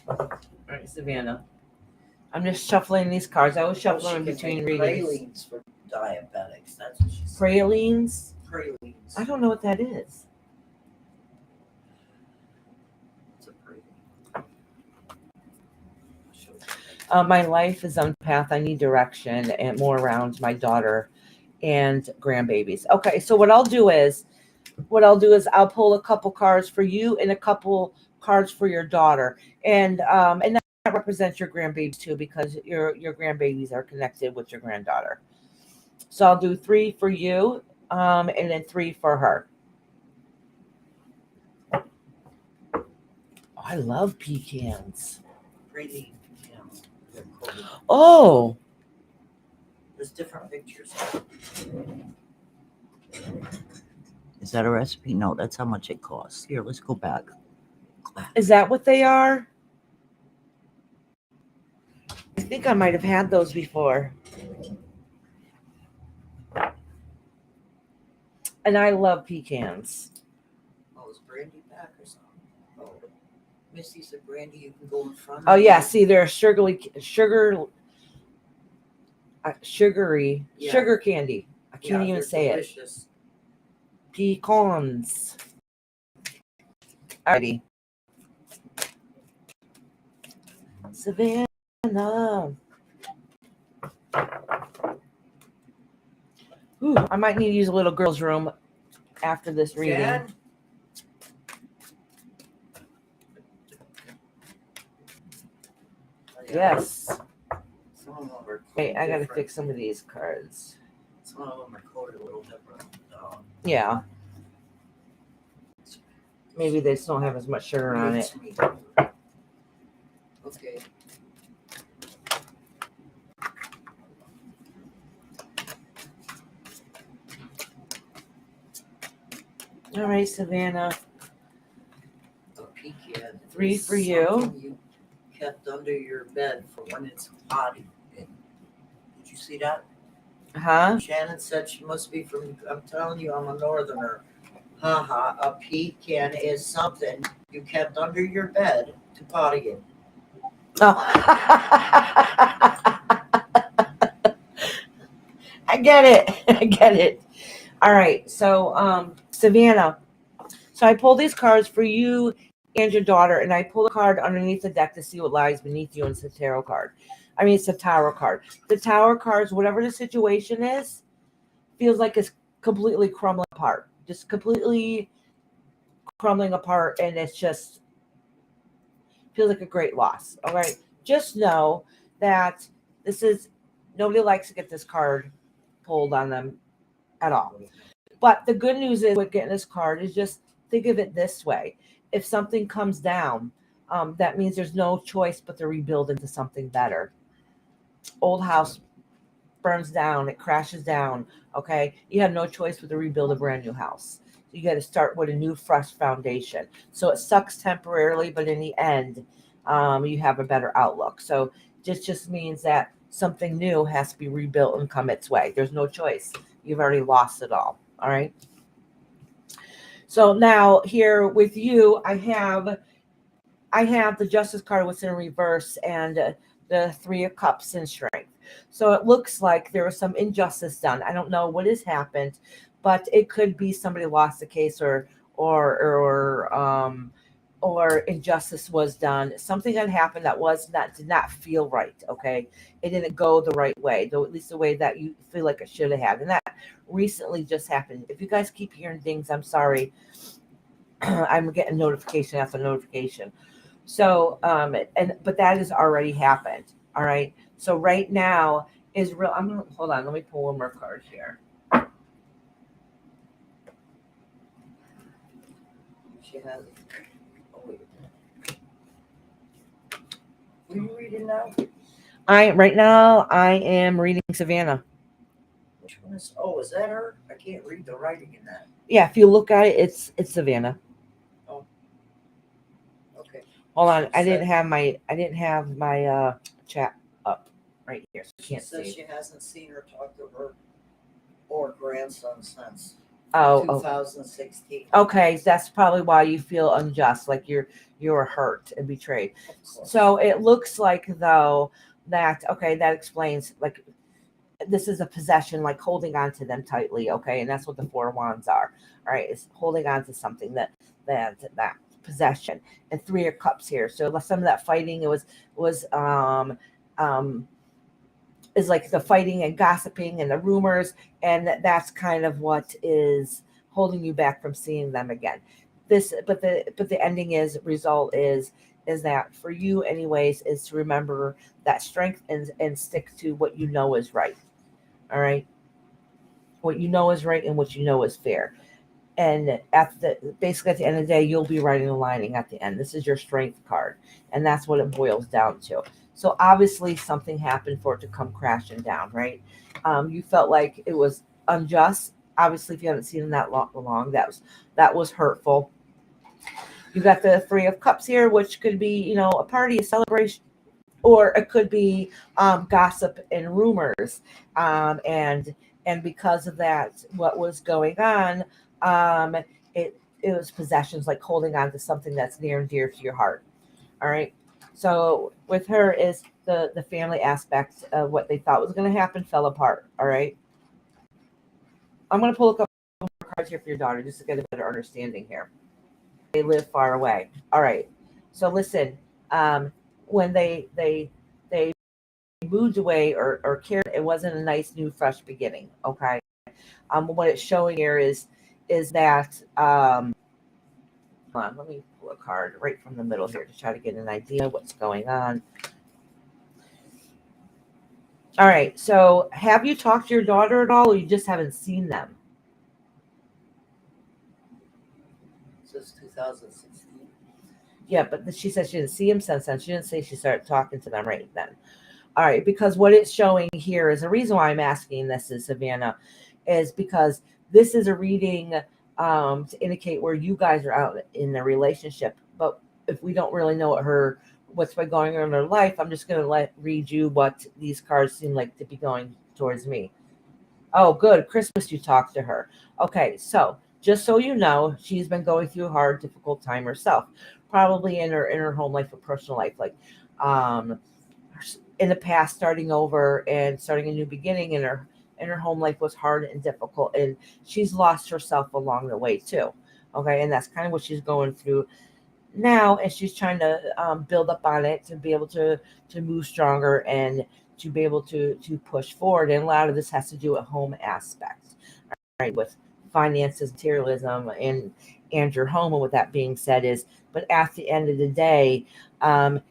All right, Savannah. I'm just shuffling these cards. I was shuffling She between can make readings. pralines for diabetics. That's what she said. Pralines? Pralines. I don't know what that is. My life is on path. I need direction and more around my daughter and grandbabies. Okay, so what I'll do is I'll pull a couple cards for you and a couple cards for your daughter, and that represents your grandbabies too, because your grandbabies are connected with your granddaughter. So I'll do 3 for you, and then 3 for her. Oh, I love pecans. Crazy. Yeah. They're cool. Oh, There's different pictures. Is that a recipe? No, that's how much it costs. Here, let's go back. is that what they are? I think I might have had those before. And I love pecans. Oh, is Brandy back or something? Oh, Misty said, Brandy, you can go in front. Oh of yeah, me." see, they're sugary Yeah. sugar candy. I Yeah, can't even they're say delicious. it. Pecans. Alrighty. Savannah. Ooh, I might need to use a little girl's room after this reading. Dad? Oh, yeah. Yes. Some of them are Wait, I gotta different. fix some of these cards. Some of them are coded a little different. Yeah. Maybe they just don't have as much sugar on it. Reads me. Okay. All right, Savannah. A pecan. 3 is for you. something you kept under your bed for when it's potty. Did you see that? Huh? Shannon said she must be from, I'm telling you, I'm a northerner. Haha, a pecan is something you kept under your bed to potty in. Oh. I get it. I get it. All right. So, Savannah. So I pulled these cards for you and your daughter, and I pulled a card underneath the deck to see what lies beneath you, and it's a tarot card. I mean, it's a tower card. The tower cards, whatever the situation is, feels like it's completely crumbling apart. Just completely crumbling apart, and it's just feels like a great loss. All right. Just know that this is nobody likes to get this card pulled on them at all. But the good news is with getting this card is just think of it this way. If something comes down, that means there's no choice but to rebuild into something better. Old house burns down, it crashes down. Okay. You have no choice but to rebuild a brand new house. You got to start with a new, fresh foundation. So it sucks temporarily, but in the end, you have a better outlook. So just means that something new has to be rebuilt and come its way. There's no choice. You've already lost it all. All right. So now here with you, I have the Justice card, what's in reverse, and the 3 of Cups in strength. So it looks like there was some injustice done. I don't know what has happened, but it could be somebody lost the case or injustice was done. Something had happened that did not feel right. Okay, it didn't go the right way, though at least the way that you feel like it should have had, and that recently just happened. If you guys keep hearing things, I'm sorry. I'm getting notification after notification. So, but that has already happened. All right. So right now is real. I'm gonna hold on. Let me pull one more card here. She has. Oh, wait. What are you reading now? Right now I am reading Savannah. Which one is? Oh, is that her? I can't read the writing in that. Yeah, if you look at it, it's Savannah. Okay. Hold on. She I didn't said- have my chat up right here. So I She can't says see. she hasn't seen or talked to her or grandson since Oh, 2016. okay. That's probably why you feel unjust, like you're hurt and betrayed. Of course. So it looks like though that that explains, like, this is a possession, like holding on to them tightly. Okay, and that's what the 4 of Wands are. All right, it's holding on to something that possession, and 3 of Cups here. So some of that fighting, it was is like the fighting and gossiping and the rumors, and that's kind of what is holding you back from seeing them again. But the ending result is that for you anyways is to remember that strength and stick to what you know is right. All right, what you know is right and what you know is fair. And basically at the end of the day, you'll be writing the lining at the end. This is your strength card, and that's what it boils down to. So obviously something happened for it to come crashing down, right? You felt like it was unjust. Obviously, if you haven't seen them that long, that was hurtful. You got the Three of Cups here, which could be, a party, a celebration, or it could be gossip and rumors. And because of that, what was going on, it was possessions, like holding on to something that's near and dear to your heart. All right. So with her is the family aspect of what they thought was going to happen fell apart. All right. I'm going to pull a couple more cards here for your daughter just to get a better understanding here. They live far away. All right. So listen, when they moved away or cared, it wasn't a nice new fresh beginning. Okay. What it's showing here is that hold on, let me pull a card right from the middle here to try to get an idea of what's going on. All right. So have you talked to your daughter at all, or you just haven't seen them? Since 2016. Yeah, but she said she didn't see him since then. She didn't say she started talking to them right then. All right, because what it's showing here is the reason why I'm asking this is, Savannah, is because this is a reading to indicate where you guys are out in a relationship. But if we don't really know what's been going on in her life, I'm just going to read you what these cards seem like to be going towards me. Oh, good. Christmas, you talked to her. Okay, so just so you know, she's been going through a hard, difficult time herself, probably in her home life or personal life, like in the past, starting over and starting a new beginning in her home life was hard and difficult, and she's lost herself along the way too. Okay, and that's kind of what she's going through now, and she's trying to build up on it to be able to move stronger and to be able to push forward. And a lot of this has to do with home aspects, right, with finances, materialism, and your home. And with that being said is, but at the end of the day,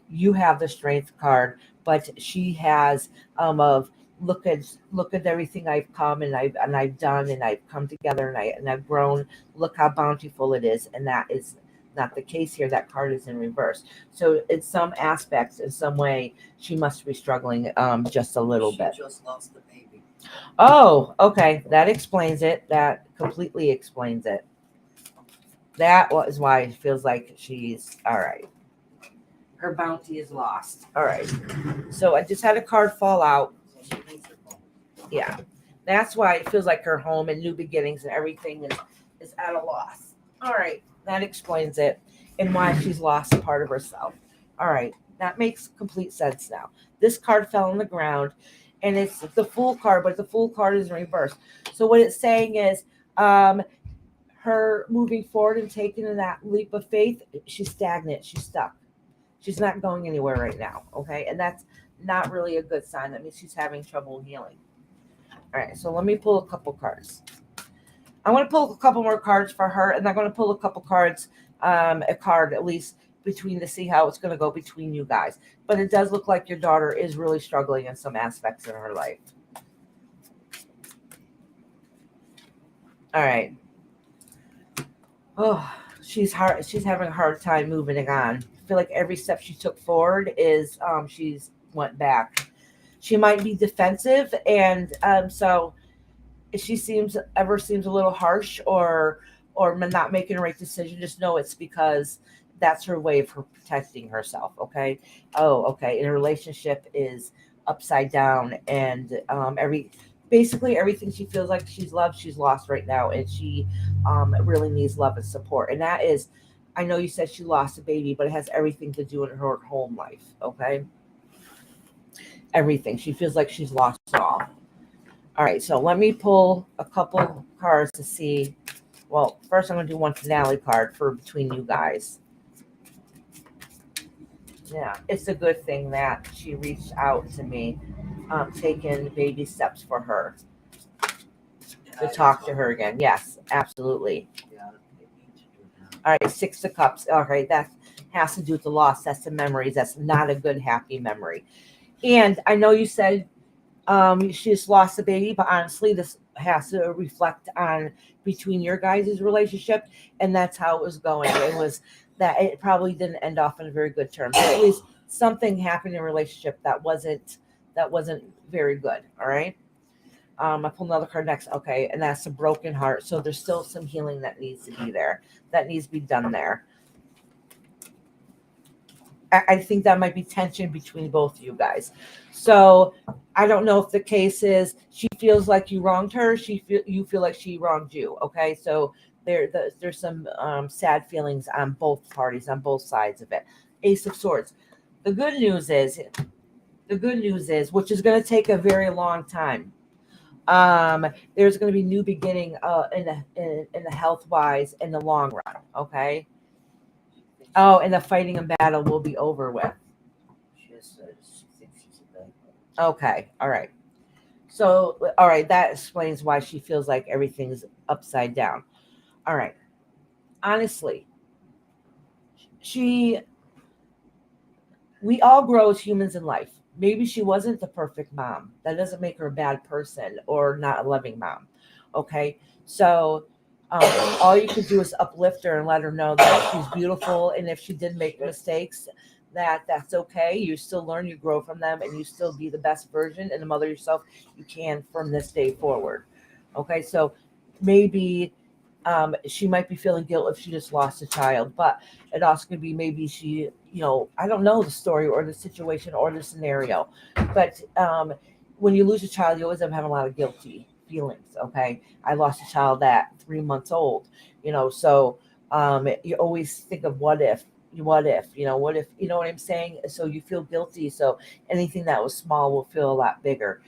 you have the strength card, but she has of look at everything I've come and I've done, and I've come together, and I've grown. Look how bountiful it is. And that is not the case here. That card is in reverse. So in some aspects, in some way, she must be struggling just a little bit. She just lost the baby. Oh, okay. That explains it. That completely explains it. That was why it feels like she's all right. Her bounty is lost. All right. So I just had a card fall out. So she needs her phone. Yeah. That's why it feels like her home and new beginnings and everything is at a loss. All right. That explains it and why she's lost a part of herself. All right. That makes complete sense now. This card fell on the ground, and it's the Fool card, but the Fool card is in reverse. So what it's saying is her moving forward and taking that leap of faith, she's stagnant. She's stuck. She's not going anywhere right now. Okay. And that's not really a good sign. That means she's having trouble healing. All right. So let me pull a couple cards. I want to pull a couple more cards for her, and I'm going to pull a couple cards, a card at least between to see how it's going to go between you guys. But it does look like your daughter is really struggling in some aspects in her life. All right. Oh, she's having a hard time moving on. I feel like every step she took forward is she's went back. She might be defensive, and so if she seems a little harsh or not making the right decision, just know it's because that's her way of her protecting herself. Okay. Oh, okay. And her relationship is upside down, and basically everything she feels like she's loved, she's lost right now, and she really needs love and support. And that is, I know you said she lost a baby, but it has everything to do with her home life. Okay. Everything. She feels like she's lost it all. All right, so let me pull a couple cards to see. Well, first I'm going to do one finale card for between you guys. Yeah, it's a good thing that she reached out to me, taking baby steps for her to talk to her again. Yes, absolutely. Yeah, they need to do that. All right, Six of Cups. All right, that has to do with the loss. That's the memories. That's not a good, happy memory. And I know you said she just lost a baby, but honestly, this has to reflect on between your guys' relationship, and that's how it was going. It was that it probably didn't end off in a very good terms. At least something happened in a relationship that wasn't very good. All right. I pulled another card next. Okay, and that's a broken heart. So there's still some healing that needs to be there. That needs to be done there. I think that might be tension between both of you guys. So I don't know if the case is she feels like you wronged her. You feel like she wronged you. Okay, so there's some sad feelings on both parties, on both sides of it. Ace of Swords. The good news is, which is going to take a very long time. There's going to be new beginning in the health wise in the long run. Okay. Oh, and the fighting and battle will be over with. She said she thinks she's a bad one. Okay. All right. So, all right. That explains why she feels like everything's upside down. All right. Honestly, we all grow as humans in life. Maybe she wasn't the perfect mom. That doesn't make her a bad person or not a loving mom. Okay. So, all you can do is uplift her and let her know that she's beautiful. And if she did make mistakes, that's okay. You still learn, you grow from them, and you still be the best version and the mother yourself you can from this day forward. Okay. So maybe she might be feeling guilt if she just lost a child, but it also could be maybe she, I don't know the story or the situation or the scenario, but when you lose a child, you always have a lot of guilty feelings. Okay, I lost a child at 3 months old, so you always think of what if, what if, what if, you know what I'm saying? So you feel guilty. So anything that was small will feel a lot bigger.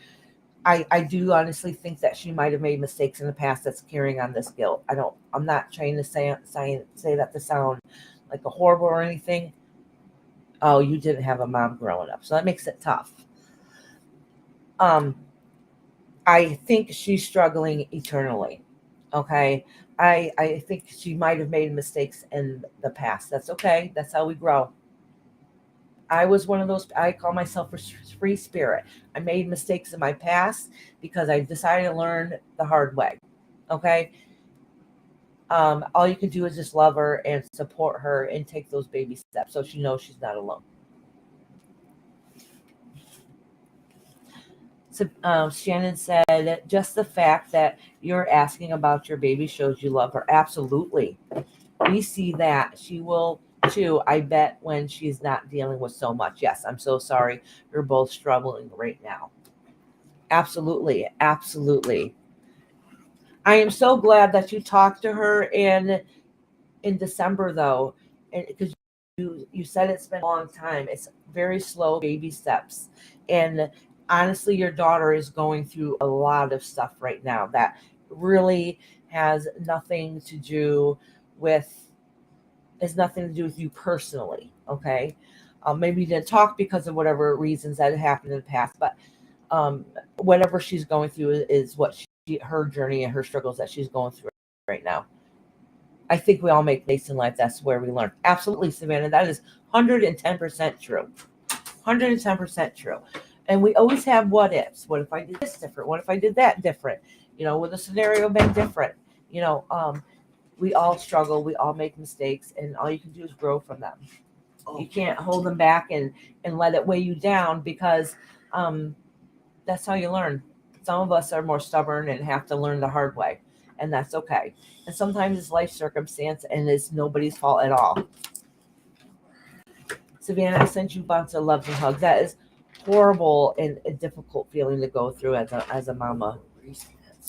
I do honestly think that she might have made mistakes in the past that's carrying on this guilt. I'm not trying to say that to sound like a horrible or anything. Oh, you didn't have a mom growing up. So that makes it tough. I think she's struggling eternally. Okay. I think she might have made mistakes in the past. That's okay. That's how we grow. I was one of those, I call myself a free spirit. I made mistakes in my past because I decided to learn the hard way. Okay. All you can do is just love her and support her and take those baby steps so she knows she's not alone. So Shannon said, just the fact that you're asking about your baby shows you love her. Absolutely. We see that. She will too, I bet, when she's not dealing with so much. Yes, I'm so sorry. You're both struggling right now. Absolutely. Absolutely. I am so glad that you talked to her in December though, and because you said it's been a long time. It's very slow baby steps. And honestly, your daughter is going through a lot of stuff right now that really has nothing to do with you personally. Okay. Maybe you didn't talk because of whatever reasons that happened in the past, but whatever she's going through is what her journey and her struggles that she's going through right now. I think we all make mistakes in life. That's where we learn. Absolutely, Savannah. That is 110% true. 110% true. And we always have what ifs. What if I did this different? What if I did that different? Would the scenario been different? We all struggle. We all make mistakes, and all you can do is grow from them. You can't hold them back and let it weigh you down because that's how you learn. Some of us are more stubborn and have to learn the hard way, and that's okay. And sometimes it's life circumstance, and it's nobody's fault at all. Savannah, I sent you a bunch of loves and hugs. That is horrible and a difficult feeling to go through as a mama.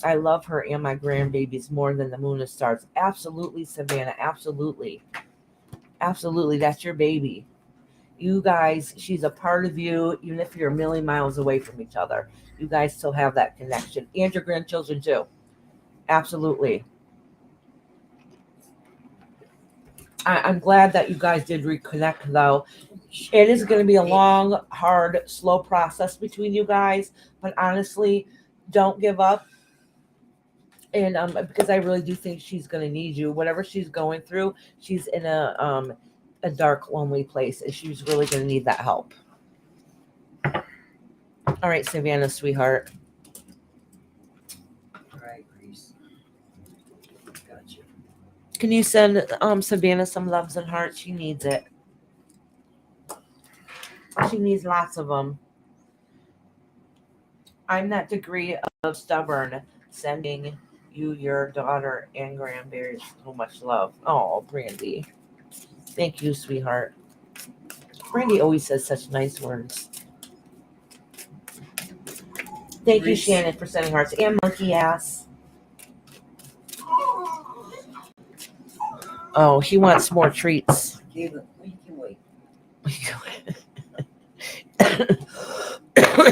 I love her and my grandbabies more than the moon and stars. Absolutely, Savannah. Absolutely. Absolutely. That's your baby. You guys, she's a part of you, even if you're a million miles away from each other. You guys still have that connection. And your grandchildren too. Absolutely. I'm glad that you guys did reconnect, though. It is going to be a long, hard, slow process between you guys, but honestly, don't give up. And because I really do think she's going to need you. Whatever she's going through, she's in a dark, lonely place, and she's really going to need that help. All right, Savannah, sweetheart. All right, Reese. Gotcha. Can you send Savannah some loves and hearts? She needs it. She needs lots of them. I'm that degree of stubborn, sending you, your daughter, and grandberries so much love. Oh, Brandy. Thank you, sweetheart. Brandy always says such nice words. Thank you, Reese. Shannon, for sending hearts. And monkey ass. Oh, he wants more treats. Gave it. We can wait.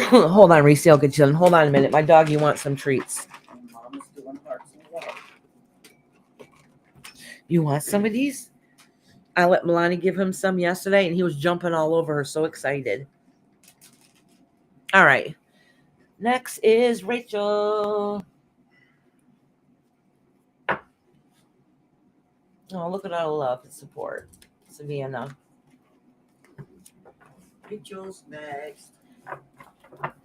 Hold on, Reese. I'll get you done. Hold on a minute. My doggy wants some treats. Mama's doing hearts and love. You want some of these? I let Milani give him some yesterday, and he was jumping all over her, so excited. All right. Next is Rachel. Oh, look at all the love and support. Savannah. Rachel's next.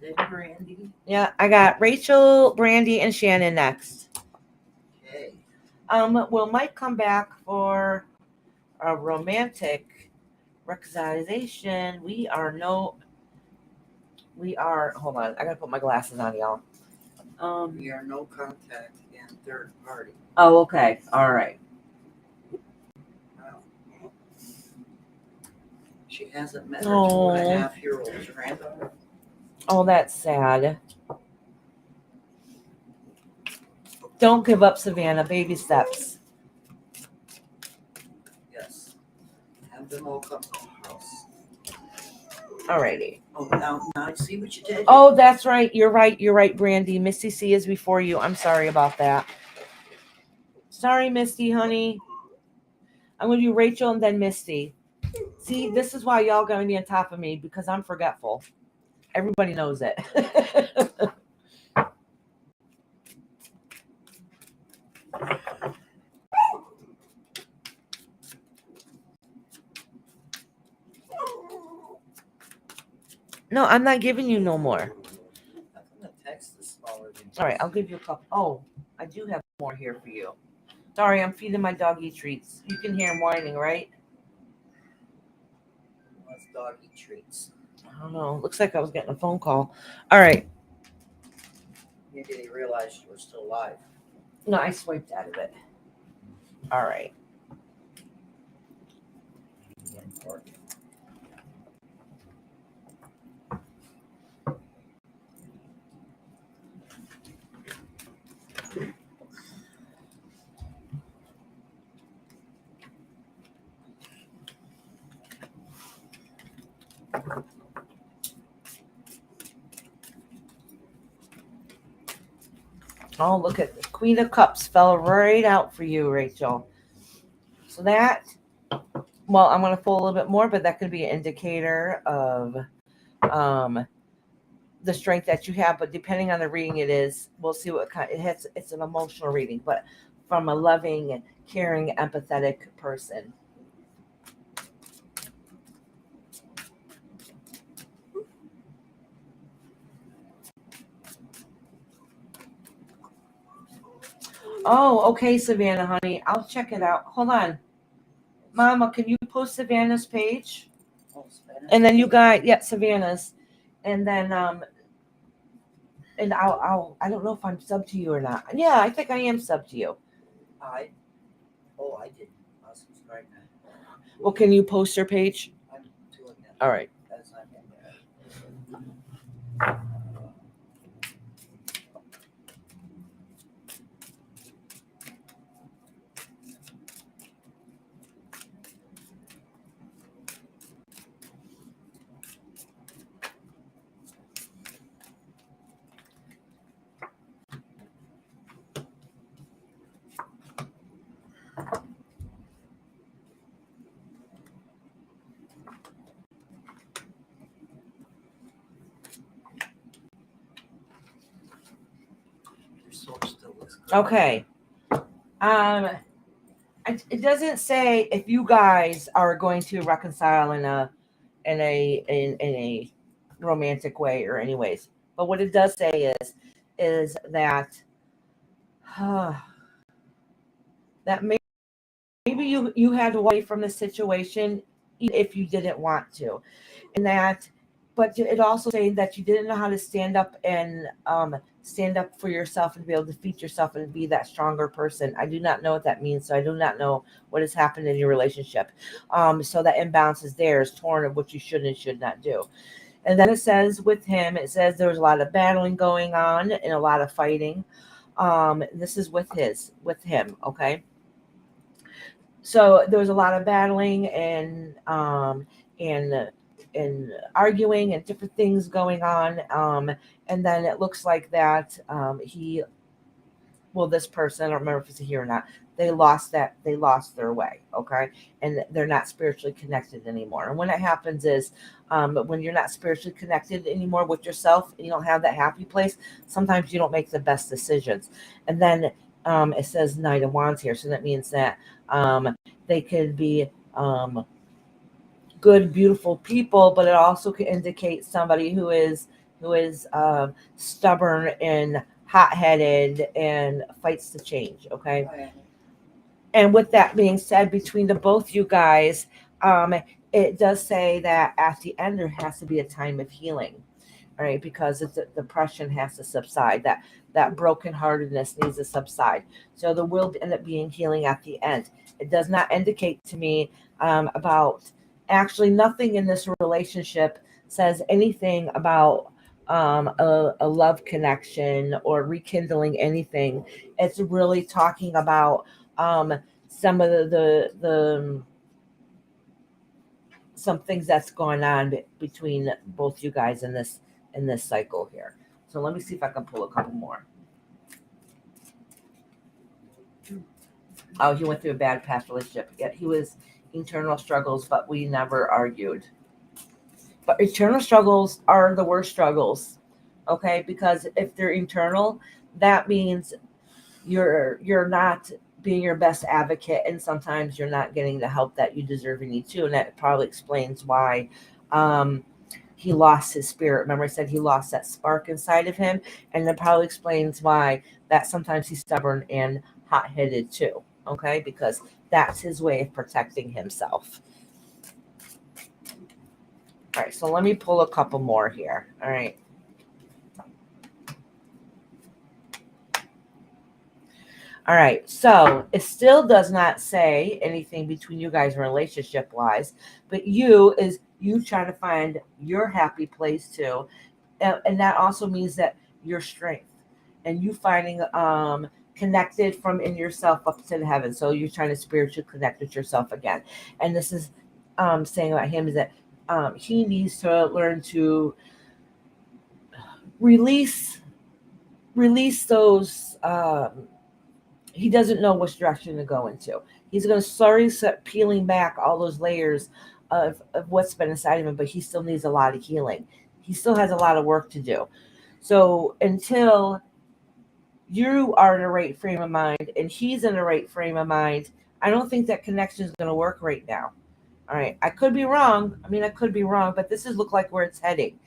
Then Brandy. Yeah, I got Rachel, Brandy, and Shannon next. Okay. Will Mike come back for a romantic reconciliation? Hold on, I gotta put my glasses on, y'all. We are no contact and third party. Oh, okay. All right. Wow. She hasn't met her Oh. 2.5-year-old granddaughter. Oh, that's sad. Don't give up, Savannah. Baby steps. Yes. Have them all come to the house. Alrighty. Oh, now I see what you did. Oh, that's right. You're right, Brandy. Misty C is before you. I'm sorry about that. Sorry, Misty, honey. I'm going to do Rachel and then Misty. See, this is why y'all got to be on top of me, because I'm forgetful. Everybody knows it. No, I'm not giving you no more. How come the text is smaller than All right, I'll give you a couple. Oh, I do have more here for you. Sorry, I'm feeding my doggy treats. You can hear him whining, right? Wants doggy treats. I don't know. Looks like I was getting a phone call. All right. Maybe they realized you were still alive. No, I swiped out of it. All right. Oh, look at the Queen of Cups fell right out for you, Rachel. So that, well, I'm going to pull a little bit more, but that could be an indicator of the strength that you have. But depending on the reading it is, we'll see what kind. It's an emotional reading, but from a loving, caring, empathetic person. Oh, okay, Savannah, honey. I'll check it out. Hold on. Mama, can you post Savannah's page? Oh, Spanish. And then you guys, yeah, Savannah's. And then and I don't know if I'm sub to you or not. Yeah, I think I am sub to you. I didn't. I'll subscribe now. Well, can you post her page? I'm doing that. All right. As I'm in there. Okay. It doesn't say if you guys are going to reconcile in a romantic way or anyways. But what it does say is that that maybe you had to walk away from the situation if you didn't want to, and that. But it also saying that you didn't know how to stand up and stand up for yourself and be able to defeat yourself and be that stronger person. I do not know what that means, so I do not know what has happened in your relationship. So that imbalance is there, is torn of what you should and should not do. And then it says with him, it says there was a lot of battling going on and a lot of fighting. This is with him, okay? So there was a lot of battling and arguing and different things going on. And then it looks like that this person, I don't remember if it's a he or not, they lost their way, okay? And they're not spiritually connected anymore. And when it happens is when you're not spiritually connected anymore with yourself and you don't have that happy place, sometimes you don't make the best decisions. And then it says Knight of Wands here, so that means that they could be good, beautiful people, but it also could indicate somebody who is stubborn and hot-headed and fights to change, okay? Right. And with that being said, between the both you guys, it does say that at the end there has to be a time of healing, right? Because the depression has to subside. That brokenheartedness needs to subside. So there will end up being healing at the end. It does not indicate to me about actually nothing in this relationship says anything about a love connection or rekindling anything. It's really talking about some of the some things that's going on between both you guys in this cycle here. So let me see if I can pull a couple more. Oh, he went through a bad past relationship. Yeah, he was internal struggles, but we never argued. But internal struggles are the worst struggles, okay? Because if they're internal, that means you're not being your best advocate, and sometimes you're not getting the help that you deserve and need to, and that probably explains why he lost his spirit. Remember I said he lost that spark inside of him, and that probably explains why that sometimes he's stubborn and hot-headed too, okay? Because that's his way of protecting himself. All right, so let me pull a couple more here. All right. All right, so it still does not say anything between you guys relationship-wise, but you trying to find your happy place too, and that also means that your strength and you finding connected from in yourself up to the heaven. So you're trying to spiritually connect with yourself again, and this is saying about him is that he needs to learn to release those. He doesn't know which direction to go into. He's going to slowly start peeling back all those layers of what's been inside of him, but he still needs a lot of healing. He still has a lot of work to do. So until you are in the right frame of mind and he's in the right frame of mind, I don't think that connection is going to work right now. All right. I could be wrong. I could be wrong, but this is look like where it's heading.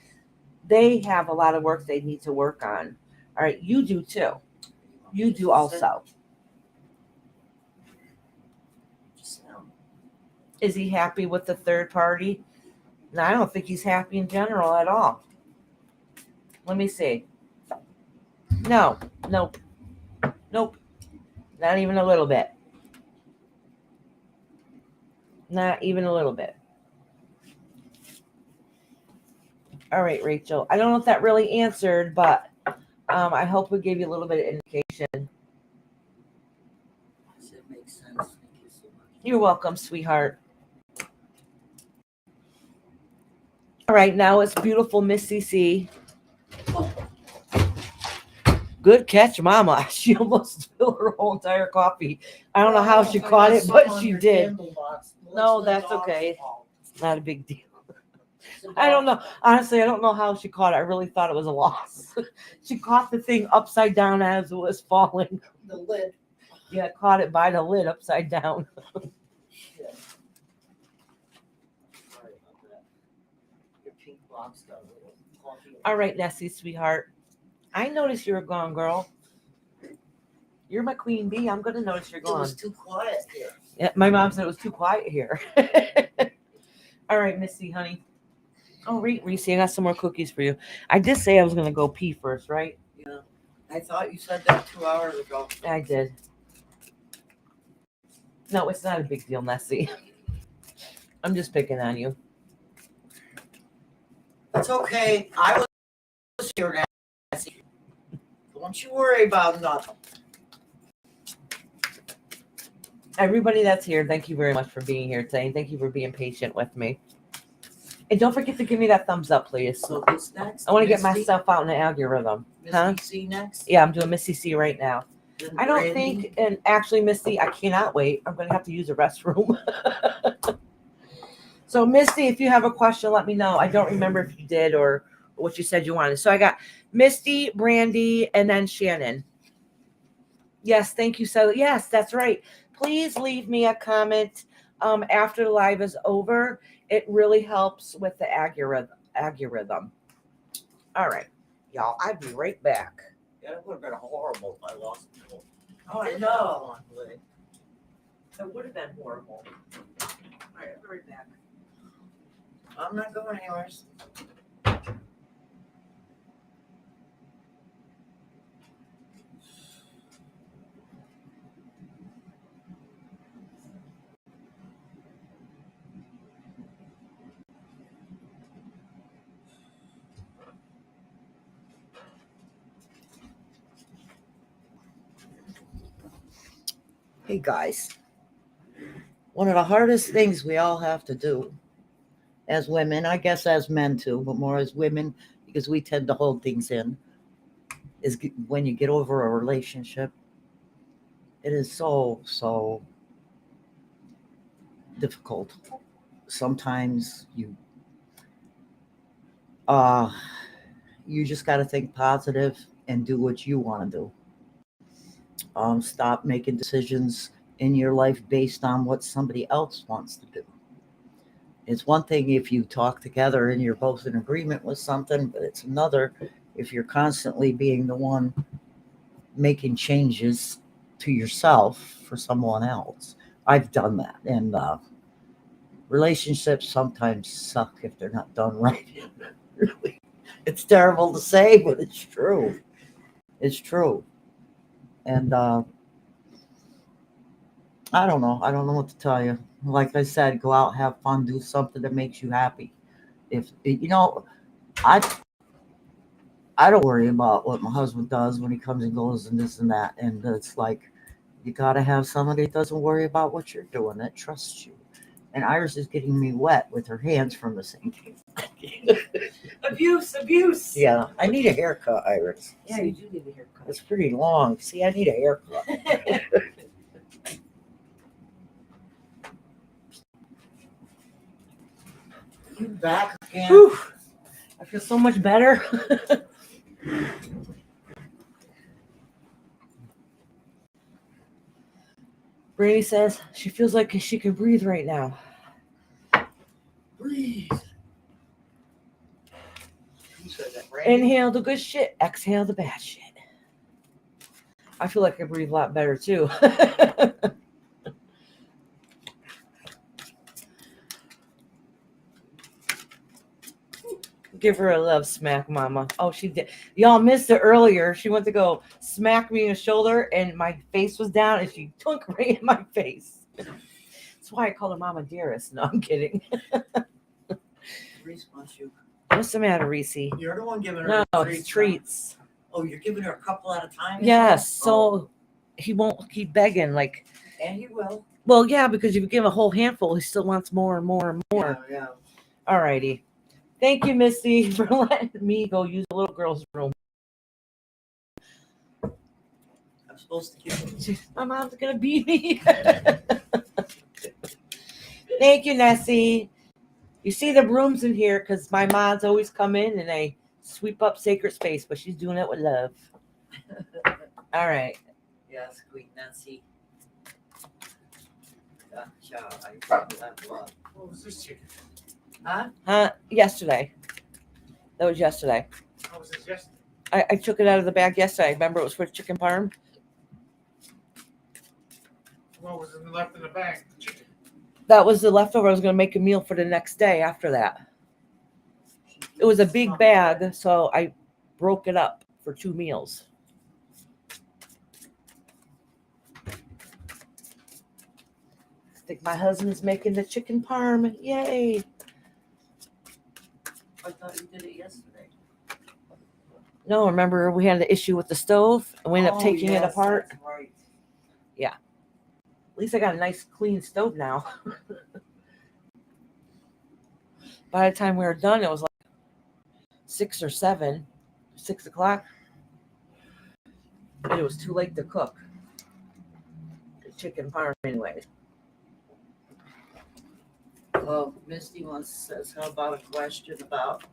They have a lot of work they need to work on. All right. You do too. You do also. Is he happy with the third party? No, I don't think he's happy in general at all. Let me see. No, nope. Not even a little bit. Not even a little bit. All right, Rachel. I don't know if that really answered, but I hope we gave you a little bit of indication. Does it make sense? Thank you so much. You're welcome, sweetheart. All right, now it's beautiful Missy C. Good catch, Mama. She almost spilled her whole entire coffee. I don't know how she caught it, but she did. No, that's okay. It's not a big deal. I don't know. Honestly, I don't know how she caught it. I really thought it was a loss. She caught the thing upside down as it was falling. The lid. Yeah, caught it by the lid upside down. Shit. Sorry about that. Your pink box got a little coffee. All right, Nessie, sweetheart. I noticed you were gone, girl. You're my queen bee. I'm gonna notice you're It gone. was too quiet there. Yeah, my mom said it was too quiet here. All right, Missy, honey. Oh, Reese, I got some more cookies for you. I did say I was gonna go pee first, right? Yeah. I thought you said that 2 hours ago. I did. No, it's not a big deal, Nessie. I'm just picking on you. It's okay. I was here, Nancy. Don't you worry about nothing. Everybody that's here, thank you very much for being here today. Thank you for being patient with me. And don't forget to give me that thumbs up, please. So who's next? I want to get Misty? myself out in the algorithm. Misty Huh? C next? Yeah, I'm doing Missy C right now. Then I don't Brandy? think, and actually, Misty, I cannot wait. I'm going to have to use the restroom. So, Misty, if you have a question, let me know. I don't remember if you did or what you said you wanted. So, I got Misty, Brandy, and then Shannon. Yes, thank you. So, yes, that's right. Please leave me a comment after the live is over. It really helps with the algorithm. All right, y'all, I'll be right back. Yeah, it would have been horrible if I lost it. Oh, I know. It would have been horrible. All right, I'll be right back. I'm not going anywhere. Hey guys, one of the hardest things we all have to do as women, I guess as men too, but more as women because we tend to hold things in, is when you get over a relationship. It is so difficult. Sometimes you just got to think positive and do what you want to do. Stop making decisions in your life based on what somebody else wants to do. It's one thing if you talk together and you're both in agreement with something, but it's another if you're constantly being the one making changes to yourself for someone else. I've done that, and relationships sometimes suck if they're not done right. Really, it's terrible to say, but it's true. It's true. And I don't know what to tell you. Like I said, go out, have fun, do something that makes you happy. If I don't worry about what my husband does when he comes and goes and this and that. And it's like you gotta have somebody that doesn't worry about what you're doing, that trusts you. And Iris is getting me wet with her hands from the sink. Abuse. Yeah, I need a haircut, Iris. Yeah, you do need a haircut. It's pretty long. See, I need a haircut. You back again? Whew. I feel so much better. Brady says she feels like she can breathe right now. Breathe. Who said that, Brandy? Inhale the good shit, exhale the bad shit. I feel like I breathe a lot better too. Give her a love smack, mama. Oh, she did. Y'all missed it earlier. She went to go smack me in the shoulder and my face was down and she took right in my face. That's why I call her Mama Dearest. No, I'm kidding. Reese wants you. What's the matter, Reese? You're the one giving her No, the it's treats. Oh, you're giving her a couple at a time? Yes, so Oh, he won't keep begging. Like, and you will. well, yeah, because if you give him a whole handful, he still wants more and more and more. Yeah. All righty. Thank you, Misty, for letting me go use the little girl's room. I'm supposed to give you. My mom's going to beat me. Thank you, Nessie. You see the brooms in here because my mods always come in and they sweep up sacred space, but she's doing it with love. All right. Yes, Queen Nancy. Gotcha. I think that was. What was this chicken? Huh? Yesterday. That was yesterday. How was this yesterday? I took it out of the bag yesterday. Remember it was for chicken parm? What was left in the bag? Chicken. That was the leftover. I was going to make a meal for the next day after that. It was a big bag, so I broke it up for 2 meals. I think my husband's making the chicken parm. Yay. I thought you did it yesterday. No, remember we had the issue with the stove and we ended up Oh, taking it yes, apart. that's right. At least I got a nice clean stove now. By the time we were done, it was like 6 or 7, 6 o'clock. And it was too late to cook the chicken parm anyway. Well, Misty says, how about a question about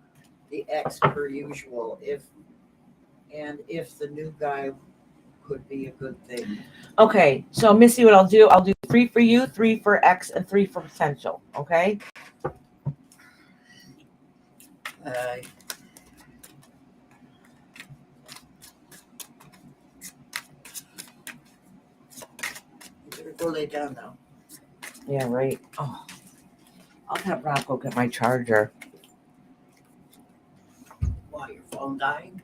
the ex per usual? If the new guy could be a good thing. Okay, so Missy, what I'll do 3 for you, 3 for X, and 3 for potential. Okay. You better go lay down now. Yeah, right. Oh, I'll have Rob go get my charger. Why, your phone dying?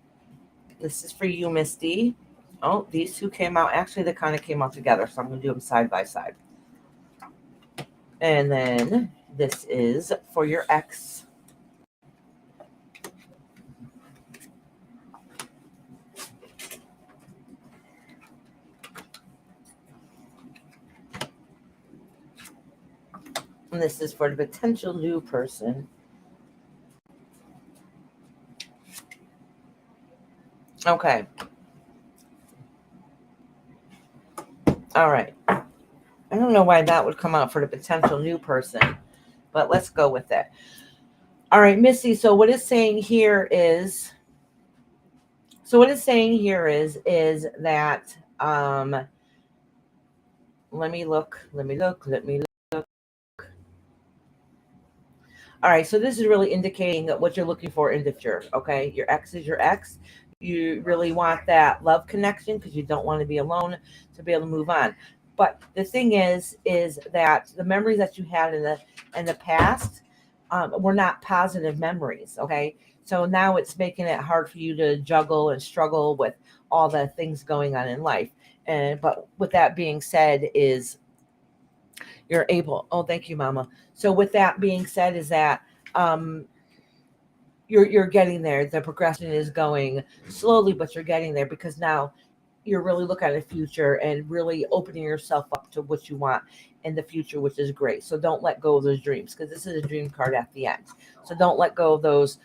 This is for you, Misty. Oh, these 2 came out. Actually, they kind of came out together, so I'm going to do them side by side. And then this is for your X. And this is for the potential new person. Okay. All right. I don't know why that would come out for the potential new person, but let's go with it. All right, Missy. So what it's saying here is that let me look. All right, so this is really indicating what you're looking for in the future. Okay, your ex is your ex. You really want that love connection because you don't want to be alone to be able to move on. But the thing is that the memories that you had in the past were not positive memories. Okay, so now it's making it hard for you to juggle and struggle with all the things going on in life. But with that being said, is you're able. Oh, thank you, Mama. So with that being said, is that you're getting there. The progression is going slowly, but you're getting there because now you're really looking at the future and really opening yourself up to what you want in the future, which is great. So don't let go of those dreams because this is a dream card at the end. So don't let go of those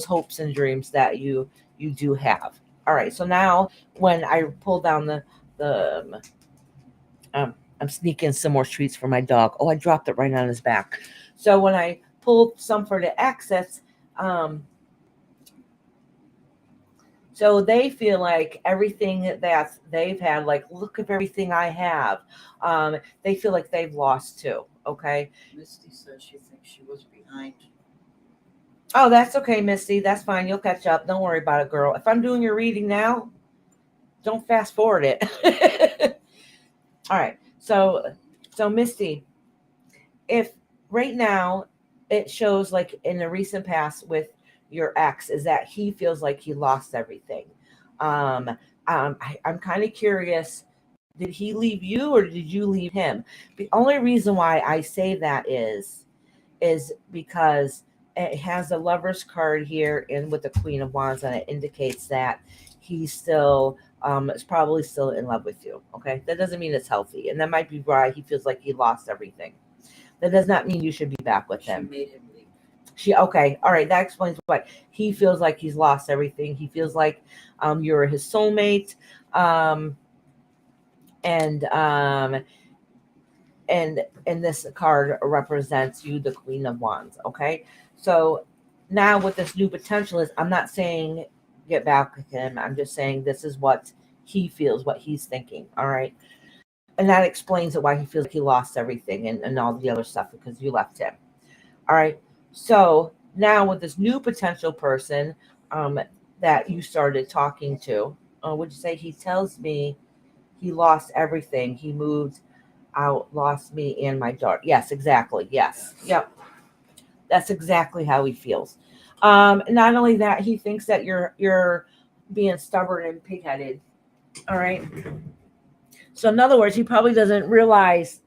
hopes and dreams that you do have. All right. So now when I pull down I'm sneaking some more treats for my dog. Oh, I dropped it right on his back. So when I pull some for the exits, so they feel like everything that they've had, like, look at everything I have. They feel like they've lost too. Okay. Misty says she thinks she was behind. Oh, that's okay, Misty. That's fine. You'll catch up. Don't worry about it, girl. If I'm doing your reading now, don't fast forward it. All right. So Misty, if right now it shows like in the recent past with your ex is that he feels like he lost everything. I'm kind of curious. Did he leave you or did you leave him? The only reason why I say that is because it has a Lover's card here and with the Queen of Wands, and it indicates that he's still is probably still in love with you. Okay, that doesn't mean it's healthy, and that might be why he feels like he lost everything. That does not mean you should be back with him. She made him leave. Okay, all right, that explains why he feels like he's lost everything. He feels like you're his soulmate, and and this card represents you, the Queen of Wands. Okay, so now what this new potential is, I'm not saying get back with him. I'm just saying this is what he feels, what he's thinking. All right, and that explains it, why he feels like he lost everything and all the other stuff because you left him. All right, so now with this new potential person that you started talking to, would you say he tells me he lost everything? He moved out, lost me and my daughter. Yes, exactly. Yes. Yep. That's exactly how he feels. Not only that, he thinks that you're being stubborn and pigheaded. All right. So in other words, he probably doesn't realize.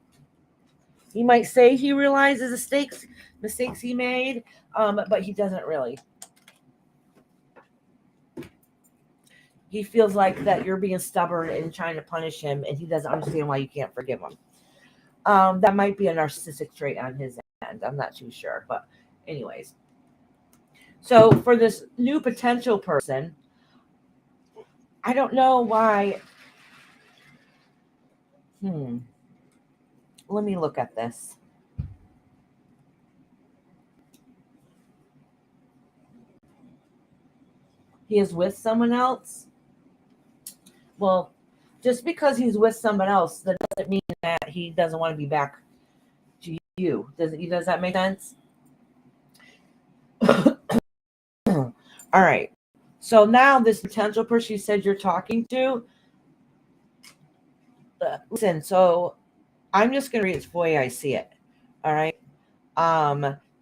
He might say he realizes the mistakes he made, but he doesn't really. He feels like that you're being stubborn and trying to punish him, and he doesn't understand why you can't forgive him. That might be a narcissistic trait on his end. I'm not too sure, but anyways. So for this new potential person, I don't know why. Let me look at this. He is with someone else. Well, just because he's with someone else, that doesn't mean that he doesn't want to be back to you. Does that make sense? All right. So now this potential person you said you're talking to, listen, so I'm just going to read it the way I see it. All right.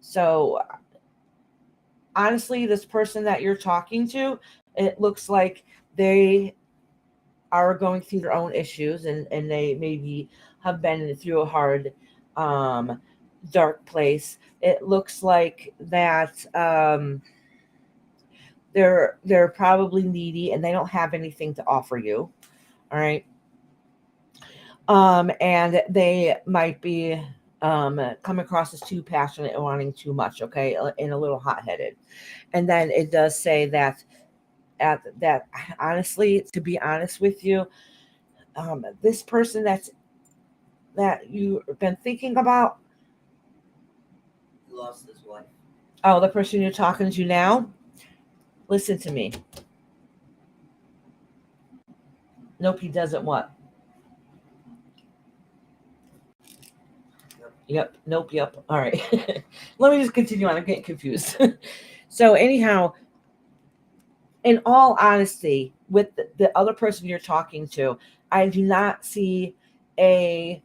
So honestly, this person that you're talking to, it looks like they are going through their own issues, and they maybe have been through a hard, dark place. It looks like that they're probably needy and they don't have anything to offer you. All right. And they might be come across as too passionate and wanting too much, okay, and a little hot-headed. And then it does say that that honestly, to be honest with you, this person that you've been thinking about, He lost his wife. oh, the person you're talking to now, listen to me. Nope, he doesn't what? Yep. Nope. Yep. All right. Let me just continue on. I'm getting confused. So anyhow, in all honesty, with the other person you're talking to, I do not see a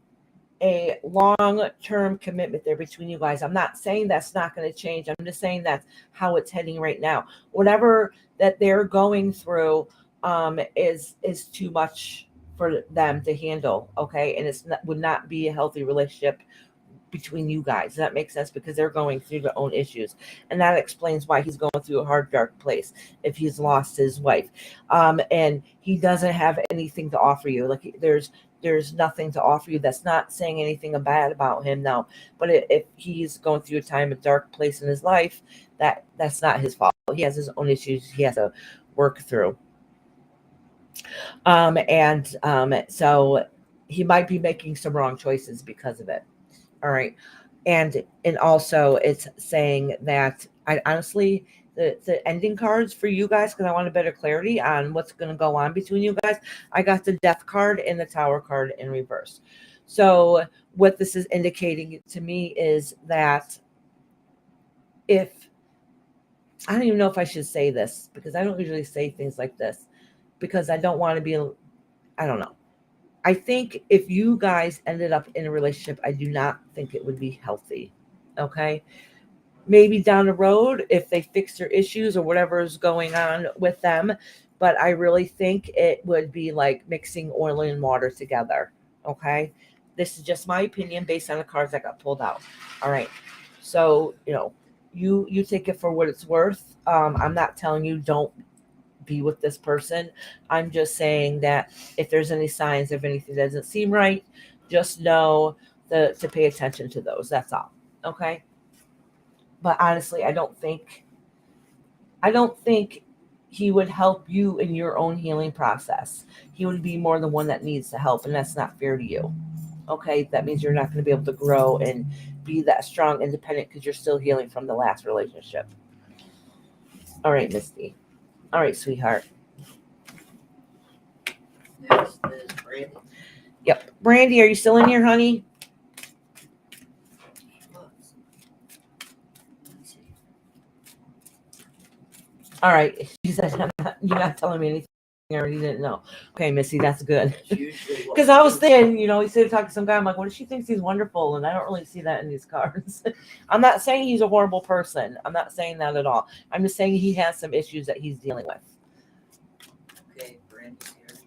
long-term commitment there between you guys. I'm not saying that's not going to change. I'm just saying that's how it's heading right now. Whatever that they're going through is too much for them to handle. Okay, and would not be a healthy relationship between you guys. Does that make sense? Because they're going through their own issues, and that explains why he's going through a hard, dark place if he's lost his wife, and he doesn't have anything to offer you. Like there's nothing to offer you. That's not saying anything bad about him now, but if he's going through a time, a dark place in his life, that's not his fault. He has his own issues he has to work through, so he might be making some wrong choices because of it. All right. And also it's saying that I honestly, the ending cards for you guys, because I want a better clarity on what's going to go on between you guys, I got the Death card and the Tower card in reverse. So what this is indicating to me is that I don't even know if I should say this, because I don't usually say things like this, because I don't want to be, I don't know. I think if you guys ended up in a relationship, I do not think it would be healthy. Okay. Maybe down the road, if they fix their issues or whatever is going on with them. But I really think it would be like mixing oil and water together. Okay. This is just my opinion based on the cards that got pulled out. All right. So, you take it for what it's worth. I'm not telling you don't be with this person. I'm just saying that if there's any signs of anything that doesn't seem right, just know to pay attention to those. That's all. Okay. But honestly, I don't think he would help you in your own healing process. He would be more the one that needs the help, and that's not fair to you. Okay, that means you're not going to be able to grow and be that strong, independent because you're still healing from the last relationship. All right, Misty. All right, sweetheart. There's Brandy. Yep. Brandy, are you still in here, honey? Let's see. All right. She said, you're not telling me anything I already didn't know. Okay, Missy, that's good. It's usually what Because we I was do. thinking, he said talking to some guy. I'm like, what if she thinks he's wonderful? And I don't really see that in these cards. I'm not saying he's a horrible person. I'm not saying that at all. I'm just saying he has some issues that he's dealing with. Okay, Brandy's here.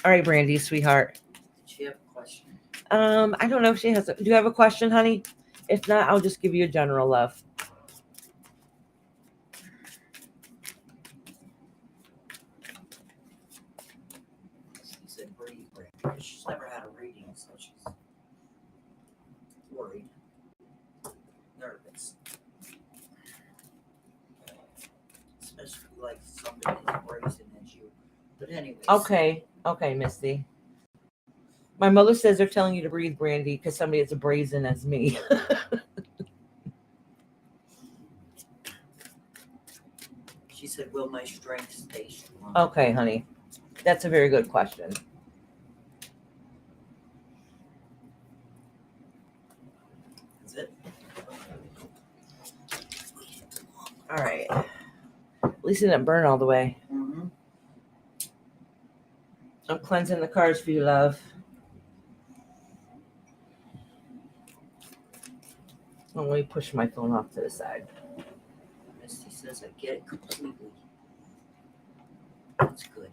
All right, Brandy, sweetheart. Did she have a question? I don't know if she has. Do you have a question, honey? If not, I'll just give you a general love. She said breathe, Brandy. She's never had a reading, so she's worried, nervous. Especially like somebody as brazen as you. But anyways. Okay, Misty. My mother says they're telling you to breathe, Brandy, because somebody as brazen as me. She said, will my strength stay strong? Okay, honey. That's a very good question. Is it? All right. At least it didn't burn all the way. Mm-hmm. I'm cleansing the cards for you, love. Oh, let me push my phone off to the side. Misty says, I get it completely. That's good.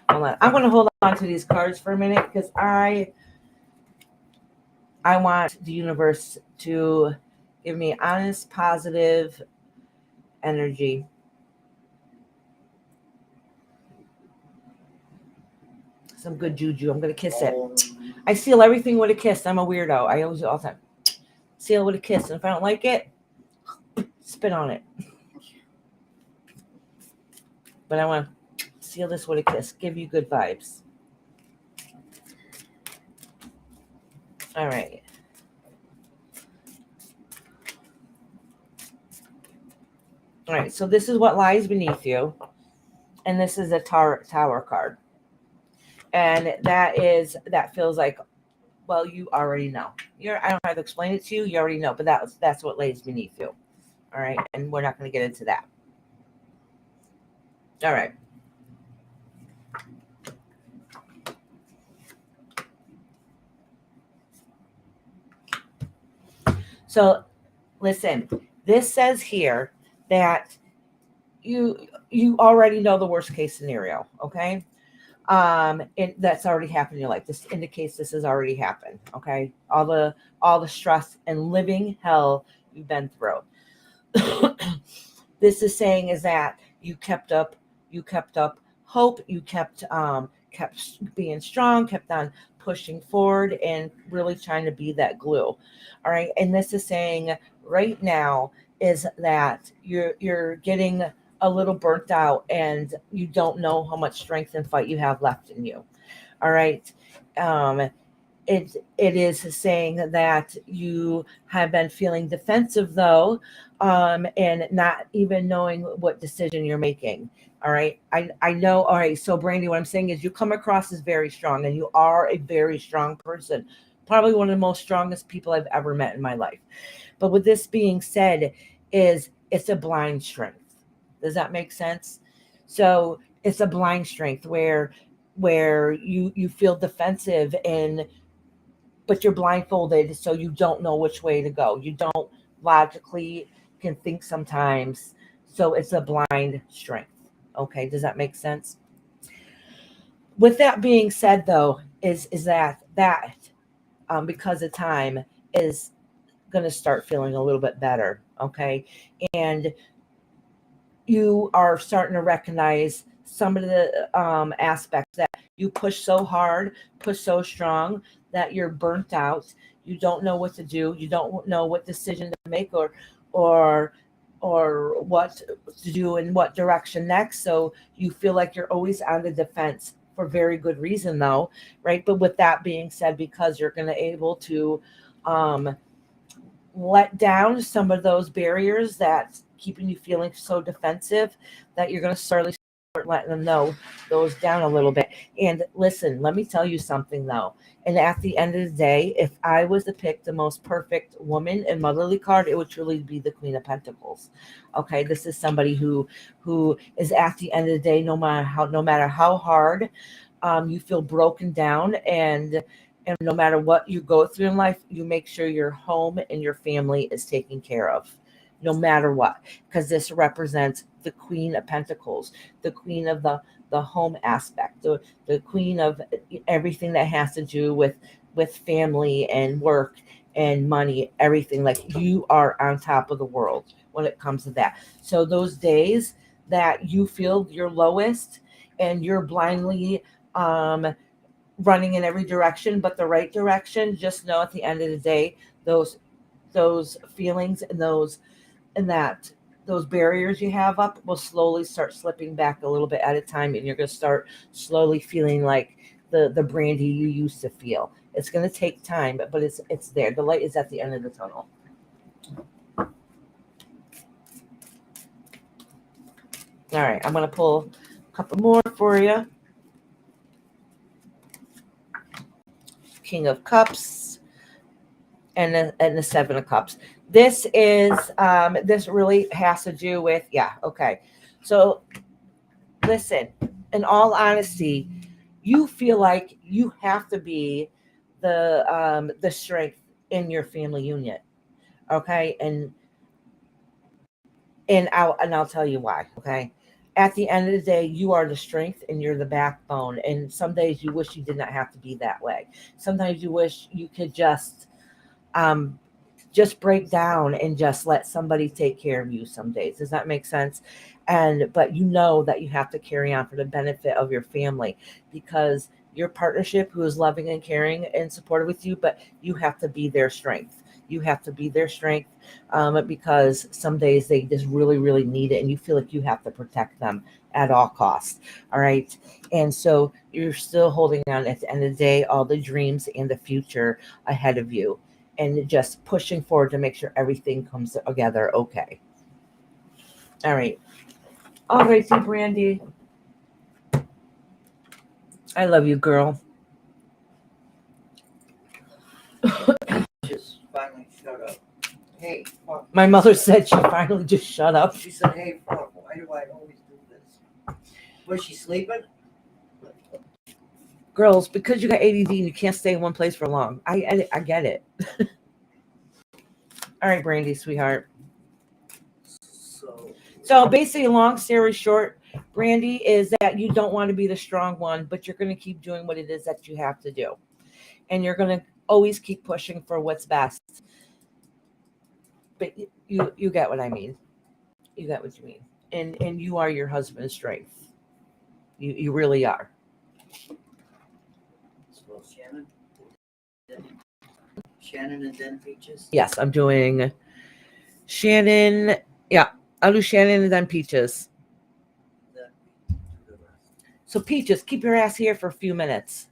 Hold on. I'm going to hold on to these cards for a minute because I want the universe to give me honest, positive energy. Some good juju. I'm going to kiss it. I seal everything with a kiss. I'm a weirdo. I always do all the time. Seal with a kiss. And if I don't like it, spit on it. But I want to seal this with a kiss. Give you good vibes. All right. All right. So this is what lies beneath you. And this is a tower card. And that feels like, well, you already know. I don't have to explain it to you. You already know. But that's what lays beneath you. All right. And we're not going to get into that. All right. So listen, this says here that you already know the worst case scenario, okay? That's already happened in your life. This indicates this has already happened, okay? All the stress and living hell you've been through. This is saying is that you kept up hope, you kept being strong, kept on pushing forward and really trying to be that glue. All right. And this is saying right now is that you're getting a little burnt out and you don't know how much strength and fight you have left in you. All right. It is saying that you have been feeling defensive though, and not even knowing what decision you're making. All right. I know. All right. So Brandy, what I'm saying is you come across as very strong and you are a very strong person. Probably one of the most strongest people I've ever met in my life. But with this being said, it's a blind strength. Does that make sense? So it's a blind strength where you feel defensive but you're blindfolded, so you don't know which way to go. You don't logically can think sometimes. So it's a blind strength. Okay, does that make sense? With that being said, though, is that because of time is going to start feeling a little bit better. Okay, and you are starting to recognize some of the aspects that you push so hard, push so strong that you're burnt out. You don't know what to do. You don't know what decision to make or what to do in what direction next. So you feel like you're always on the defense for very good reason though, right? But with that being said, because you're going to able to let down some of those barriers that's keeping you feeling so defensive, that you're going to start letting them know those down a little bit. And listen, let me tell you something though. And at the end of the day, if I was to pick the most perfect woman and motherly card, it would truly be the Queen of Pentacles. Okay, this is somebody who is at the end of the day, no matter how hard you feel broken down, and no matter what you go through in life, you make sure your home and your family is taken care of, no matter what, because this represents the Queen of Pentacles, the queen of the home aspect, the queen of everything that has to do with family and work and money, everything. Like, you are on top of the world when it comes to that. So those days that you feel your lowest and you're blindly running in every direction but the right direction, just know at the end of the day, those feelings and those barriers you have up will slowly start slipping back a little bit at a time, and you're going to start slowly feeling like the Brandy you used to feel. It's going to take time, but it's there. The light is at the end of the tunnel. All right, I'm going to pull a couple more for you. King of Cups and the Seven of Cups. This is this really has to do with, okay. So listen, in all honesty, you feel like you have to be the strength in your family unit, okay? And I'll tell you why, okay? At the end of the day, you are the strength and you're the backbone. And some days you wish you did not have to be that way. Sometimes you wish you could just break down and just let somebody take care of you some days. Does that make sense? But you know that you have to carry on for the benefit of your family, because your partnership who is loving and caring and supportive with you, but you have to be their strength. You have to be their strength because some days they just really, really need it, and you feel like you have to protect them at all costs. All right. And so you're still holding on at the end of the day, all the dreams and the future ahead of you, and just pushing forward to make sure everything comes together okay. All right. All right, see, Brandy. I love you, girl. Just finally shut up. Hey, fuck. My mother said she finally just shut up. She said, hey, fuck, why do I always do this? Was she sleeping? Girls, because you got ADD and you can't stay in one place for long. I get it. All right, Brandy, sweetheart. So basically, long story short, Brandy, is that you don't want to be the strong one, but you're going to keep doing what it is that you have to do. And you're going to always keep pushing for what's best. But you get what I mean. You get what you mean. And you are your husband's strength. You really are. So Shannon and then Peaches? Yes, I'm doing Shannon. Yeah, I'll do Shannon and then Peaches. So Peaches, keep your ass here for a few minutes.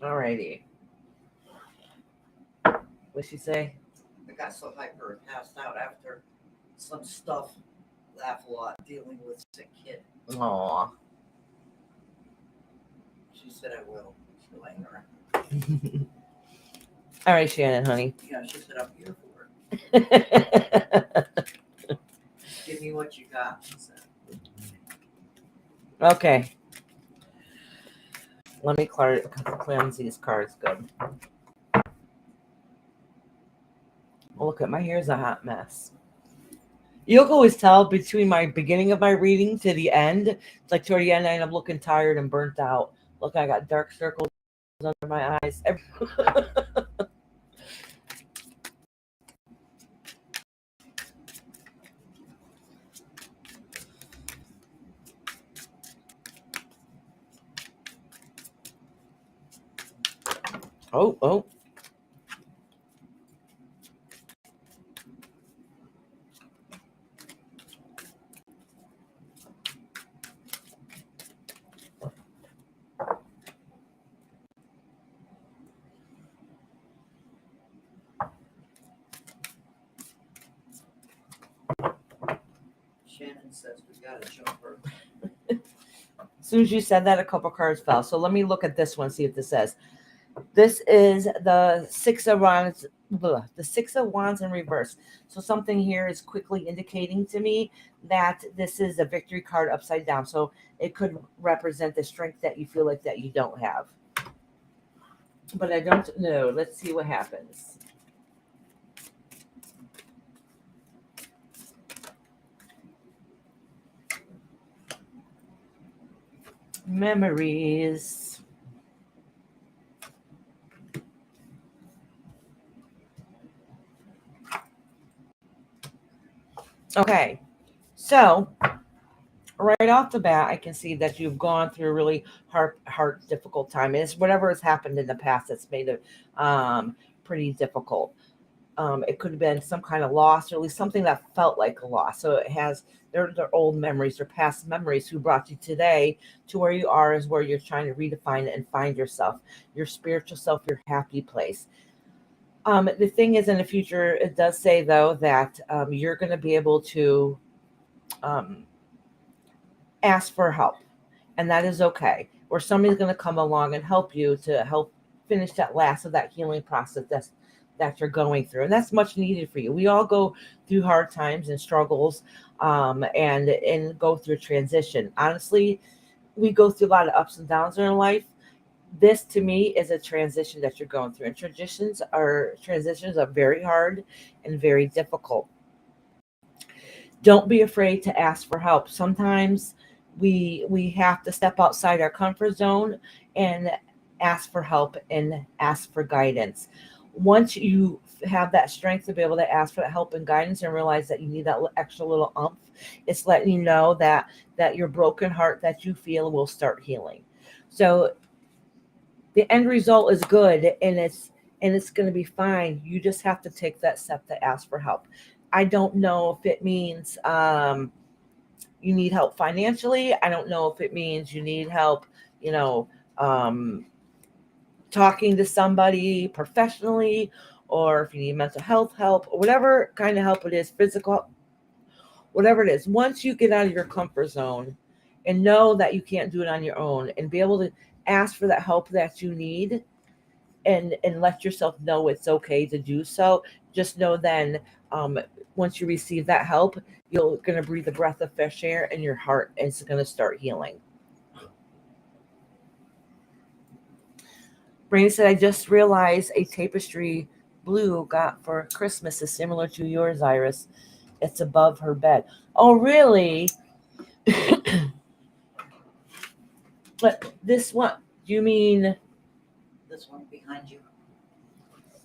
Alrighty. What'd she say? I got so hyper and passed out after some stuff. Laugh a lot dealing with sick kid. Aw. She said I will. She'll hang around. All right, Shannon, honey. Yeah, she said I'm here for it. Give me what you got, she said. Okay. Let me cleanse these cards good. Oh, look at my hair's a hot mess. You'll always tell between my beginning of my reading to the end. It's like toward the end, I end up looking tired and burnt out. Look, I got dark circles under my eyes. Oh. says we got a jumper. As soon as you said that, a couple cards fell. So let me look at this one, see what this says. This is the Six of Wands, the Six of Wands in reverse. So something here is quickly indicating to me that this is a victory card upside down. So it could represent the strength that you feel like that you don't have. But I don't know. Let's see what happens. Memories. Okay, so right off the bat, I can see that you've gone through a really hard, difficult time. And it's whatever has happened in the past that's made it pretty difficult. It could have been some kind of loss, or at least something that felt like a loss. So it has their old memories, their past memories who brought you today to where you are is where you're trying to redefine it and find yourself, your spiritual self, your happy place. The thing is, in the future, it does say though that you're going to be able to ask for help, and that is okay. Or somebody's going to come along and help you to help finish that last of that healing process that you're going through, and that's much needed for you. We all go through hard times and struggles, and go through transition. Honestly, we go through a lot of ups and downs in our life. This to me is a transition that you're going through, and transitions are very hard and very difficult. Don't be afraid to ask for help. Sometimes we have to step outside our comfort zone and ask for help and ask for guidance. Once you have that strength to be able to ask for that help and guidance and realize that you need that extra little umph, it's letting you know that your broken heart that you feel will start healing. So the end result is good, and it's going to be fine. You just have to take that step to ask for help. I don't know if it means you need help financially. I don't know if it means you need help, talking to somebody professionally, or if you need mental health help, or whatever kind of help it is, physical, whatever it is. Once you get out of your comfort zone and know that you can't do it on your own, and be able to ask for that help that you need, and let yourself know it's okay to do so, just know then once you receive that help, you're going to breathe a breath of fresh air, and your heart is going to start healing. Brainy said, I just realized a tapestry Blue got for Christmas is similar to yours, Iris. It's above her bed. Oh, really? But this one, you mean This one behind you.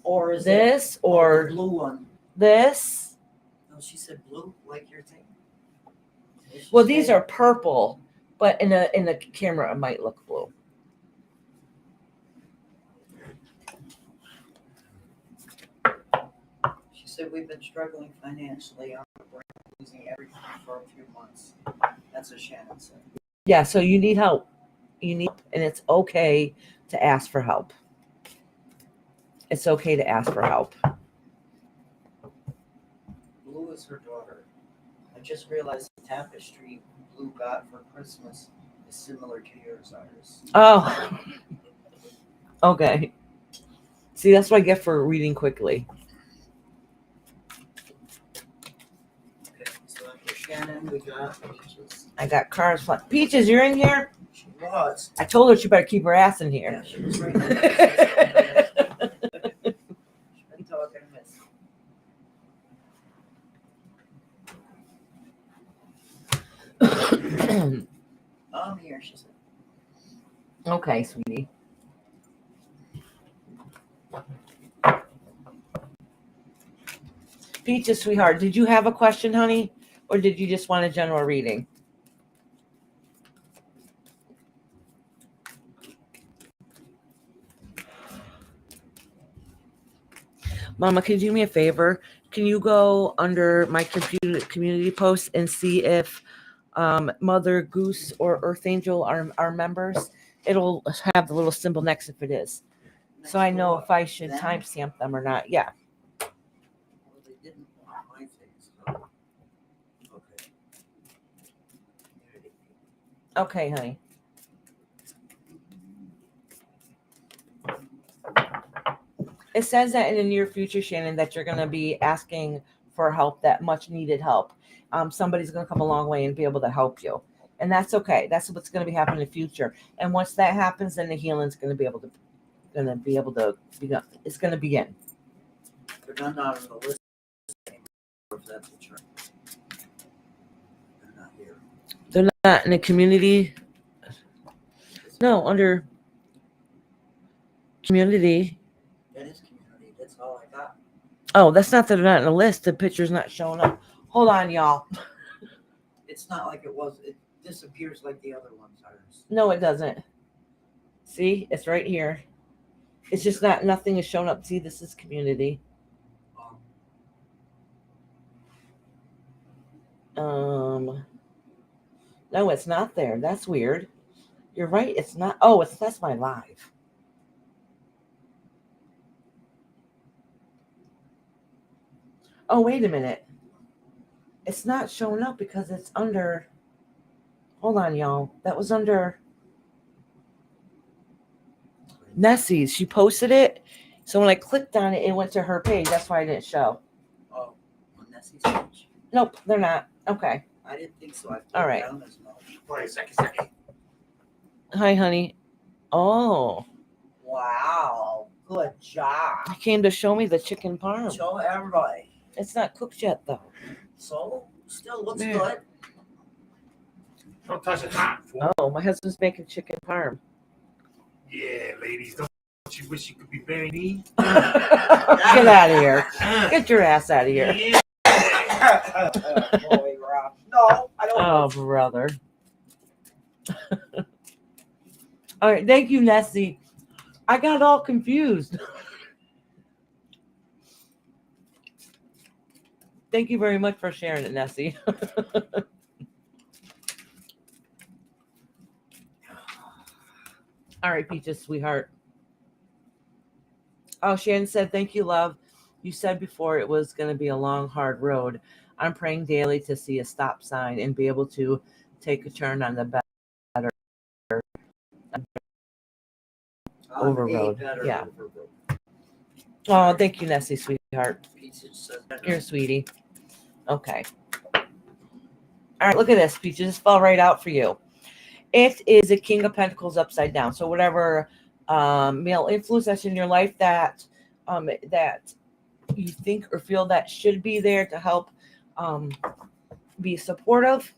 Or is this, it or the blue one? this? No, she said blue, like your thing. Well, these are purple, but in the camera it might look blue. She said we've been struggling financially. I'm losing everything for a few months. That's what Shannon said. Yeah, so you need help. And it's okay to ask for help. It's okay to ask for help. Blue is her daughter. I just realized the tapestry Blue got for Christmas is similar to yours, Iris. Oh, okay. See, that's what I get for reading quickly. Okay, so after Shannon, we got Peaches. I got cars flying. Peaches, you're in here? She was. I told her she better keep her ass in Yeah, here. she was right there. She's been talking to Miss. I'm here, she said. Okay, sweetie. Peaches, sweetheart, did you have a question, honey? Or did you just want a general reading? Mama, can you do me a favor? Can you go under my community post and see if Mother Goose or Earth Angel are members? It'll have the little symbol next if it is. So I know if I should timestamp them or not. Yeah. Well, they didn't want my things. Okay. Okay, honey. It says that in the near future, Shannon, that you're going to be asking for help, that much needed help. Somebody's going to come a long way and be able to help you. And that's okay. That's what's going to be happening in the future. And once that happens, then the healing's going to be able to it's going to begin. They're not on the list anymore, if that's what you're. They're not here. They're not in the community. No, under community. That is community. That's all I got. Oh, that's not that they're not in the list. The picture's not showing up. Hold on, y'all. It's not like it was. It disappears like the other ones are. No, it doesn't. See, it's right here. It's just not, nothing is showing up. See, this is community. No, it's not there. That's weird. You're right. It's not. Oh, that's my live. Oh, wait a minute. It's not showing up because it's under. Hold on, y'all. That was under Nessie's. She posted it. So when I clicked on it, it went to her page. That's why I didn't show. Oh, on Nessie's page. Nope, they're not. Okay. I didn't think so. I put All it right. down as much. Wait a second. Hi, honey. Oh, Wow. Good job. you came to show me the chicken parm. Show everybody. It's not cooked yet, though. So, still looks Yeah. good. Don't touch it hot, fool. Oh, my husband's making chicken parm. Yeah, ladies, don't you wish you could be very neat? Get out of here. Get your ass out of here. Yeah. Boy, Rob. No, I don't. Oh, brother. All right. Thank you, Nessie. I got all confused. Thank you very much for sharing it, Nessie. All right, Peaches, sweetheart. Oh, Shannon said, thank you, love. You said before it was going to be a long, hard road. I'm praying daily to see a stop sign and be able to take a turn on the better over road. Yeah. Oh, thank you, Nessie, sweetheart. You're a sweetie. Okay. All right, look at this, Peaches. This fell right out for you. It is a King of Pentacles upside down. So whatever male influence that's in your life that that you think or feel that should be there to help be supportive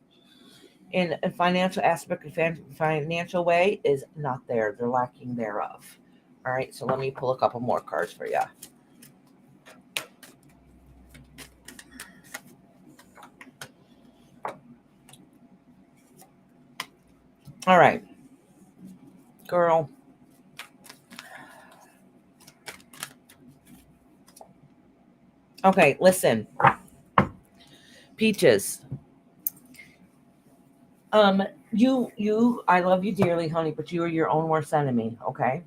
in a financial aspect, financial way, is not there. They're lacking thereof. All right, so let me pull a couple more cards for you. All right, girl. Okay, listen. Peaches. I love you dearly, honey, but you are your own worst enemy, okay?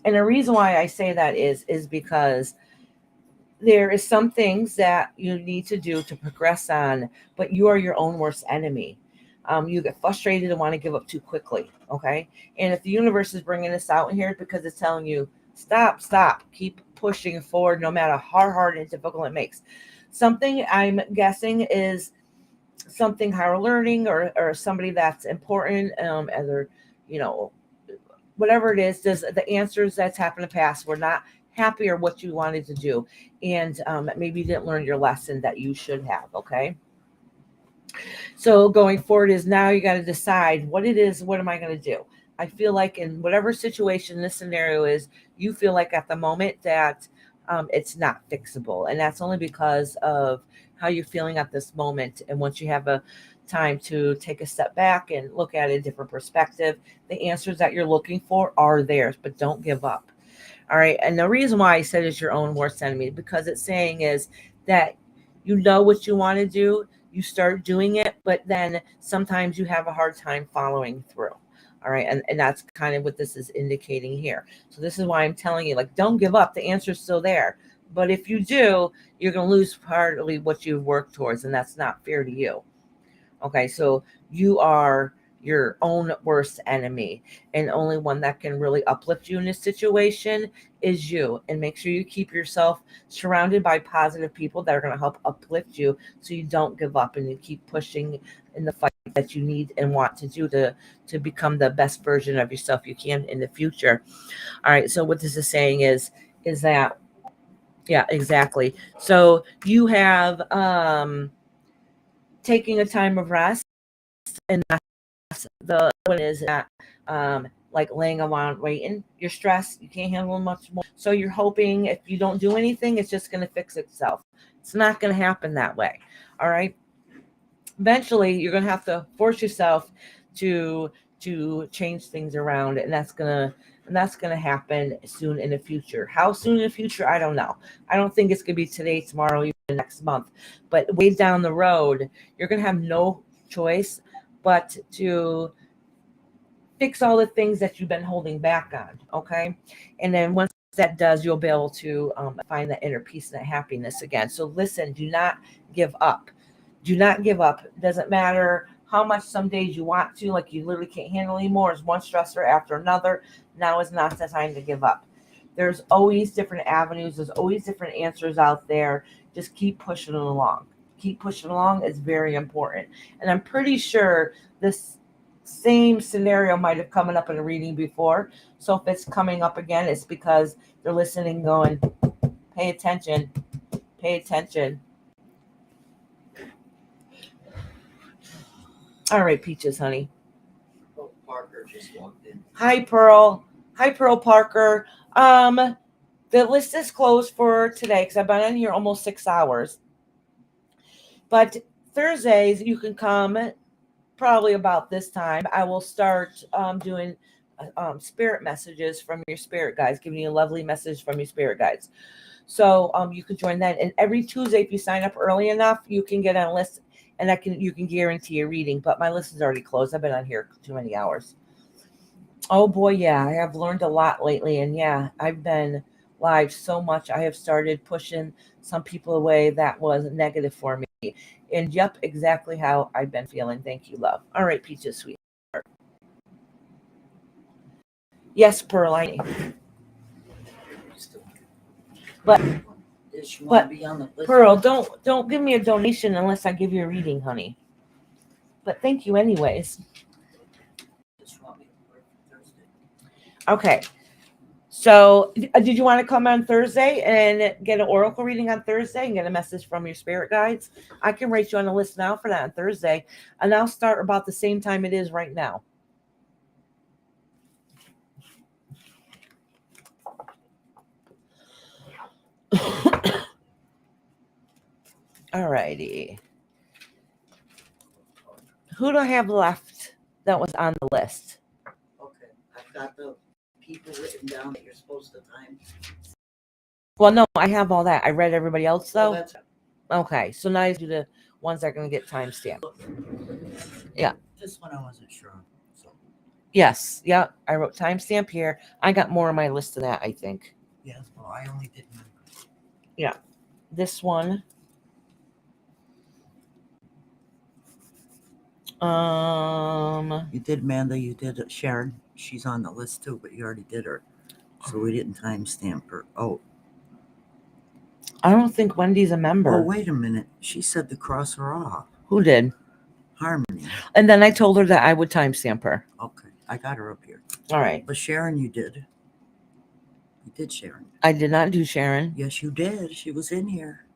And the reason why I say that is because there is some things that you need to do to progress on, but you are your own worst enemy. You get frustrated and want to give up too quickly, okay? And if the universe is bringing this out in here, because it's telling you, stop, keep pushing forward no matter how hard and difficult it makes. Something I'm guessing is something higher learning or somebody that's important, either, whatever it is, does the answers that's happened in the past were not happy or what you wanted to do. And maybe you didn't learn your lesson that you should have, okay? So going forward is now you got to decide what it is. What am I going to do? I feel like in whatever situation this scenario is, you feel like at the moment that it's not fixable. And that's only because of how you're feeling at this moment. And once you have a time to take a step back and look at a different perspective, the answers that you're looking for are there, but don't give up. All right. And the reason why I said it's your own worst enemy, because it's saying is that you know what you want to do, you start doing it, but then sometimes you have a hard time following through. All right. And that's kind of what this is indicating here. So this is why I'm telling you, like, don't give up. The answer's still there. But if you do, you're going to lose partly what you've worked towards, and that's not fair to you. Okay. So you are your own worst enemy, and only one that can really uplift you in this situation is you. And make sure you keep yourself surrounded by positive people that are going to help uplift you, so you don't give up and you keep pushing in the fight that you need and want to do to become the best version of yourself you can in the future. All right, so what this is saying is that, yeah, exactly. So you have taking a time of rest, and that's the one is that like laying around waiting. You're stressed, you can't handle much more. So you're hoping if you don't do anything, it's just going to fix itself. It's not going to happen that way. All right. Eventually, you're going to have to force yourself to change things around, and that's gonna happen soon in the future. How soon in the future, I don't know. I don't think it's gonna be today, tomorrow, even next month. But way down the road, you're gonna have no choice but to fix all the things that you've been holding back on. Okay, and then once that does, you'll be able to find that inner peace and that happiness again. So listen, do not give up. Do not give up. It doesn't matter how much some days you want to, like you literally can't handle anymore. It's one stressor after another. Now is not the time to give up. There's always different avenues. There's always different answers out there. Just keep pushing it along. Keep pushing along is very important. And I'm pretty sure this same scenario might have come up in a reading before. So if it's coming up again, it's because they're listening, going, pay attention, pay attention. All right, Peaches, honey. Oh, Parker just walked in. Hi, Pearl. Hi, Pearl Parker. The list is closed for today because I've been in here almost 6 hours. But Thursdays, you can come probably about this time. I will start doing spirit messages from your spirit guides, giving you a lovely message from your spirit guides. So you can join that. And every Tuesday, if you sign up early enough, you can get on a list, and you can guarantee a reading. But my list is already closed. I've been on here too many hours. Oh boy, yeah, I have learned a lot lately, and yeah, I've been live so much. I have started pushing some people away that was negative for me. And yep, exactly how I've been feeling. Thank you, love. All right, Peaches, sweetheart. Yes, Pearl, But Does she but want to be on the list? Pearl, don't give me a donation unless I give you a reading, honey. But thank you anyways. Just want me to work Thursday. Okay. So did you want to come on Thursday and get an oracle reading on Thursday and get a message from your spirit guides? I can write you on the list now for that on Thursday, and I'll start about the same time it is right now. All righty. Who do I have left that was on the list? Okay, I've got the people written down that you're supposed to time. Well, no, I have all that. I read everybody else Oh, though. that's Okay, so now I do the ones that are going to get timestamped. Yeah. This one I wasn't sure. So Yes. Yeah. I wrote timestamp here. I got more on my list than that, I think. yes, well, I only did one. This one. You did Amanda, you did Sharon. She's on the list too, but you already did her. So we didn't timestamp her. Oh, I don't think Wendy's a member. oh, wait a minute. She said to cross her off. Who did? Harmony. And then I told her that I would timestamp her. Okay, I got her up here. All right. But Sharon, you did. You did Sharon. I did not do Sharon. Yes, you did. She was in here.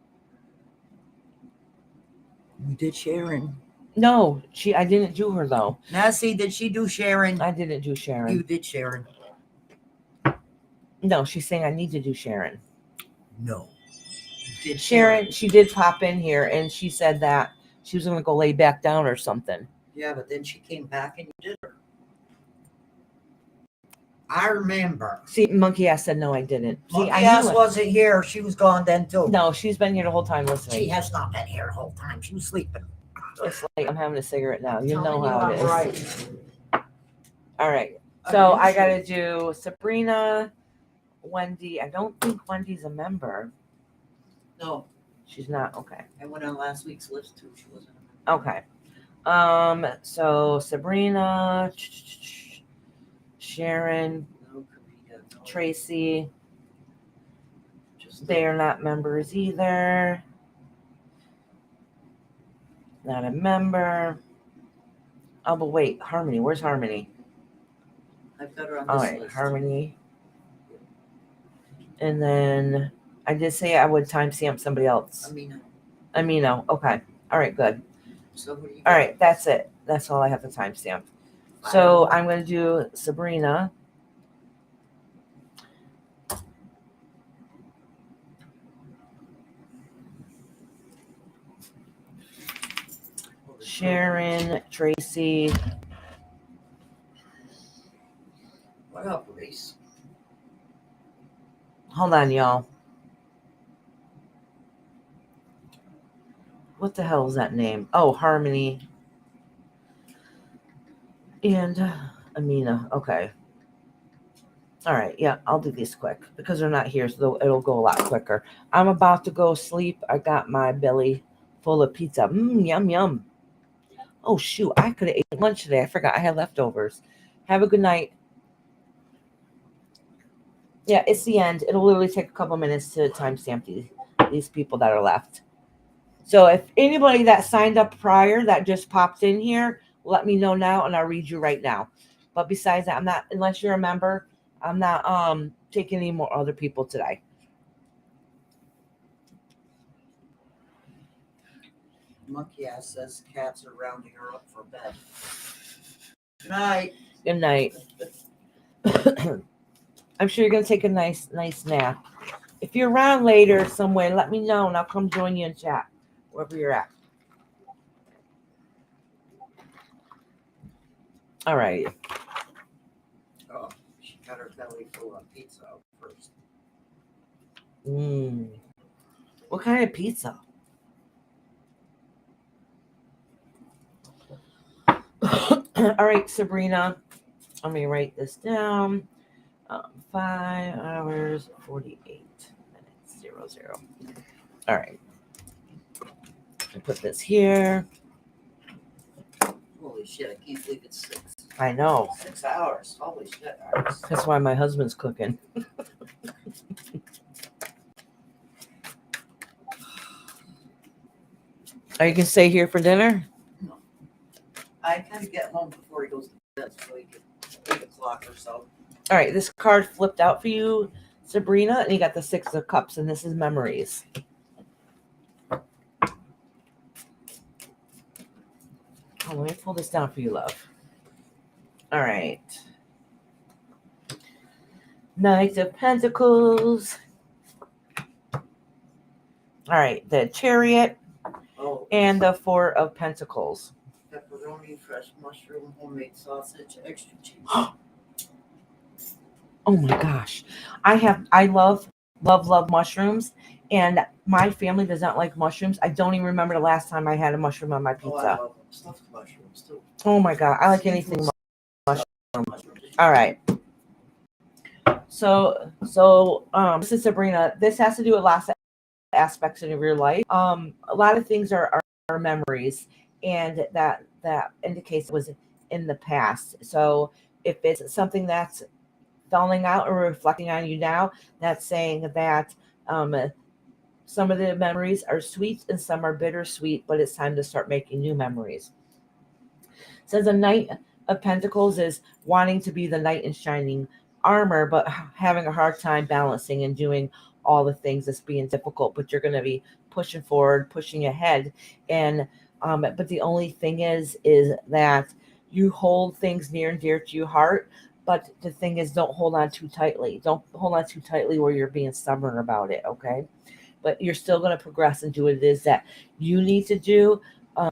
You did Sharon. No, I didn't do her though. Nancy, did she do Sharon? I didn't do Sharon. You did Sharon. No, she's saying I need to do Sharon. No. You did Sharon, she did pop in here and she said that she was going to go lay back down or something. Yeah, but then she came back and you did her. I remember. See, Monkey Ass said no, I didn't. See, Monkey I Ass knew it. wasn't here. She was gone then too. No, she's been here the whole time listening. She has not been here the whole time. She was sleeping. It's late. I'm having a cigarette now. You know Telling how it I'm is. right. All right. So I got to do Sabrina, Wendy. I don't think Wendy's a member. No, She's not. Okay. I went on last week's list too. She wasn't. Okay. So Sabrina, Sharon, No, Karina, no. Tracy, Just they are not members either. Not a member. Oh, but wait, Harmony. Where's Harmony? I've got her on All this right, list. Harmony. And then I did say I would timestamp somebody else. Amino. Okay. All right, good. So who do you All got? right, that's it. That's all I have to timestamp. So I'm going to do Sabrina. Sharon, Tracy. What up, Reese? Hold on, y'all. What the hell is that name? Oh, Harmony. And Amina. Okay. All right. Yeah, I'll do these quick because they're not here, so it'll go a lot quicker. I'm about to go sleep. I got my belly full of pizza. Yum, yum. Oh, shoot. I could have ate lunch today. I forgot I had leftovers. Have a good night. Yeah, it's the end. It'll literally take a couple minutes to timestamp these people that are left. So if anybody that signed up prior that just popped in here, let me know now and I'll read you right now. But besides that, I'm not, unless you're a member, I'm not taking any more other people today. Monkey ass says cats are rounding her up for bed. Night. Good night. I'm sure you're gonna take a nice nap. If you're around later somewhere, let me know and I'll come join you in chat, wherever you're at. All right. Oh, she got her belly full of pizza first. What kind of pizza? All right, Sabrina. Let me write this down. 5 hours, 48 minutes, 00. All right. I put this here. Holy shit, I can't believe it's 6. I know. 6 hours. Holy shit. That's why my husband's cooking. Are you going to stay here for dinner? No. I kind of get home before he goes to bed, so he get 8 o'clock or so. All right. This card flipped out for you, Sabrina, and you got the 6 of Cups, and this is memories. Oh, let me pull this down for you, love. All right. Knight of Pentacles. All right. The Chariot Oh, and the 4 of Pentacles. pepperoni, fresh mushroom, homemade sausage, extra cheese. Oh my gosh. I love mushrooms, and my family does not like mushrooms. I don't even remember the last time I had a mushroom on my Oh, I pizza. love them. Stuffed mushrooms too. Oh my god, I like anything mushroom. All right. So this is Sabrina. This has to do with lots of aspects of your life. A lot of things are memories, and that indicates it was in the past. So if it's something that's falling out or reflecting on you now, that's saying that some of the memories are sweet and some are bittersweet, but it's time to start making new memories. It says a Knight of Pentacles is wanting to be the knight in shining armor, but having a hard time balancing and doing all the things that's being difficult, but you're going to be pushing forward, pushing ahead. And but the only thing is that you hold things near and dear to your heart. But the thing is, don't hold on too tightly. Don't hold on too tightly where you're being stubborn about it, okay? But you're still going to progress and do what it is that you need to do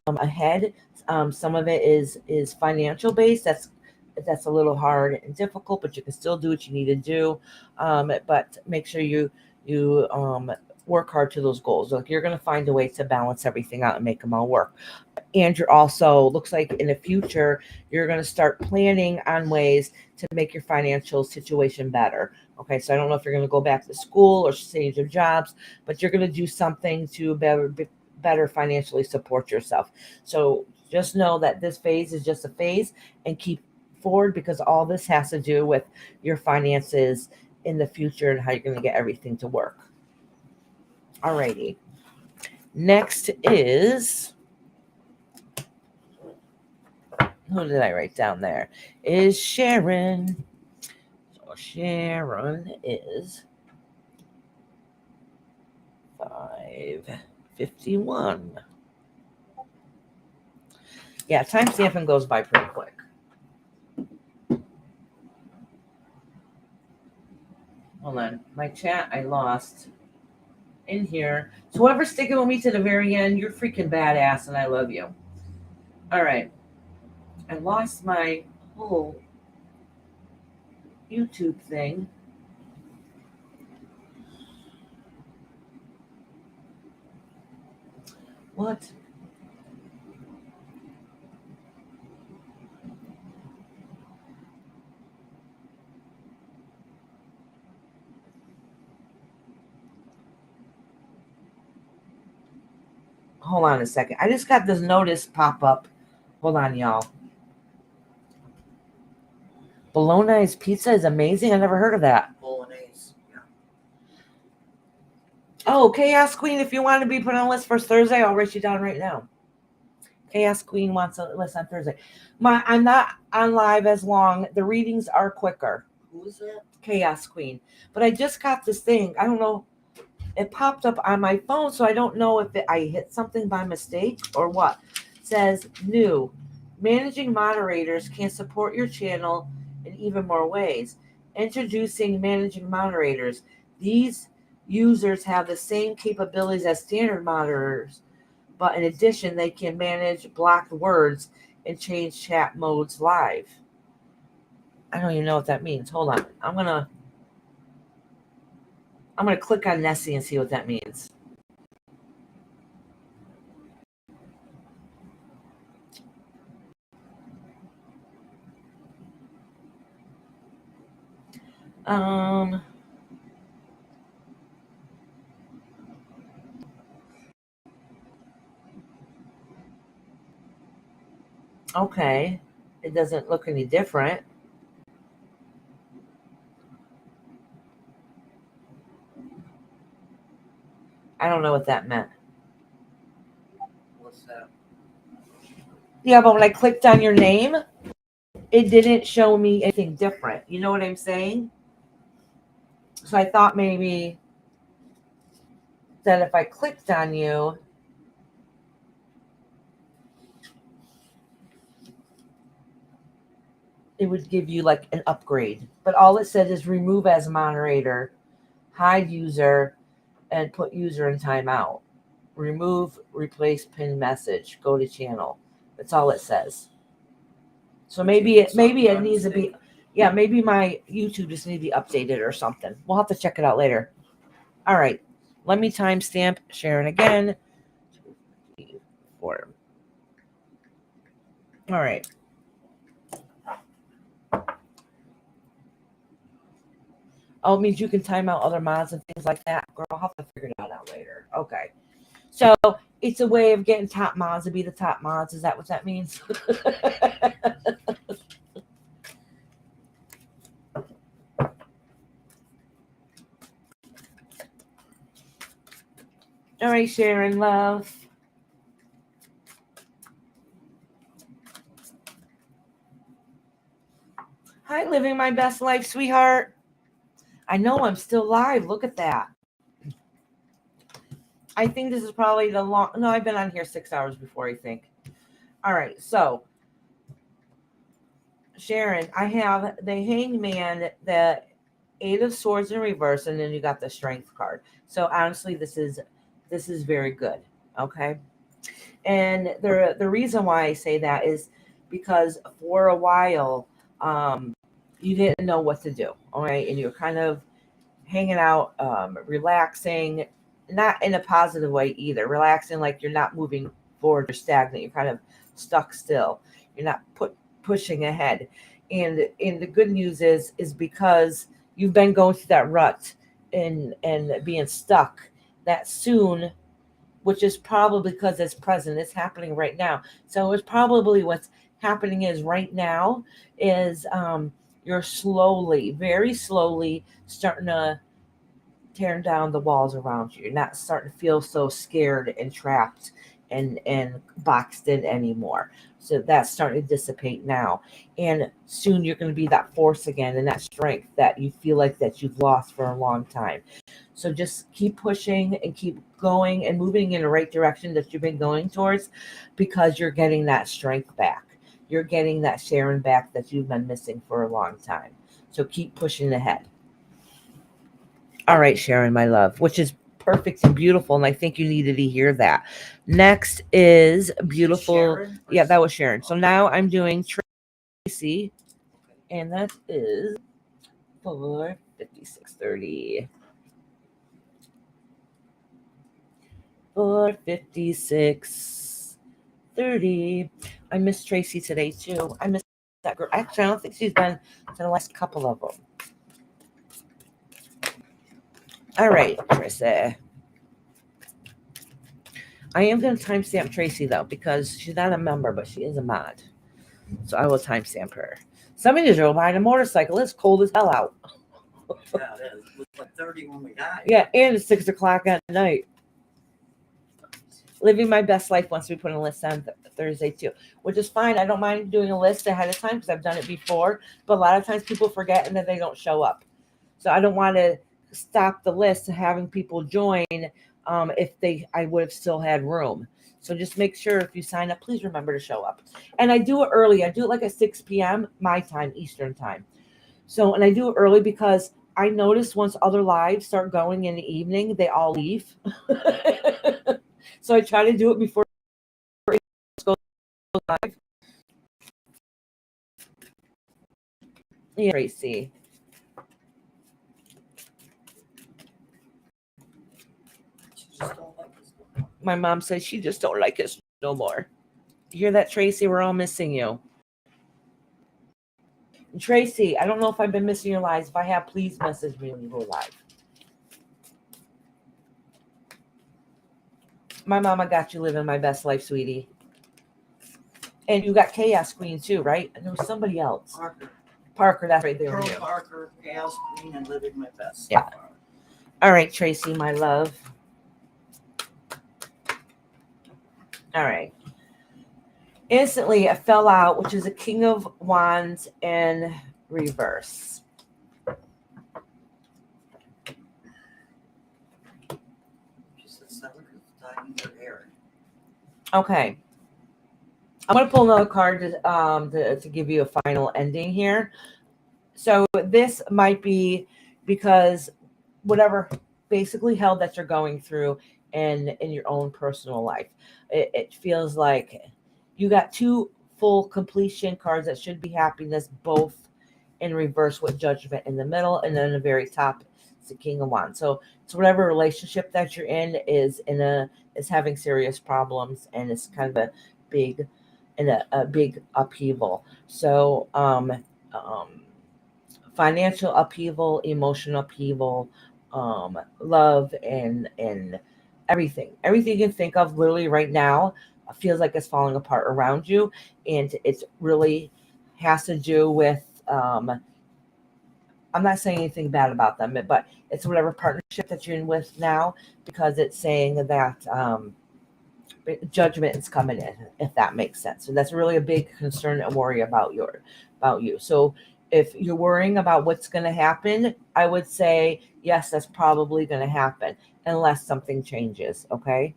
ahead. Some of it is financial based. That's a little hard and difficult, but you can still do what you need to do. But make sure you work hard to those goals. Like you're going to find a way to balance everything out and make them all work. And you're also, looks like in the future, you're going to start planning on ways to make your financial situation better. Okay, so I don't know if you're going to go back to school or change your jobs, but you're going to do something to better financially support yourself. So Just know that this phase is just a phase and keep forward, because all this has to do with your finances in the future and how you're going to get everything to work. Alrighty. Next is, who did I write down there? Is Sharon. So Sharon is 5:51. Yeah, time stamping goes by pretty quick. Hold on. My chat I lost in here. So whoever's sticking with me to the very end, you're freaking badass and I love you. All right. I lost my whole YouTube thing. What? Hold on a second. I just got this notice pop up. Hold on, y'all. Bolognaise pizza is amazing. I never heard of that. Bolognese. Yeah. Oh, Chaos Queen, if you want to be put on a list for Thursday, I'll write you down right now. Chaos Queen wants a list on Thursday. I'm not on live as long. The readings are quicker. Who is that? Chaos Queen. But I just got this thing. I don't know. It popped up on my phone, so I don't know if I hit something by mistake or what. It says new. Managing moderators can support your channel in even more ways. Introducing managing moderators. These users have the same capabilities as standard moderators, but in addition, they can manage blocked words and change chat modes live. I don't even know what that means. Hold on. I'm gonna click on Nessie and see what that means. Okay. It doesn't look any different. I don't know what that meant. What's that? Yeah, but when I clicked on your name, it didn't show me anything different. You know what I'm saying? So I thought maybe that if I clicked on you, it would give you like an upgrade. But all it said is remove as moderator, hide user, and put user in timeout. Remove, replace pin message, go to channel. That's all it says. So maybe it needs to be, yeah, maybe my YouTube just needs to be updated or something. We'll have to check it out later. All right. Let me timestamp Sharon again. 2, 3, 4. All right. Oh, it means you can time out other mods and things like that. Girl, I'll have to figure that out later. Okay. So it's a way of getting top mods to be the top mods. Is that what that means? All right, Sharon, love. Hi, living my best life, sweetheart. I know I'm still live. Look at that. I think this is probably the long. No, I've been on here 6 hours before, I think. All right, so Sharon, I have the Hangman, the 8 of Swords in reverse, and then you got the Strength card. So honestly, this is very good. Okay, and the reason why I say that is because for a while, you didn't know what to do. All right, and you're kind of hanging out, relaxing, not in a positive way either. Relaxing like you're not moving forward or stagnant. You're kind of stuck still. You're not pushing ahead. And the good news is because you've been going through that rut and being stuck, that soon which is probably because it's present. It's happening right now. So it's probably what's happening is right now is you're slowly, very slowly starting to tear down the walls around you. You're not starting to feel so scared and trapped and boxed in anymore. So that's starting to dissipate now. And soon you're going to be that force again and that strength that you feel like that you've lost for a long time. So just keep pushing and keep going and moving in the right direction that you've been going towards, because you're getting that strength back. You're getting that Sharon back that you've been missing for a long time. So keep pushing ahead. All right, Sharon, my love, which is perfect and beautiful. And I think you needed to hear that. Next is beautiful. Sharon? Yeah, that was Sharon. So now I'm doing Tracy, and that is for 5630. For 5630. I miss Tracy today too. I miss that girl. Actually, I don't think she's been to the last couple of them. All right, Tracy. I am going to timestamp Tracy though, because she's not a member, but she is a mod. So I will timestamp her. Somebody just drove by on a motorcycle. It's cold as hell out. Yeah, it is. It was like 30 when we got here. Yeah, and it's 6 o'clock at night. Living my best life wants to be put on a list on Thursday too, which is fine. I don't mind doing a list ahead of time because I've done it before. But a lot of times people forget and then they don't show up. So I don't want to stop the list and having people join if I would have still had room. So just make sure if you sign up, please remember to show up. And I do it early. I do it like at 6 p.m. my time, Eastern time. So, and I do it early because I notice once other lives start going in the evening, they all leave. So I try to do it before it goes live. Yeah, Tracy. Just don't like this. My mom says she just don't like us no more. You hear that, Tracy? We're all missing you. And Tracy, I don't know if I've been missing your lives. If I have, please message me when you go live. My mama got you living my best life, sweetie. And you got Chaos Queen too, right? And there was somebody else. Parker, that's right there. Pearl with you. Parker, Chaos Queen, and living my best. Yeah. All right, Tracy, my love. All right. Instantly, I fell out, which is a King of Wands in reverse. She said 7 because the time in her hair. Okay. I'm going to pull another card to give you a final ending here. So this might be because whatever basically hell that you're going through in your own personal life, it feels like you got 2 full completion cards that should be happiness, both in reverse with Judgment in the middle, and then the very top is the King of Wands. So whatever relationship that you're in is having serious problems, and it's kind of a big upheaval. So financial upheaval, emotional upheaval, love, and everything you can think of literally right now feels like it's falling apart around you, and it's really has to do with I'm not saying anything bad about them, but it's whatever partnership that you're in with now, because it's saying that judgment is coming in, if that makes sense. So that's really a big concern and worry about you. So if you're worrying about what's going to happen, I would say yes, that's probably going to happen unless something changes. Okay.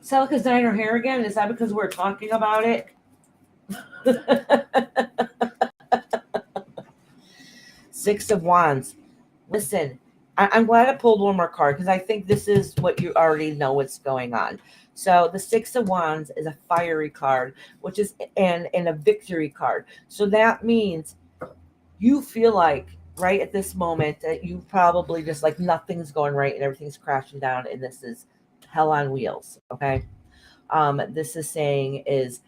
Celica's dyeing her hair again. Is that because we're talking about it? Six of Wands. Listen, I'm glad I pulled one more card because I think this is what you already know what's going on. So the Six of Wands is a fiery card, which is and a victory card. So that means you feel like right at this moment that you probably just like nothing's going right and everything's crashing down, and this is hell on wheels. Okay. This is saying is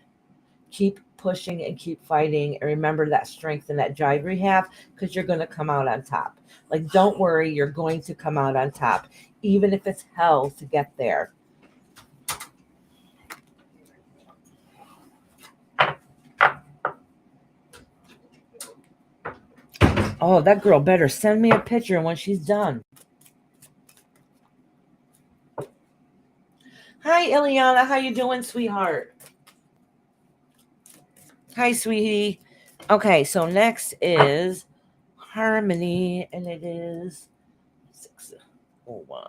keep pushing and keep fighting, and remember that strength and that drive we have, because you're going to come out on top. Like, don't worry, you're going to come out on top, even if it's hell to get there. Oh, that girl better send me a picture when she's done. Hi, Ileana. How you doing, sweetheart? Hi, sweetie. Okay, so next is Harmony, and it is 601.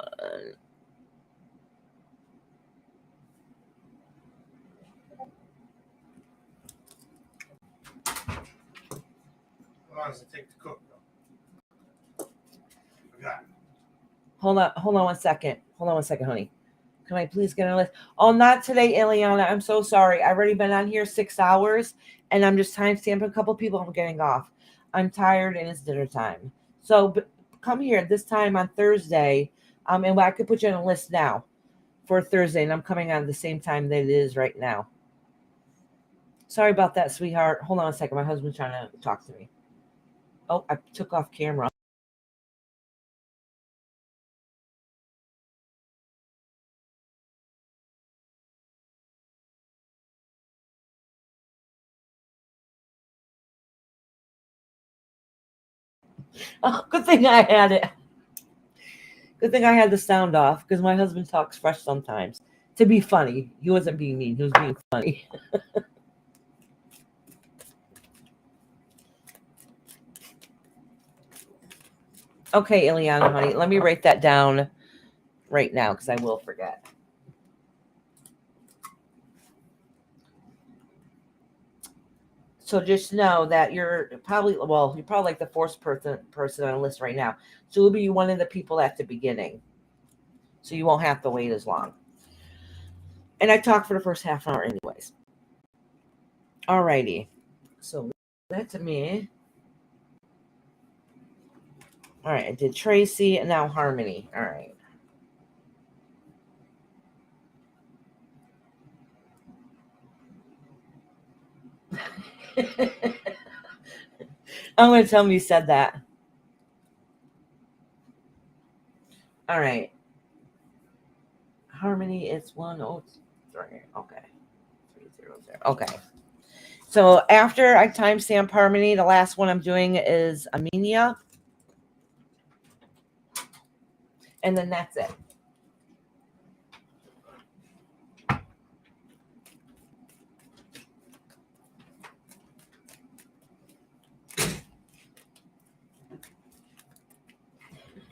How long does it take to cook, though? Forgot. Hold on 1 second. Hold on 1 second, honey. Can I please get on a list? Oh, not today, Ileana. I'm so sorry. I've already been on here 6 hours, and I'm just time stamping a couple people. I'm getting off. I'm tired, and it's dinner time. So come here this time on Thursday, and I could put you on a list now for Thursday, and I'm coming on at the same time that it is right now. Sorry about that, sweetheart. Hold on 1 second. My husband's trying to talk to me. Oh, I took off camera. Oh, good thing I had it. Good thing I had the sound off, because my husband talks fresh sometimes. To be funny. He wasn't being mean. He was being funny. Okay, Ileana, honey. Let me write that down right now, because I will forget. So just know that you're probably like the fourth person on the list right now. So you'll be one of the people at the beginning. So you won't have to wait as long. And I talked for the first half hour anyways. Alrighty. So that's me. All right, I did Tracy and now Harmony. All right. I'm going to tell him you said that. All right. Harmony, it's 103. Okay. 300. Okay. So after I timestamp Harmony, the last one I'm doing is Amenia. And then that's it.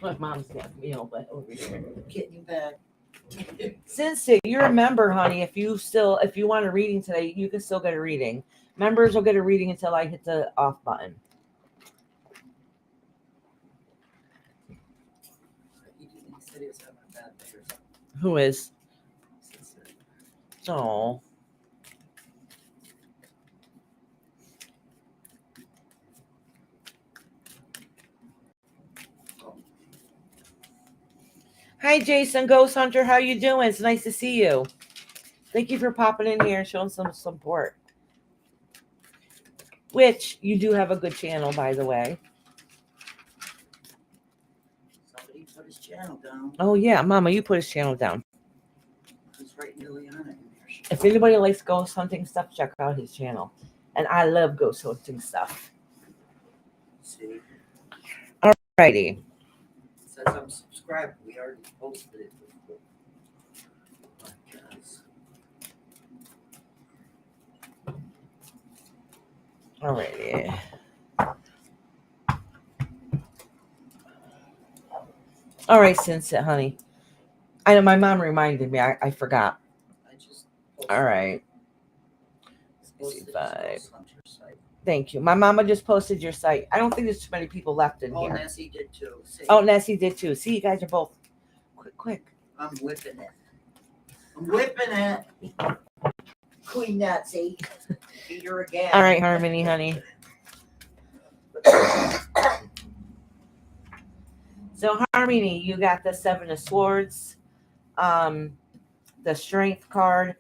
My mom's got meal, but over here. Getting back. Since you remember, honey, if you want a reading today, you can still get a reading. Members will get a reading until I hit the off button. He said he was having a bad day or something. Who is? Oh. Hi, Jason Ghost Hunter. How you doing? It's nice to see you. Thank you for popping in here and showing some support. Which you do have a good channel, by the way. Somebody put his channel down. Oh yeah, Mama, you put his channel down. He's right Ileana in there. If anybody likes ghost hunting stuff, check out his channel. And I love ghost hunting stuff. See, Alrighty. it says I'm subscribed. We already posted it before. Alrighty. All right, Sunset, honey. I know my mom reminded me. I forgot. I just All right. posted his 65. Ghost Hunter site. Thank you. My mama just posted your site. I don't think there's too many people left in Oh, here. Nessie did too. See, Oh, Nessie did too. See, you guys are both quick. I'm whipping it. I'm whipping it. Queen Nazi. Beat her again. All right, Harmony, honey. So Harmony, you got the 7 of Swords, the Strength card,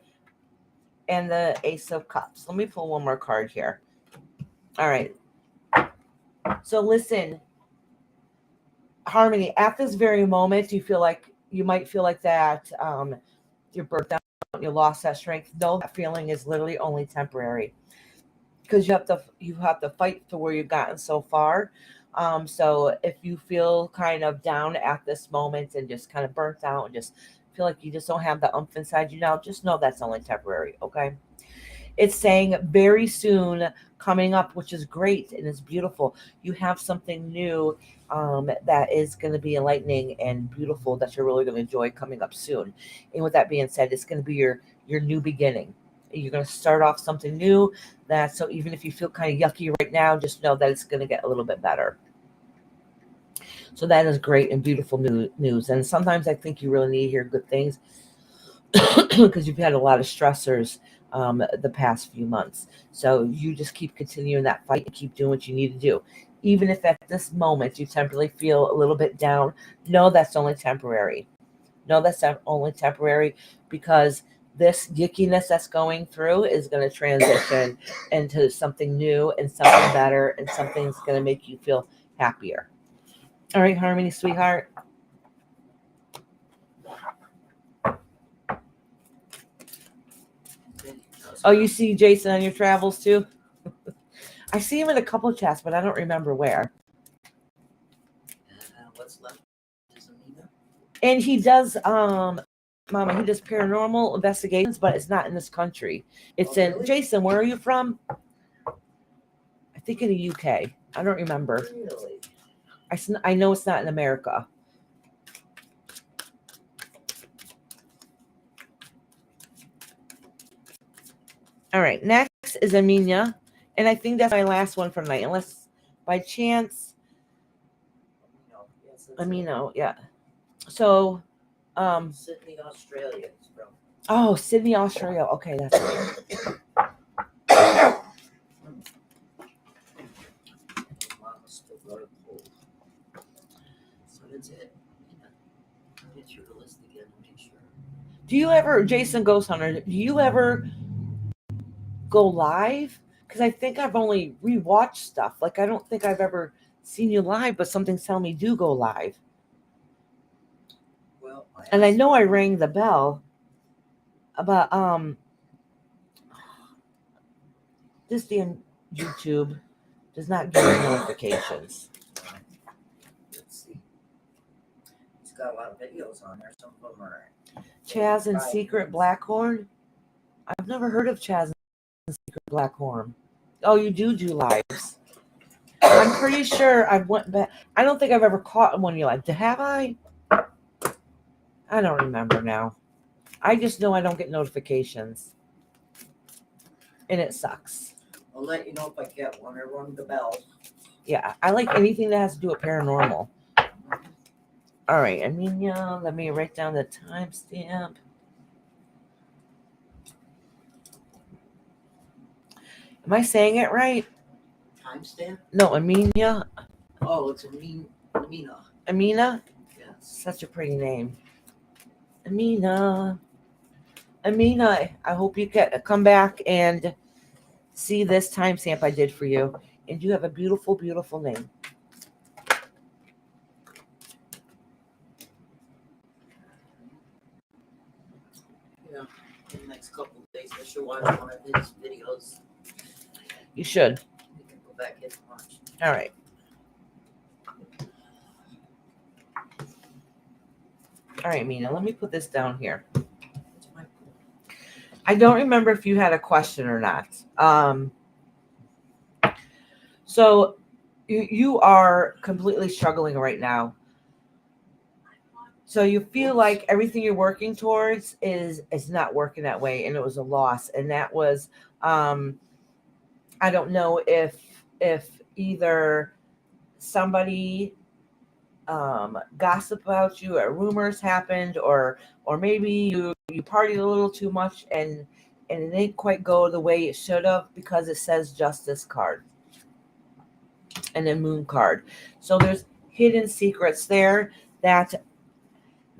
and the Ace of Cups. Let me pull one more card here. All right. So listen, Harmony, at this very moment, you might feel like that you're burnt out, you lost that strength. No, that feeling is literally only temporary, because you have to fight to where you've gotten so far. So if you feel kind of down at this moment and just kind of burnt out and just feel like you just don't have the umph inside you now, just know that's only temporary. Okay. It's saying very soon coming up, which is great and it's beautiful. You have something new that is going to be enlightening and beautiful that you're really going to enjoy coming up soon. And with that being said, it's going to be your new beginning. You're going to start off something new. So even if you feel kind of yucky right now, just know that it's going to get a little bit better. So that is great and beautiful news. And sometimes I think you really need to hear good things because you've had a lot of stressors the past few months. So you just keep continuing that fight and keep doing what you need to do. Even if at this moment you temporarily feel a little bit down, know that's only temporary. Know that's only temporary, because this yickiness that's going through is going to transition into something new and something better and something that's going to make you feel happier. All right, Harmony, sweetheart. Oh, you see Jason on your travels too? I see him in a couple of chats, but I don't remember where. What's left is Amina. And he does, Mama, he does paranormal investigations, but it's not in this country. It's in, really? Jason, where are you from? I think in the UK. I don't remember. Really? I know it's not in America. All right, next is Amina. And I think that's my last one for tonight, unless by chance, No. Yes, that's Amina, yeah. So, Sydney, Australia. It's from. oh, Sydney, Australia. Okay, that's right. Mama's still got a cold. So that's it. Yeah. I'll get you the list again to make sure. Do you ever, Jason Ghost Hunter, do you ever go live? Because I think I've only rewatched stuff. Like, I don't think I've ever seen you live, but something's telling me do go live. Well, And I know I rang the bell, but this damn YouTube does not give me notifications. Let's see. He's got a lot of videos on there. Some of them are. Chaz and 5 Secret minutes. Blackhorn? I've never heard of Chaz and Secret Blackhorn. Oh, you do lives. I'm pretty sure I went back. I don't think I've ever caught one of you live. Have I? I don't remember now. I just know I don't get notifications. And it sucks. I'll let you know if I get one. I rung the bell. Yeah, I like anything that has to do with paranormal. All right, Amina, let me write down the timestamp. Am I saying it right? Timestamp? No, Amina. Oh, it's Amina. Amina? Yes. Such a pretty name. Amina. Amina, I hope you come back and see this timestamp I did for you. And you have a beautiful, beautiful name. Yeah. In the next couple of days, I should watch one of his videos. You should. We can go back and watch. All right. All right, Mina, let me put this down here. It's my I don't remember if you had a question or not. So you are completely struggling right now. So you feel like everything you're working towards is not working that way, and it was a loss. And that was, I don't know if either somebody gossip about you, or rumors happened, or maybe you partied a little too much and it didn't quite go the way it should have, because it says Justice card and then Moon card. So there's hidden secrets there that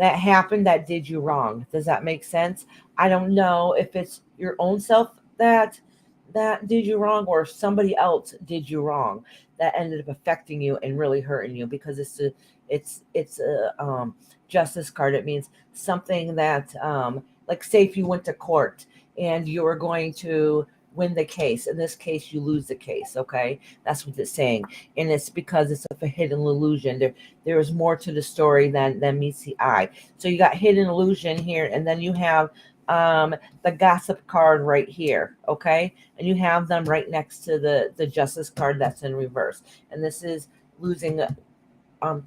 that happened that did you wrong. Does that make sense? I don't know if it's your own self that did you wrong, or if somebody else did you wrong that ended up affecting you and really hurting you, because it's a justice card. It means something that like, say if you went to court and you were going to win the case. In this case, you lose the case. Okay, that's what it's saying, and it's because it's a hidden illusion. There is more to the story than meets the eye. So you got hidden illusion here, and then you have the gossip card right here. Okay, and you have them right next to the justice card that's in reverse, and this is losing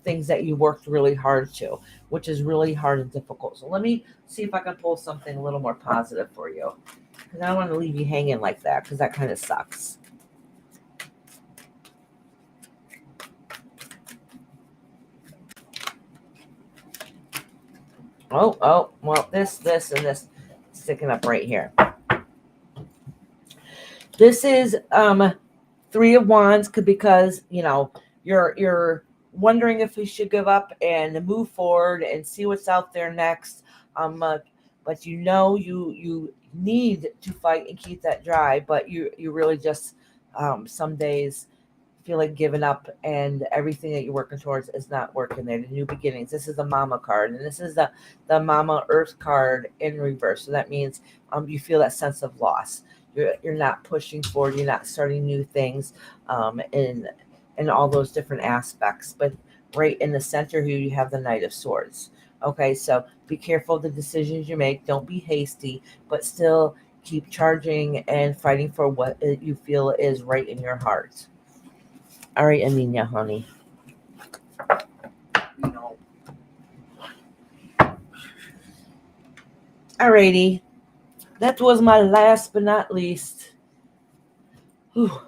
things that you worked really hard to, which is really hard and difficult. So let me see if I can pull something a little more positive for you, because I don't want to leave you hanging like that, because that kind of sucks. Oh, well, this, and this sticking up right here. This is Three of Wands, because, you're wondering if we should give up and move forward and see what's out there next. But you need to fight and keep that drive, but you really just some days feel like giving up, and everything that you're working towards is not working there. The new beginnings. This is the Mama card, and this is the Mama Earth card in reverse. So that means you feel that sense of loss. You're not pushing forward. You're not starting new things, in all those different aspects. But right in the center here, you have the Knight of Swords. Okay, so be careful of the decisions you make. Don't be hasty, but still keep charging and fighting for what you feel is right in your heart. All right, Amina, honey. Alrighty. That was my last but not least. Whew.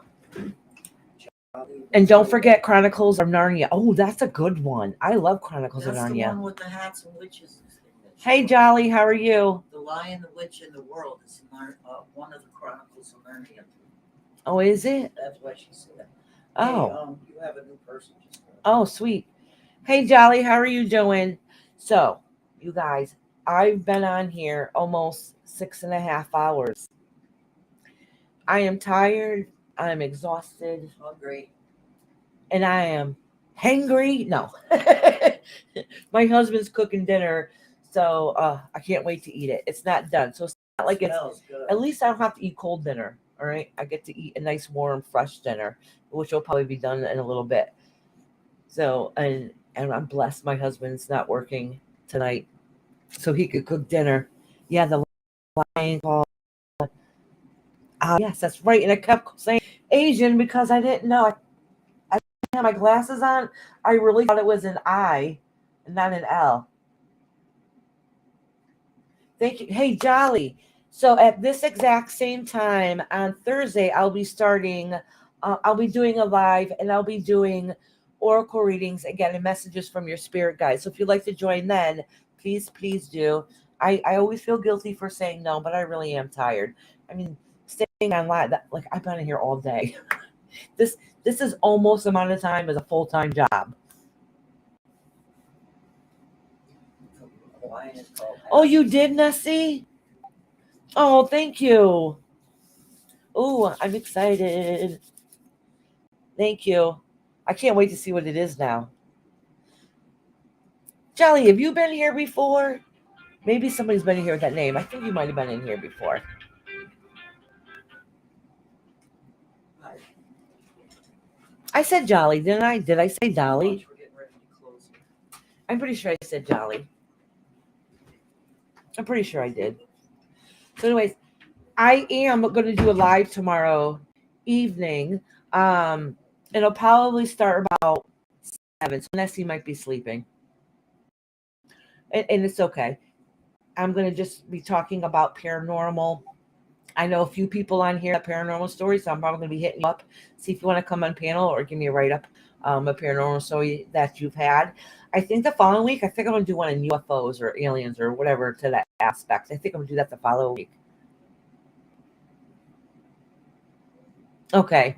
And don't forget Chronicles of Narnia. Oh, that's a good one. I love Chronicles That's of the Narnia. one with the hats and witches. Hey, Jolly, how are you? The Lion, the Witch, and the World is one of the Chronicles of Narnia. Oh, is it? That's why she said that. Oh. Hey, you have a new person just. Oh, sweet. Hey, Jolly, how are you doing? So, you guys, I've been on here almost 6.5 hours. I am tired. I'm exhausted. Hungry. And I am hangry. No. My husband's cooking dinner, so I can't wait to eat it. It's not done. So it's not like it's, Smells good. at least I don't have to eat cold dinner. All right. I get to eat a nice, warm, fresh dinner, which will probably be done in a little bit. So, and I'm blessed my husband's not working tonight, so he could cook dinner. Yeah, the lion called. Yes, that's right. And I kept saying Asian because I didn't know. I had my glasses on. I really thought it was an I and not an L. Thank you. Hey, Jolly. So at this exact same time on Thursday, I'll be starting, I'll be doing a live, and I'll be doing oracle readings again and messages from your spirit guides. So if you'd like to join then, please do. I always feel guilty for saying no, but I really am tired. I mean, staying on live, like I've been here all day. This is almost the amount of time as a full-time job. Oh, you did, Nessie? Oh, thank you. Oh, I'm excited. Thank you. I can't wait to see what it is now. Jolly, have you been here before? Maybe somebody's been here with that name. I think you might have been in here before. I said Jolly, didn't I? Did I say Dolly? I'm pretty sure I said Jolly. I'm pretty sure I did. So anyways, I am going to do a live tomorrow evening. It'll probably start about 7. So Nessie might be sleeping. And it's okay. I'm going to just be talking about paranormal. I know a few people on here have paranormal stories, so I'm probably going to be hitting you up. See if you want to come on panel or give me a write-up, a paranormal story that you've had. I think the following week, I think I'm going to do one on UFOs or aliens or whatever to that aspect. I think I'm going to do that the following week. Okay.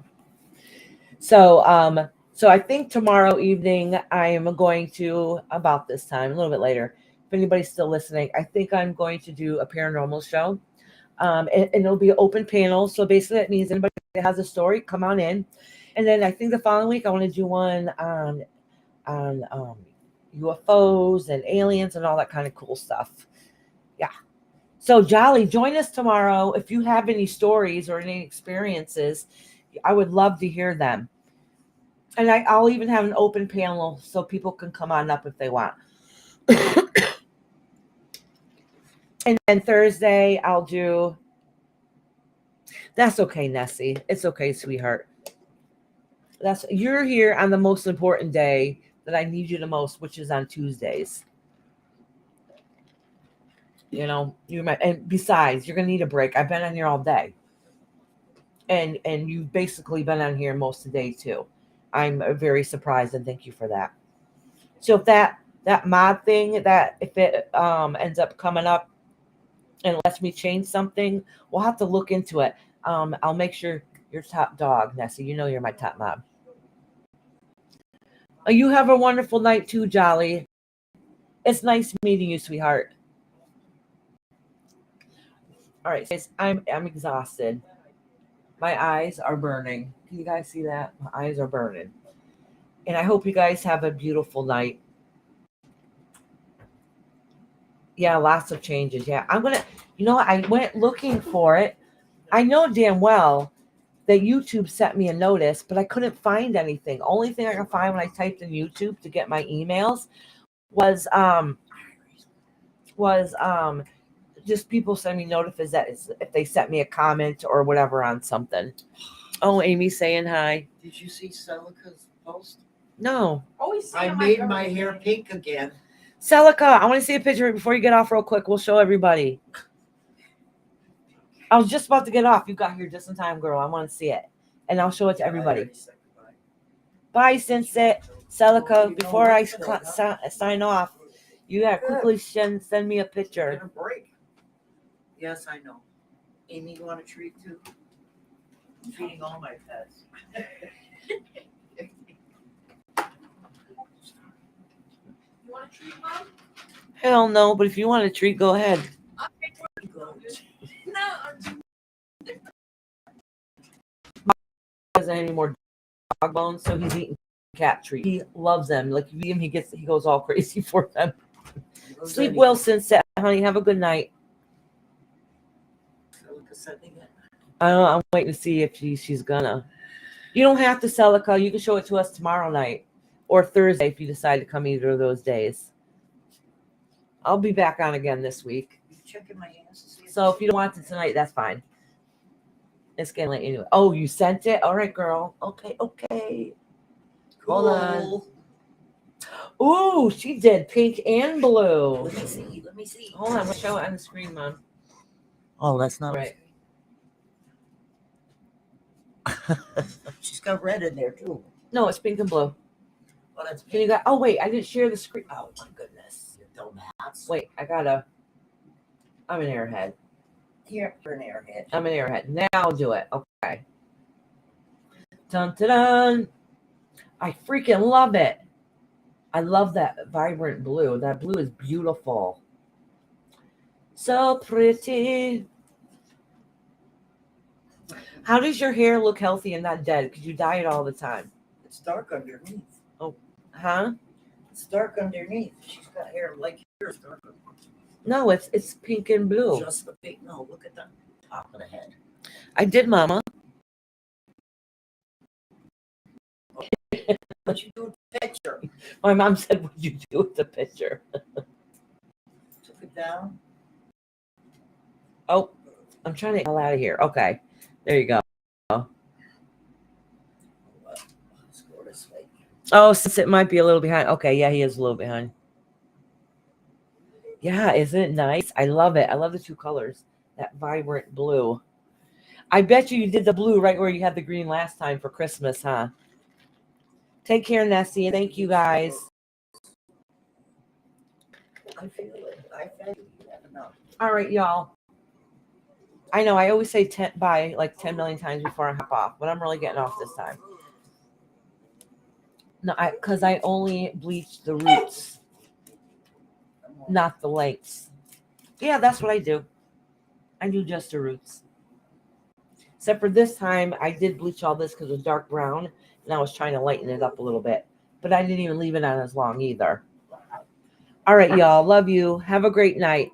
So I think tomorrow evening I am going to, about this time, a little bit later, if anybody's still listening, I think I'm going to do a paranormal show. And it'll be an open panel. So basically that means anybody that has a story, come on in. And then I think the following week I want to do one on UFOs and aliens and all that kind of cool stuff. Yeah. So Jolly, join us tomorrow. If you have any stories or any experiences, I would love to hear them. And I'll even have an open panel so people can come on up if they want. And then Thursday I'll do. That's okay, Nessie. It's okay, sweetheart. You're here on the most important day that I need you the most, which is on Tuesdays. You know, and besides, you're gonna need a break. I've been on here all day. And you've basically been on here most of the day too. I'm very surprised and thank you for that. So if that mod thing, that if it ends up coming up and lets me change something, we'll have to look into it. I'll make sure you're top dog, Nessie. You know you're my top mod. You have a wonderful night too, Jolly. It's nice meeting you, sweetheart. All right, guys, I'm exhausted. My eyes are burning. Can you guys see that? My eyes are burning. And I hope you guys have a beautiful night. Yeah, lots of changes. Yeah, I'm going to, I went looking for it. I know damn well that YouTube sent me a notice, but I couldn't find anything. Only thing I could find when I typed in YouTube to get my emails was just people send me notifications that if they sent me a comment or whatever on something. Oh, Amy's saying hi. Did you see Celica's post? No. I made my hair pink again. Celica, I want to see a picture before you get off real quick. We'll show everybody. I was just about to get off. You got here just in time, girl. I want to see it. And I'll show it to everybody. Bye, Sinset. Celica, before I sign off, you gotta quickly send me a picture. Break. Yes, I know. Amy, you want a treat too? I'm feeding all my pets. You want a treat, Mom? Hell no, but if you want a treat, go ahead. No. Doesn't have any more dog bones, so he's eating cat treats. He loves them. Like you eat him, he goes all crazy for them. Sleep well, Sunset, honey. Have a good night. I don't know. I'm waiting to see if she's gonna. You don't have to, Celica. You can show it to us tomorrow night or Thursday if you decide to come either of those days. I'll be back on again this week. Checking my hands. So if you don't want it tonight, that's fine. It's getting late anyway. Oh, you sent it? All right, girl. Okay. Cool. Hold on. Ooh, she did pink and blue. Let me see. Hold on, I'm gonna show it on the screen, Mom. Oh, that's not Right. She's got red in there too. No, it's pink and blue. Oh, that's Can you got? Oh wait, I didn't share the screen. Oh my goodness. You dumbass. Wait, I'm an airhead. You're an airhead. I'm an airhead. Now I'll do it. Okay. Dun dun dun. I freaking love it. I love that vibrant blue. That blue is beautiful. So pretty. How does your hair look healthy and not dead? Because you dye it all the time. It's dark underneath. Huh? It's dark underneath. She's got hair like yours, dark underneath. No, it's pink and blue. Just the pink. No, look at the top of the head. I did, Mama. What you do with the picture? My mom said, "What'd you do with the picture?" Took it down. Oh, I'm trying to get the hell out of here. Okay, there you go. Let's go this way. Oh, since it might be a little behind. Okay, yeah, he is a little behind. Yeah, isn't it nice? I love it. I love the two colors. That vibrant blue. I bet you did the blue right where you had the green last time for Christmas, huh? Take care, Nessie, and thank you guys. I feel it. I feel it. You never know. All right, y'all. I know I always say 10 million times before I hop off, but I'm really getting off this time. No, because I only bleached the roots. I'm not the lengths. Yeah, that's what I do. I do just the roots. Except for this time, I did bleach all this because it was dark brown, and I was trying to lighten it up a little bit. But I didn't even leave it on as long either. All right, y'all. Love you. Have a great night.